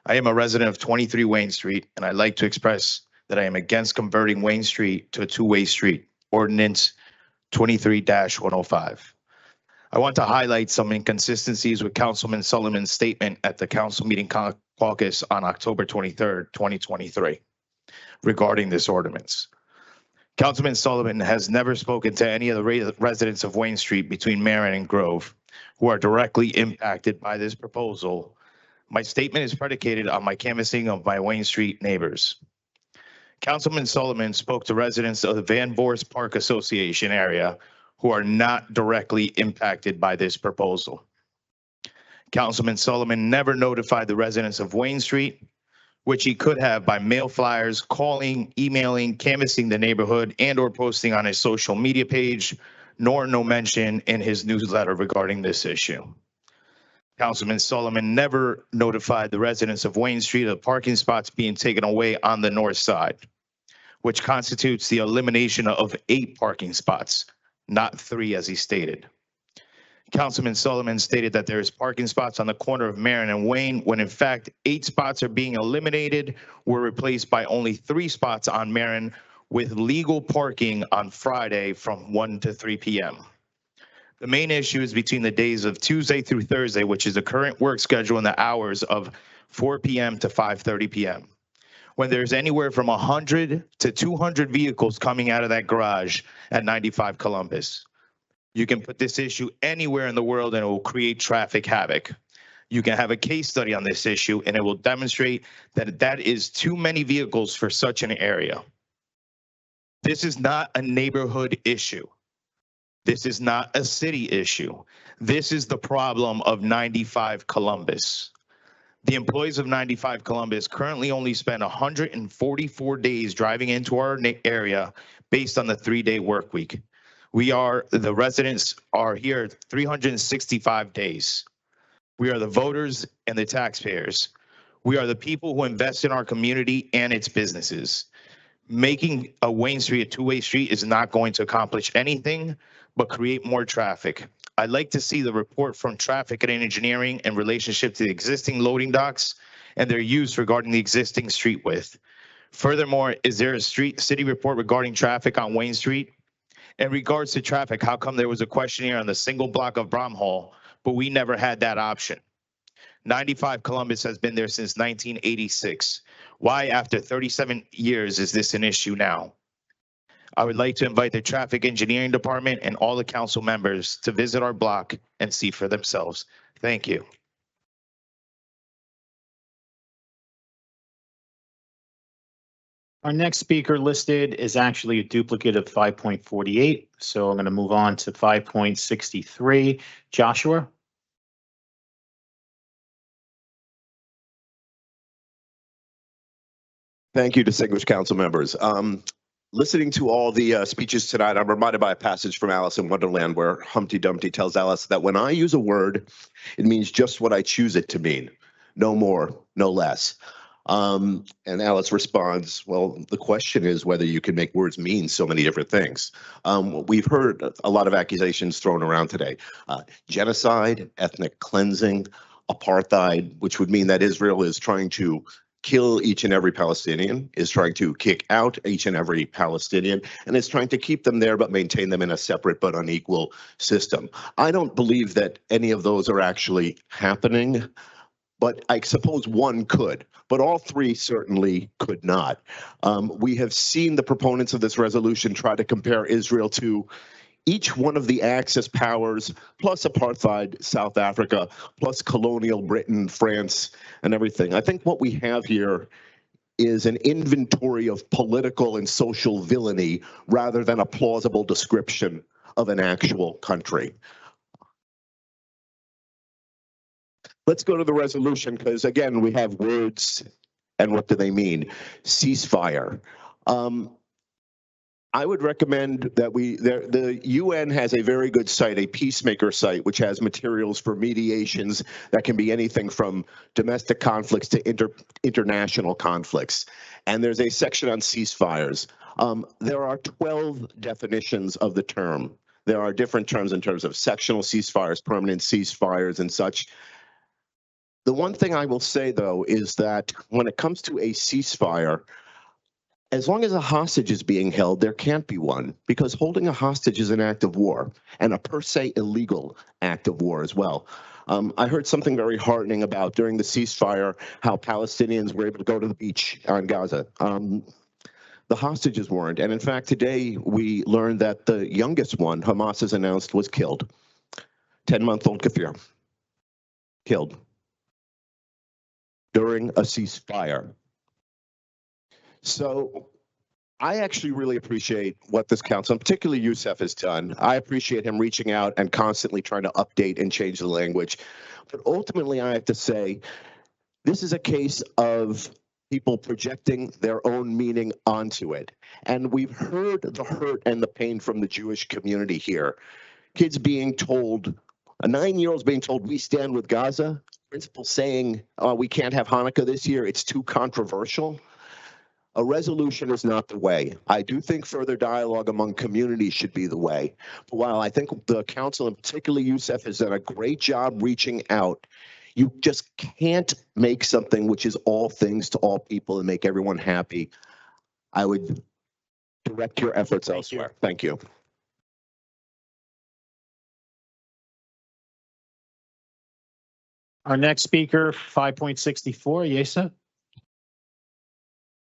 I am a resident of 23 Wayne Street, and I'd like to express that I am against converting Wayne Street to a two-way street, Ordinance 23-105. I want to highlight some inconsistencies with Councilman Sullivan's statement at the council meeting caucus on October 23rd, 2023, regarding this ordinance. Councilman Sullivan has never spoken to any of the residents of Wayne Street between Marin and Grove who are directly impacted by this proposal. My statement is predicated on my canvassing of my Wayne Street neighbors. Councilman Sullivan spoke to residents of the Van Voorst Park Association area who are not directly impacted by this proposal. Councilman Sullivan never notified the residents of Wayne Street, which he could have by mail flyers, calling, emailing, canvassing the neighborhood, and or posting on his social media page, nor no mention in his newsletter regarding this issue. Councilman Sullivan never notified the residents of Wayne Street of parking spots being taken away on the north side, which constitutes the elimination of 8 parking spots, not 3 as he stated. Councilman Sullivan stated that there's parking spots on the corner of Marin and Wayne, when in fact 8 spots are being eliminated, were replaced by only 3 spots on Marin with legal parking on Friday from 1 to 3 p.m. The main issue is between the days of Tuesday through Thursday, which is the current work schedule in the hours of 4 p.m. to 5:30 p.m. When there's anywhere from 100 to 200 vehicles coming out of that garage at 95 Columbus. You can put this issue anywhere in the world and it will create traffic havoc. You can have a case study on this issue and it will demonstrate that that is too many vehicles for such an area. This is not a neighborhood issue. This is not a city issue. This is the problem of 95 Columbus. The employees of 95 Columbus currently only spend 144 days driving into our area based on the 3-day work week. The residents are here 365 days. We are the voters and the taxpayers. We are the people who invest in our community and its businesses. Making a Wayne Street a two-way street is not going to accomplish anything but create more traffic. I'd like to see the report from traffic and engineering in relationship to the existing loading docks and their use regarding the existing street width. Furthermore, is there a city report regarding traffic on Wayne Street? In regards to traffic, how come there was a questionnaire on the single block of Bromhall, but we never had that option? 95 Columbus has been there since 1986. Why, after 37 years, is this an issue now? I would like to invite the traffic engineering department and all the council members to visit our block and see for themselves. Thank you. Our next speaker listed is actually a duplicate of 5.48, so I'm going to move on to 5.63. Joshua? Thank you, distinguished council members. Listening to all the speeches tonight, I'm reminded by a passage from Alice in Wonderland where Humpty Dumpty tells Alice that when I use a word, it means just what I choose it to mean. No more, no less. And Alice responds, well, the question is whether you can make words mean so many different things. We've heard a lot of accusations thrown around today. Genocide, ethnic cleansing, apartheid, which would mean that Israel is trying to kill each and every Palestinian, is trying to kick out each and every Palestinian, and is trying to keep them there but maintain them in a separate but unequal system. I don't believe that any of those are actually happening, but I suppose one could, but all three certainly could not. We have seen the proponents of this resolution try to compare Israel to each one of the Axis powers, plus apartheid South Africa, plus colonial Britain, France, and everything. I think what we have here is an inventory of political and social villainy rather than a plausible description of an actual country. Let's go to the resolution because, again, we have words and what do they mean? Ceasefire. I would recommend that the UN has a very good site, a peacemaker site, which has materials for mediations that can be anything from domestic conflicts to international conflicts. And there's a section on ceasefires. There are 12 definitions of the term. There are different terms in terms of sectional ceasefires, permanent ceasefires, and such. The one thing I will say, though, is that when it comes to a ceasefire, as long as a hostage is being held, there can't be one, because holding a hostage is an act of war and a per se illegal act of war as well. I heard something very heartening about during the ceasefire, how Palestinians were able to go to the beach on Gaza. The hostages weren't. And in fact, today we learned that the youngest one, Hamas has announced, was killed. 10-month-old Kafir, killed during a ceasefire. So I actually really appreciate what this council, and particularly Youssef, has done. I appreciate him reaching out and constantly trying to update and change the language. But ultimately, I have to say, this is a case of people projecting their own meaning onto it. And we've heard the hurt and the pain from the Jewish community here. Kids being told, a 9-year-old's being told, we stand with Gaza. Principal saying, we can't have Hanukkah this year, it's too controversial. A resolution is not the way. I do think further dialogue among communities should be the way. But while I think the council, and particularly Youssef, has done a great job reaching out, you just can't make something which is all things to all people and make everyone happy. I would direct your efforts elsewhere. Thank you. Our next speaker, 5.64, Yesa.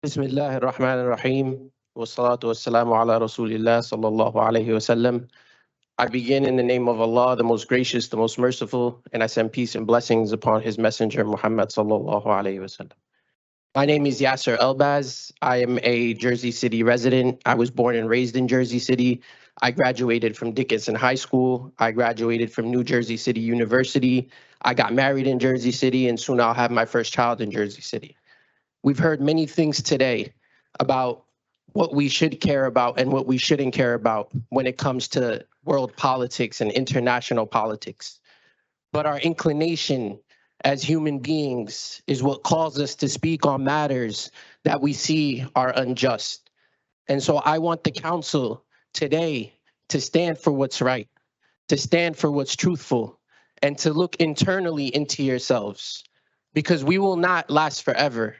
بسم الله الرحمن الرحيم والصلاة والسلام على رسول الله صلى الله عليه وسلم. I begin in the name of Allah, the most gracious, the most merciful, and I send peace and blessings upon his messenger Muhammad sallallahu alaihi wasallam. My name is Yasser Elbaz. I am a Jersey City resident. I was born and raised in Jersey City. I graduated from Dickinson High School. I graduated from New Jersey City University. I got married in Jersey City, and soon I'll have my first child in Jersey City. We've heard many things today about what we should care about and what we shouldn't care about when it comes to world politics and international politics. But our inclination as human beings is what calls us to speak on matters that we see are unjust. And so I want the council today to stand for what's right, to stand for what's truthful, and to look internally into yourselves, because we will not last forever.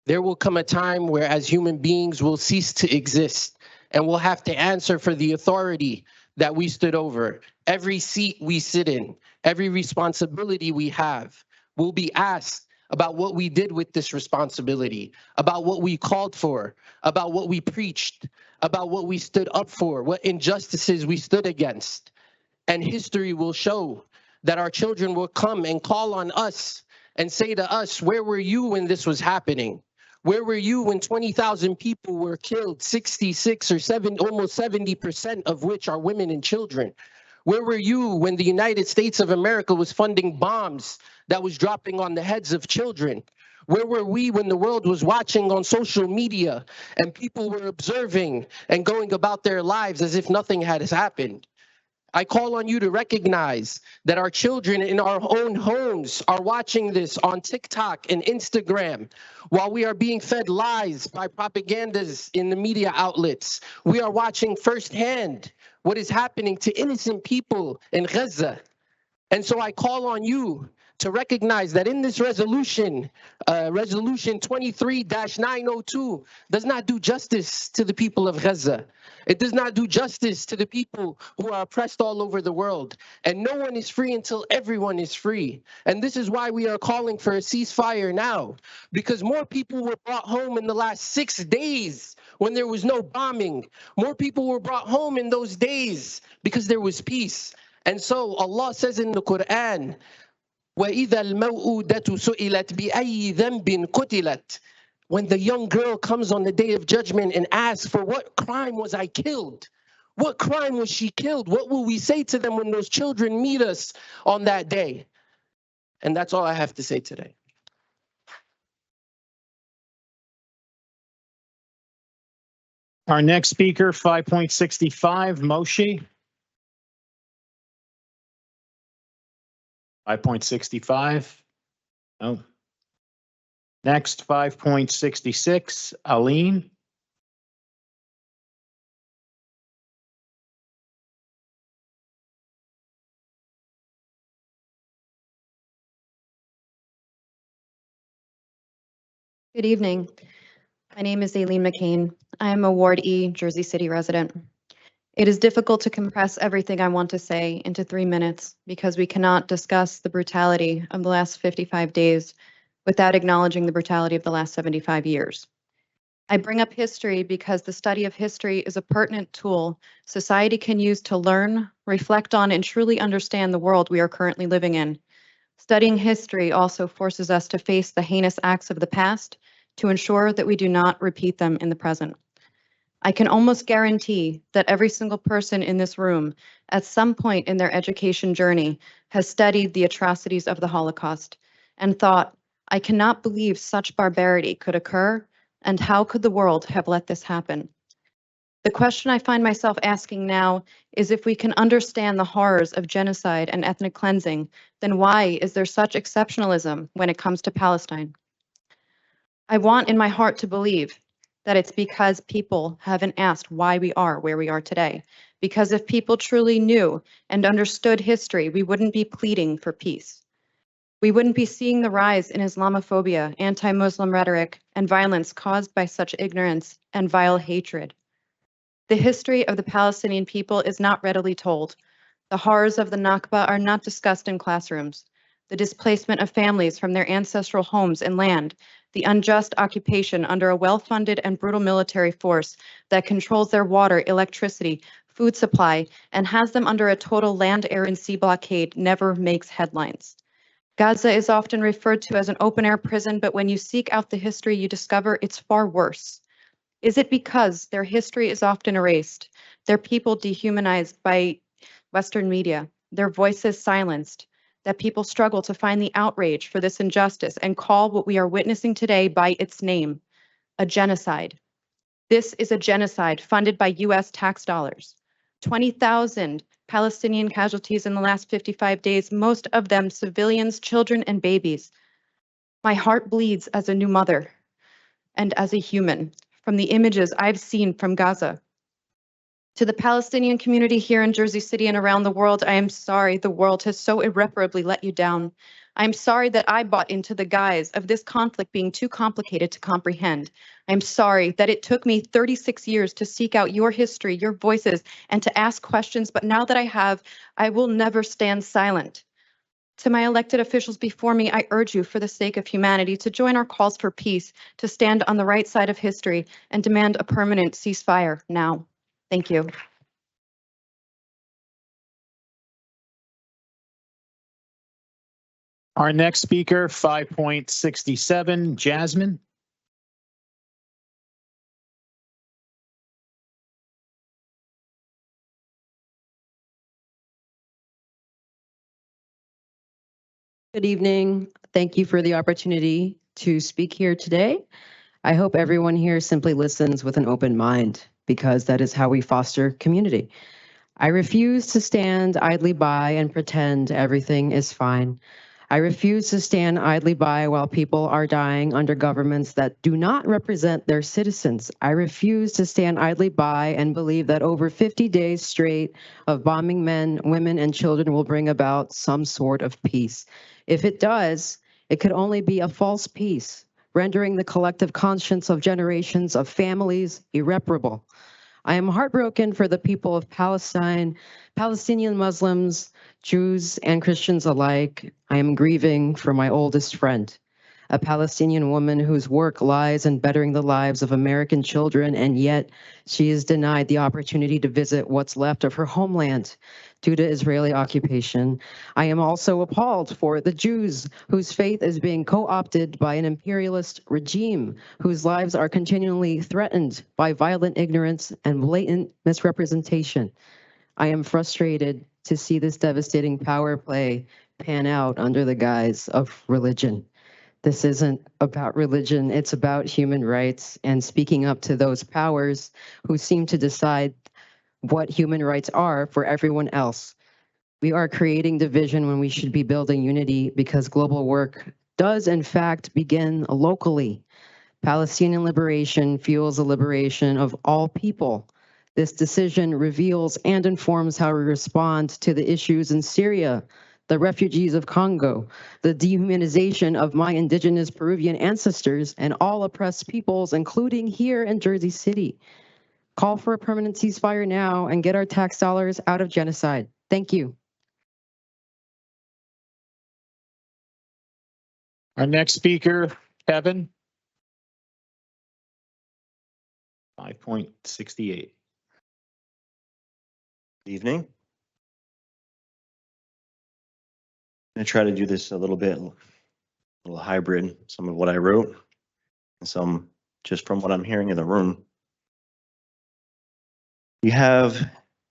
There will come a time where as human beings we'll cease to exist and we'll have to answer for the authority that we stood over. Every seat we sit in, every responsibility we have, will be asked about what we did with this responsibility, about what we called for, about what we preached, about what we stood up for, what injustices we stood against. And history will show that our children will come and call on us and say to us, where were you when this was happening? Where were you when 20,000 people were killed, 66 or 7, almost 70% of which are women and children? Where were you when the United States of America was funding bombs that was dropping on the heads of children? Where were we when the world was watching on social media and people were observing and going about their lives as if nothing had happened? I call on you to recognize that our children in our own homes are watching this on TikTok and Instagram while we are being fed lies by propagandas in the media outlets. We are watching firsthand what is happening to innocent people in Gaza. And so I call on you to recognize that in this resolution, resolution 23-902 does not do justice to the people of Gaza. It does not do justice to the people who are oppressed all over the world. And no one is free until everyone is free. And this is why we are calling for a ceasefire now, because more people were brought home in the last 6 days when there was no bombing. More people were brought home in those days because there was peace. And so Allah says in the Quran, وَإِذَا الْمَوْءُودَةُ سُئِلَتْ بِأَيِّ ذَنْبٍ قُتِلَتْ. When the young girl comes on the day of judgment and asks, for what crime was I killed? What crime was she killed? What will we say to them when those children meet us on that day? And that's all I have to say today. Our next speaker, 5.65, Moshe. 5.65. Oh. Next, 5.66, Aline. Good evening. My name is Aileen McCain. I am a Ward E, Jersey City resident. It is difficult to compress everything I want to say into 3 minutes because we cannot discuss the brutality of the last 55 days without acknowledging the brutality of the last 75 years. I bring up history because the study of history is a pertinent tool society can use to learn, reflect on, and truly understand the world we are currently living in. Studying history also forces us to face the heinous acts of the past to ensure that we do not repeat them in the present. I can almost guarantee that every single person in this room at some point in their education journey has studied the atrocities of the Holocaust and thought, I cannot believe such barbarity could occur, and how could the world have let this happen? The question I find myself asking now is if we can understand the horrors of genocide and ethnic cleansing, then why is there such exceptionalism when it comes to Palestine? I want in my heart to believe that it's because people haven't asked why we are where we are today. Because if people truly knew and understood history, we wouldn't be pleading for peace. We wouldn't be seeing the rise in Islamophobia, anti-Muslim rhetoric, and violence caused by such ignorance and vile hatred. The history of the Palestinian people is not readily told. The horrors of the Nakba are not discussed in classrooms. the displacement of families from their ancestral homes and land, the unjust occupation under a well-funded and brutal military force that controls their water, electricity, food supply, and has them under a total land, air, and sea blockade never makes headlines. Gaza is often referred to as an open-air prison, but when you seek out the history, you discover it's far worse. Is it because their history is often erased, their people dehumanized by Western media, their voices silenced, that people struggle to find the outrage for this injustice and call what we are witnessing today by its name, a genocide? This is a genocide funded by US tax dollars. 20,000 Palestinian casualties in the last 55 days, most of them civilians, children, and babies. My heart bleeds as a new mother and as a human from the images I've seen from Gaza. To the Palestinian community here in Jersey City and around the world, I am sorry the world has so irreparably let you down. I'm sorry that I bought into the guise of this conflict being too complicated to comprehend. I'm sorry that it took me 36 years to seek out your history, your voices, and to ask questions, but now that I have, I will never stand silent. To my elected officials before me, I urge you, for the sake of humanity, to join our calls for peace, to stand on the right side of history, and demand a permanent ceasefire now. Thank you. Our next speaker, 5.67, Jasmine. Good evening. Thank you for the opportunity to speak here today. I hope everyone here simply listens with an open mind, because that is how we foster community. I refuse to stand idly by and pretend everything is fine. I refuse to stand idly by while people are dying under governments that do not represent their citizens. I refuse to stand idly by and believe that over 50 days straight of bombing men, women, and children will bring about some sort of peace. If it does, it could only be a false peace, rendering the collective conscience of generations of families irreparable. I am heartbroken for the people of Palestine, Palestinian Muslims, Jews, and Christians alike. I am grieving for my oldest friend, a Palestinian woman whose work lies in bettering the lives of American children, and yet she is denied the opportunity to visit what's left of her homeland due to Israeli occupation. I am also appalled for the Jews whose faith is being co-opted by an imperialist regime, whose lives are continually threatened by violent ignorance and blatant misrepresentation. I am frustrated to see this devastating power play pan out under the guise of religion. This isn't about religion, it's about human rights and speaking up to those powers who seem to decide what human rights are for everyone else. We are creating division when we should be building unity, because global work does in fact begin locally. Palestinian liberation fuels the liberation of all people. This decision reveals and informs how we respond to the issues in Syria, the refugees of Congo, the dehumanization of my indigenous Peruvian ancestors, and all oppressed peoples, including here in Jersey City. Call for a permanent ceasefire now and get our tax dollars out of genocide. Thank you. Our next speaker, Kevin. 5.68. Evening. I'm going to try to do this a little hybrid, some of what I wrote and some just from what I'm hearing in the room. We have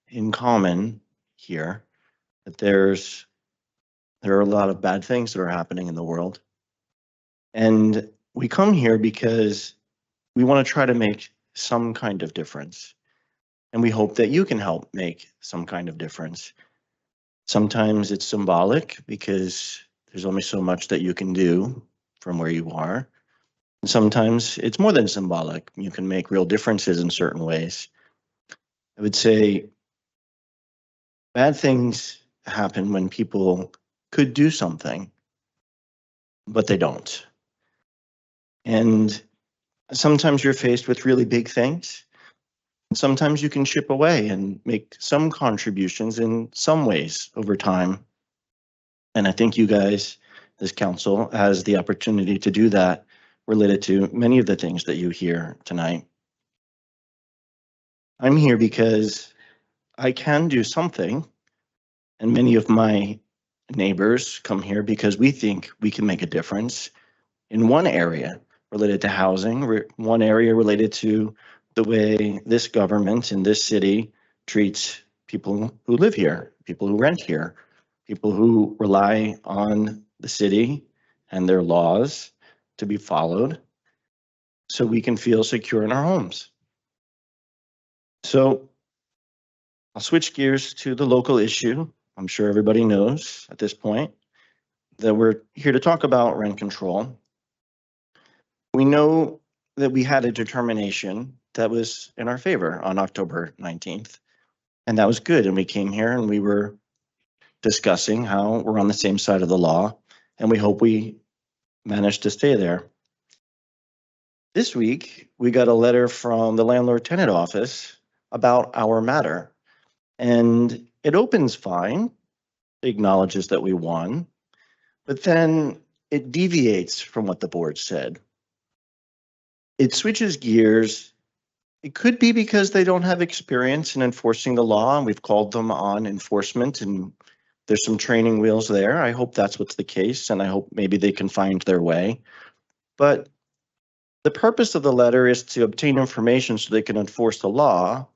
in common here that there are a lot of bad things that are happening in the world. And we come here because we want to try to make some kind of difference. And we hope that you can help make some kind of difference. Sometimes it's symbolic because there's only so much that you can do from where you are. And sometimes it's more than symbolic. You can make real differences in certain ways. I would say bad things happen when people could do something, but they don't. And sometimes you're faced with really big things. Sometimes you can chip away and make some contributions in some ways over time. And I think you guys this council has the opportunity to do that related to many of the things that you hear tonight. I'm here because I can do something, and many of my neighbors come here because we think we can make a difference in one area related to housing, one area related to the way this government in this city treats people who live here, people who rent here, people who rely on the city and their laws to be followed so we can feel secure in our homes. So I'll switch gears to the local issue. I'm sure everybody knows at this point that we're here to talk about rent control. We know that we had a determination that was in our favor on October 19th, and that was good. And we came here and we were discussing how we're on the same side of the law, and we hope we managed to stay there. This week, we got a letter from the landlord tenant office about our matter, and it opens fine, acknowledges that we won, but then it deviates from what the board said. It switches gears. It could be because they don't have experience in enforcing the law, and we've called them on enforcement, and there's some training wheels there. I hope that's what's the case, and I hope maybe they can find their way. But the purpose of the letter is to obtain information so they can enforce the law,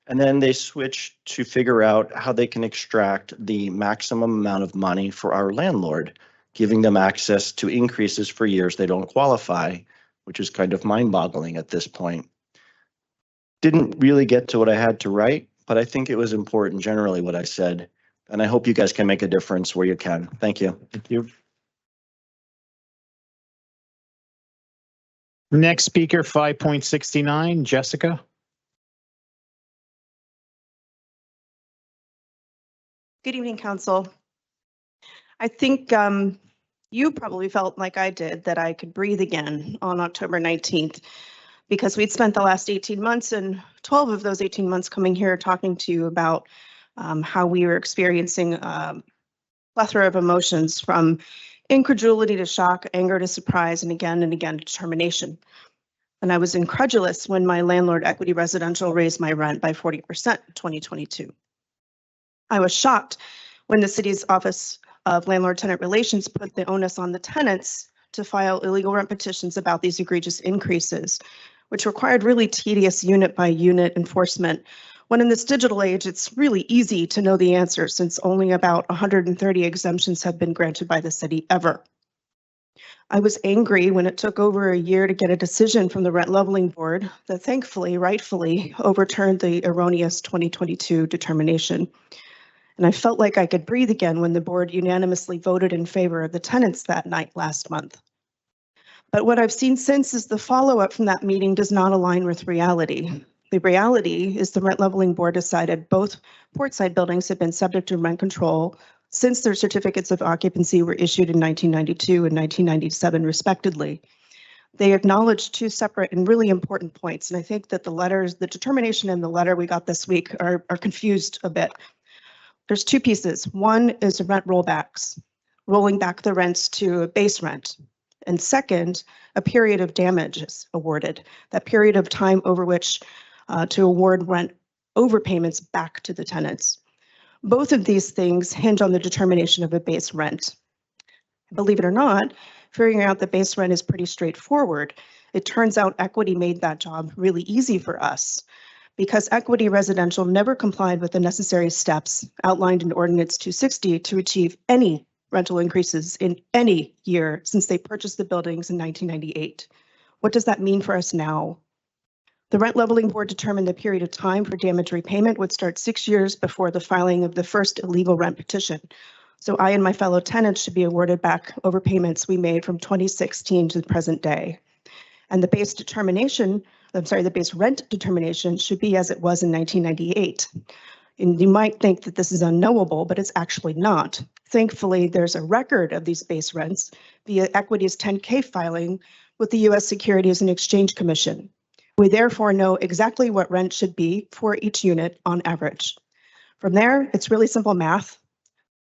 and then they switch to figure out how they can extract the maximum amount of money for our landlord, giving them access to increases for years they don't qualify, which is kind of mind-boggling at this point. Didn't really get to what I had to write, but I think it was important generally what I said, and I hope you guys can make a difference where you can. Thank you. Thank you. Next speaker, 5.69, Jessica. Good evening, Council. I think you probably felt like I did that I could breathe again on October 19th because we'd spent the last 18 months and 12 of those 18 months coming here talking to you about how we were experiencing a plethora of emotions from incredulity to shock, anger to surprise, and again determination. And I was incredulous when my landlord Equity Residential raised my rent by 40% in 2022. I was shocked when the city's Office of Landlord-Tenant Relations put the onus on the tenants to file illegal rent petitions about these egregious increases, which required really tedious unit-by-unit enforcement, when in this digital age, it's really easy to know the answer since only about 130 exemptions have been granted by the city ever. I was angry when it took over a year to get a decision from the Rent Leveling Board that thankfully, rightfully, overturned the erroneous 2022 determination. And I felt like I could breathe again when the board unanimously voted in favor of the tenants that night last month. But what I've seen since is the follow-up from that meeting does not align with reality. The reality is the Rent Leveling Board decided both portside buildings have been subject to rent control since their certificates of occupancy were issued in 1992 and 1997, respectively. They acknowledged two separate and really important points, and I think that the determination in the letter we got this week are confused a bit. There's two pieces. One is rent rollbacks, rolling back the rents to a base rent. And second, a period of damages awarded, that period of time over which to award rent overpayments back to the tenants. Both of these things hinge on the determination of a base rent. Believe it or not, figuring out the base rent is pretty straightforward. It turns out Equity made that job really easy for us because Equity Residential never complied with the necessary steps outlined in Ordinance 260 to achieve any rental increases in any year since they purchased the buildings in 1998. What does that mean for us now? The Rent Leveling Board determined the period of time for damage repayment would start 6 years before the filing of the first illegal rent petition. So I and my fellow tenants should be awarded back overpayments we made from 2016 to the present day. And the base rent determination should be as it was in 1998. And you might think that this is unknowable, but it's actually not. Thankfully, there's a record of these base rents via Equity's 10K filing with the U.S. Securities and Exchange Commission. We therefore know exactly what rent should be for each unit on average. From there, it's really simple math.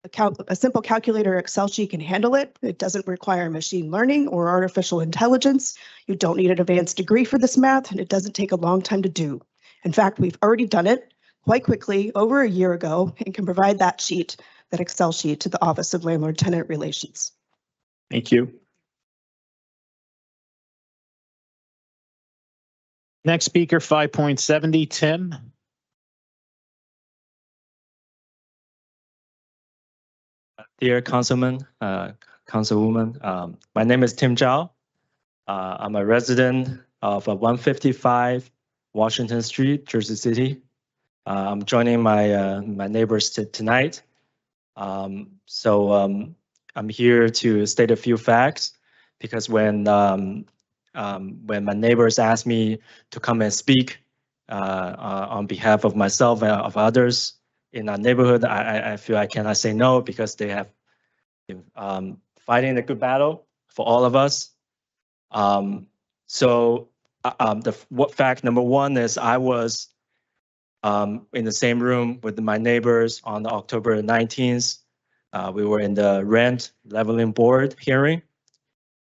A simple calculator or Excel sheet can handle it. It doesn't require machine learning or artificial intelligence. You don't need an advanced degree for this math, and it doesn't take a long time to do. In fact, we've already done it quite quickly over a year ago and can provide that sheet, that Excel sheet, to the Office of Landlord-Tenant Relations. Thank you. Next speaker, 5.70, Tim. Dear Councilman, Councilwoman, my name is Tim Zhao. I'm a resident of 155 Washington Street, Jersey City. I'm joining my neighbors tonight. I'm here to state a few facts because when my neighbors asked me to come and speak on behalf of myself and of others in our neighborhood, I feel I cannot say no because they have been fighting a good battle for all of us. Fact number one is I was in the same room with my neighbors on October 19th. We were in the rent leveling board hearing,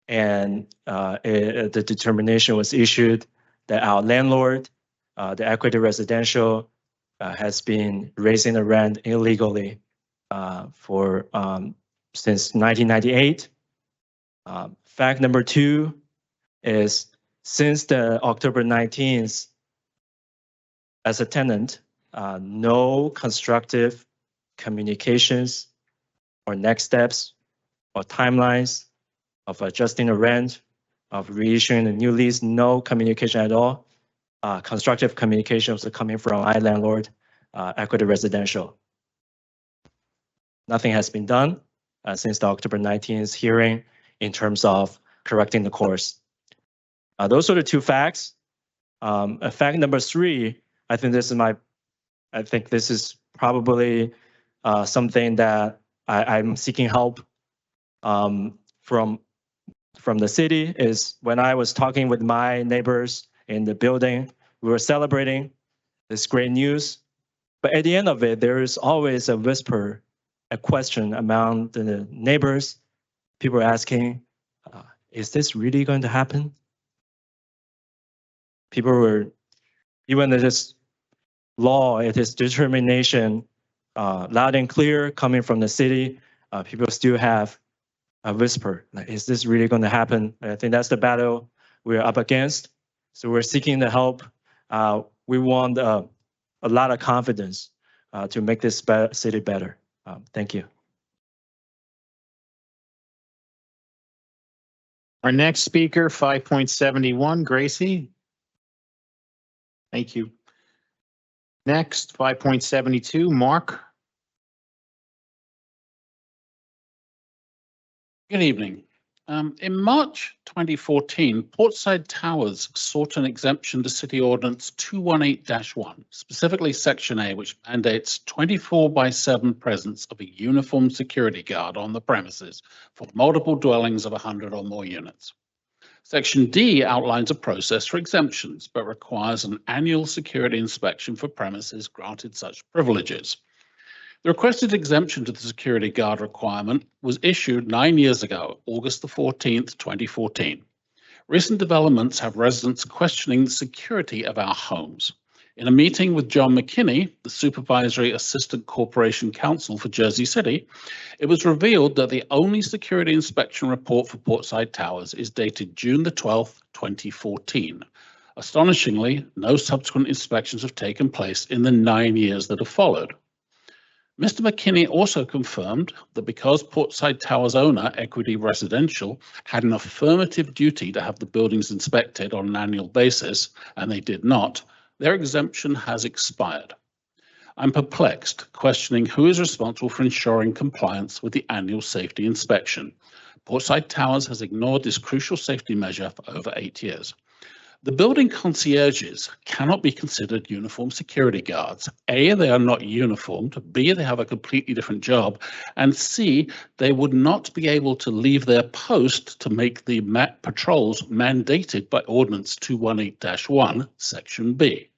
and the determination was issued that our landlord, the Equity Residential, has been raising the rent illegally since 1998. Fact number two is since the October 19th, as a tenant, no constructive communications or next steps or timelines of adjusting the rent, of reissuing a new lease, no communication at all. Constructive communications are coming from my landlord, Equity Residential. Nothing has been done since the October 19th hearing in terms of correcting the course. Those are the two facts. Fact number three, I think this is probably something that I'm seeking help from the city. Is when I was talking with my neighbors in the building, we were celebrating this great news. But at the end of it, there is always a whisper, a question among the neighbors. People are asking, is this really going to happen? People were, even this law, it is determination, loud and clear coming from the city, people still have a whisper, like, is this really going to happen? I think that's the battle we're up against. So we're seeking the help. We want a lot of confidence to make this city better. Thank you. Our next speaker, 5.71, Gracie. Thank you. Next, 5.72, Mark. Good evening. In March 2014, Portside Towers sought an exemption to City Ordinance 218-1, specifically Section A, which mandates 24/7 presence of a uniformed security guard on the premises for multiple dwellings of 100 or more units. Section D outlines a process for exemptions, but requires an annual security inspection for premises granted such privileges. The requested exemption to the security guard requirement was issued 9 years ago, August the 14th, 2014. Recent developments have residents questioning the security of our homes. In a meeting with John McKinney, the Supervisory Assistant Corporation Counsel for Jersey City, it was revealed that the only security inspection report for Portside Towers is dated June the 12th, 2014. Astonishingly, no subsequent inspections have taken place in the 9 years that have followed. Mr. McKinney also confirmed that because Portside Towers owner, Equity Residential, had an affirmative duty to have the buildings inspected on an annual basis, and they did not, their exemption has expired. I'm perplexed, questioning who is responsible for ensuring compliance with the annual safety inspection. Portside Towers has ignored this crucial safety measure for over 8 years. The building concierges cannot be considered uniformed security guards. A, they are not uniformed. B, they have a completely different job. And C, they would not be able to leave their post to make the patrols mandated by Ordinance 218-1, Section B.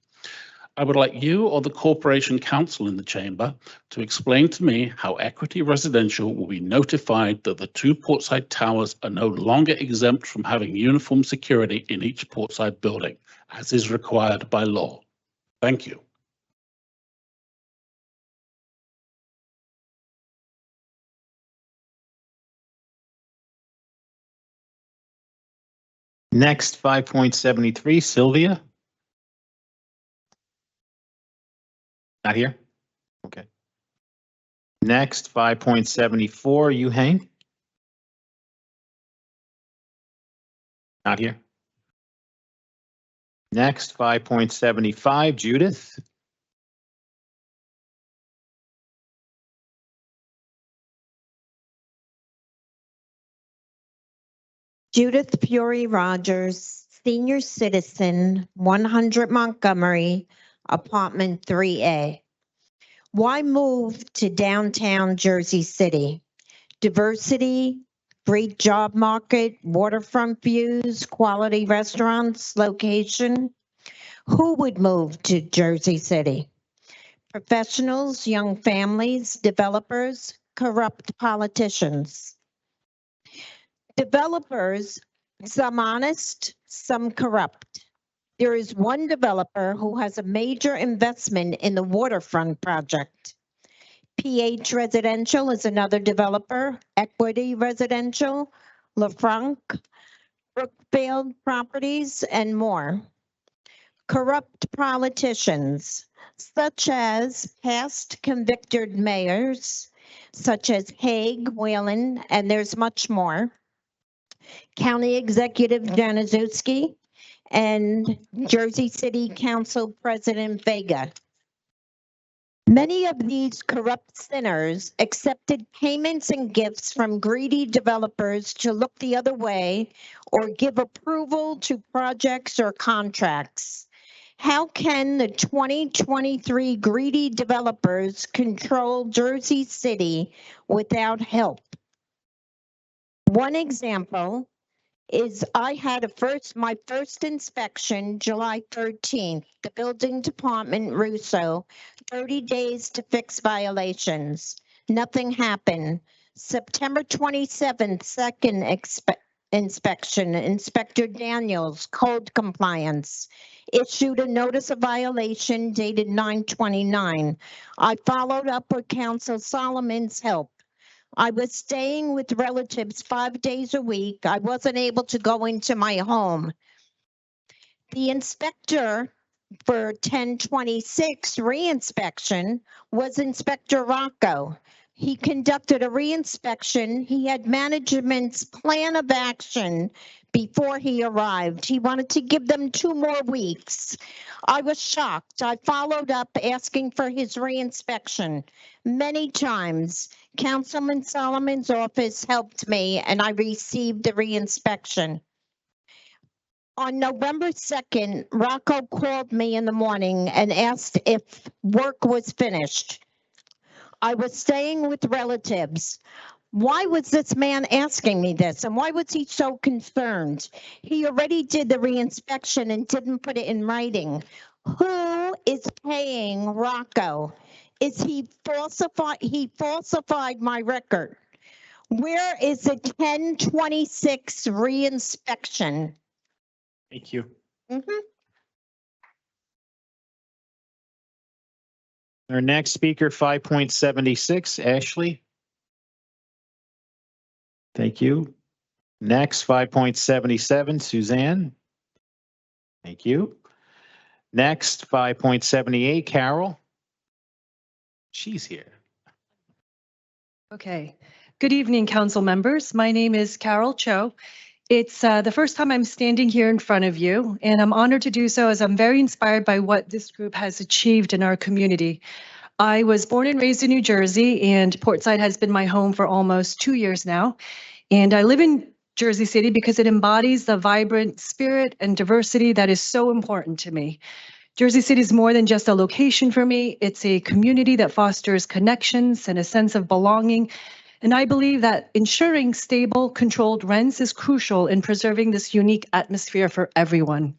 I would like you or the Corporation Counsel in the chamber to explain to me how Equity Residential will be notified that the two Portside Towers are no longer exempt from having uniform security in each Portside building, as is required by law. Thank you. Next, 5.73, Sylvia. Not here? Okay. Next, 5.74, Yu Hang. Not here. Next, 5.75, Judith. Judith Fury Rogers, senior citizen, 100 Montgomery, apartment 3A. Why move to downtown Jersey City? Diversity, great job market, waterfront views, quality restaurants, location. Who would move to Jersey City? Professionals, young families, developers, corrupt politicians. Developers, some honest, some corrupt. There is one developer who has a major investment in the waterfront project. PH Residential is another developer, Equity Residential, LaFranc, Brookfield Properties, and more. Corrupt politicians, such as past convicted mayors, such as Haig, Whalen, and there's much more. County Executive Januszewski, and Jersey City Council President Vega. Many of these corrupt sinners accepted payments and gifts from greedy developers to look the other way or give approval to projects or contracts. How can the 2023 greedy developers control Jersey City without help? One example is I had my first inspection July 13th, the building department, Russo, 30 days to fix violations. Nothing happened. September 27th, second inspection, Inspector Daniels, code compliance, issued a notice of violation dated 9/29. I followed up with Council Solomon's help. I was staying with relatives 5 days a week. I wasn't able to go into my home. The inspector for 1026 reinspection was Inspector Rocco. He conducted a reinspection. He had management's plan of action before he arrived. He wanted to give them 2 more weeks. I was shocked. I followed up asking for his reinspection many times. Councilman Solomon's office helped me and I received the reinspection. On November 2nd, Rocco called me in the morning and asked if work was finished. I was staying with relatives. Why was this man asking me this? And why was he so concerned? He already did the reinspection and didn't put it in writing. Who is paying Rocco? Is he falsified? He falsified my record. Where is the 1026 reinspection? Thank you. Our next speaker, 5.76, Ashley. Thank you. Next, 5.77, Suzanne. Thank you. Next, 5.78, Carol. She's here. Okay. Good evening, council members. My name is Carol Cho. It's the first time I'm standing here in front of you, and I'm honored to do so as I'm very inspired by what this group has achieved in our community. I was born and raised in New Jersey, and Portside has been my home for almost 2 years now. And I live in Jersey City because it embodies the vibrant spirit and diversity that is so important to me. Jersey City is more than just a location for me. It's a community that fosters connections and a sense of belonging. And I believe that ensuring stable, controlled rents is crucial in preserving this unique atmosphere for everyone.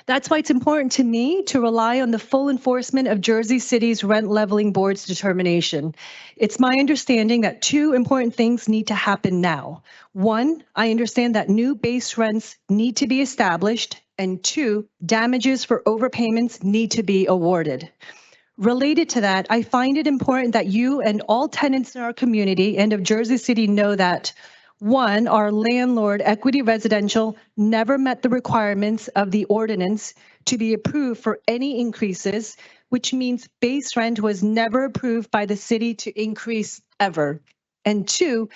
That's why it's important to me to rely on the full enforcement of Jersey City's Rent Leveling Board's determination. It's my understanding that two important things need to happen now. One, I understand that new base rents need to be established, and two, damages for overpayments need to be awarded. Related to that, I find it important that you and all tenants in our community and of Jersey City know that, one, our landlord, Equity Residential, never met the requirements of the ordinance to be approved for any increases, which means base rent was never approved by the city to increase ever. And two,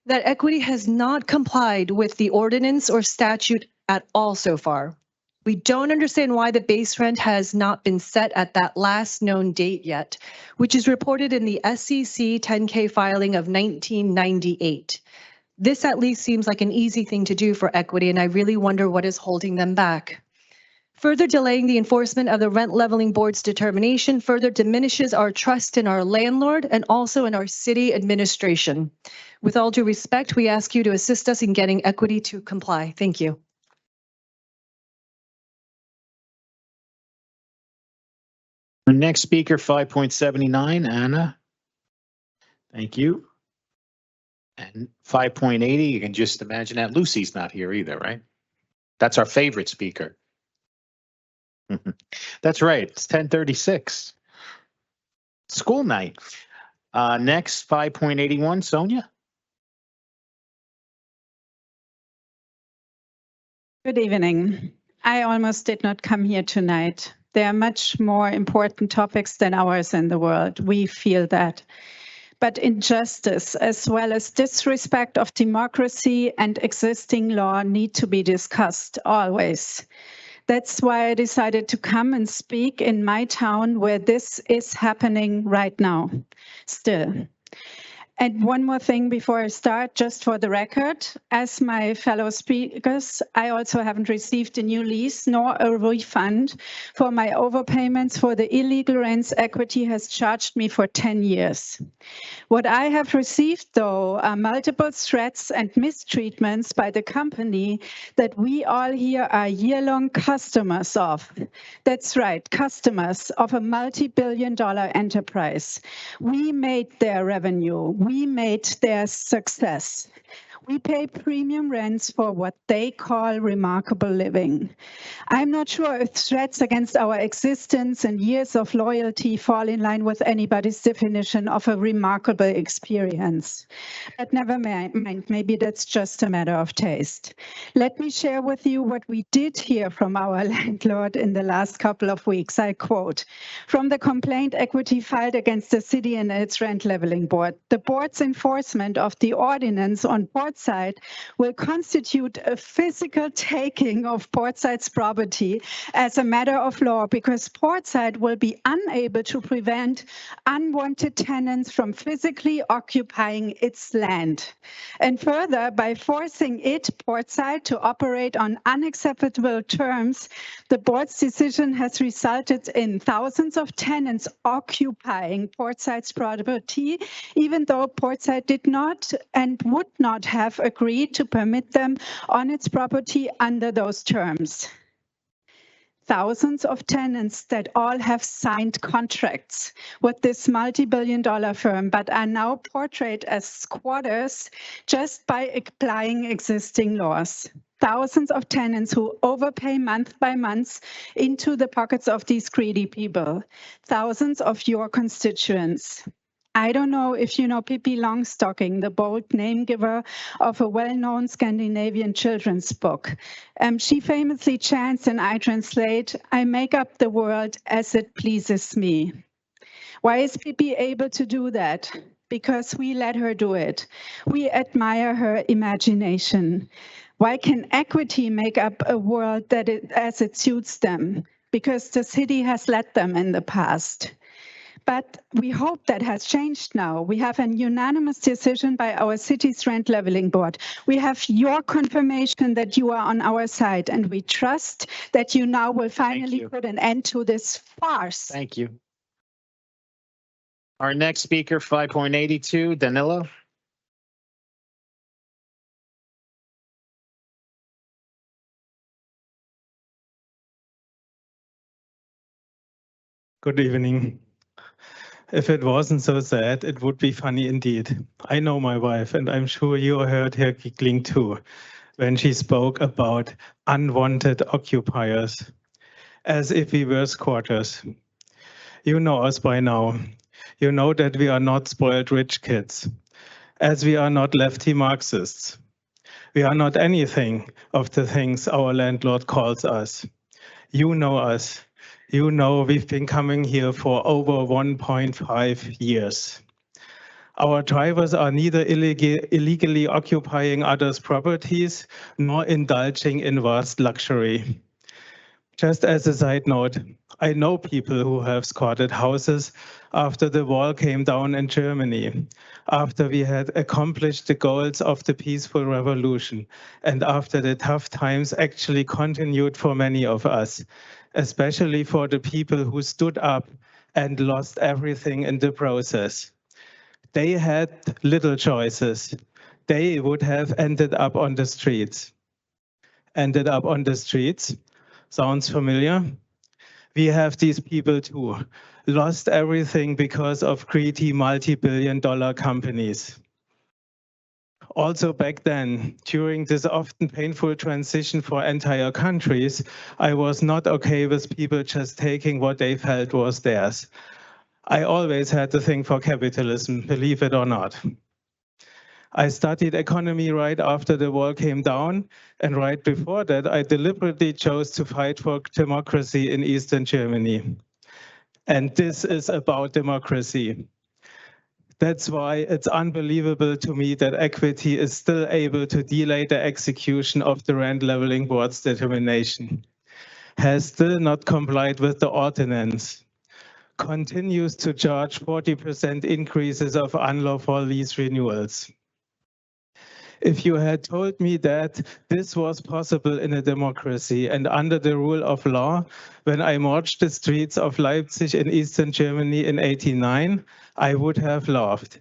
that Equity has not complied with the ordinance or statute at all so far. We don't understand why the base rent has not been set at that last known date yet, which is reported in the SEC 10K filing of 1998. This at least seems like an easy thing to do for Equity, and I really wonder what is holding them back. Further delaying the enforcement of the Rent Leveling Board's determination further diminishes our trust in our landlord and also in our city administration. With all due respect, we ask you to assist us in getting Equity to comply. Thank you. Our next speaker, 5.79, Anna. Thank you. And 5.80, you can just imagine that Lucy's not here either, right? That's our favorite speaker. That's right. It's 10:36. School night. Next, 5.81, Sonia. Good evening. I almost did not come here tonight. There are much more important topics than ours in the world. We feel that. But injustice, as well as disrespect of democracy and existing law, need to be discussed always. That's why I decided to come and speak in my town where this is happening right now, still. And one more thing before I start, just for the record, as my fellow speakers, I also haven't received a new lease nor a refund for my overpayments for the illegal rents Equity has charged me for 10 years. What I have received, though, are multiple threats and mistreatments by the company that we all here are year-long customers of. That's right, customers of a multi-billion-dollar enterprise. We made their revenue. We made their success. We pay premium rents for what they call remarkable living. I'm not sure if threats against our existence and years of loyalty fall in line with anybody's definition of a remarkable experience. But never mind, maybe that's just a matter of taste. Let me share with you what we did hear from our landlord in the last couple of weeks. I quote, from the complaint Equity filed against the city and its rent leveling board, the board's enforcement of the ordinance on Portside will constitute a physical taking of Portside's property as a matter of law because Portside will be unable to prevent unwanted tenants from physically occupying its land. And further, by forcing it, Portside, to operate on unacceptable terms, the board's decision has resulted in thousands of tenants occupying Portside's property, even though Portside did not and would not have agreed to permit them on its property under those terms. Thousands of tenants that all have signed contracts with this multi-billion-dollar firm, but are now portrayed as squatters just by applying existing laws. Thousands of tenants who overpay month by month into the pockets of these greedy people. Thousands of your constituents. I don't know if you know Pippi Longstocking, the bold name giver of a well-known Scandinavian children's book. She famously chants, and I translate, I make up the world as it pleases me. Why is Pippi able to do that? Because we let her do it. We admire her imagination. Why can Equity make up a world that as it suits them? Because the city has let them in the past. But we hope that has changed now. We have an unanimous decision by our city's rent leveling board. We have your confirmation that you are on our side, and we trust that you now will finally put an end to this farce. Thank you. Our next speaker, 5.82, Danilo. Good evening. If it wasn't so sad, it would be funny indeed. I know my wife, and I'm sure you heard her giggling too when she spoke about unwanted occupiers, as if we were squatters. You know us by now. You know that we are not spoiled rich kids, as we are not lefty Marxists. We are not anything of the things our landlord calls us. You know us. You know we've been coming here for over 1.5 years. Our drivers are neither illegally occupying others' properties nor indulging in vast luxury. Just as a side note, I know people who have squatted houses after the wall came down in Germany, after we had accomplished the goals of the peaceful revolution, and after the tough times actually continued for many of us, especially for the people who stood up and lost everything in the process. They had little choices. They would have ended up on the streets. Ended up on the streets? Sounds familiar? We have these people too. Lost everything because of greedy multi-billion-dollar companies. Also back then, during this often painful transition for entire countries, I was not okay with people just taking what they felt was theirs. I always had the thing for capitalism, believe it or not. I studied economy right after the wall came down, and right before that, I deliberately chose to fight for democracy in Eastern Germany. And this is about democracy. That's why it's unbelievable to me that Equity is still able to delay the execution of the rent leveling board's determination, has still not complied with the ordinance, continues to charge 40% increases of unlawful lease renewals. If you had told me that this was possible in a democracy and under the rule of law, when I marched the streets of Leipzig in Eastern Germany in '89, I would have laughed.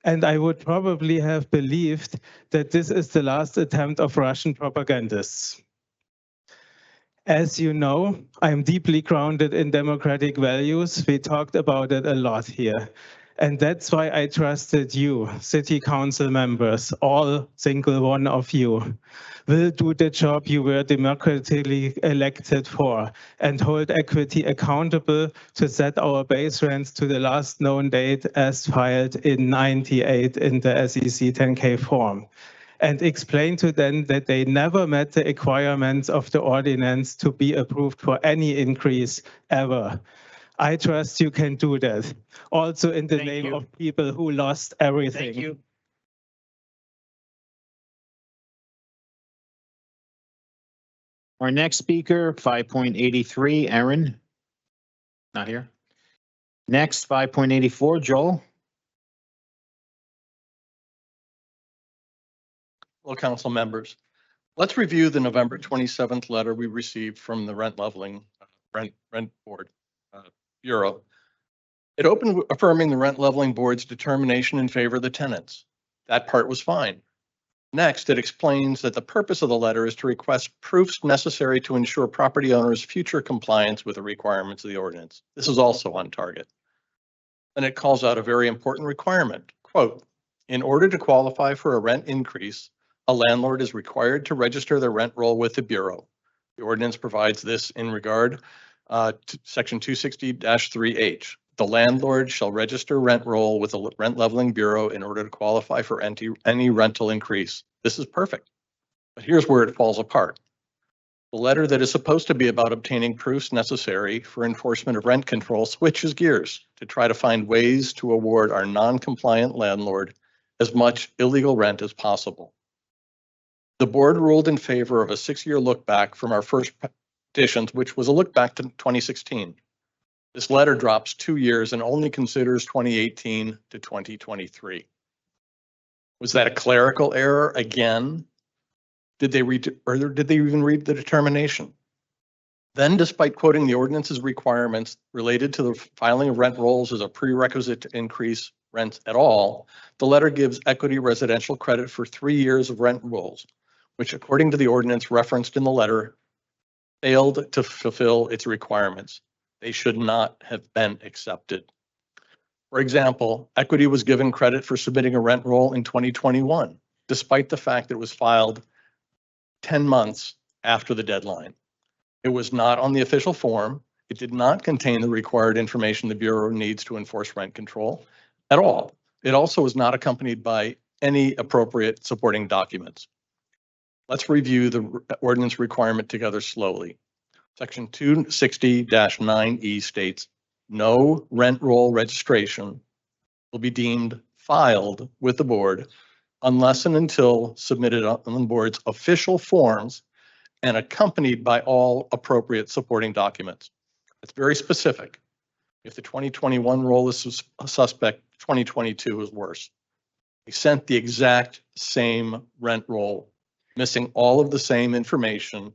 And I would probably have believed that this is the last attempt of Russian propagandists. As you know, I'm deeply grounded in democratic values. We talked about it a lot here. And that's why I trusted you, city council members, all single one of you, will do the job you were democratically elected for and hold Equity accountable to set our base rents to the last known date as filed in '98 in the SEC 10K form, and explain to them that they never met the requirements of the ordinance to be approved for any increase ever. I trust you can do that, also in the name of people who lost everything. Thank you. Our next speaker, 5.83, Aaron. Not here. Next, 5.84, Joel. Well, council members, let's review the November 27th letter we received from the rent leveling rent board bureau. It opened affirming the rent leveling board's determination in favor of the tenants. That part was fine. Next, it explains that the purpose of the letter is to request proofs necessary to ensure property owners' future compliance with the requirements of the ordinance. This is also on target. Then it calls out a very important requirement. Quote, in order to qualify for a rent increase, a landlord is required to register their rent roll with the Bureau. The ordinance provides this in regard to section 260-3H. The landlord shall register rent roll with the Rent Leveling Bureau in order to qualify for any rental increase. This is perfect. But here's where it falls apart. The letter that is supposed to be about obtaining proofs necessary for enforcement of rent control switches gears to try to find ways to award our non-compliant landlord as much illegal rent as possible. The board ruled in favor of a 6-year look back from our first petitions, which was a look back to 2016. This letter drops 2 years and only considers 2018 to 2023. Was that a clerical error again? Did they even read the determination? Then, despite quoting the ordinance's requirements related to the filing of rent rolls as a prerequisite to increase rents at all, the letter gives Equity Residential credit for 3 years of rent rolls, which according to the ordinance referenced in the letter, failed to fulfill its requirements. they should not have been accepted. For example, Equity was given credit for submitting a rent roll in 2021, despite the fact that it was filed 10 months after the deadline. It was not on the official form. It did not contain the required information the Bureau needs to enforce rent control at all. It also was not accompanied by any appropriate supporting documents. Let's review the ordinance requirement together slowly. Section 260-9E states, no rent roll registration will be deemed filed with the board unless and until submitted on the board's official forms and accompanied by all appropriate supporting documents. It's very specific. If the 2021 roll is suspect, 2022 is worse. We sent the exact same rent roll, missing all of the same information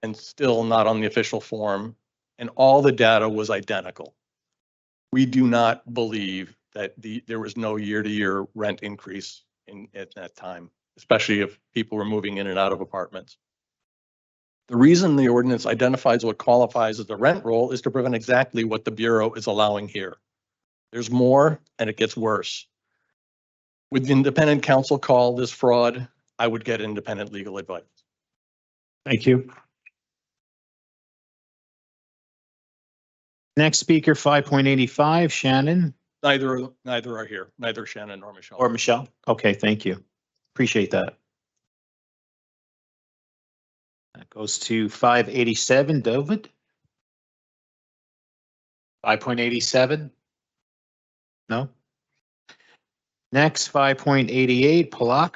and still not on the official form, and all the data was identical. We do not believe that there was no year-to-year rent increase at that time, especially if people were moving in and out of apartments. The reason the ordinance identifies what qualifies as a rent roll is to prevent exactly what the Bureau is allowing here. There's more, and it gets worse. Would the independent counsel call this fraud? I would get independent legal advice. Thank you. Next speaker, 5.85, Shannon Neither are here, neither Shannon nor Michelle. or Michelle. Okay, thank you. Appreciate that. That goes to 5.87, David. 5.87? No? Next, 5.88, Palak.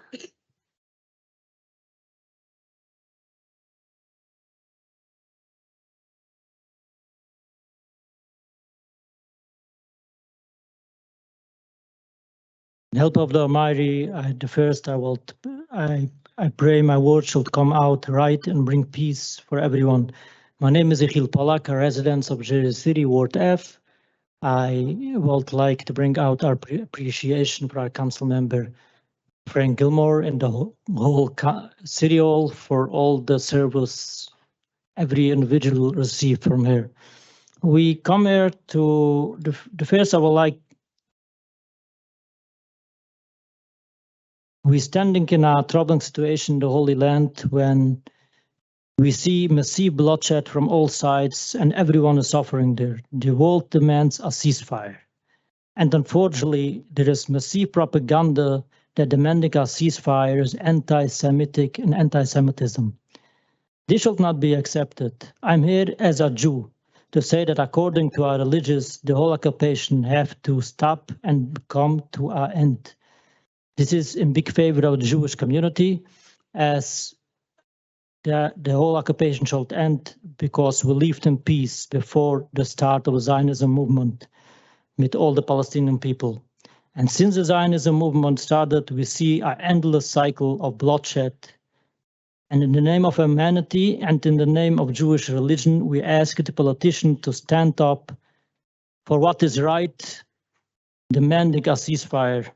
In help of the Almighty, I pray my word shall come out right and bring peace for everyone. My name is Ekhil Palak, a resident of Jersey City, Ward F. I would like to bring out our appreciation for our council member, Frank Gilmore, and the whole city hall for all the service every individual received from here. We come here to the first I would like. We're standing in a troubling situation in the Holy Land when we see massive bloodshed from all sides and everyone is suffering there. The world demands a ceasefire. And unfortunately, there is massive propaganda that demanding a ceasefire is anti-Semitic and anti-Semitism. This should not be accepted. I'm here as a Jew to say that according to our religions, the whole occupation have to stop and come to an end. This is in big favor of the Jewish community, as the whole occupation should end because we lived in peace before the start of the Zionism movement with all the Palestinian people. And since the Zionism movement started, we see an endless cycle of bloodshed. And in the name of humanity and in the name of Jewish religion, we ask the politicians to stand up for what is right, demanding a ceasefire.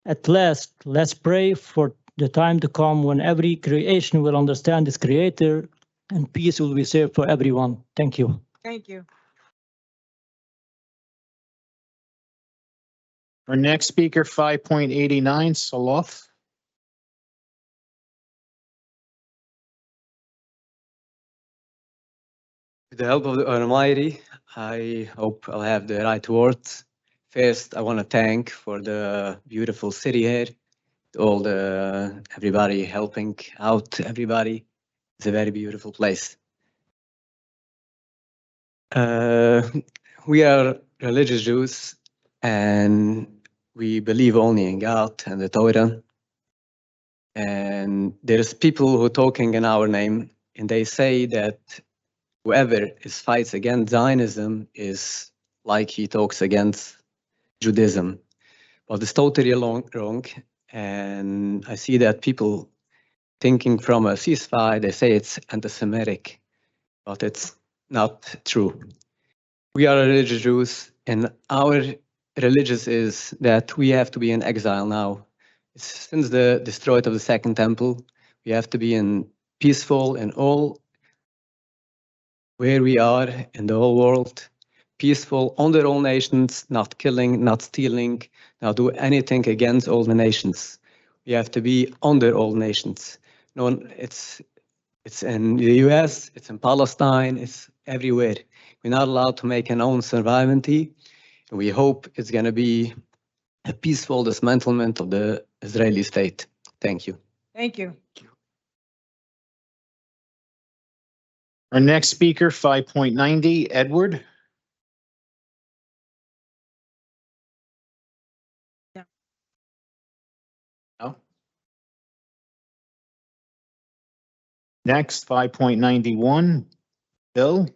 At last, let's pray for the time to come when every creation will understand its creator and peace will be served for everyone. Thank you. Thank you. Our next speaker, 5.89, Saloth. With the help of the Almighty, I hope I'll have the right words. First, I want to thank for the beautiful city here, all the everybody helping out everybody. It's a very beautiful place. We are religious Jews and we believe only in God and the Torah. And there's people who are talking in our name and they say that whoever fights against Zionism is like he talks against Judaism, but it's totally wrong. And I see that people thinking from a ceasefire, they say it's anti-Semitic, but it's not true. We are religious Jews, and our religious is that we have to be in exile now. Since the destroyed of the Second Temple, we have to be in peaceful and all where we are in the whole world. peaceful under all nations, not killing, not stealing, not do anything against all the nations. We have to be under all nations. No, it's in the US, it's in Palestine, it's everywhere. We're not allowed to make an own sovereignty. We hope it's going to be a peaceful dismantlement of the Israeli state. Thank you. Thank you. Our next speaker, 5.90, Edward. No. Next, 5.91, Bill.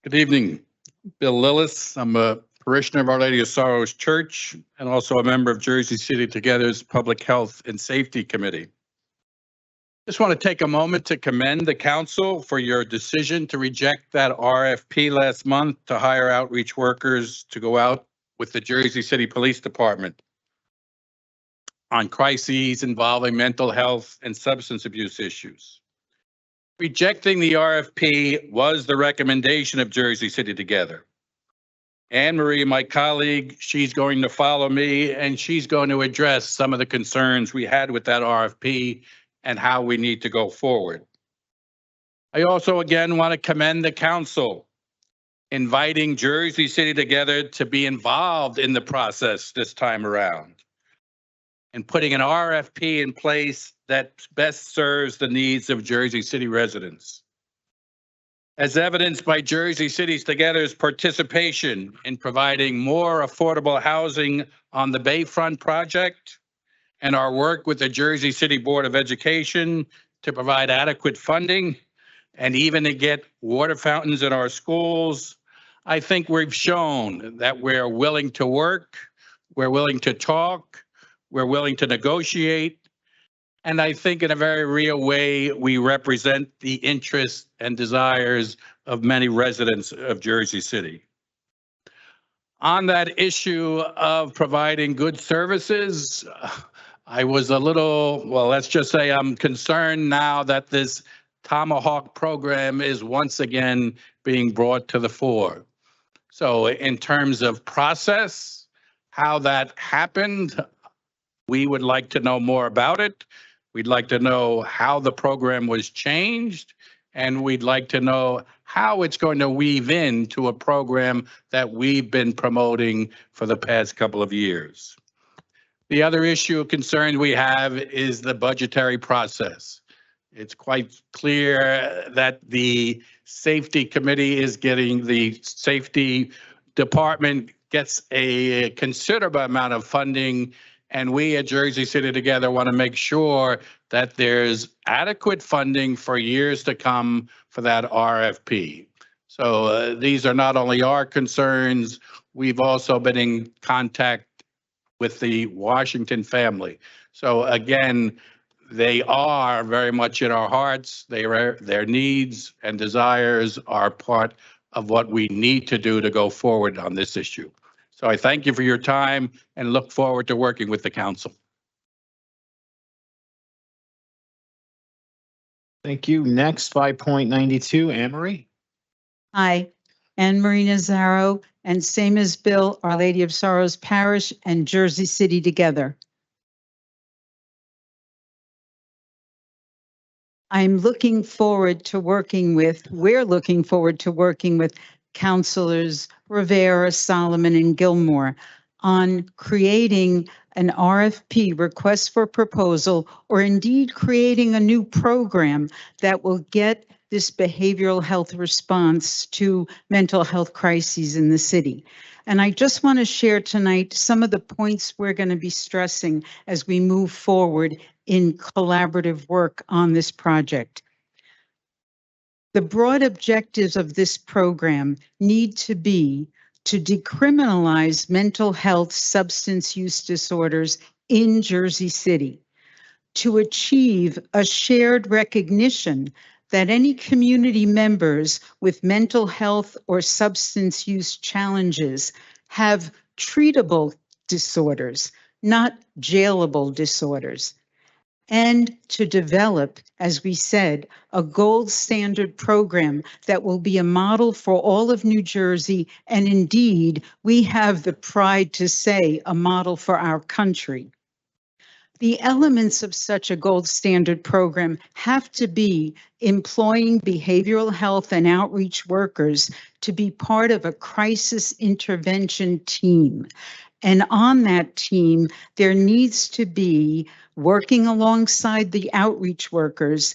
Good evening. Bill Lillis. I'm a parishioner of Our Lady of Sorrows Church and also a member of Jersey City Together's Public Health and Safety Committee. Just want to take a moment to commend the council for your decision to reject that RFP last month to hire outreach workers to go out with the Jersey City Police Department on crises involving mental health and substance abuse issues. Rejecting the RFP was the recommendation of Jersey City Together. Anne Marie, my colleague, she's going to follow me and she's going to address some of the concerns we had with that RFP and how we need to go forward. I also again want to commend the council inviting Jersey City Together to be involved in the process this time around and putting an RFP in place that best serves the needs of Jersey City residents. As evidenced by Jersey Cities Together's participation in providing more affordable housing on the Bayfront project and our work with the Jersey City Board of Education to provide adequate funding and even to get water fountains in our schools, I think we've shown that we're willing to work, we're willing to talk, we're willing to negotiate, and I think in a very real way, we represent the interests and desires of many residents of Jersey City. On that issue of providing good services, I was a little, well, let's just say I'm concerned now that this Tomahawk program is once again being brought to the fore. So in terms of process, how that happened, we would like to know more about it. We'd like to know how the program was changed, and we'd like to know how it's going to weave into a program that we've been promoting for the past couple of years. The other issue of concern we have is the budgetary process. It's quite clear that the safety committee is getting, the safety department gets a considerable amount of funding, and we at Jersey City Together want to make sure that there's adequate funding for years to come for that RFP. So these are not only our concerns, we've also been in contact with the Washington family. So again, they are very much in our hearts. Their needs and desires are part of what we need to do to go forward on this issue. So I thank you for your time and look forward to working with the council. Thank you. Next, 5.92, Anne Marie. Hi, Anne Marie Nazaro, and same as Bill, Our Lady of Sorrows Parish and Jersey City Together. we're looking forward to working with Councilors Rivera, Solomon, and Gilmore on creating an RFP, request for proposal, or indeed creating a new program that will get this behavioral health response to mental health crises in the city. And I just want to share tonight some of the points we're going to be stressing as we move forward in collaborative work on this project. The broad objectives of this program need to be to decriminalize mental health substance use disorders in Jersey City, to achieve a shared recognition that any community members with mental health or substance use challenges have treatable disorders, not jailable disorders, and to develop, as we said, a gold standard program that will be a model for all of New Jersey, and indeed, we have the pride to say a model for our country. The elements of such a gold standard program have to be employing behavioral health and outreach workers to be part of a crisis intervention team. And on that team, there needs to be, working alongside the outreach workers,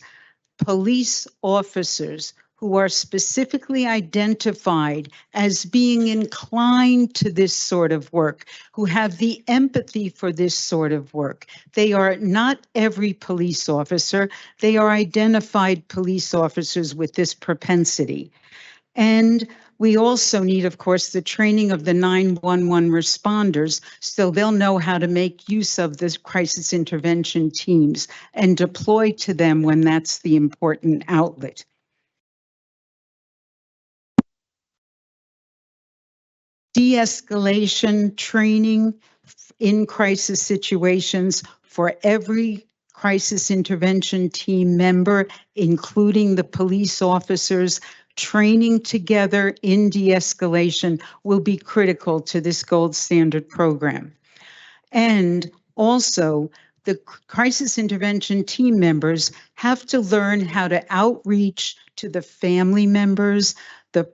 police officers who are specifically identified as being inclined to this sort of work, who have the empathy for this sort of work. They are not every police officer. They are identified police officers with this propensity. And we also need, of course, the training of the 911 responders so they'll know how to make use of the crisis intervention teams and deploy to them when that's the important outlet. De-escalation training in crisis situations for every crisis intervention team member, including the police officers. Training together in de-escalation will be critical to this gold standard program. And also, the crisis intervention team members have to learn how to outreach to the family members, the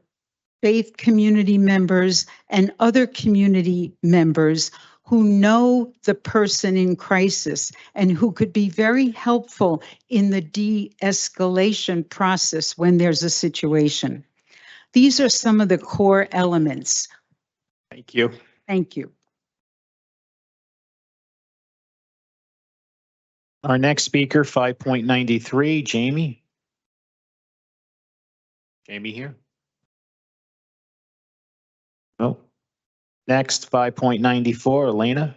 faith community members, and other community members who know the person in crisis and who could be very helpful in the de-escalation process when there's a situation. These are some of the core elements. Thank you. Thank you. Our next speaker, 5.93, Jamie. Jamie here? No. Next, 5.94, Elena.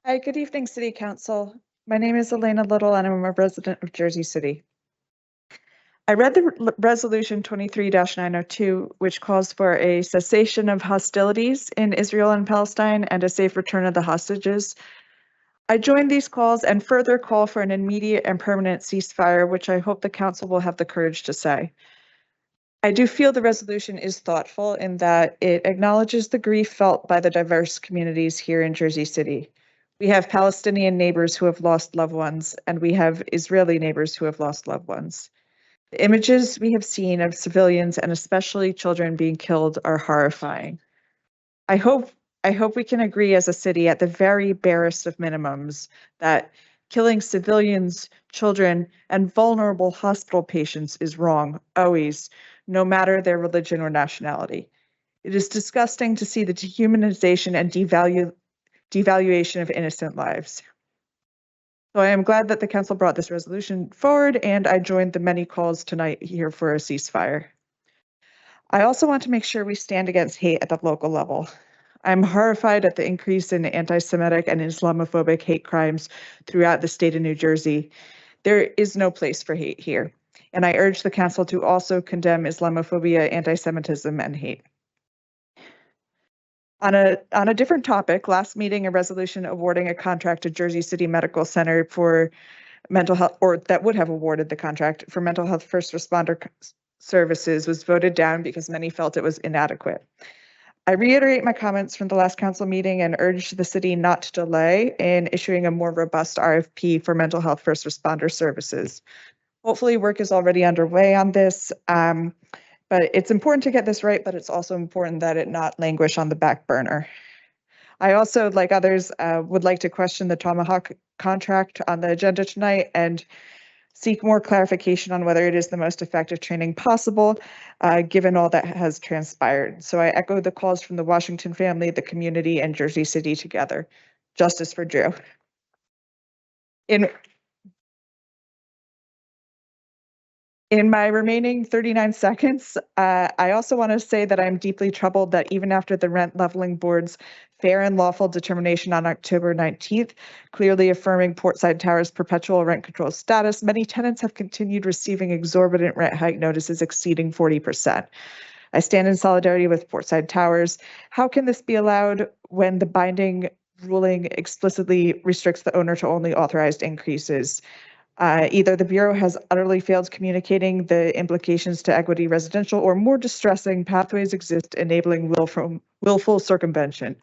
Hi, good evening, City Council. My name is Elena Little and I'm a resident of Jersey City. I read the resolution 23-902, which calls for a cessation of hostilities in Israel and Palestine and a safe return of the hostages. I join these calls and further call for an immediate and permanent ceasefire, which I hope the council will have the courage to say. I do feel the resolution is thoughtful in that it acknowledges the grief felt by the diverse communities here in Jersey City. We have Palestinian neighbors who have lost loved ones, and we have Israeli neighbors who have lost loved ones. The images we have seen of civilians and especially children being killed are horrifying. I hope we can agree as a city at the very barest of minimums that killing civilians, children, and vulnerable hospital patients is wrong, always, no matter their religion or nationality. It is disgusting to see the dehumanization and devaluation of innocent lives. So I am glad that the council brought this resolution forward, and I joined the many calls tonight here for a ceasefire. I also want to make sure we stand against hate at the local level. I'm horrified at the increase in anti-Semitic and Islamophobic hate crimes throughout the state of New Jersey. There is no place for hate here, and I urge the council to also condemn Islamophobia, anti-Semitism, and hate. On a different topic, last meeting, a resolution awarding a contract to Jersey City Medical Center for mental health, or that would have awarded the contract for mental health first responder services, was voted down because many felt it was inadequate. I reiterate my comments from the last council meeting and urge the city not to delay in issuing a more robust RFP for mental health first responder services. Hopefully work is already underway on this. But it's important to get this right, but it's also important that it not languish on the back burner. I also, like others, would like to question the Tomahawk contract on the agenda tonight and seek more clarification on whether it is the most effective training possible, given all that has transpired. So I echo the calls from the Washington family, the community, and Jersey City together. Justice for Drew. In my remaining 39 seconds, I also want to say that I'm deeply troubled that even after the rent leveling board's fair and lawful determination on October 19th, clearly affirming Portside Tower's perpetual rent control status. Many tenants have continued receiving exorbitant rent hike notices exceeding 40%. I stand in solidarity with Portside Towers. How can this be allowed when the binding ruling explicitly restricts the owner to only authorized increases? Either the Bureau has utterly failed communicating the implications to equity residential, or more distressing, pathways exist enabling willful circumvention.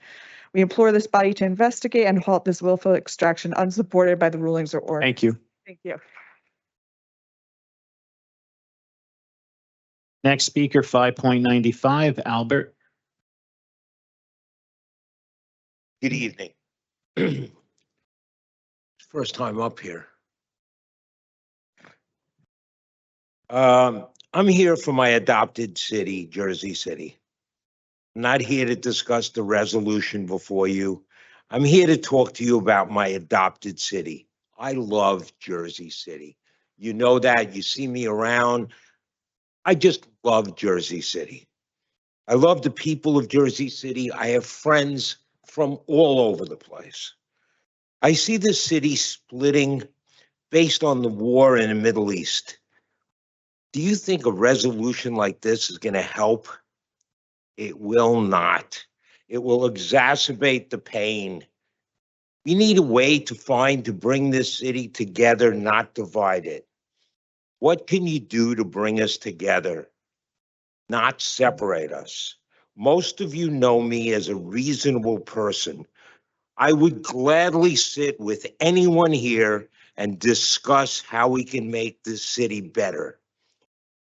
We implore this body to investigate and halt this willful extraction unsupported by the rulings or orders. Thank you. Thank you. Next speaker, 5.95, Albert. Good evening. First time up here. I'm here for my adopted city, Jersey City. I'm not here to discuss the resolution before you. I'm here to talk to you about my adopted city. I love Jersey City. You know that. You see me around. I just love Jersey City. I love the people of Jersey City. I have friends from all over the place. I see this city splitting based on the war in the Middle East. Do you think a resolution like this is going to help? It will not. It will exacerbate the pain. We need a way to bring this city together, not divide it. What can you do to bring us together, not separate us? Most of you know me as a reasonable person. I would gladly sit with anyone here and discuss how we can make this city better.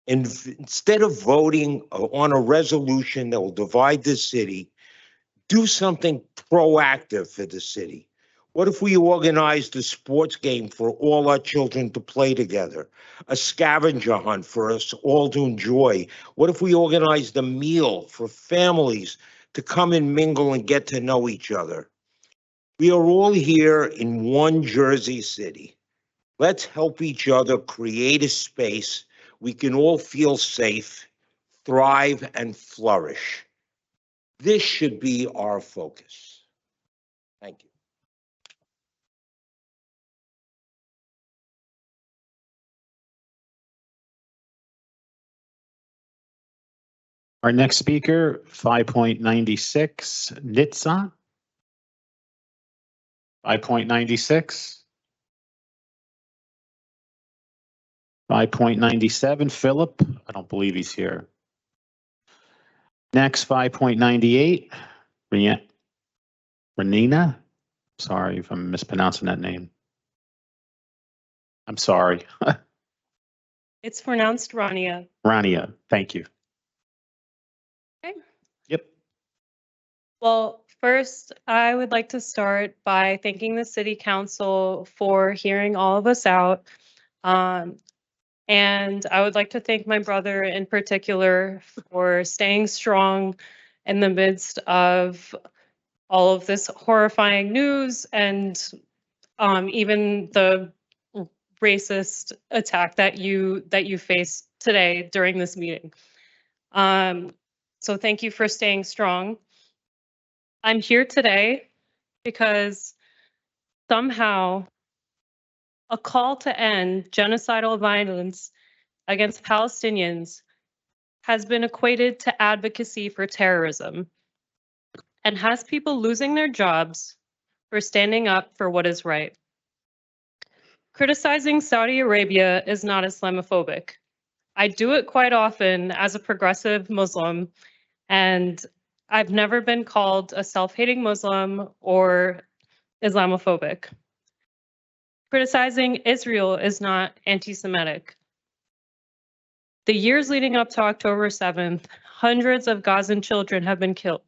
And instead of voting on a resolution that will divide the city, do something proactive for the city. What if we organized a sports game for all our children to play together? A scavenger hunt for us all to enjoy? What if we organized a meal for families to come and mingle and get to know each other? We are all here in one Jersey City. Let's help each other create a space we can all feel safe, thrive, and flourish. This should be our focus. Thank you. Our next speaker, 5.96, Nitsa. 5.96. 5.97, Philip. I don't believe he's here. Next, 5.98, Renina. Sorry if I'm mispronouncing that name. I'm sorry. It's pronounced Rania. Rania, thank you. Okay. Yep. Well, first, I would like to start by thanking the City Council for hearing all of us out. And I would like to thank my brother in particular for staying strong in the midst of all of this horrifying news and even the racist attack that you faced today during this meeting. So thank you for staying strong. I'm here today because somehow a call to end genocidal violence against Palestinians has been equated to advocacy for terrorism and has people losing their jobs for standing up for what is right. Criticizing Saudi Arabia is not Islamophobic. I do it quite often as a progressive Muslim, and I've never been called a self-hating Muslim or Islamophobic. Criticizing Israel is not anti-Semitic. The years leading up to October 7th, hundreds of Gazan children have been killed.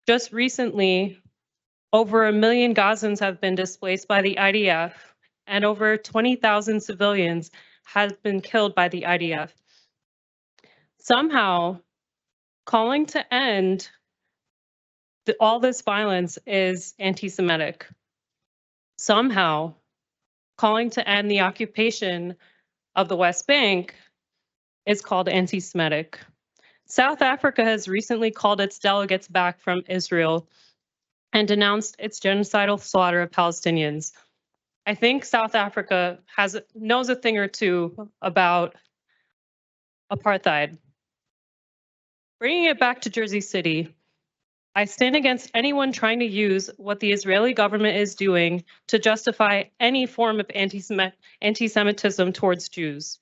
Just recently, over 1 million Gazans have been displaced by the IDF, and over 20,000 civilians have been killed by the IDF. Somehow, calling to end all this violence is anti-Semitic. Somehow, calling to end the occupation of the West Bank is called anti-Semitic. South Africa has recently called its delegates back from Israel and denounced its genocidal slaughter of Palestinians. I think South Africa knows a thing or two about apartheid. Bringing it back to Jersey City, I stand against anyone trying to use what the Israeli government is doing to justify any form of anti-Semitism towards Jews.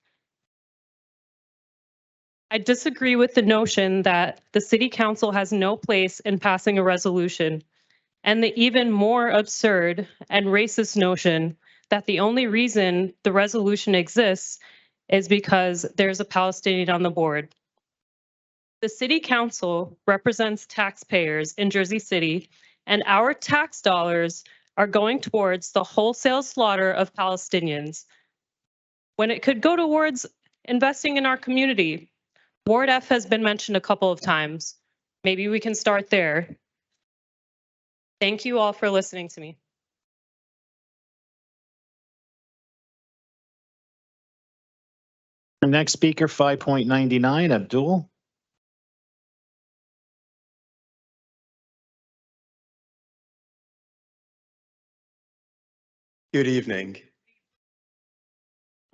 I disagree with the notion that the City Council has no place in passing a resolution, and the even more absurd and racist notion that the only reason the resolution exists is because there's a Palestinian on the board. The City Council represents taxpayers in Jersey City, and our tax dollars are going towards the wholesale slaughter of Palestinians, when it could go towards investing in our community. Ward F has been mentioned a couple of times. Maybe we can start there. Thank you all for listening to me. Next speaker, 5.99, Abdul. Good evening.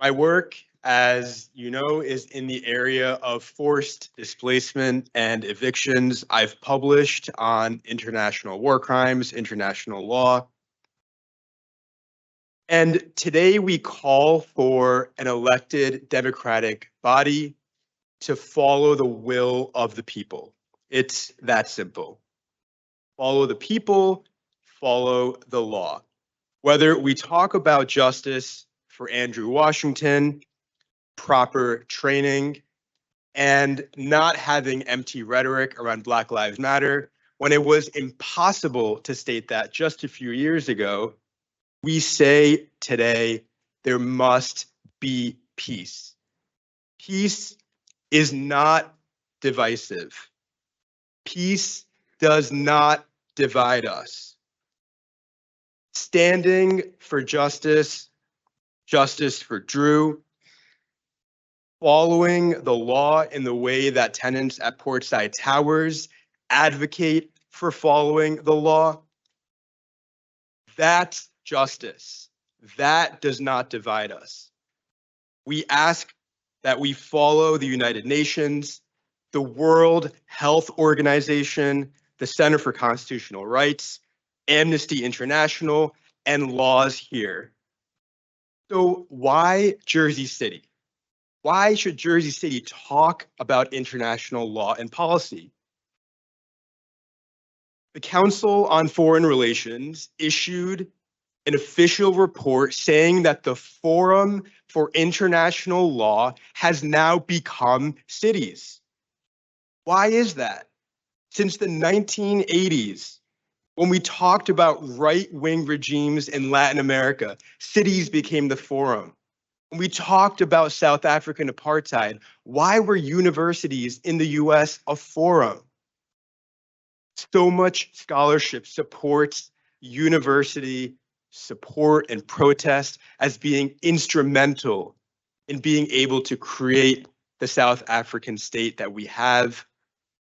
My work, as you know, is in the area of forced displacement and evictions. I've published on international war crimes, international law. And today we call for an elected democratic body to follow the will of the people. It's that simple. Follow the people, follow the law. Whether we talk about justice for Andrew Washington, proper training, and not having empty rhetoric around Black Lives Matter, when it was impossible to state that just a few years ago, we say today there must be peace. Peace is not divisive. Peace does not divide us. Standing for justice, justice for Drew, following the law in the way that tenants at Portside Towers advocate for following the law, that's justice. That does not divide us. We ask that we follow the United Nations, the World Health Organization, the Center for Constitutional Rights, Amnesty International, and laws here. So why Jersey City? Why should Jersey City talk about international law and policy? The Council on Foreign Relations issued an official report saying that the Forum for International Law has now become cities. Why is that? Since the 1980s, when we talked about right-wing regimes in Latin America, cities became the forum. When we talked about South African apartheid, why were universities in the US a forum? So much scholarship supports university support and protest as being instrumental in being able to create the South African state that we have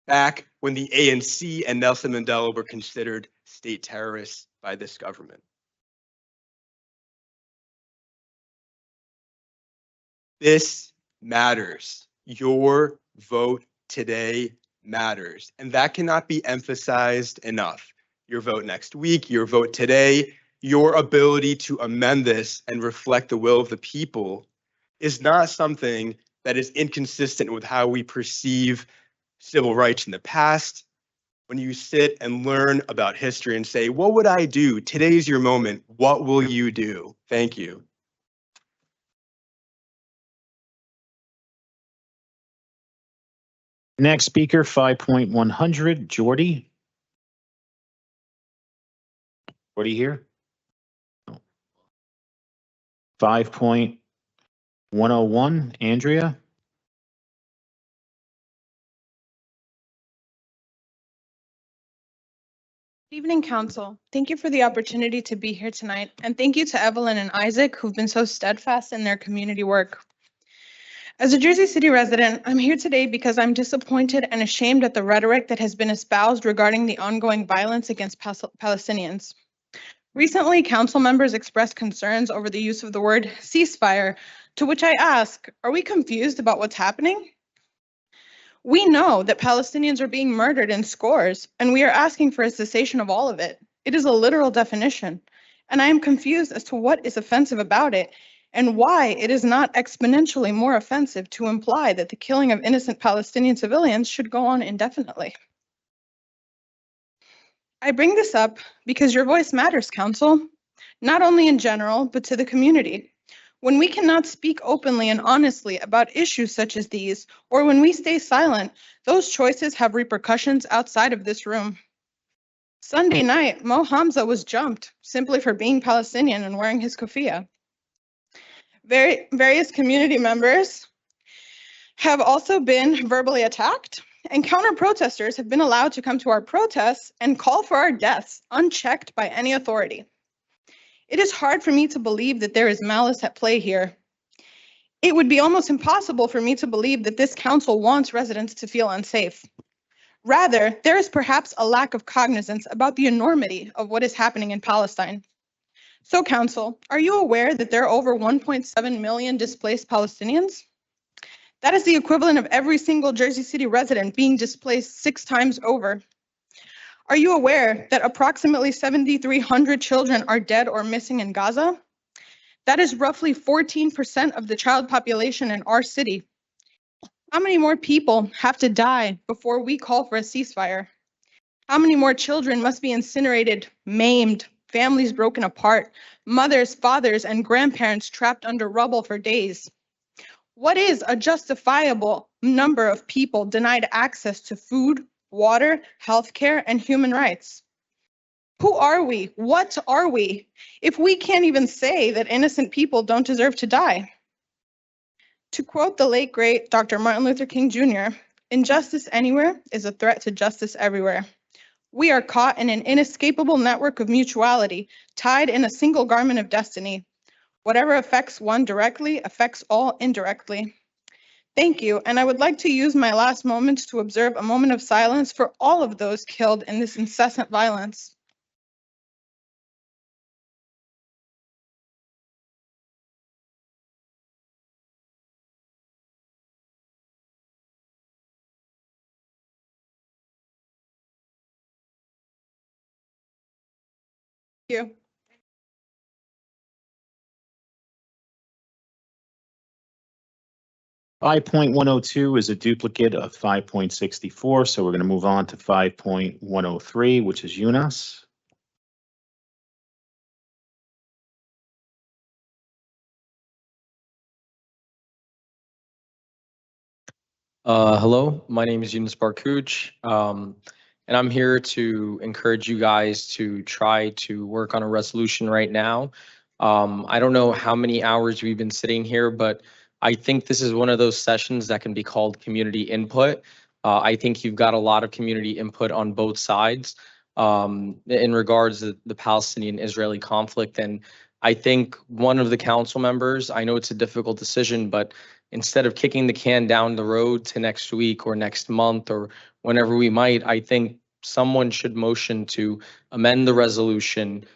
back when the ANC and Nelson Mandela were considered state terrorists by this government. This matters. Your vote today matters. And that cannot be emphasized enough. Your vote next week, your vote today, your ability to amend this and reflect the will of the people is not something that is inconsistent with how we perceive civil rights in the past. When you sit and learn about history and say, what would I do? Today's your moment. What will you do? Thank you. Next speaker, 5.100, Jordy. Jordy here? 5.101, Andrea. Good evening, Council. Thank you for the opportunity to be here tonight, and thank you to Evelyn and Isaac, who've been so steadfast in their community work. As a Jersey City resident, I'm here today because I'm disappointed and ashamed at the rhetoric that has been espoused regarding the ongoing violence against Palestinians. Recently, council members expressed concerns over the use of the word ceasefire, to which I ask, are we confused about what's happening? We know that Palestinians are being murdered in scores, and we are asking for a cessation of all of it. It is a literal definition, and I am confused as to what is offensive about it and why it is not exponentially more offensive to imply that the killing of innocent Palestinian civilians should go on indefinitely. I bring this up because your voice matters, Council, not only in general, but to the community. When we cannot speak openly and honestly about issues such as these, or when we stay silent, those choices have repercussions outside of this room. Sunday night, Mo Hamza was jumped simply for being Palestinian and wearing his kufiya. Various community members have also been verbally attacked, and counter-protesters have been allowed to come to our protests and call for our deaths unchecked by any authority. It is hard for me to believe that there is malice at play here. It would be almost impossible for me to believe that this council wants residents to feel unsafe. Rather, there is perhaps a lack of cognizance about the enormity of what is happening in Palestine. So, Council, are you aware that there are over 1.7 million displaced Palestinians? That is the equivalent of every single Jersey City resident being displaced 6 times over. Are you aware that approximately 7,300 children are dead or missing in Gaza? That is roughly 14% of the child population in our city. How many more people have to die before we call for a ceasefire? How many more children must be incinerated, maimed, families broken apart, mothers, fathers, and grandparents trapped under rubble for days? What is a justifiable number of people denied access to food, water, healthcare, and human rights? Who are we? What are we if we can't even say that innocent people don't deserve to die? To quote the late, great Dr. Martin Luther King Jr., injustice anywhere is a threat to justice everywhere. We are caught in an inescapable network of mutuality, tied in a single garment of destiny. Whatever affects one directly affects all indirectly. Thank you, and I would like to use my last moments to observe a moment of silence for all of those killed in this incessant violence. Thank you. Five point 102 is a duplicate of 5.64, so we're going to move on to 5.103, which is UNAS. Hello, my name is Yunus Barkuch, and I'm here to encourage you guys to try to work on a resolution right now. I don't know how many hours we've been sitting here, but I think this is one of those sessions that can be called community input. I think you've got a lot of community input on both sides in regards to the Palestinian-Israeli conflict. And I think one of the council members, I know it's a difficult decision, but instead of kicking the can down the road to next week or next month or whenever we might, I think someone should motion to amend the resolution.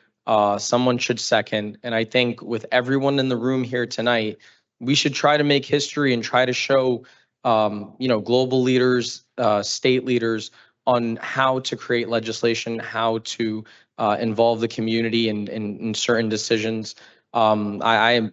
Someone should second. And I think with everyone in the room here tonight, we should try to make history and try to show, global leaders, state leaders on how to create legislation, how to involve the community in certain decisions. I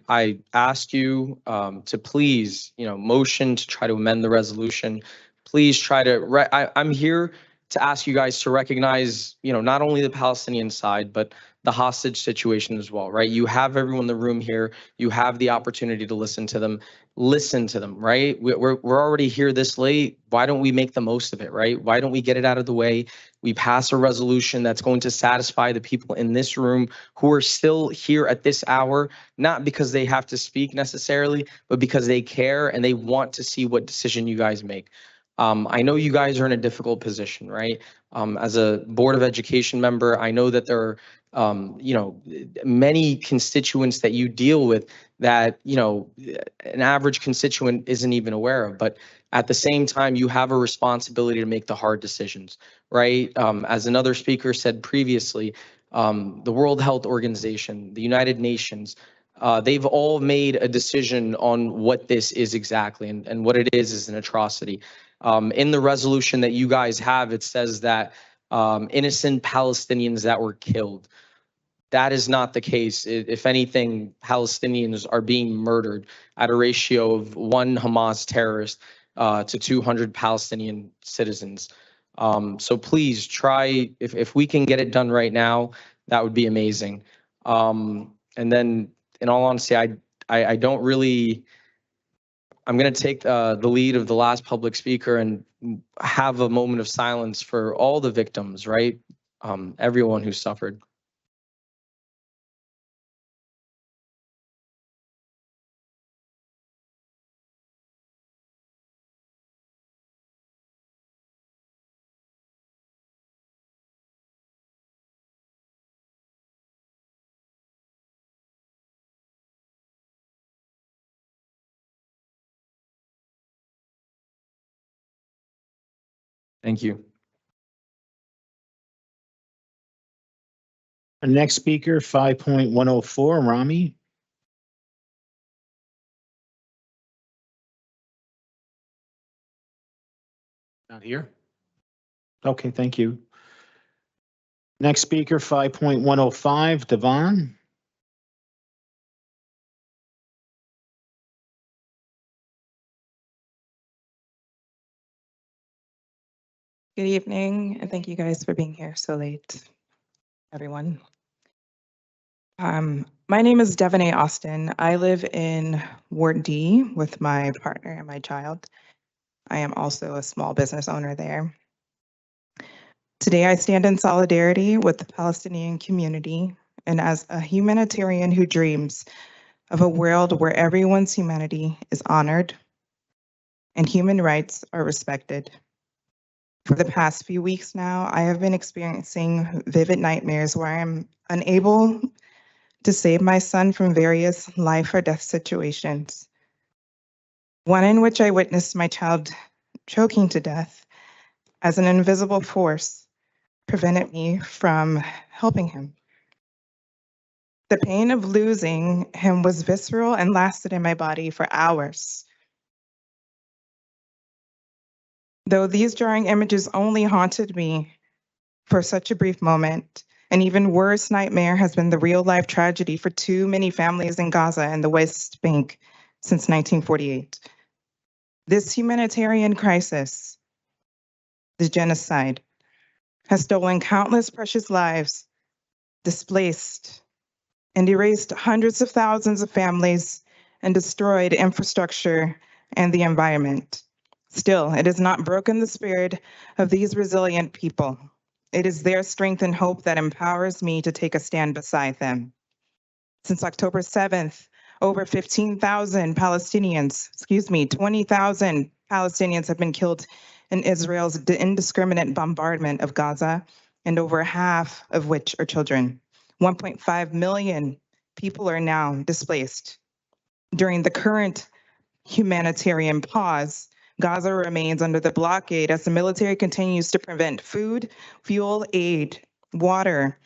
ask you to please, motion to try to amend the resolution. Please try to, I'm here to ask you guys to recognize, not only the Palestinian side, but the hostage situation as well, right? You have everyone in the room here. You have the opportunity to listen to them. Listen to them, right? We're already here this late. Why don't we make the most of it, right? Why don't we get it out of the way? We pass a resolution that's going to satisfy the people in this room who are still here at this hour, not because they have to speak necessarily, but because they care and they want to see what decision you guys make. I know you guys are in a difficult position, right? As a Board of Education member, I know that there are many constituents that you deal with that, an average constituent isn't even aware of. But at the same time, you have a responsibility to make the hard decisions, right? As another speaker said previously, the World Health Organization, the United Nations, they've all made a decision on what this is exactly, and what it is an atrocity. In the resolution that you guys have, it says that innocent Palestinians that were killed. That is not the case. If anything, Palestinians are being murdered at a ratio of 1 Hamas terrorist to 200 Palestinian citizens. So please try, if we can get it done right now, that would be amazing. And then, in all honesty, I don't really, I'm going to take the lead of the last public speaker and have a moment of silence for all the victims, right? Everyone who suffered. Thank you. Our next speaker, 5.104, Rami. Not here? Okay, thank you. Next speaker, 5.105, Devon. Good evening, and thank you guys for being here so late, everyone. My name is Devon A. Austin. I live in Ward D with my partner and my child. I am also a small business owner there. Today, I stand in solidarity with the Palestinian community and as a humanitarian who dreams of a world where everyone's humanity is honored and human rights are respected. For the past few weeks now, I have been experiencing vivid nightmares where I'm unable to save my son from various life or death situations. One in which I witnessed my child choking to death as an invisible force prevented me from helping him. The pain of losing him was visceral and lasted in my body for hours. Though these jarring images only haunted me for such a brief moment, an even worse nightmare has been the real-life tragedy for too many families in Gaza and the West Bank since 1948. This humanitarian crisis, the genocide, has stolen countless precious lives, displaced and erased hundreds of thousands of families, and destroyed infrastructure and the environment. Still, it has not broken the spirit of these resilient people. It is their strength and hope that empowers me to take a stand beside them. Since October 7th, over 15,000 Palestinians, 20,000 Palestinians have been killed in Israel's indiscriminate bombardment of Gaza, and over half of which are children. 1.5 million people are now displaced. During the current humanitarian pause, Gaza remains under the blockade as the military continues to prevent food, fuel, aid, water.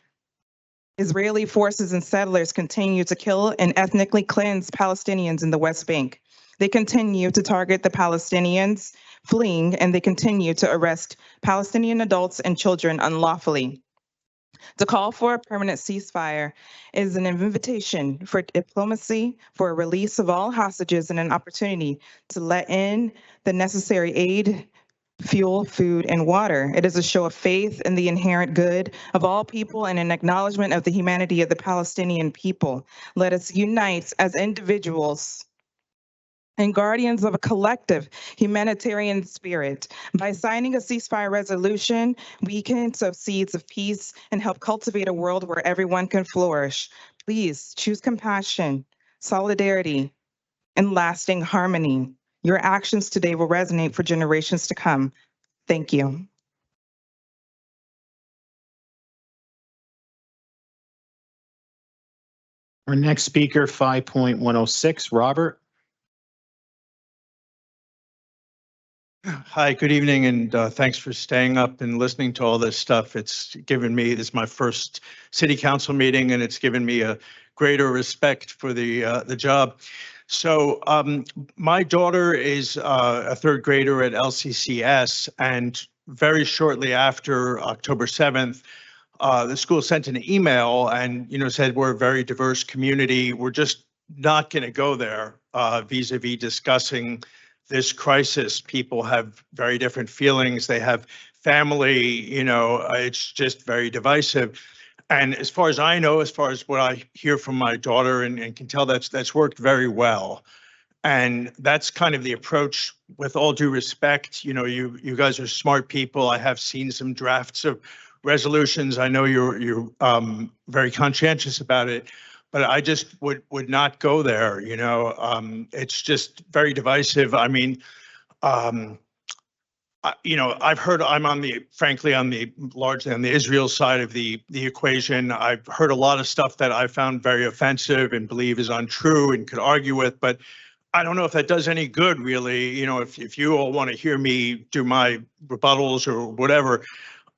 Israeli forces and settlers continue to kill and ethnically cleanse Palestinians in the West Bank. They continue to target the Palestinians fleeing, and they continue to arrest Palestinian adults and children unlawfully. To call for a permanent ceasefire is an invitation for diplomacy, for a release of all hostages, and an opportunity to let in the necessary aid, fuel, food, and water. It is a show of faith in the inherent good of all people and an acknowledgement of the humanity of the Palestinian people. Let us unite as individuals and guardians of a collective humanitarian spirit. By signing a ceasefire resolution, we can sow seeds of peace and help cultivate a world where everyone can flourish. Please choose compassion, solidarity, and lasting harmony. Your actions today will resonate for generations to come. Thank you. Our next speaker, 5.106, Robert. Hi, good evening, and thanks for staying up and listening to all this stuff. This is my first city council meeting, and it's given me a greater respect for the job. So my daughter is a third grader at LCCS, and very shortly after October 7th, the school sent an email and said we're a very diverse community. We're just not going to go there vis-a-vis discussing this crisis. People have very different feelings. They have family, it's just very divisive. And as far as I know, as far as what I hear from my daughter and can tell, that's worked very well. And that's kind of the approach. With all due respect, you guys are smart people. I have seen some drafts of resolutions. I know you're very conscientious about it, but I just would not go there. It's just very divisive. I mean, I've heard, frankly, largely on the Israel side of the equation. I've heard a lot of stuff that I found very offensive and believe is untrue and could argue with, but I don't know if that does any good, really. If you all want to hear me do my rebuttals or whatever,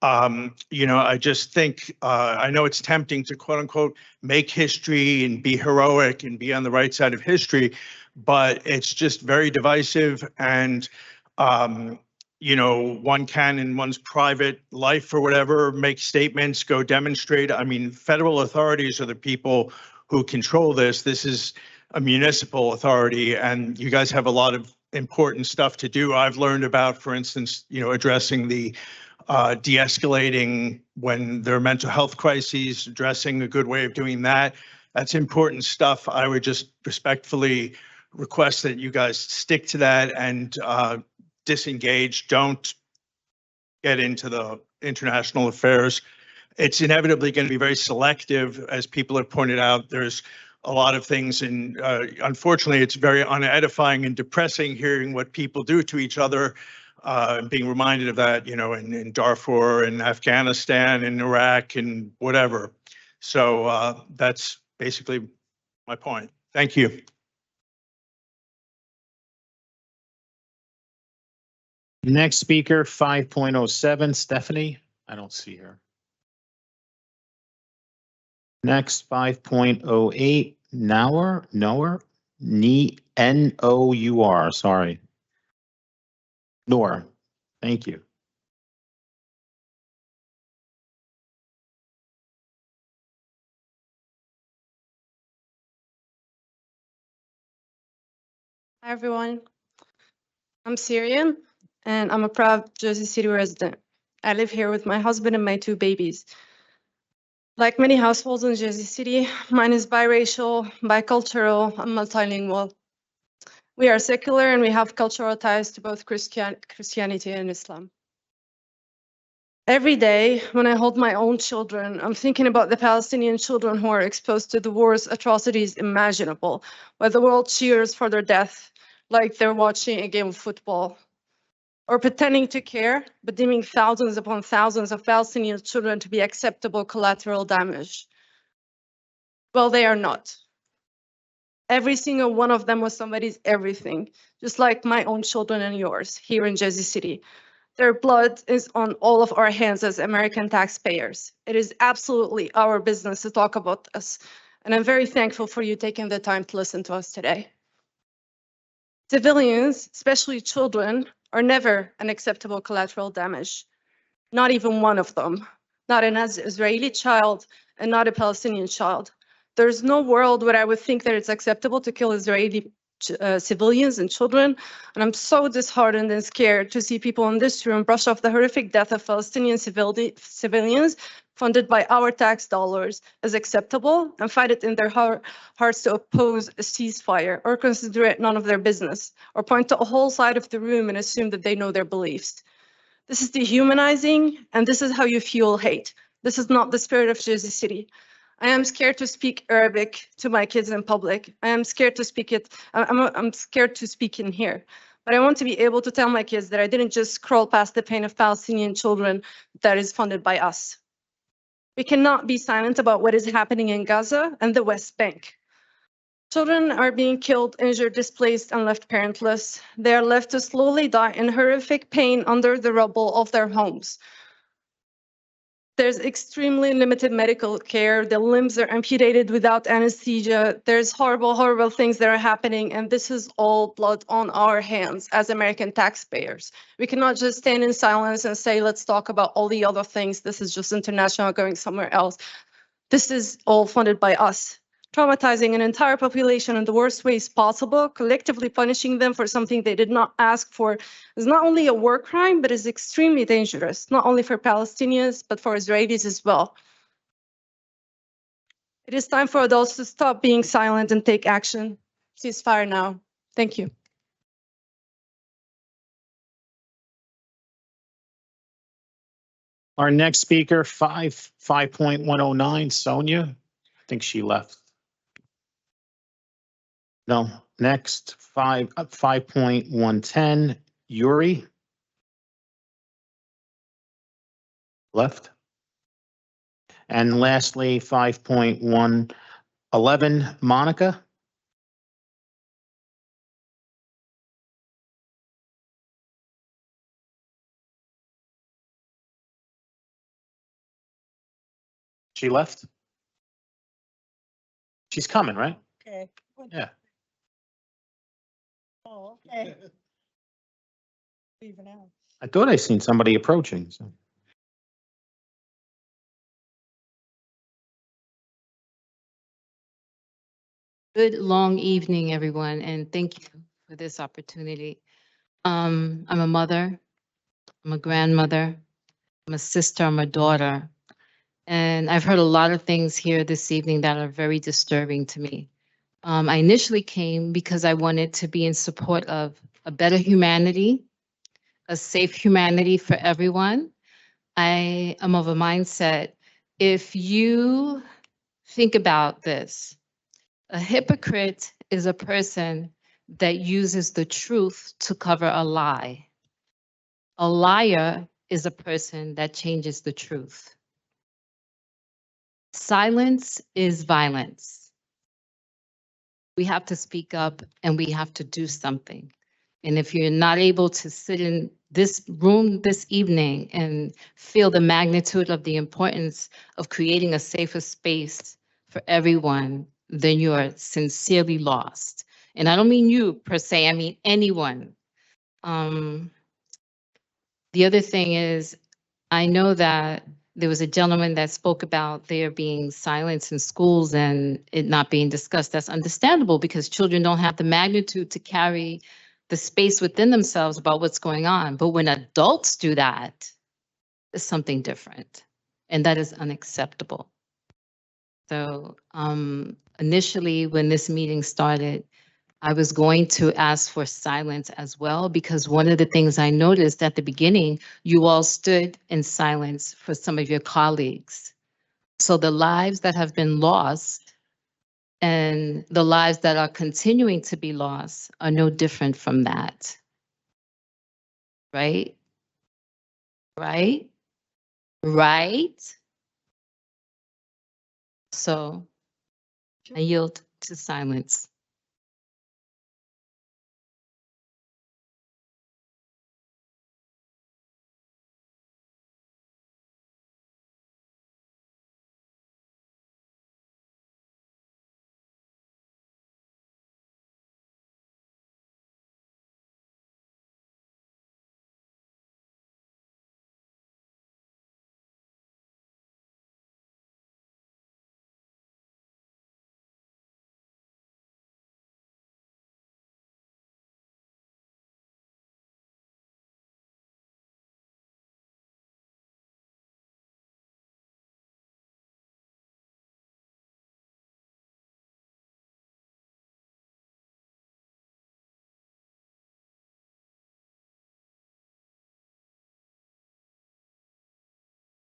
I just think, I know it's tempting to quote unquote make history and be heroic and be on the right side of history, but it's just very divisive. And, one can in one's private life or whatever, make statements, go demonstrate. I mean, federal authorities are the people who control this. This is a municipal authority, and you guys have a lot of important stuff to do. I've learned about, for instance, addressing the de-escalating when there are mental health crises, addressing a good way of doing that. That's important stuff. I would just respectfully request that you guys stick to that and disengage. Don't get into the international affairs. It's inevitably going to be very selective, as people have pointed out. There's a lot of things, and unfortunately, it's very unedifying and depressing hearing what people do to each other. Being reminded of that, in Darfur and Afghanistan and Iraq and whatever. So that's basically my point. Thank you. Next speaker, 5.07, Stephanie. I don't see her. Next, 5.08, Nour, N-O-U-R, sorry. Nour, thank you. Hi, everyone. I'm Syrian, and I'm a proud Jersey City resident. I live here with my husband and my 2 babies. Like many households in Jersey City, mine is biracial, bicultural, and multilingual. We are secular, and we have cultural ties to both Christianity and Islam. Every day, when I hold my own children, I'm thinking about the Palestinian children who are exposed to the worst atrocities imaginable, where the world cheers for their death like they're watching a game of football, or pretending to care, but deeming thousands upon thousands of Palestinian children to be acceptable collateral damage. Well, they are not. Every single one of them was somebody's everything, just like my own children and yours here in Jersey City. Their blood is on all of our hands as American taxpayers. It is absolutely our business to talk about this, and I'm very thankful for you taking the time to listen to us today. Civilians, especially children, are never an acceptable collateral damage. Not even one of them. Not an Israeli child and not a Palestinian child. There's no world where I would think that it's acceptable to kill Israeli civilians and children, and I'm so disheartened and scared to see people in this room brush off the horrific death of Palestinian civilians funded by our tax dollars as acceptable and fight it in their hearts to oppose a ceasefire or consider it none of their business or point to a whole side of the room and assume that they know their beliefs. This is dehumanizing, and this is how you fuel hate. This is not the spirit of Jersey City. I am scared to speak Arabic to my kids in public. I am scared to speak it. I'm scared to speak in here. But I want to be able to tell my kids that I didn't just scroll past the pain of Palestinian children that is funded by us. We cannot be silent about what is happening in Gaza and the West Bank. Children are being killed, injured, displaced, and left parentless. They are left to slowly die in horrific pain under the rubble of their homes. There's extremely limited medical care. The limbs are amputated without anesthesia. There's horrible, horrible things that are happening, and this is all blood on our hands as American taxpayers. We cannot just stand in silence and say, let's talk about all the other things. This is just international going somewhere else. This is all funded by us. Traumatizing an entire population in the worst ways possible, collectively punishing them for something they did not ask for, is not only a war crime, but is extremely dangerous, not only for Palestinians, but for Israelis as well. It is time for adults to stop being silent and take action. Ceasefire now. Thank you. Our next speaker, 5.109, Sonia. I think she left. No, next, 5.110, Yuri. Left. And lastly, 5.111, Monica. She left? She's coming, right? Okay. Yeah. Oh, okay. Leaving out. I thought I seen somebody approaching, so. Good long evening, everyone, and thank you for this opportunity. I'm a mother, I'm a grandmother, I'm a sister, I'm a daughter, and I've heard a lot of things here this evening that are very disturbing to me. I initially came because I wanted to be in support of a better humanity, a safe humanity for everyone. I am of a mindset, if you think about this, a hypocrite is a person that uses the truth to cover a lie. A liar is a person that changes the truth. Silence is violence. We have to speak up and we have to do something. And if you're not able to sit in this room this evening and feel the magnitude of the importance of creating a safer space for everyone, then you are sincerely lost. And I don't mean you per se, I mean anyone. The other thing is, I know that there was a gentleman that spoke about there being silence in schools and it not being discussed. That's understandable because children don't have the magnitude to carry the space within themselves about what's going on. But when adults do that, it's something different. And that is unacceptable. So initially, when this meeting started, I was going to ask for silence as well, because one of the things I noticed at the beginning, you all stood in silence for some of your colleagues. So the lives that have been lost and the lives that are continuing to be lost are no different from that. Right? Right? Right? So I yield to silence.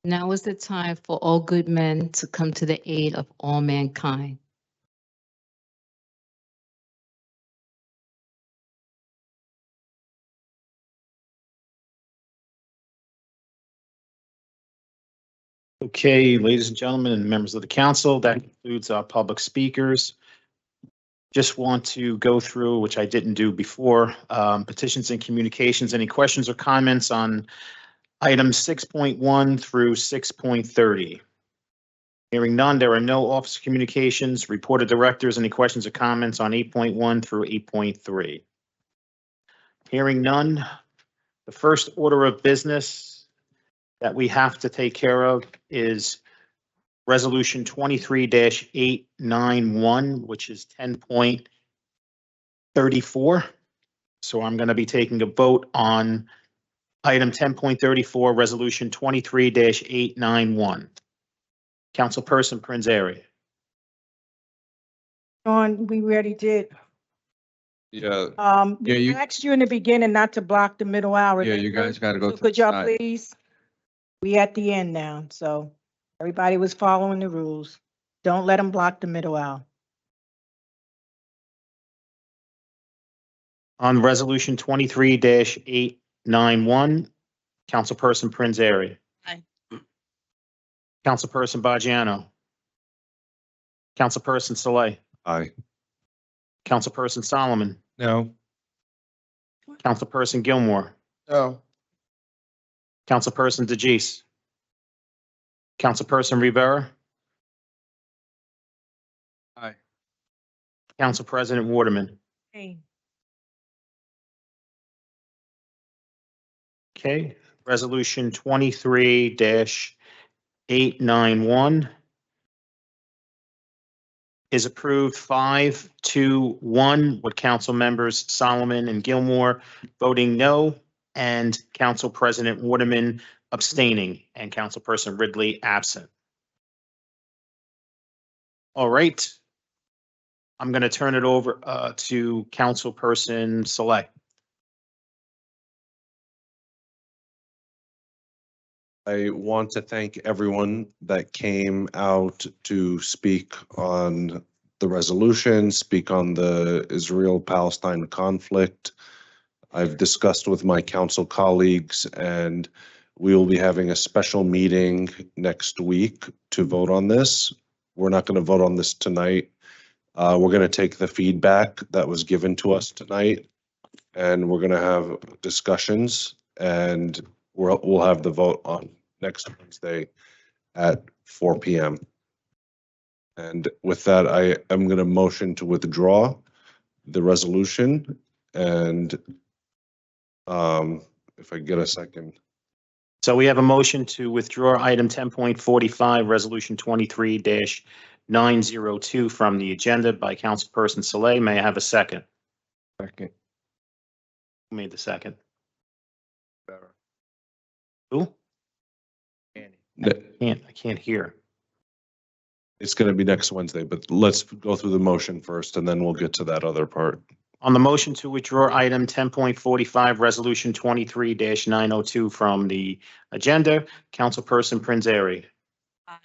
Now is the time for all good men to come to the aid of all mankind. Okay, ladies and gentlemen, and members of the council, that concludes our public speakers. Just want to go through, which I didn't do before, petitions and communications. Any questions or comments on items 6.1 through 6.30? Hearing none, there are no office communications, report of directors. Any questions or comments on 8.1 through 8.3? Hearing none, the first order of business that we have to take care of is Resolution 23-891, which is 10.34. So I'm going to be taking a vote on item 10.34, Resolution 23-891. Councilperson Prinzary. We already did. Yeah, We you- asked you in the beginning not to block the middle hour. yeah, you guys gotta go So to could the y'all side. please? We at the end now, so everybody was following the rules. Don't let them block the middle hour. On Resolution 23-891, Councilperson Prinzary. Aye. Councilperson Bajano. Councilperson Saleh. Aye. Councilperson Solomon. No. Councilperson Gilmore. No. Councilperson DeGise. Councilperson Rivera. Aye. Council President Waterman. Hey. Okay, Resolution 23-891 is approved 5-1 with council members Solomon and Gilmore voting no and Council President Waterman abstaining and Councilperson Ridley absent. All right. I'm going to turn it over to Councilperson Select. I want to thank everyone that came out to speak on the resolution, speak on the Israel-Palestine conflict. I've discussed with my council colleagues, and we will be having a special meeting next week to vote on this. We're not going to vote on this tonight. We're going to take the feedback that was given to us tonight, and we're going to have discussions, and we'll have the vote on next Wednesday at 4 p.m. And with that, I am going to motion to withdraw the resolution, and if I get a second. So we have a motion to withdraw item 10.45, Resolution 23-902 from the agenda by Councilperson Saleh. May I have a second? Second. Who made the second? Who? I can't hear. It's going to be next Wednesday, but let's go through the motion first, and then we'll get to that other part. On the motion to withdraw item 10.45, Resolution 23-902 from the agenda, Councilperson Prinzary. Aye.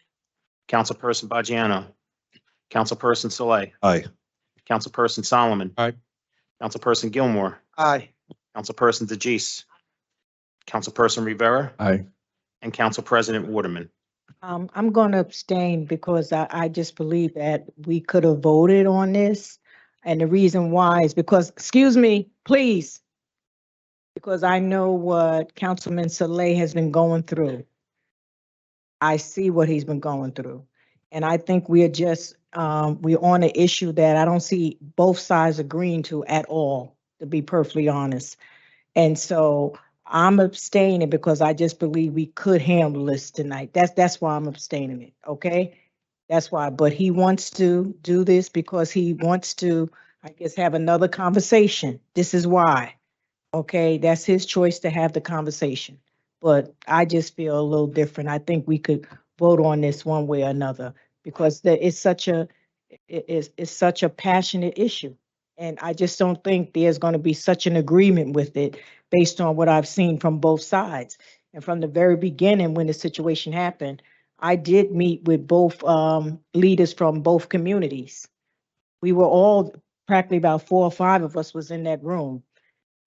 Councilperson Bajano. Councilperson Saleh. Aye. Councilperson Solomon. Aye. Councilperson Gilmore. Aye. Councilperson DeGise. Councilperson Rivera. Aye. And Council President Waterman. I'm going to abstain because I just believe that we could have voted on this. And the reason why is because, excuse me, please, because I know what Councilman Saleh has been going through. I see what he's been going through. And I think we're just, we're on an issue that I don't see both sides agreeing to at all, to be perfectly honest. And so I'm abstaining because I just believe we could handle this tonight. That's why I'm abstaining it, okay? That's why, but he wants to do this because he wants to, I guess, have another conversation. This is why, okay? That's his choice to have the conversation. But I just feel a little different. I think we could vote on this one way or another because it's such a passionate issue. And I just don't think there's going to be such an agreement with it based on what I've seen from both sides. And from the very beginning, when the situation happened, I did meet with both leaders from both communities. We were all, practically about 4 or 5 of us was in that room.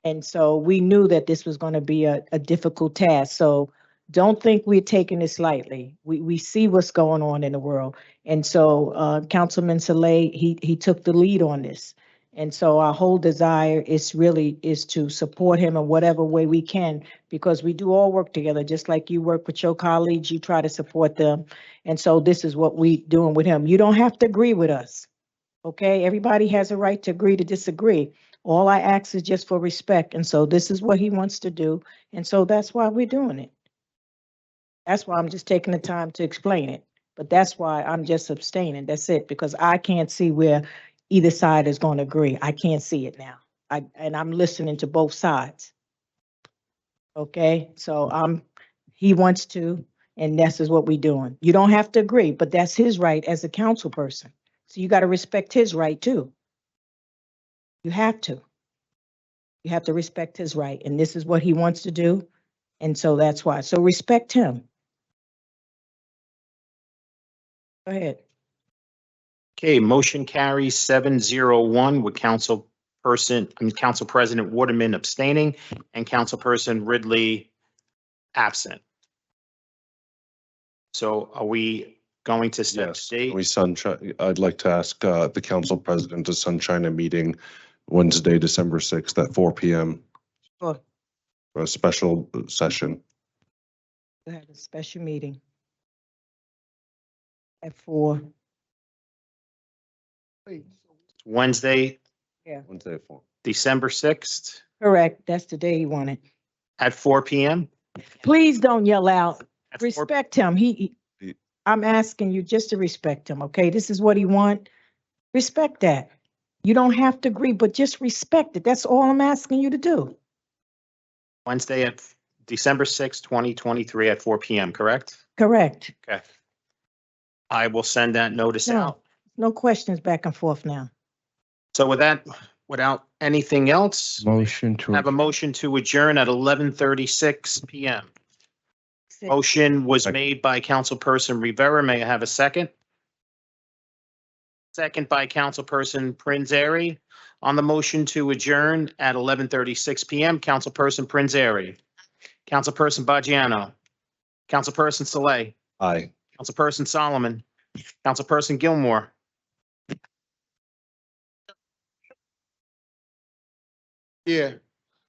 And so we knew that this was going to be a difficult task. So don't think we're taking this lightly. We see what's going on in the world. And so Councilman Saleh, he took the lead on this. And so our whole desire is to support him in whatever way we can, because we do all work together, just like you work with your colleagues, you try to support them. And so this is what we doing with him. You don't have to agree with us. Okay, everybody has a right to agree to disagree. All I ask is just for respect. And so this is what he wants to do. And so that's why we're doing it. That's why I'm just taking the time to explain it. But that's why I'm just abstaining. That's it, because I can't see where either side is going to agree. I can't see it now. And I'm listening to both sides. Okay, so he wants to, and this is what we're doing. You don't have to agree, but that's his right as a council person. So you got to respect his right too. You have to. You have to respect his right, and this is what he wants to do. And so that's why. So respect him. Go ahead. Okay, motion carries 701 with Council President Waterman abstaining and Councilperson Ridley absent. So are we going to set Yes, a date? we sunshine, I'd like to ask the council president to sunshine a meeting Wednesday, December 6th at 4 p.m. Sure. for a special session. We'll have a special meeting at 4. Wednesday, Yeah, Wednesday at 4. December 6th correct. That's the day he wanted. at 4 p.m. Please don't yell out. At 4 Respect him. I'm asking you just to respect him, okay? This is what he want. Respect that. You don't have to agree, but just respect it. That's all I'm asking you to do. Wednesday at December 6th, 2023 at 4 p.m., correct? Correct. Okay. I will send that notice No, out. no questions back and forth now. So with that, without anything else, Motion to. have a motion to adjourn at 11:36 p.m. Motion was made by Councilperson Rivera. May I have a second? Second by Councilperson Prinzary. On the motion to adjourn at 11:36 p.m., Councilperson Prinzary, Councilperson Baggiano, Councilperson Saleh, Aye. Councilperson Solomon, Councilperson Gilmore. Yeah.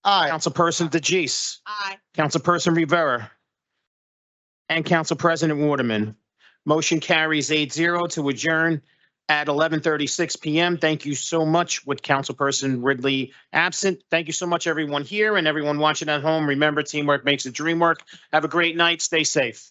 Aye. Councilperson DeGise. Aye. Councilperson Rivera. And Council President Waterman. Motion carries 8-0 to adjourn at 11:36 p.m. Thank you so much with Councilperson Ridley absent. Thank you so much, everyone here and everyone watching at home. Remember, teamwork makes the dream work. Have a great night. Stay safe.